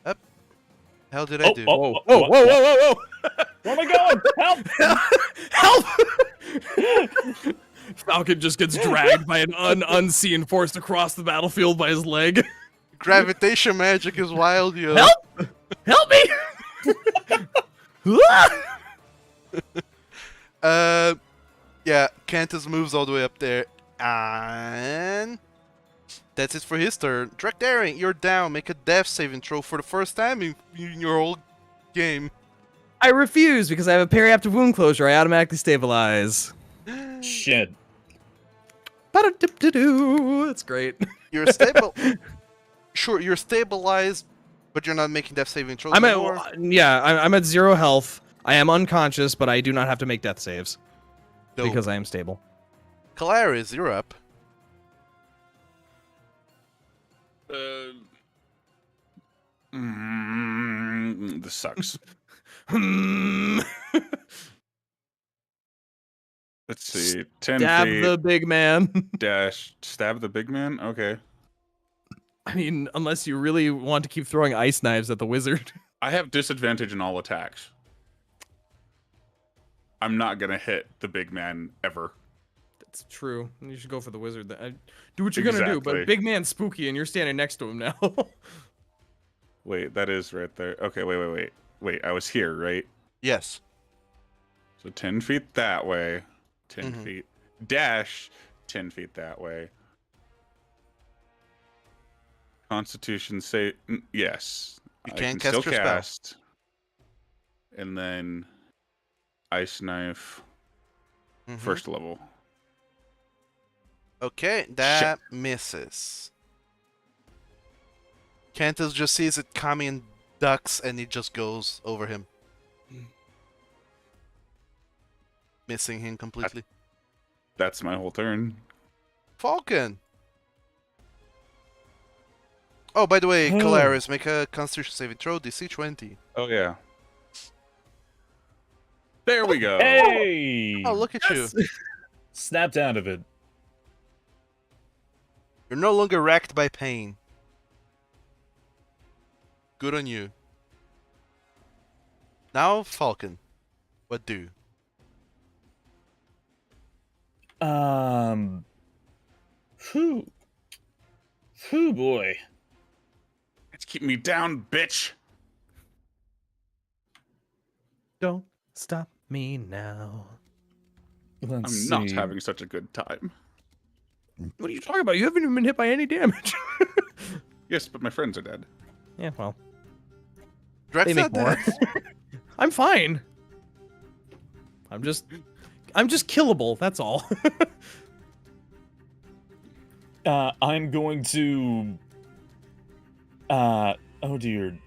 Up. Hell did I do? Whoa, Whoa, whoa, whoa, whoa, whoa! Where am I going? Help! Help! Falcon just gets dragged by an unseen force across the battlefield by his leg. Gravitation magic is wild, yo. Help! Help me! Yeah, Cantus moves all the way up there. And that's it for his turn. Drachdarin, you're down. Make a death saving throw for the first time in your whole game. I refuse because I have a periaptive wound closure. I automatically stabilize. Shit. Ba-da-dip-da-doo. That's great. You're stable. Sure, you're stabilized, but you're not making death saving throws I'm anymore. I'm at 0 health. I am unconscious, but I do not have to make death saves Dope. because I am stable. Kolarys, you're up. This sucks. Let's see. 10 Stab feet. the big man. Dash. Stab the big man? Okay. I mean, unless you really want to keep throwing ice knives at the wizard. I have disadvantage in all attacks. I'm not going to hit the big man ever. That's true. You should go for the wizard. Do what you're gonna do, Exactly. but big man's spooky, and you're standing next to him now. Wait, that is right there. Okay, wait. Wait, I was here, right? Yes. So 10 feet that way. 10 Mhm. feet. Dash 10 feet that way. Constitution save. Yes. You I can can cast still your spell. cast. And then Ice Knife. Mhm. First level. Okay, that misses. Cantus just sees it coming and ducks, and it just goes over him. Missing him completely. That's my whole turn. Falkan! Oh, by the way, Kolarys, make a Constitution saving throw, DC 20. Oh, yeah. There we go. Hey! Oh, look at you. Snapped out of it. You're no longer racked by pain. Good on you. Now, Falcon. What do? Whew, boy. Let's keep me down, bitch. Don't stop me now. Let's I'm not see. having such a good time. What are you talking about? You haven't even been hit by any damage. Yes, but my friends are dead. Yeah, well, Drax they make not more. dead. I'm fine. I'm just killable. That's all. I'm going to. Oh dear.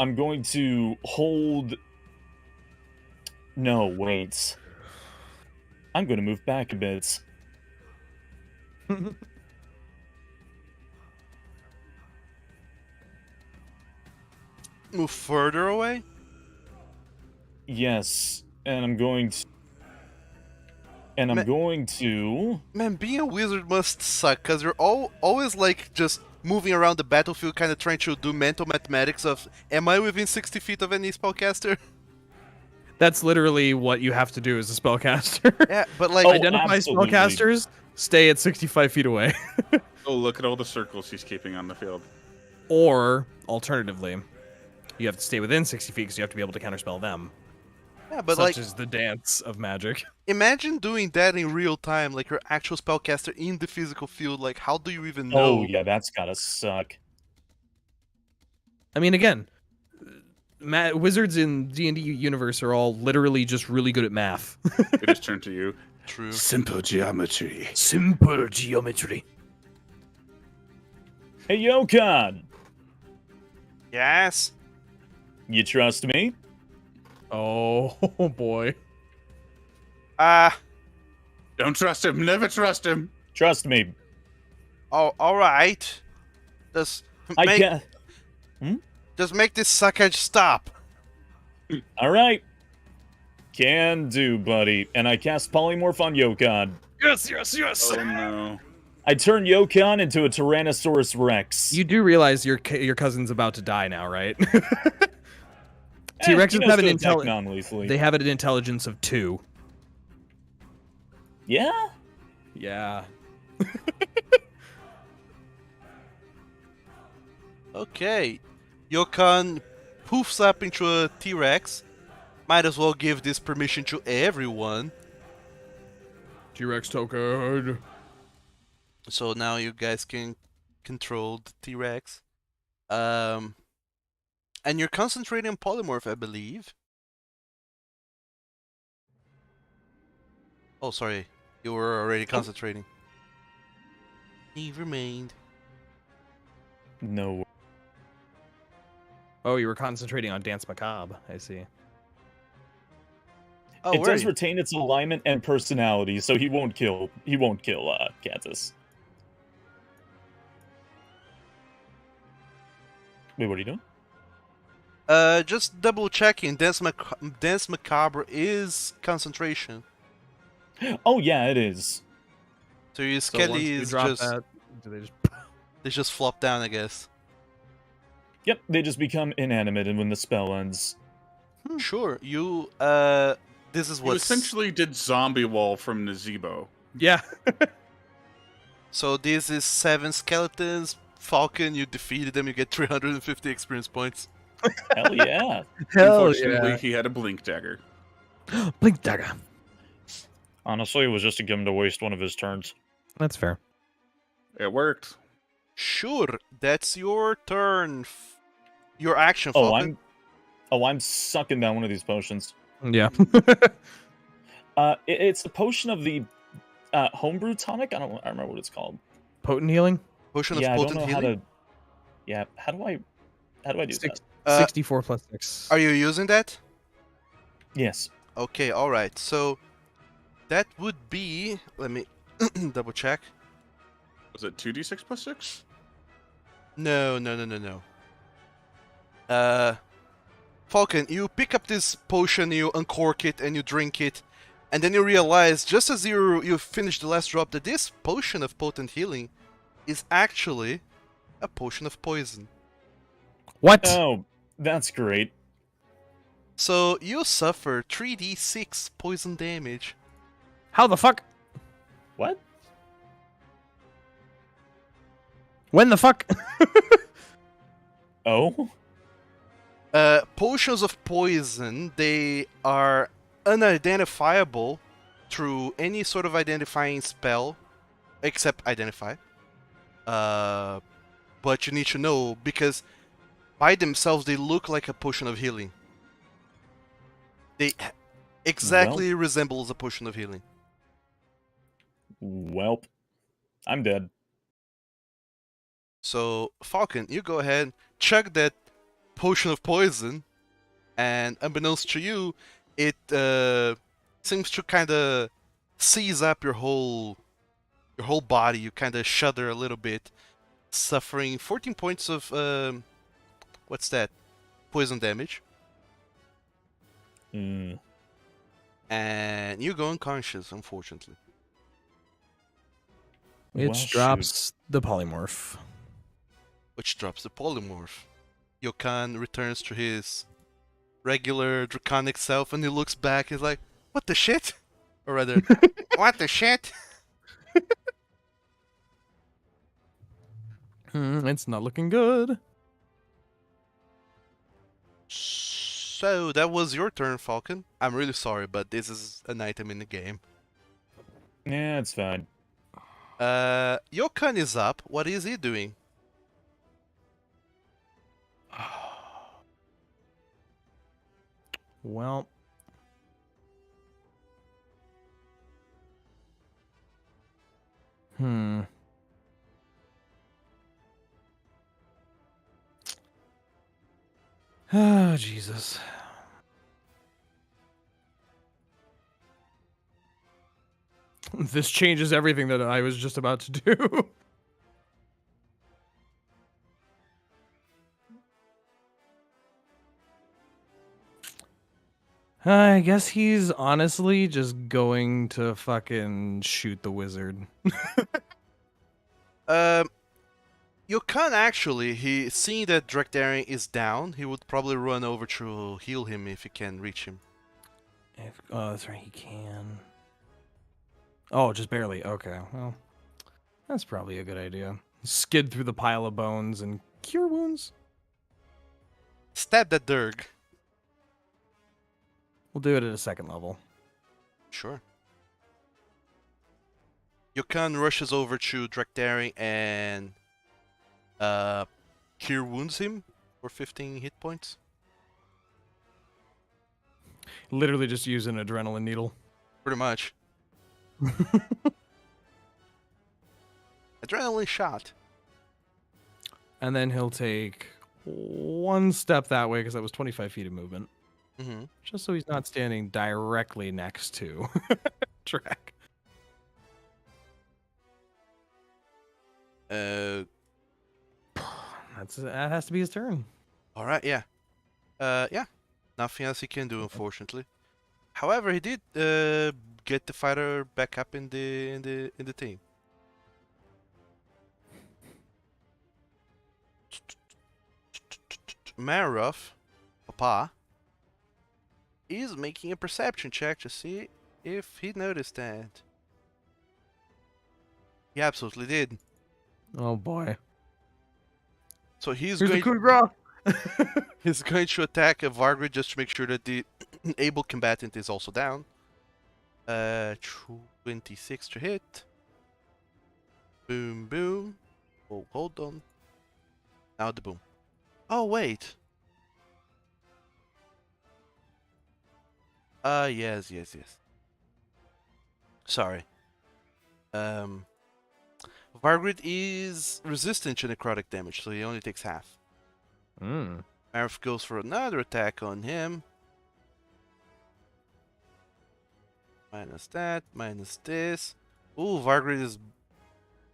I'm going to hold... No, wait. I'm going to move back a bit. Move further away? Yes, and I'm going to... And I'm going to... Man, being a wizard must suck, because you're always like just moving around the battlefield, kind of trying to do mental mathematics of, am I within 60 feet of any spellcaster? That's literally what you have to do as a spellcaster. Yeah, but like... Identify absolutely. spellcasters, stay at 65 feet away. Oh, look at all the circles he's keeping on the field. Or, alternatively, you have to stay within 60 feet because you have to be able to counterspell them. Yeah, but Such like... is the dance of magic. Imagine doing that in real time, like your actual spellcaster in the physical field, like how do you even know? Oh, yeah, that's gotta suck. I mean, again, wizards in D&D universe are all literally just really good at math. It just turned to you. True. Simple geometry. Simple geometry. Hey, Yokon! Yes? You trust me? Oh, boy. Don't trust him. Never trust him. Trust me. Oh, alright. Just I make, can't... just make this sucker stop. Alright. Can do, buddy. And I cast Polymorph on Yokon. Yes, yes, yes! Oh no. I turn Yokon into a Tyrannosaurus Rex. You do realize your cousin's about to die now, right? He T-Rexes knows have an to attack intelligence. non-lethally. They have an intelligence of 2. Yeah? Yeah. Okay. Yokon poofs up into a T-Rex. Might as well give this permission to everyone. T-Rex token. So now you guys can control the T-Rex. And you're concentrating on polymorph, I believe. Oh, sorry. You were already concentrating. Never mind. No. Oh, you were concentrating on Dance Macabre. I see. Oh, It where are does you? retain its alignment and personality, so he won't kill Kansas. Wait, what are you doing? Just double checking. Dance Macabre is concentration. Oh yeah, it is. So your So once Skelly you is drop just that, do they just... they just flop down, I guess. Yep, they just become inanimate and when the spell ends. Sure. You this is You what essentially did zombie wall from Nazebo. Yeah. So this is 7 skeletons. Falcon, you defeated them. You get 350 experience points. Hell yeah. Unfortunately, he had a blink dagger. Blink dagger. Honestly, it was just to get him to waste one of his turns. That's fair. It worked. Sure, that's your turn. Your action, Falcon. I'm sucking down one of these potions. Yeah. It's a potion of the homebrew tonic. I don't remember what it's called. Potent healing? Potion Yeah, of I potent don't know healing. how to. Yeah, how do I do that? 64 plus 6. Are you using that? Yes. Okay, all right. So that would be. Let me double check. Was it 2d6 plus 6? No. Falcon, you pick up this potion, you uncork it, and you drink it, and then you realize, just as you finish the last drop, that this potion of potent healing is actually a potion of poison. What? Oh, that's great. So you suffer 3d6 poison damage. How the fuck? What? When the fuck? Oh? Potions of poison, they are unidentifiable through any sort of identifying spell, except identify. But you need to know, because by themselves they look like a potion of healing. They exactly resembles a potion of healing. Welp. I'm dead. So, Falcon, you go ahead, chug that potion of poison, and unbeknownst to you, it seems to kind of seize up your whole body. You kind of shudder a little bit, suffering 14 points of what's that? Poison damage, Mm. and you go unconscious, unfortunately. Which Well, shoot. drops the polymorph. Which drops the polymorph. Yokan returns to his regular draconic self, and he looks back. He's like, "What the shit?" Or rather, "What the shit?" It's not looking good. So that was your turn, Falcon. I'm really sorry, but this is an item in the game. Yeah, it's fine. Yokan is up. What is he doing? Well, Oh, Jesus. This changes everything that I was just about to do. I guess he's honestly just going to fucking shoot the wizard. You can't actually. He seeing that Drachdarin is down, he would probably run over to heal him if he can reach him. Oh, that's right, he can. Oh, just barely. Okay, well, that's probably a good idea. Skid through the pile of bones and cure wounds. Stab that Durg. We'll do it at a second level. Sure. Yokan rushes over to Drachdarin and cure wounds him for 15 hit points. Literally just use an adrenaline needle. Pretty much. Adrenaline shot. And then he'll take one step that way because that was 25 feet of movement. Mm-hmm. Just so he's not standing directly next to Drac. Uh, That has to be his turn. all right, yeah. Yeah. Nothing else he can do, unfortunately. However, he did get the fighter back up in the team. Maroff, Papa, is making a perception check to see if he noticed that. He absolutely did. Oh boy. So he's Here's the going. coup de grace. He's going to attack Vargrid just to make sure that the able combatant is also down. 26 to hit. Boom, boom. Oh, hold on. Now the boom. Oh, wait. Yes. Sorry. Vargrid is resistant to necrotic damage, so he only takes half. Marif goes for another attack on him. Minus that, minus this. Ooh, Vargrid is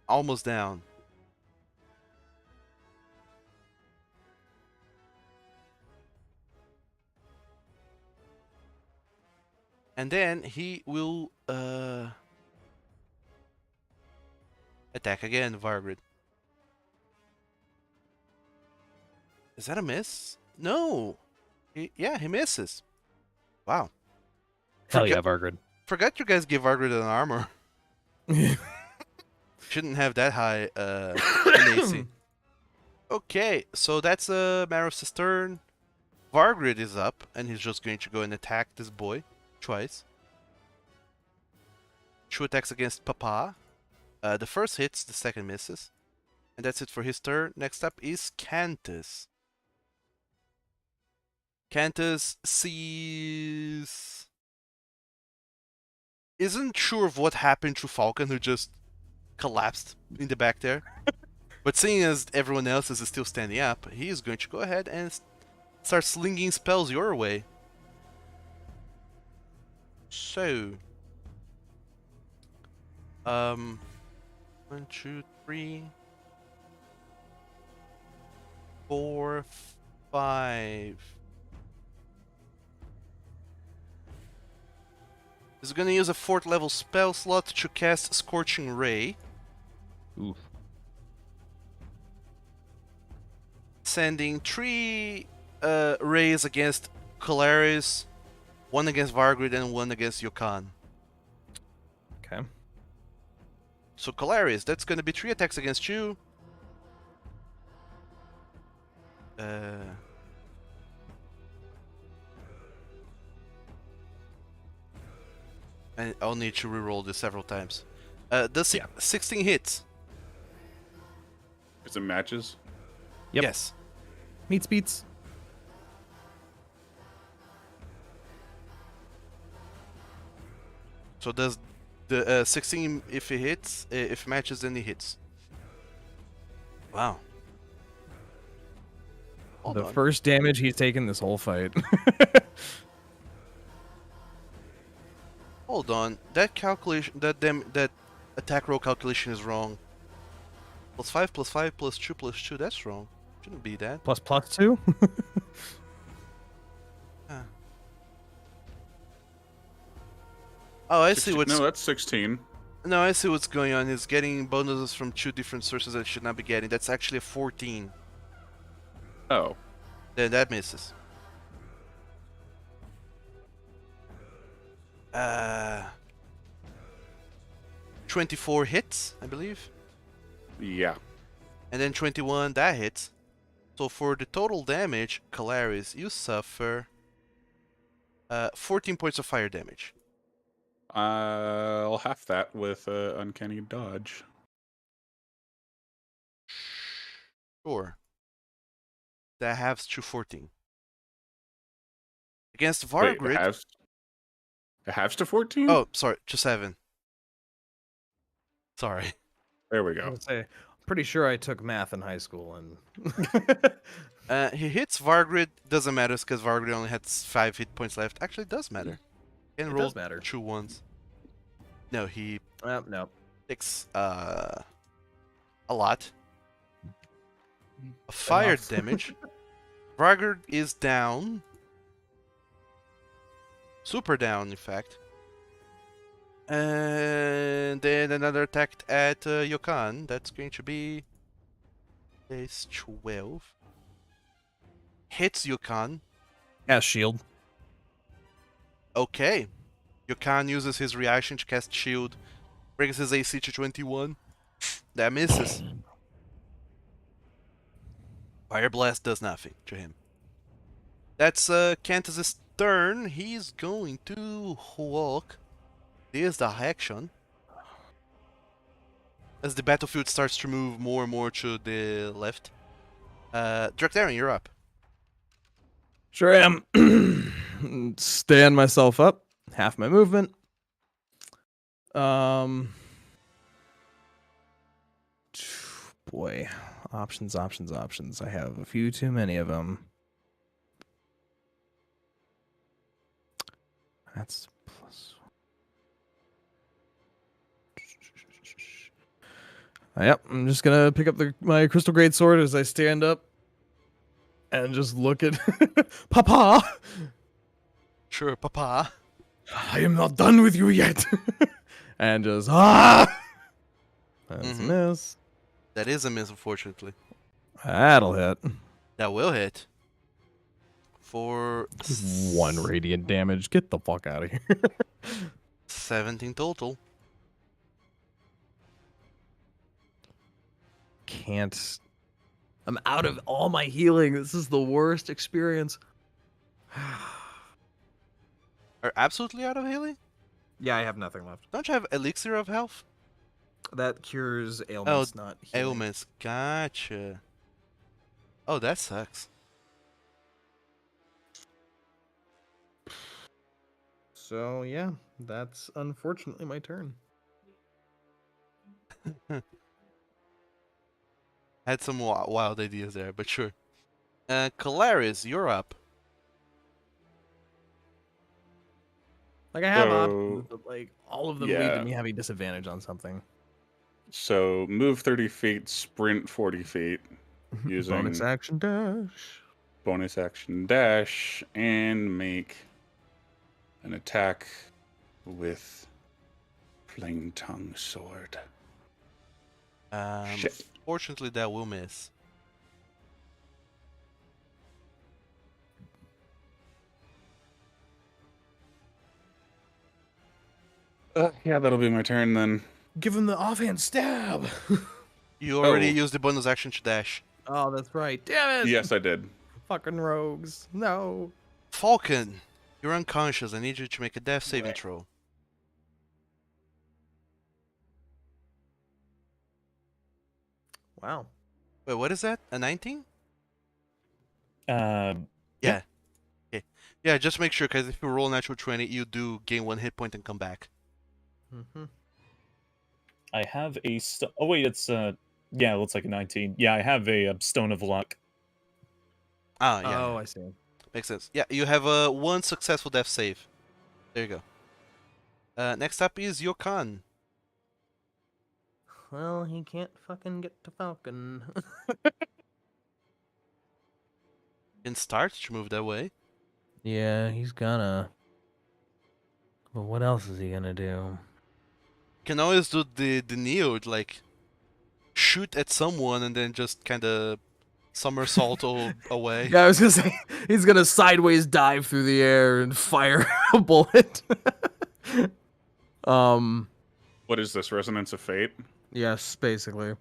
almost down. And then he will attack again, Vargrid. Is that a miss? No. Yeah, he misses. Wow. Hell yeah, Vargrid. Forgot you guys gave Vargrid an armor. Shouldn't have that high an AC. Okay, so that's Marif's turn. Vargrid is up, and he's just going to go and attack this boy twice. 2 attacks against Papa. The first hits, the second misses. And that's it for his turn. Next up is Cantus. Cantus sees... Isn't sure of what happened to Falkan, who just collapsed in the back there. But seeing as everyone else is still standing up, he is going to go ahead and starts slinging spells your way. So, 1, 2, 3, 4, 5. He's gonna use a 4th level spell slot to cast Scorching Ray, Oof. sending 3 rays against Kolarys, 1 against Vargrid, and 1 against Yukon. Okay. So Kolarys, that's gonna be 3 attacks against you. And I'll need to reroll this several times. Does 16 hits? Is it matches? Yep. Yes. Meets beats. So does the 16 if it hits, if matches, then it hits. Wow. Hold The on. first damage he's taken this whole fight. Hold on. That calculation, that attack roll calculation is wrong. +5 +5 +2 +2. That's wrong. Shouldn't be that. +2? Huh. Oh, I see 16 what's. No, that's 16. No, I see what's going on. He's getting bonuses from 2 different sources that he should not be getting. That's actually a 14. Oh. Then that misses. 24 hits, I believe. Yeah. And then 21, that hits. So for the total damage, Kolarys, you suffer 14 points of fire damage. I'll half that with Uncanny Dodge. Sure. That halves to 14. Against Wait, Vargrid. it halves to 14? Oh, sorry, to 7. Sorry. There we I go. would say, I'm pretty sure I took math in high school and He hits Vargrid, doesn't matter because Vargrid only has 5 hit points left. Actually, it does matter. Can It roll does matter. 2 ones. No, he no. takes a lot of fire Enough. damage. Vargrid is down. Super down, in fact. And then another attack at Yukon. That's going to be base 12. Hits Yukon. Cast shield. Okay. Yukon uses his reaction to cast shield. Brings his AC to 21. That misses. Fire Blast does nothing to him. That's Cantus's turn. He's going to walk this direction. As the battlefield starts to move more and more to the left. Drachdarin, you're up. Sure am. Stand myself up. Half my movement. Boy. Options. I have a few too many of them. That's plus. Yep, I'm just gonna pick up my crystal great sword as I stand up and just look at Papa. Sure, Papa. I am not done with you yet. And just That's Mhm. a miss. That is a miss, unfortunately. That'll hit. That will hit. For 1 radiant damage. Get the fuck out of here. 17 total. Can't. I'm out of all my healing. This is the worst experience. Are absolutely out of healing? Yeah, I have nothing left. Don't you have Elixir of Health? That cures ailments, not healing. Ailments. Gotcha. Oh, that sucks. So yeah, that's unfortunately my turn. Had some wild ideas there, but sure. Kolarys, you're up. Like I have So, options, but like all of them lead yeah. to me having disadvantage on something. So move 30 feet, sprint 40 feet, using Bonus action dash. bonus action dash, and make an attack with Flame Tongue Sword. Shit. Fortunately, that will miss. Yeah, that'll be my turn then. Give him the offhand stab. You already Oh. used the bonus action to dash. Oh, that's right. Damn it. Yes, I did. Fucking rogues. No. Falkan, you're unconscious. I need you to make a death saving throw. Wow. Wait, what is that? A 19? Uh, Yeah. Okay. Yeah, just make sure, because if you roll a natural 20, you do gain 1 hit point and come back. Mm-hmm. I have a oh wait, it's yeah, it looks like a 19. Yeah, I have a Stone of Luck. Ah, yeah. Oh, yeah. I see. Makes sense. Yeah, you have a 1 successful death save. There you go. Next up is Yokan. Well, he can't fucking get to Falcon. Can start to move that way. Yeah, he's gonna. But what else is he gonna do? Can always do the Neo, like shoot at someone and then just kind of somersault away. Yeah, I was gonna say he's gonna sideways dive through the air and fire a bullet. What is this, Resonance of Fate? Yes, basically.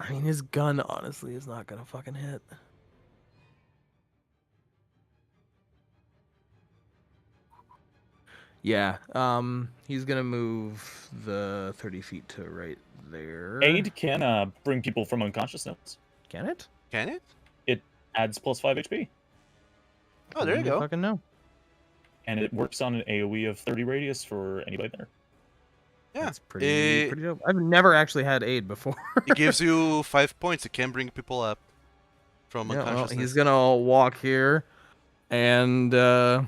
I mean, his gun honestly is not gonna fucking hit. Yeah, he's gonna move the 30 feet to right there. Aid can bring people from unconsciousness. Can it? Can it? It adds plus 5 HP, Oh, there you Wouldn't go. Fucking no. and it works on an AOE of 30 radius for anybody there. Yeah. That's pretty dope. I've never actually had aid before. It gives you 5 points. It can bring people up from Yeah, well, unconsciousness. he's gonna walk here and gonna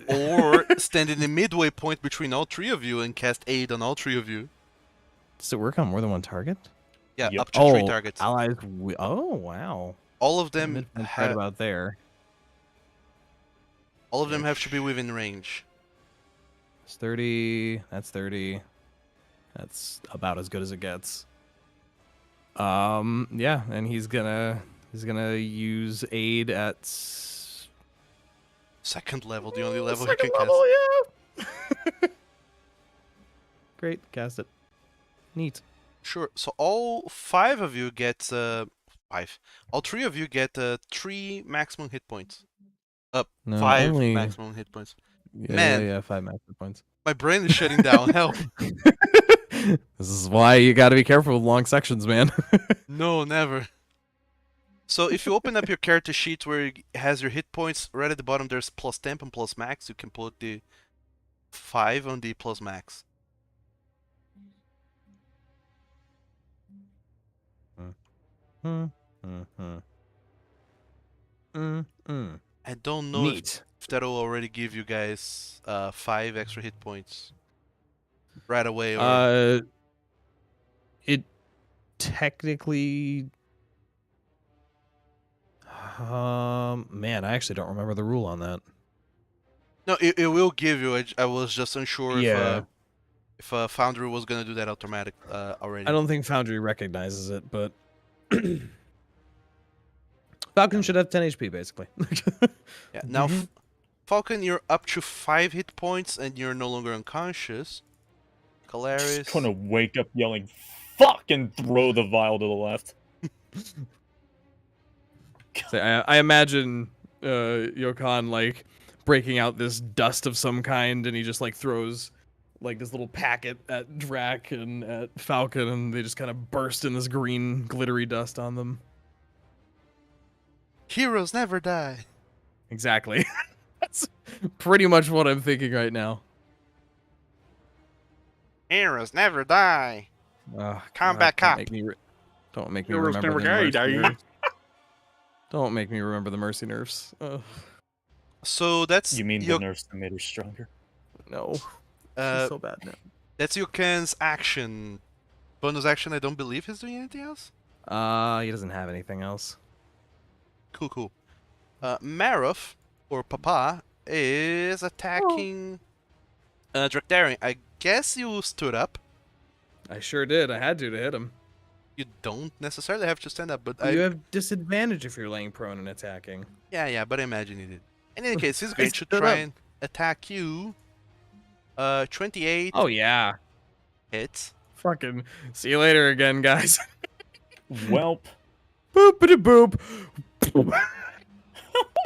Or stand in the midway point between all 3 of you and cast aid on all 3 of you. Does it work on more than one target? Yeah, Yep. up to 3 targets. Allies. Oh wow. All of them Midpoint's right have about there. to be within range. It's 30. That's 30. That's about as good as it gets. Yeah, and he's gonna use aid at Second level, the only level he second can level, cast. yeah. Great, cast it. Neat. Sure. So all 5 of you get 5. All 3 of you get 3 maximum hit points. No, 5 only- maximum hit points. Yeah, Man. yeah, 5 master points. My brain is shutting down. Help. This is why you got to be careful with long sections, man. No, never. So if you open up your character sheet where it has your hit points, right at the bottom there's plus temp and plus max. You can put the 5 on the plus max. I don't know Neat. if that'll already give you guys 5 extra hit points right away. Or... It technically. Man, I actually don't remember the rule on that. No, it will give you. I was just unsure Yeah. if Foundry was gonna do that automatic already. I don't think Foundry recognizes it, but Falcon should have 10 HP basically. Yeah. Now, Falcon, you're up to 5 hit points and you're no longer unconscious. Kolarys. Just gonna wake up yelling, "Fuck!" and throw the vial to the left. So I imagine Yokan like breaking out this dust of some kind, and he just like throws like this little packet at Drac and at Falcon, and they just kind of burst in this green glittery dust on them. Heroes never die. Exactly. That's pretty much what I'm thinking right now. Heroes never die. Combat cop. Don't make me Heroes remember never the die, mercy die. nerfs. Don't make me remember the mercy nerfs. Ugh. So that's You mean your the nurse that made her stronger? No, she's uh, so bad now. that's your Ken's action. Bonus action. I don't believe he's doing anything else. He doesn't have anything else. Cool. Maroth or Papa is attacking Drachdarin. I guess you stood up. I sure did. I had to hit him. You don't necessarily have to stand up, but You have disadvantage if you're laying prone and attacking. yeah, but I imagine you did. In any case, he's I going to stood try up. and attack you. 28 Oh yeah. hits. Fucking see you later again, guys. Welp. Boopity boop. Oh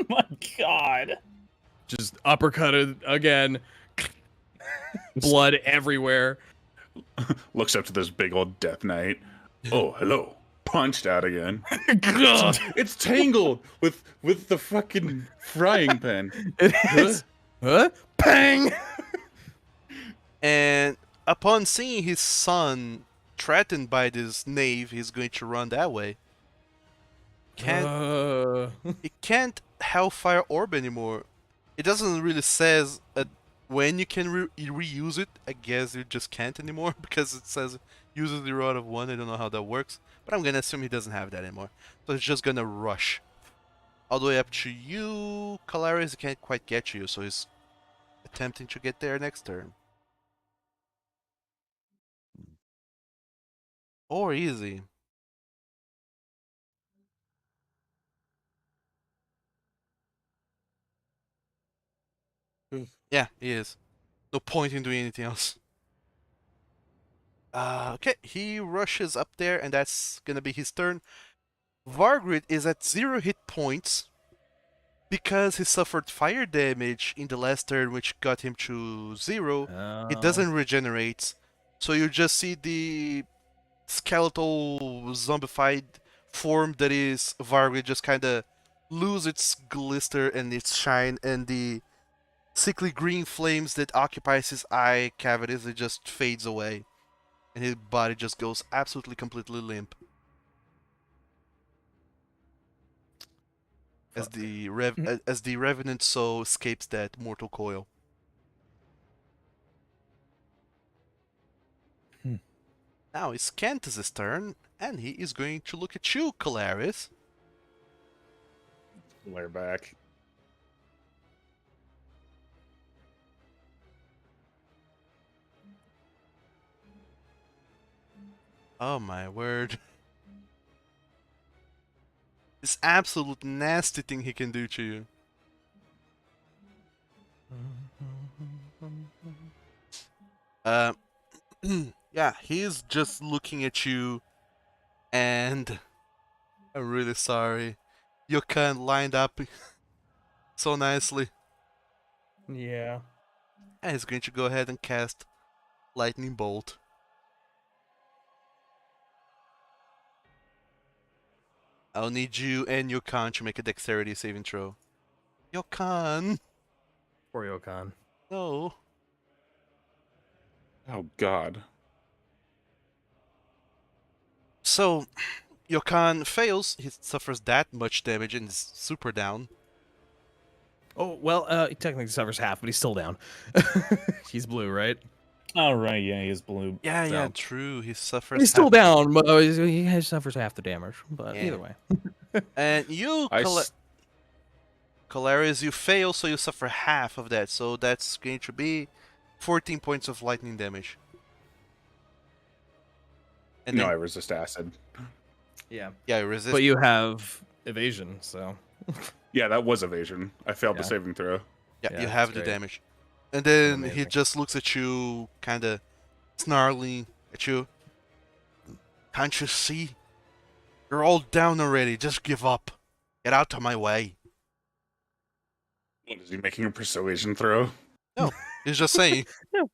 my god. Just uppercutted again. Blood everywhere. Looks up to this big old Death Knight. Oh, hello. Punched out again. It's tangled with the fucking frying pan. It is. Huh? Pang! And upon seeing his son threatened by this knave, he's going to run that way. He can't Hellfire Orb anymore. It doesn't really says when you can reuse it. I guess you just can't anymore because it says uses the Rod of One. I don't know how that works, but I'm gonna assume he doesn't have that anymore. So he's just gonna rush all the way up to you, Kolarys. He can't quite get you, so he's attempting to get there next turn. Or easy. Yeah, he is. No point in doing anything else. Okay, he rushes up there, and that's gonna be his turn. Vargrid is at 0 hit points because he suffered fire damage in the last turn, which got him to 0. It doesn't regenerate, so you just see the skeletal zombified form that is Vargrid just kind of lose its glister and its shine, and the sickly green flames that occupies his eye cavities, it just fades away, and his body just goes absolutely completely limp as the revenant soul escapes that mortal coil. Now it's Cantus's turn, and he is going to look at you, Kolarys. Flare back. Oh my word. This absolute nasty thing he can do to you. Yeah, he's just looking at you, and I'm really sorry. You can't lined up so nicely. Yeah. And he's going to go ahead and cast Lightning Bolt. I'll need you and Yokon to make a dexterity saving throw. Yokon! Poor Yokon. No. Oh god. So, Yokon fails. He suffers that much damage and is super down. Oh, well, he technically suffers half, but he's still down. He's blue, right? All right, yeah, he is blue. Yeah, So- yeah, true. He suffers. He's still half- down, but he suffers half the damage. But Yeah. either way. And you, Kolarys, you fail, so you suffer half of that. So that's going to be 14 points of lightning damage. And No, then, I resist acid. Yeah. yeah, you resist. But you have evasion, so. Yeah, that was evasion. I failed Yeah. the saving throw. yeah, Yeah, you have that's the great. damage. And then he Amazing. just looks at you, kind of snarling at you. Can't you see? You're all down already. Just give up. Get out of my way. What, is he making a persuasion throw? He's just saying. No.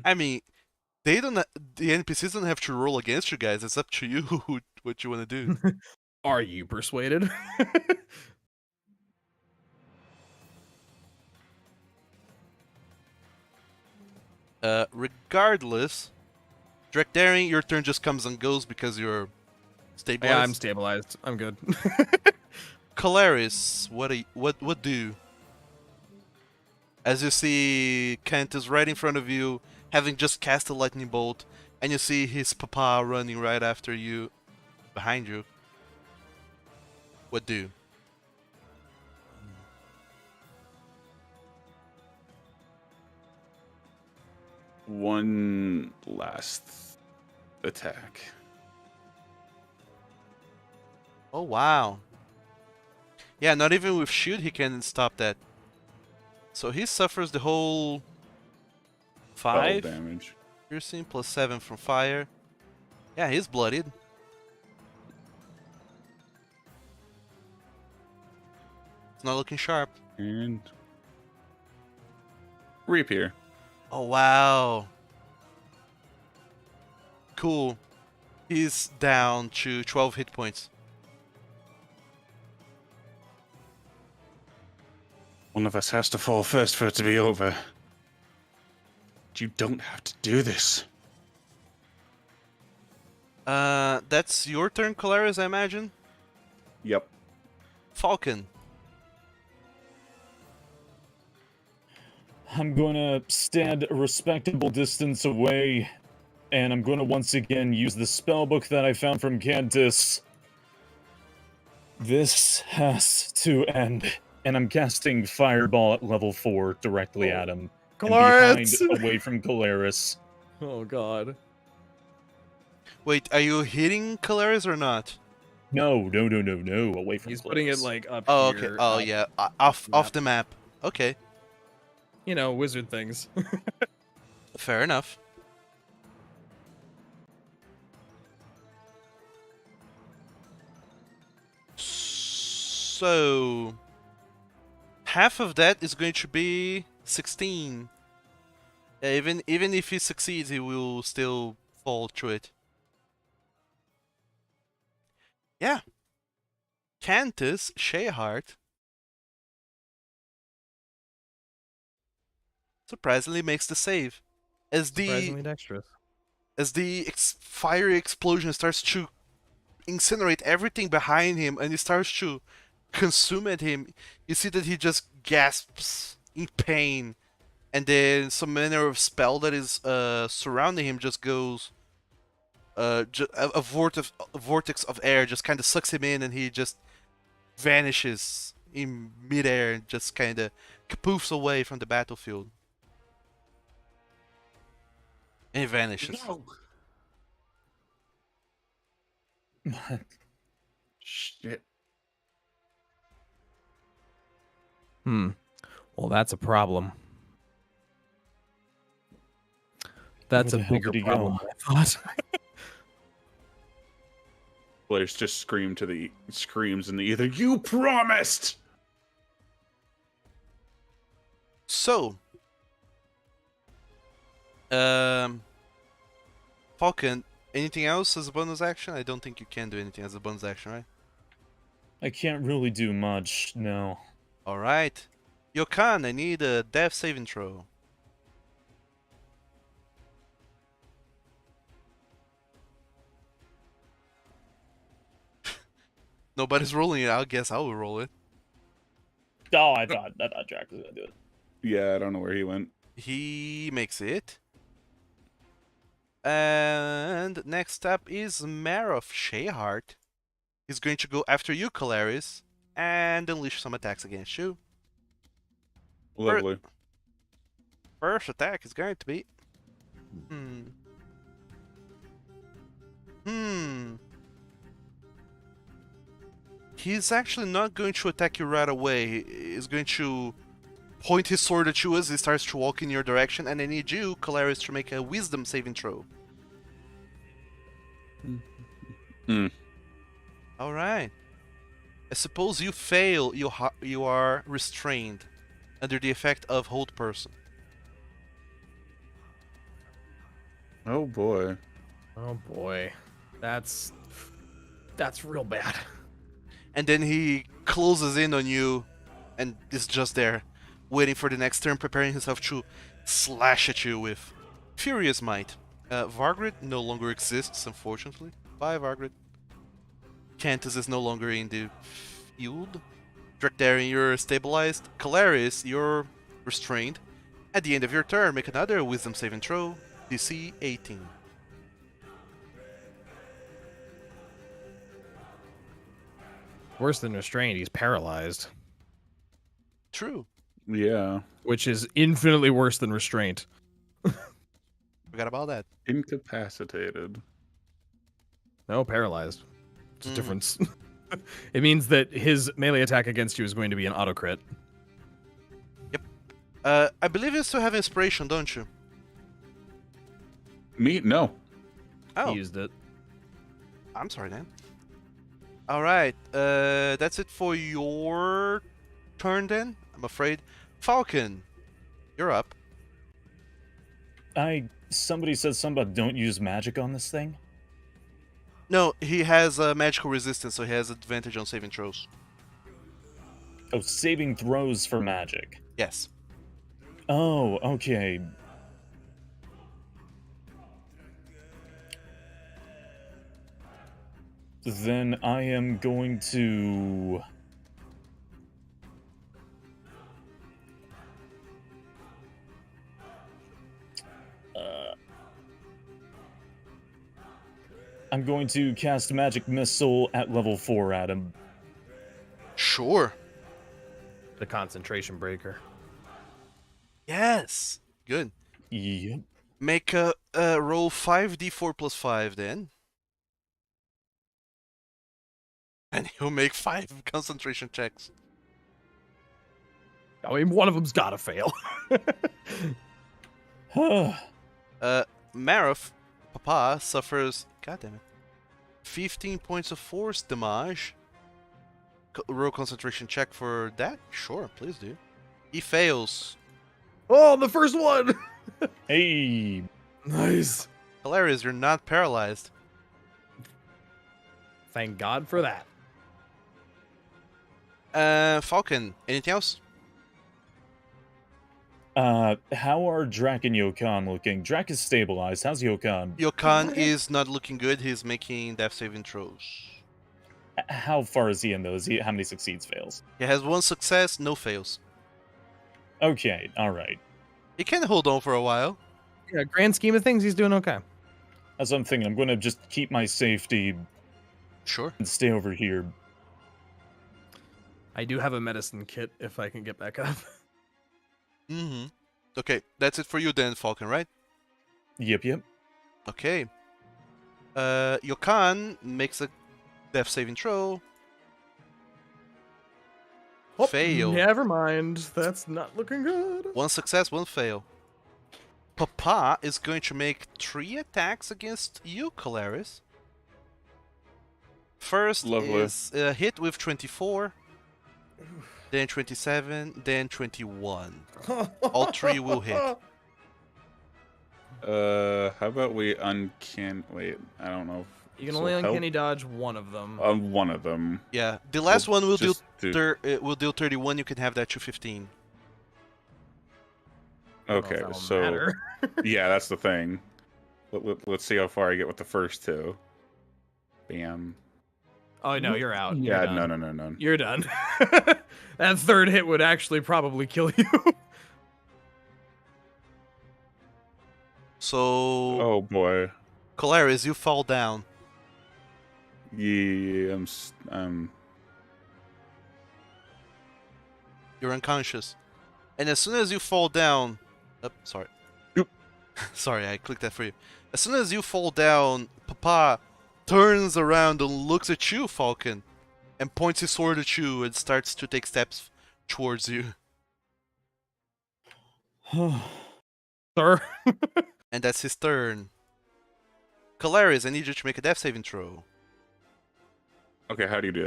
I mean, they don't. The NPCs don't have to roll against you guys. It's up to you what you want to do. Are you persuaded? Regardless, Drachdarin, your turn just comes and goes because you're stabilized. Yeah, I'm stabilized. I'm good. Kolarys, what do? As you see Kent is right in front of you, having just cast a lightning bolt, and you see his papa running right after you, behind you. What do? One last attack. Oh wow. Yeah, not even with shield he can stop that. So he suffers the whole 5 damage. piercing plus 7 from fire. Yeah, he's bloodied. It's not looking sharp. And reappear. Oh wow. Cool. He's down to 12 hit points. One of us has to fall first for it to be over. You don't have to do this. That's your turn, Kolarys, I imagine? Yep. Falkan. I'm gonna stand a respectable distance away, and I'm gonna once again use the spellbook that I found from Cantus. This has to end. And I'm casting Fireball at level 4 directly at him. and Kolarys! behind, away from Kolarys. Oh god. Wait, are you hitting Kolarys or not? No, away from He's Kolarys. putting it like up Oh, here. okay. Oh, yeah. Off map. the map. Okay. You know, wizard things. Fair enough. So half of that is going to be 16. Yeah, even if he succeeds, he will still fall through it. Yeah. Cantus Shayhart surprisingly makes the save. As Surprisingly dexterous. the fiery explosion starts to incinerate everything behind him and it starts to consume at him, you see that he just gasps in pain, and then some manner of spell that is surrounding him just goes a vortex of air just kind of sucks him in, and he just vanishes in midair and just kind of poofs away from the battlefield. And he vanishes. No. Shit. Well, that's a problem. That's a Where the hell bigger did he problem go? than I thought. Players just screams in the ether. You promised. So, Falkan, anything else as a bonus action? I don't think you can do anything as a bonus action, right? I can't really do much, no. Alright. Yokan, I need a death saving throw. Nobody's rolling it, I guess I will roll it. Oh, I thought Jack was gonna do it. Yeah, I don't know where he went. He makes it. And next up is Mare of Shayhart. He's going to go after you, Kolarys, and unleash some attacks against you. Lovely. First attack is going to be... He's actually not going to attack you right away. He's going to point his sword at you as he starts to walk in your direction, and I need you, Kolarys, to make a wisdom saving throw. Alright. I suppose you fail, you are restrained under the effect of hold person. Oh boy. Oh boy. That's real bad. And then he closes in on you and is just there, waiting for the next turn, preparing himself to slash at you with furious might. Vargrid no longer exists, unfortunately. Bye, Vargrid. Cantus is no longer in the healed. Drachdarin, you're stabilized. Kolarys, you're restrained. At the end of your turn, make another Wisdom saving throw. DC 18. Worse than restrained, he's paralyzed, True. Yeah. which is infinitely worse than restraint. Forgot about that. Incapacitated. No, paralyzed. It's a Mhm. difference. It means that his melee attack against you is going to be an auto crit. I believe you still have inspiration, don't you? Me? No. Oh, He used it. I'm sorry, Dan. All right, that's it for your turn then. I'm afraid. Falkan, you're up. Somebody said something about don't use magic on this thing. No, he has magical resistance, so he has advantage on saving throws. Oh, saving throws for magic. Yes. Oh, okay. Then I am going to... I'm going to cast Magic Missile at level 4 at him. Sure. The concentration breaker. Yes. Good. Yep. Make a roll 5d4 plus 5 then. And he'll make 5 concentration checks. I mean, one of them's gotta fail. Marif, Papa, suffers, goddammit, 15 points of force damage. Roll concentration check for that? Sure, please do. He fails. Oh, the first one! Hey. Nice. Hilarious, you're not paralyzed. Thank God for that. Falkan, anything else? How are Drac and Yokan looking? Drac is stabilized. How's Yokan? Yokan is not looking good. He's making death saving throws. How far is he in those? How many succeeds, fails? He has 1 success, no fails. Okay, alright. He can hold on for a while. Yeah, grand scheme of things, he's doing okay. As I'm thinking, I'm going to just keep my safety Sure. and stay over here. I do have a medicine kit if I can get back up. Mm-hmm. Okay, that's it for you then, Falkan, right? Yep. Okay. Yokan makes a death saving throw. Oh, Fail. Never mind. That's not looking good. 1 success, 1 fail. Papa is going to make 3 attacks against you, Kolarys. First Lovely. is a hit with 24, then 27, then 21. All 3 will hit. How about we wait, I don't know. You can So only help- uncanny dodge one of them. One of them. Yeah, the last We'll one will just do- will deal 31. You can have that to 15. I don't know if Okay, that'll so matter. yeah, that's the thing. Let's see how far I get with the first 2. Bam. Oh no, you're out. Yeah, You're done. no. You're done. That third hit would actually probably kill you. So, Oh boy. Kolarys, you fall down. Yeah, You're unconscious. And as soon as you fall down... Oh, sorry. Oop. Sorry, I clicked that for you. As soon as you fall down, Papa turns around and looks at you, Falkan, and points his sword at you and starts to take steps towards you. Sir. And that's his turn. Kolarys, I need you to make a death saving throw. Okay, how do you do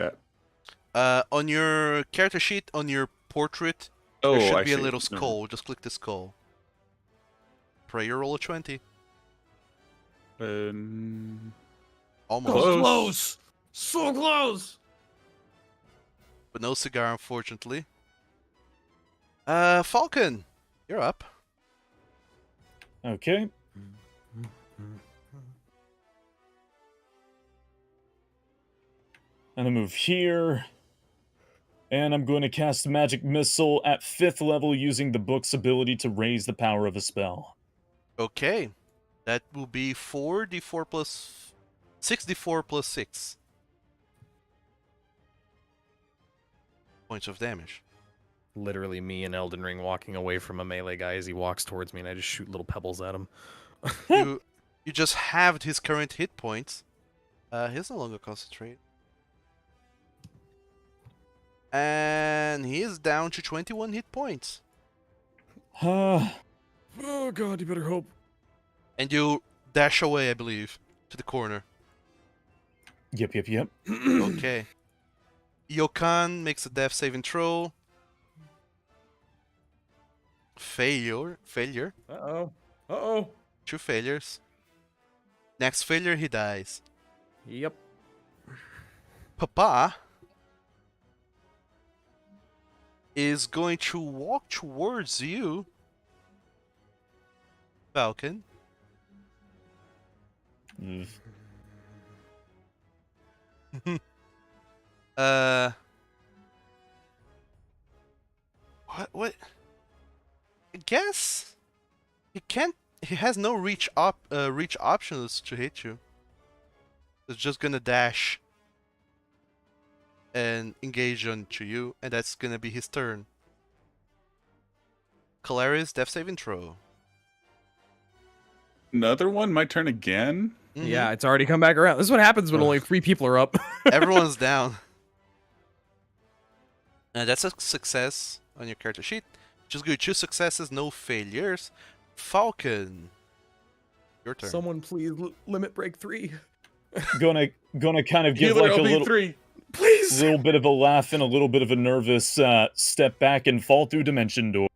that? On your character sheet, on your portrait, Oh, there should I be a see. little No. skull. Just click the skull. Pray you roll a 20. Almost. Close. So close. But no cigar, unfortunately. Falkan, you're up. Okay. I'm gonna move here. And I'm going to cast Magic Missile at 5th level using the book's ability to raise the power of a spell. Okay. That will be 4d4 plus 6d4 plus 6 points of damage. Literally me and Elden Ring walking away from a melee guy as he walks towards me, and I just shoot little pebbles at him. You just halved his current hit points. He's no longer concentrate. And he is down to 21 hit points. Ah, Oh god, you better hope. And you dash away, I believe, to the corner. yep. Okay. Yokan makes a death saving throw. Failure. Uh-oh. 2 failures. Next failure, he dies. Yep. Papa is going to walk towards you, Falcon. Mm. What? I guess he can't. He has no reach options to hit you. It's just gonna dash and engage onto you, and that's gonna be his turn. Kolarys, death saving throw. Another one? My turn again? Mhm. Yeah, it's already come back around. This is what happens when only 3 people are up. Everyone's down. And that's a success on your character sheet. Just good. 2 successes, no failures. Falcon, your turn. Someone please limit break 3. Gonna kind of give Healer like a little 3. Please. little bit of a laugh and a little bit of a nervous step back and fall through dimension door.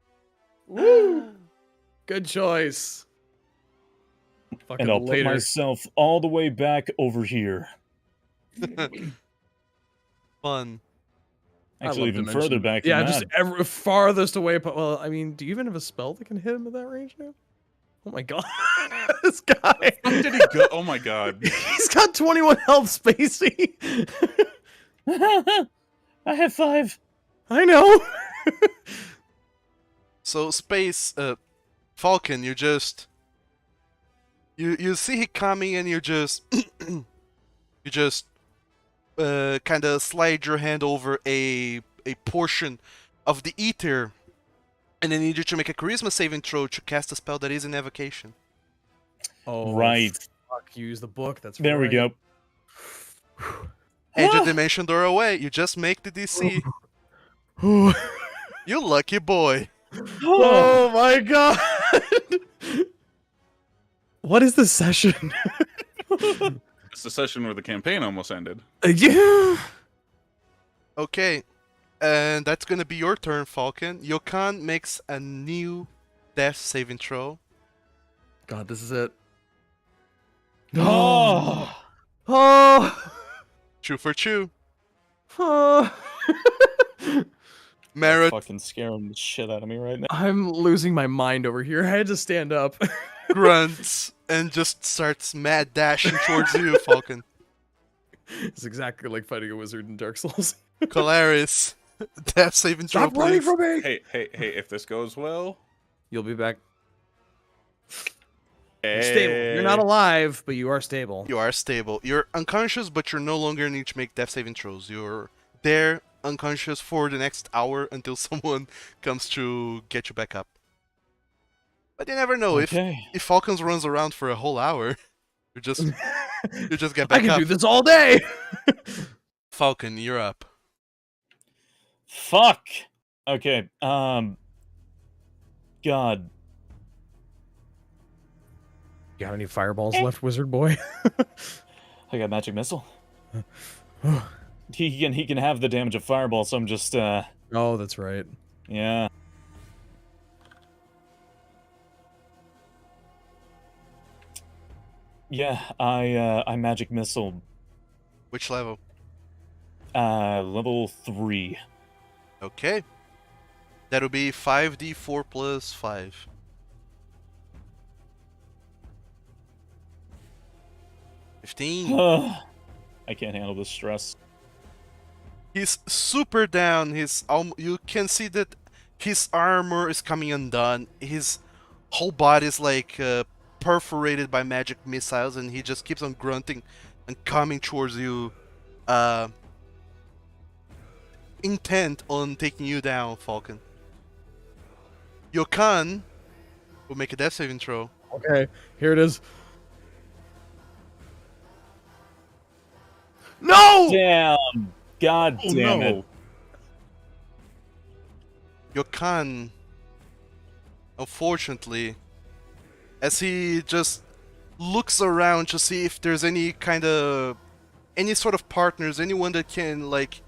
Woo! Good choice. Fucking And I'll put later. myself all the way back over here. Fun. I Actually, love even dimension. further back Yeah, than just that. farthest away. Well, I mean, do you even have a spell that can hit him at that range now? Oh my god, this guy! Where did he go? Oh my god. He's got 21 health, Spacey. I have 5. I know. So Falcon, you just you see he coming and you just kind of slide your hand over a portion of the ether, and I need you to make a charisma saving throw to cast a spell that is in evocation. Oh, Right. Fuck, use the book. That's There we right. go. And your dimension door away. You just make the DC. You lucky boy. Oh my god. What is the session? It's the session where the campaign almost ended. Yeah. Okay, and that's gonna be your turn, Falcon. Yokan makes a new death saving throw. God, this is it. Oh. Oh. 2 for 2. Oh. Merit Fucking scaring the shit out of me right now. I'm losing my mind over here. I had to stand up. grunts and just starts mad dashing towards you, Falcon. It's exactly like fighting a wizard in Dark Souls. Colaris, death saving throw, Stop running please. from me! Hey, if this goes well. You'll be back. Hey. You're stable. You're not alive, but you are stable. You are stable. You're unconscious, but you're no longer need to make death saving throws. You're there, unconscious for the next hour until someone comes to get you back up. But you never know. Okay. If Falcons runs around for a whole hour, you just get back I can up. do this all day. Falcon, you're up. Fuck. Okay. God. You got any fireballs left, wizard boy? I got magic missile. He can have the damage of fireball, so I'm just Oh, that's right. yeah. Yeah, I magic missile Which level? level 3. Okay. That'll be 5d4 plus 5. I can't handle this stress. He's super down. You can see that his armor is coming undone. His whole body is like perforated by magic missiles, and he just keeps on grunting and coming towards you, intent on taking you down, Falkan. Yokan will make a death saving throw. Okay, here it is. No! Damn! God Oh damn it. no! Yokan, unfortunately, as he just looks around to see if there's any sort of partners, anyone that can like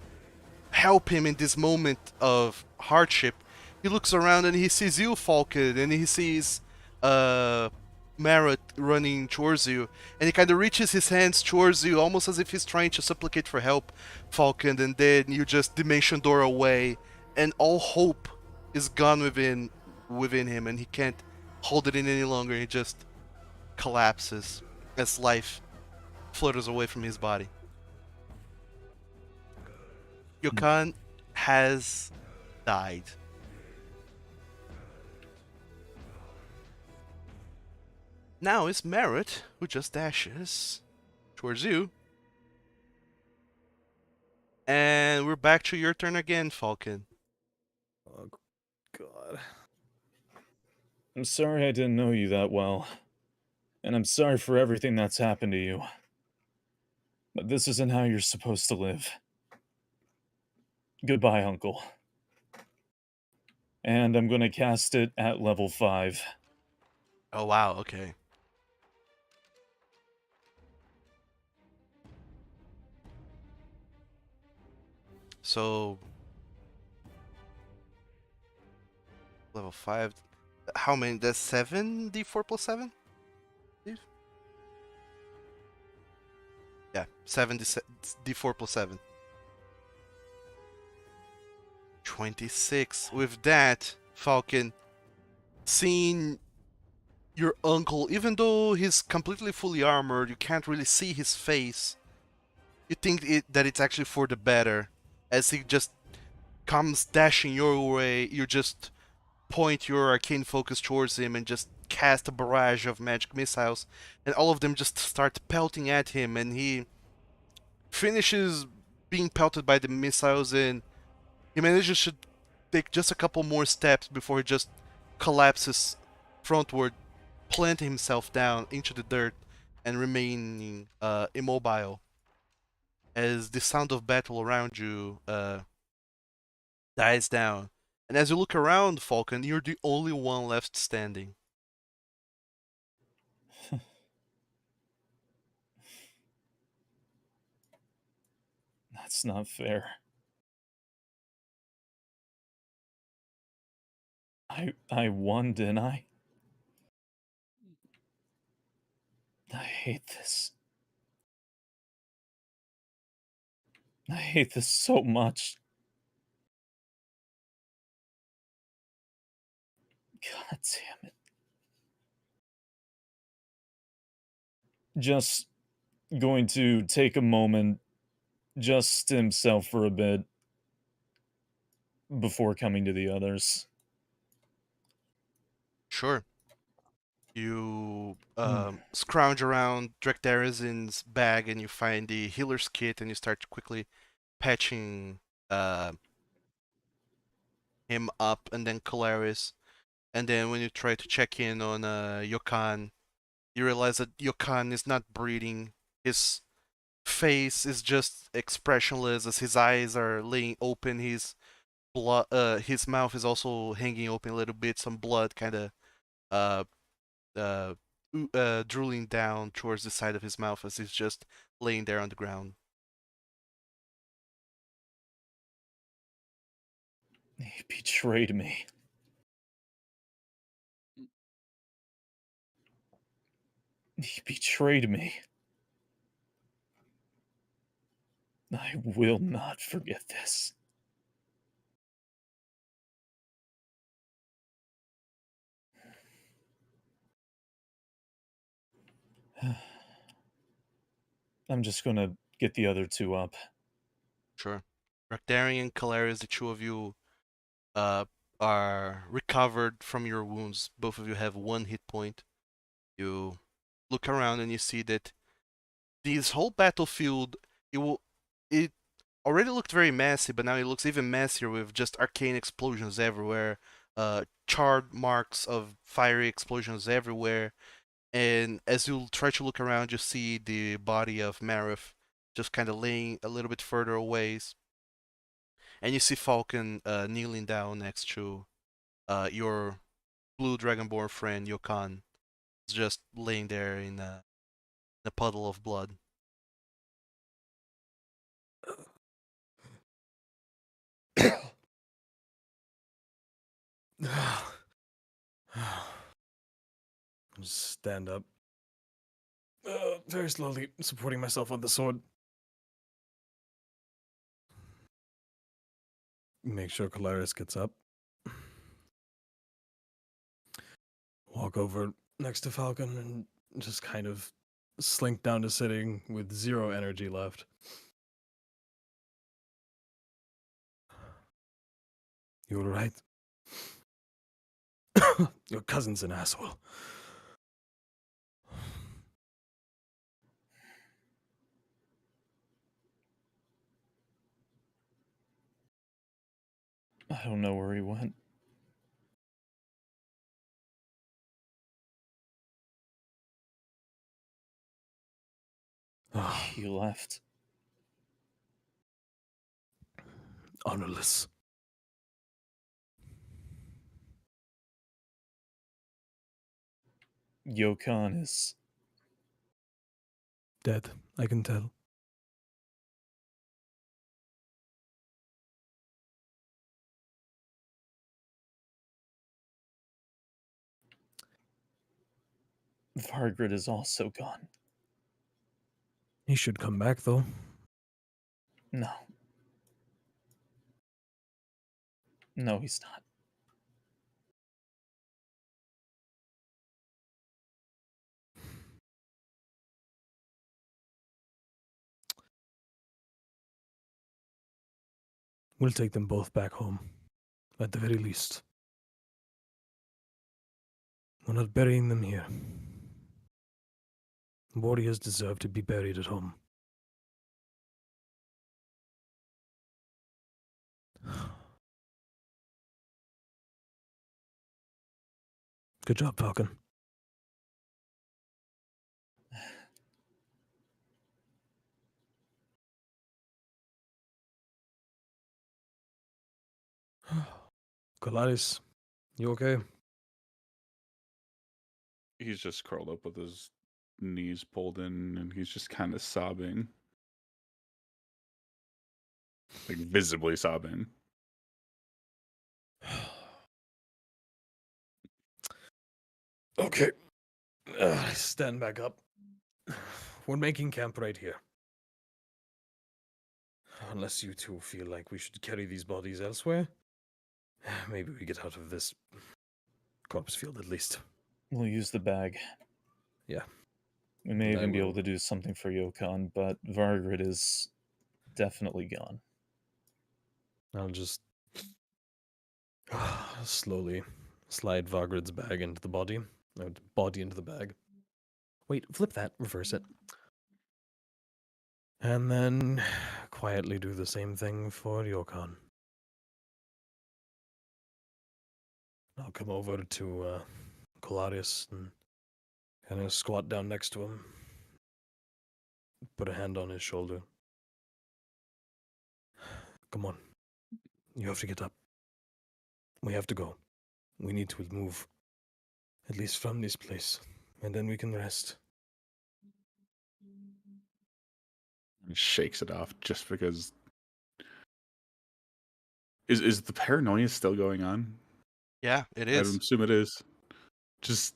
help him in this moment of hardship. He looks around and he sees you, Falcon, and he sees Marat running towards you, and he kind of reaches his hands towards you, almost as if he's trying to supplicate for help, Falcon, and then you just dimension door away, and all hope is gone within him, and he can't hold it in any longer. He just collapses as life flutters away from his body. Yokan has died. Now it's Merritt who just dashes towards you. And we're back to your turn again, Falcon. Oh, God. I'm sorry I didn't know you that well. And I'm sorry for everything that's happened to you. But this isn't how you're supposed to live. Goodbye, Uncle. And I'm gonna cast it at level 5. Oh wow, okay. So level 5. How many? That's 7 d4 plus 7? Yeah, 7 d4 plus 7. 26. With that, Falcon, seeing your uncle, even though he's completely fully armored, you can't really see his face. You think that it's actually for the better. As he just comes dashing your way, you just point your arcane focus towards him and just cast a barrage of magic missiles, and all of them just start pelting at him, and he finishes being pelted by the missiles, and he manages to take just a couple more steps before he just collapses frontward, planting himself down into the dirt and remaining immobile as the sound of battle around you dies down. And as you look around, Falcon, you're the only one left standing. That's not fair. I won, didn't I? I hate this. I hate this so much. God damn it. Just going to take a moment, just himself for a bit, before coming to the others. Sure. You scrounge around Drachdarin's bag and you find the healer's kit, and you start quickly patching him up, and then Kolarys. And then when you try to check in on Yokan, you realize that Yokan is not breathing. His face is just expressionless as his eyes are laying open. His mouth is also hanging open a little bit. Some blood kind of uh, drooling down towards the side of his mouth as he's just laying there on the ground. He betrayed me. He betrayed me. I will not forget this. I'm just gonna get the other two up. Sure. Drachdarin and Kolarys, the two of you uh, are recovered from your wounds. Both of you have 1 hit point. You look around and you see that this whole battlefield, it already looked very messy, but now it looks even messier with just arcane explosions everywhere, charred marks of fiery explosions everywhere. And as you try to look around, you see the body of Marith just kind of laying a little bit further away. And you see Falkan kneeling down next to your blue dragonborn friend, Yokan, just laying there in a puddle of blood. Stand up. Very slowly, supporting myself on the sword. Make sure Kolarys gets up. Walk over next to Falcon and just kind of slink down to sitting with 0 energy left. You were right. Your cousin's an asshole. I don't know where he went. He left. Honorless. Yokan is Dead, I can tell. Vargrid is also gone. He should come back, though. No. No, he's not. We'll take them both back home. At the very least. We're not burying them here. Warriors deserve to be buried at home. Good job, Falcon. Kolarys, you okay? He's just curled up with his knees pulled in, and he's just kind of sobbing, like visibly sobbing. Okay. Stand back up. We're making camp right here. Unless you two feel like we should carry these bodies elsewhere. Maybe we get out of this corpse field at least. We'll use the bag. Yeah. We may I even be will. able to do something for Yokan, but Vargrid is definitely gone. I'll just slowly slide Vargrid's bag into the body. No, body into the bag. Wait, flip that, reverse it. And then quietly do the same thing for Yokan. I'll come over to Kolarys and kind of squat down next to him. Put a hand on his shoulder. Come on. You have to get up. We have to go. We need to move. At least from this place. And then we can rest. And shakes it off just because. Is the paranoia still going on? Yeah, it I is. assume it is. Just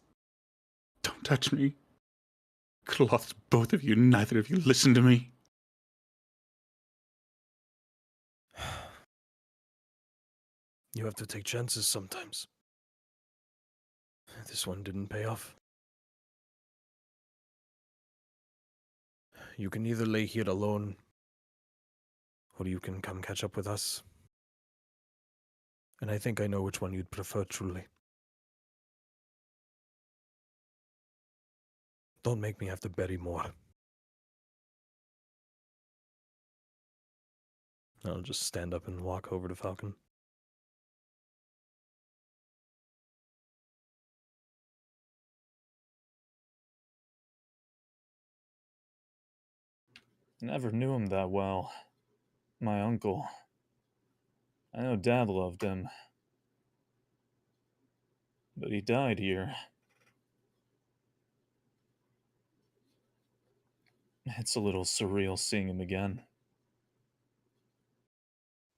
don't touch me. Could have lost both of you. Neither of you listened to me. You have to take chances sometimes. This one didn't pay off. You can either lay here alone, or you can come catch up with us. And I think I know which one you'd prefer, truly. Don't make me have to bury more. I'll just stand up and walk over to Falkan. Never knew him that well. My uncle. I know Dad loved him. But he died here. It's a little surreal seeing him again.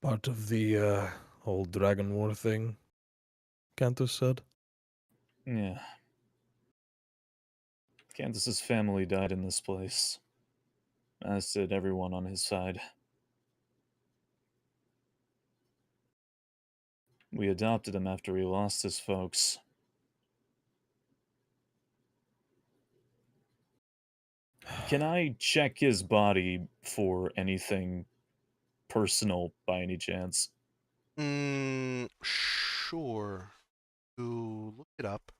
Part of the whole Dragon War thing, Cantus said. Yeah. Candace's family died in this place, as did everyone on his side. We adopted him after he lost his folks. Can I check his body for anything personal by any chance? Sure. To look it up.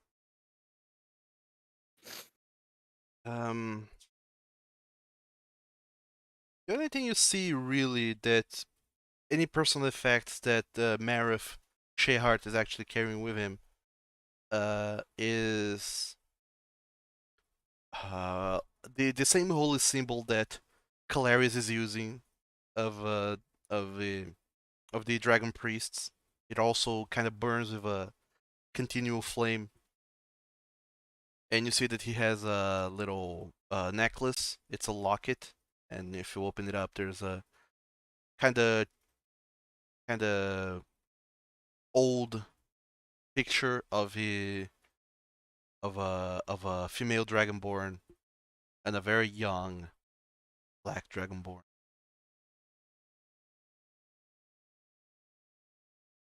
The only thing you see really that any personal effects that Marif Shehart is actually carrying with him is the same holy symbol that Kolarys is using of the dragon priests. It also kind of burns with a continual flame. And you see that he has a little necklace. It's a locket, and if you open it up, there's a kind of old picture of a female dragonborn and a very young black dragonborn.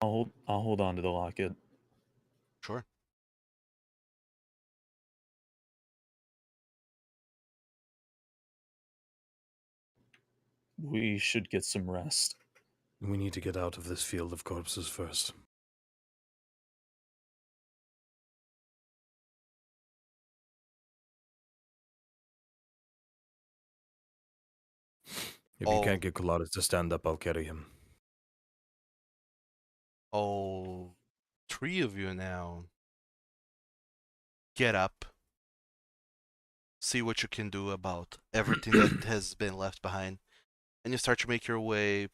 I'll hold on to the locket. Sure. We should get some rest. We need to get out of this field of corpses first. If you can't get Kolarys to stand up, I'll carry him. Oh, 3 of you now. Get up. See what you can do about everything that has been left behind. And you start to make your way,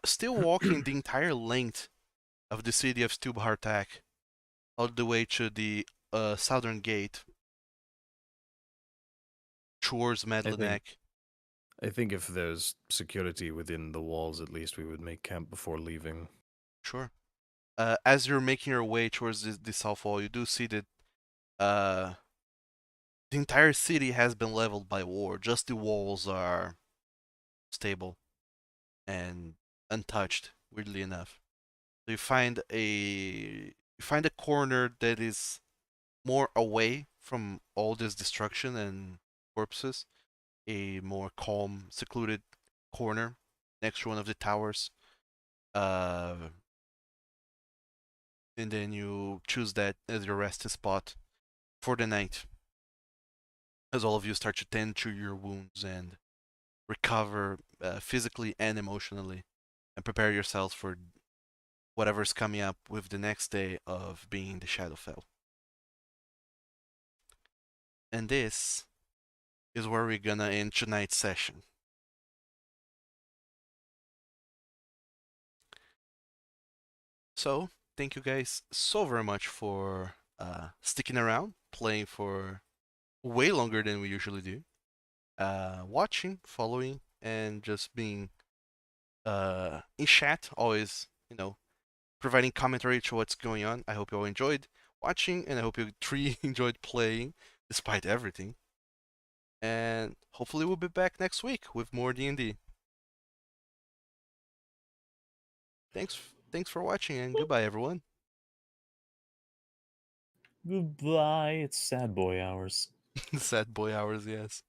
still walking the entire length of the city of Stubhartak, all the way to the southern gate towards Medlinek. I think if there's security within the walls, at least we would make camp before leaving. Sure. As you're making your way towards the south wall, you do see that the entire city has been leveled by war. Just the walls are stable and untouched, weirdly enough. So you find a corner that is more away from all this destruction and corpses, a more calm, secluded corner next to one of the towers. And then you choose that as your resting spot for the night. As all of you start to tend to your wounds and recover physically and emotionally, and prepare yourselves for whatever's coming up with the next day of being in the Shadowfell. And this is where we're gonna end tonight's session. So, thank you guys so very much for sticking around, playing for way longer than we usually do, watching, following, and just being in chat, always, providing commentary to what's going on. I hope you all enjoyed watching, and I hope you 3 enjoyed playing, despite everything. And hopefully we'll be back next week with more D&D. Thanks for watching, and goodbye, everyone. Goodbye. It's sad boy hours. Sad boy hours, yes.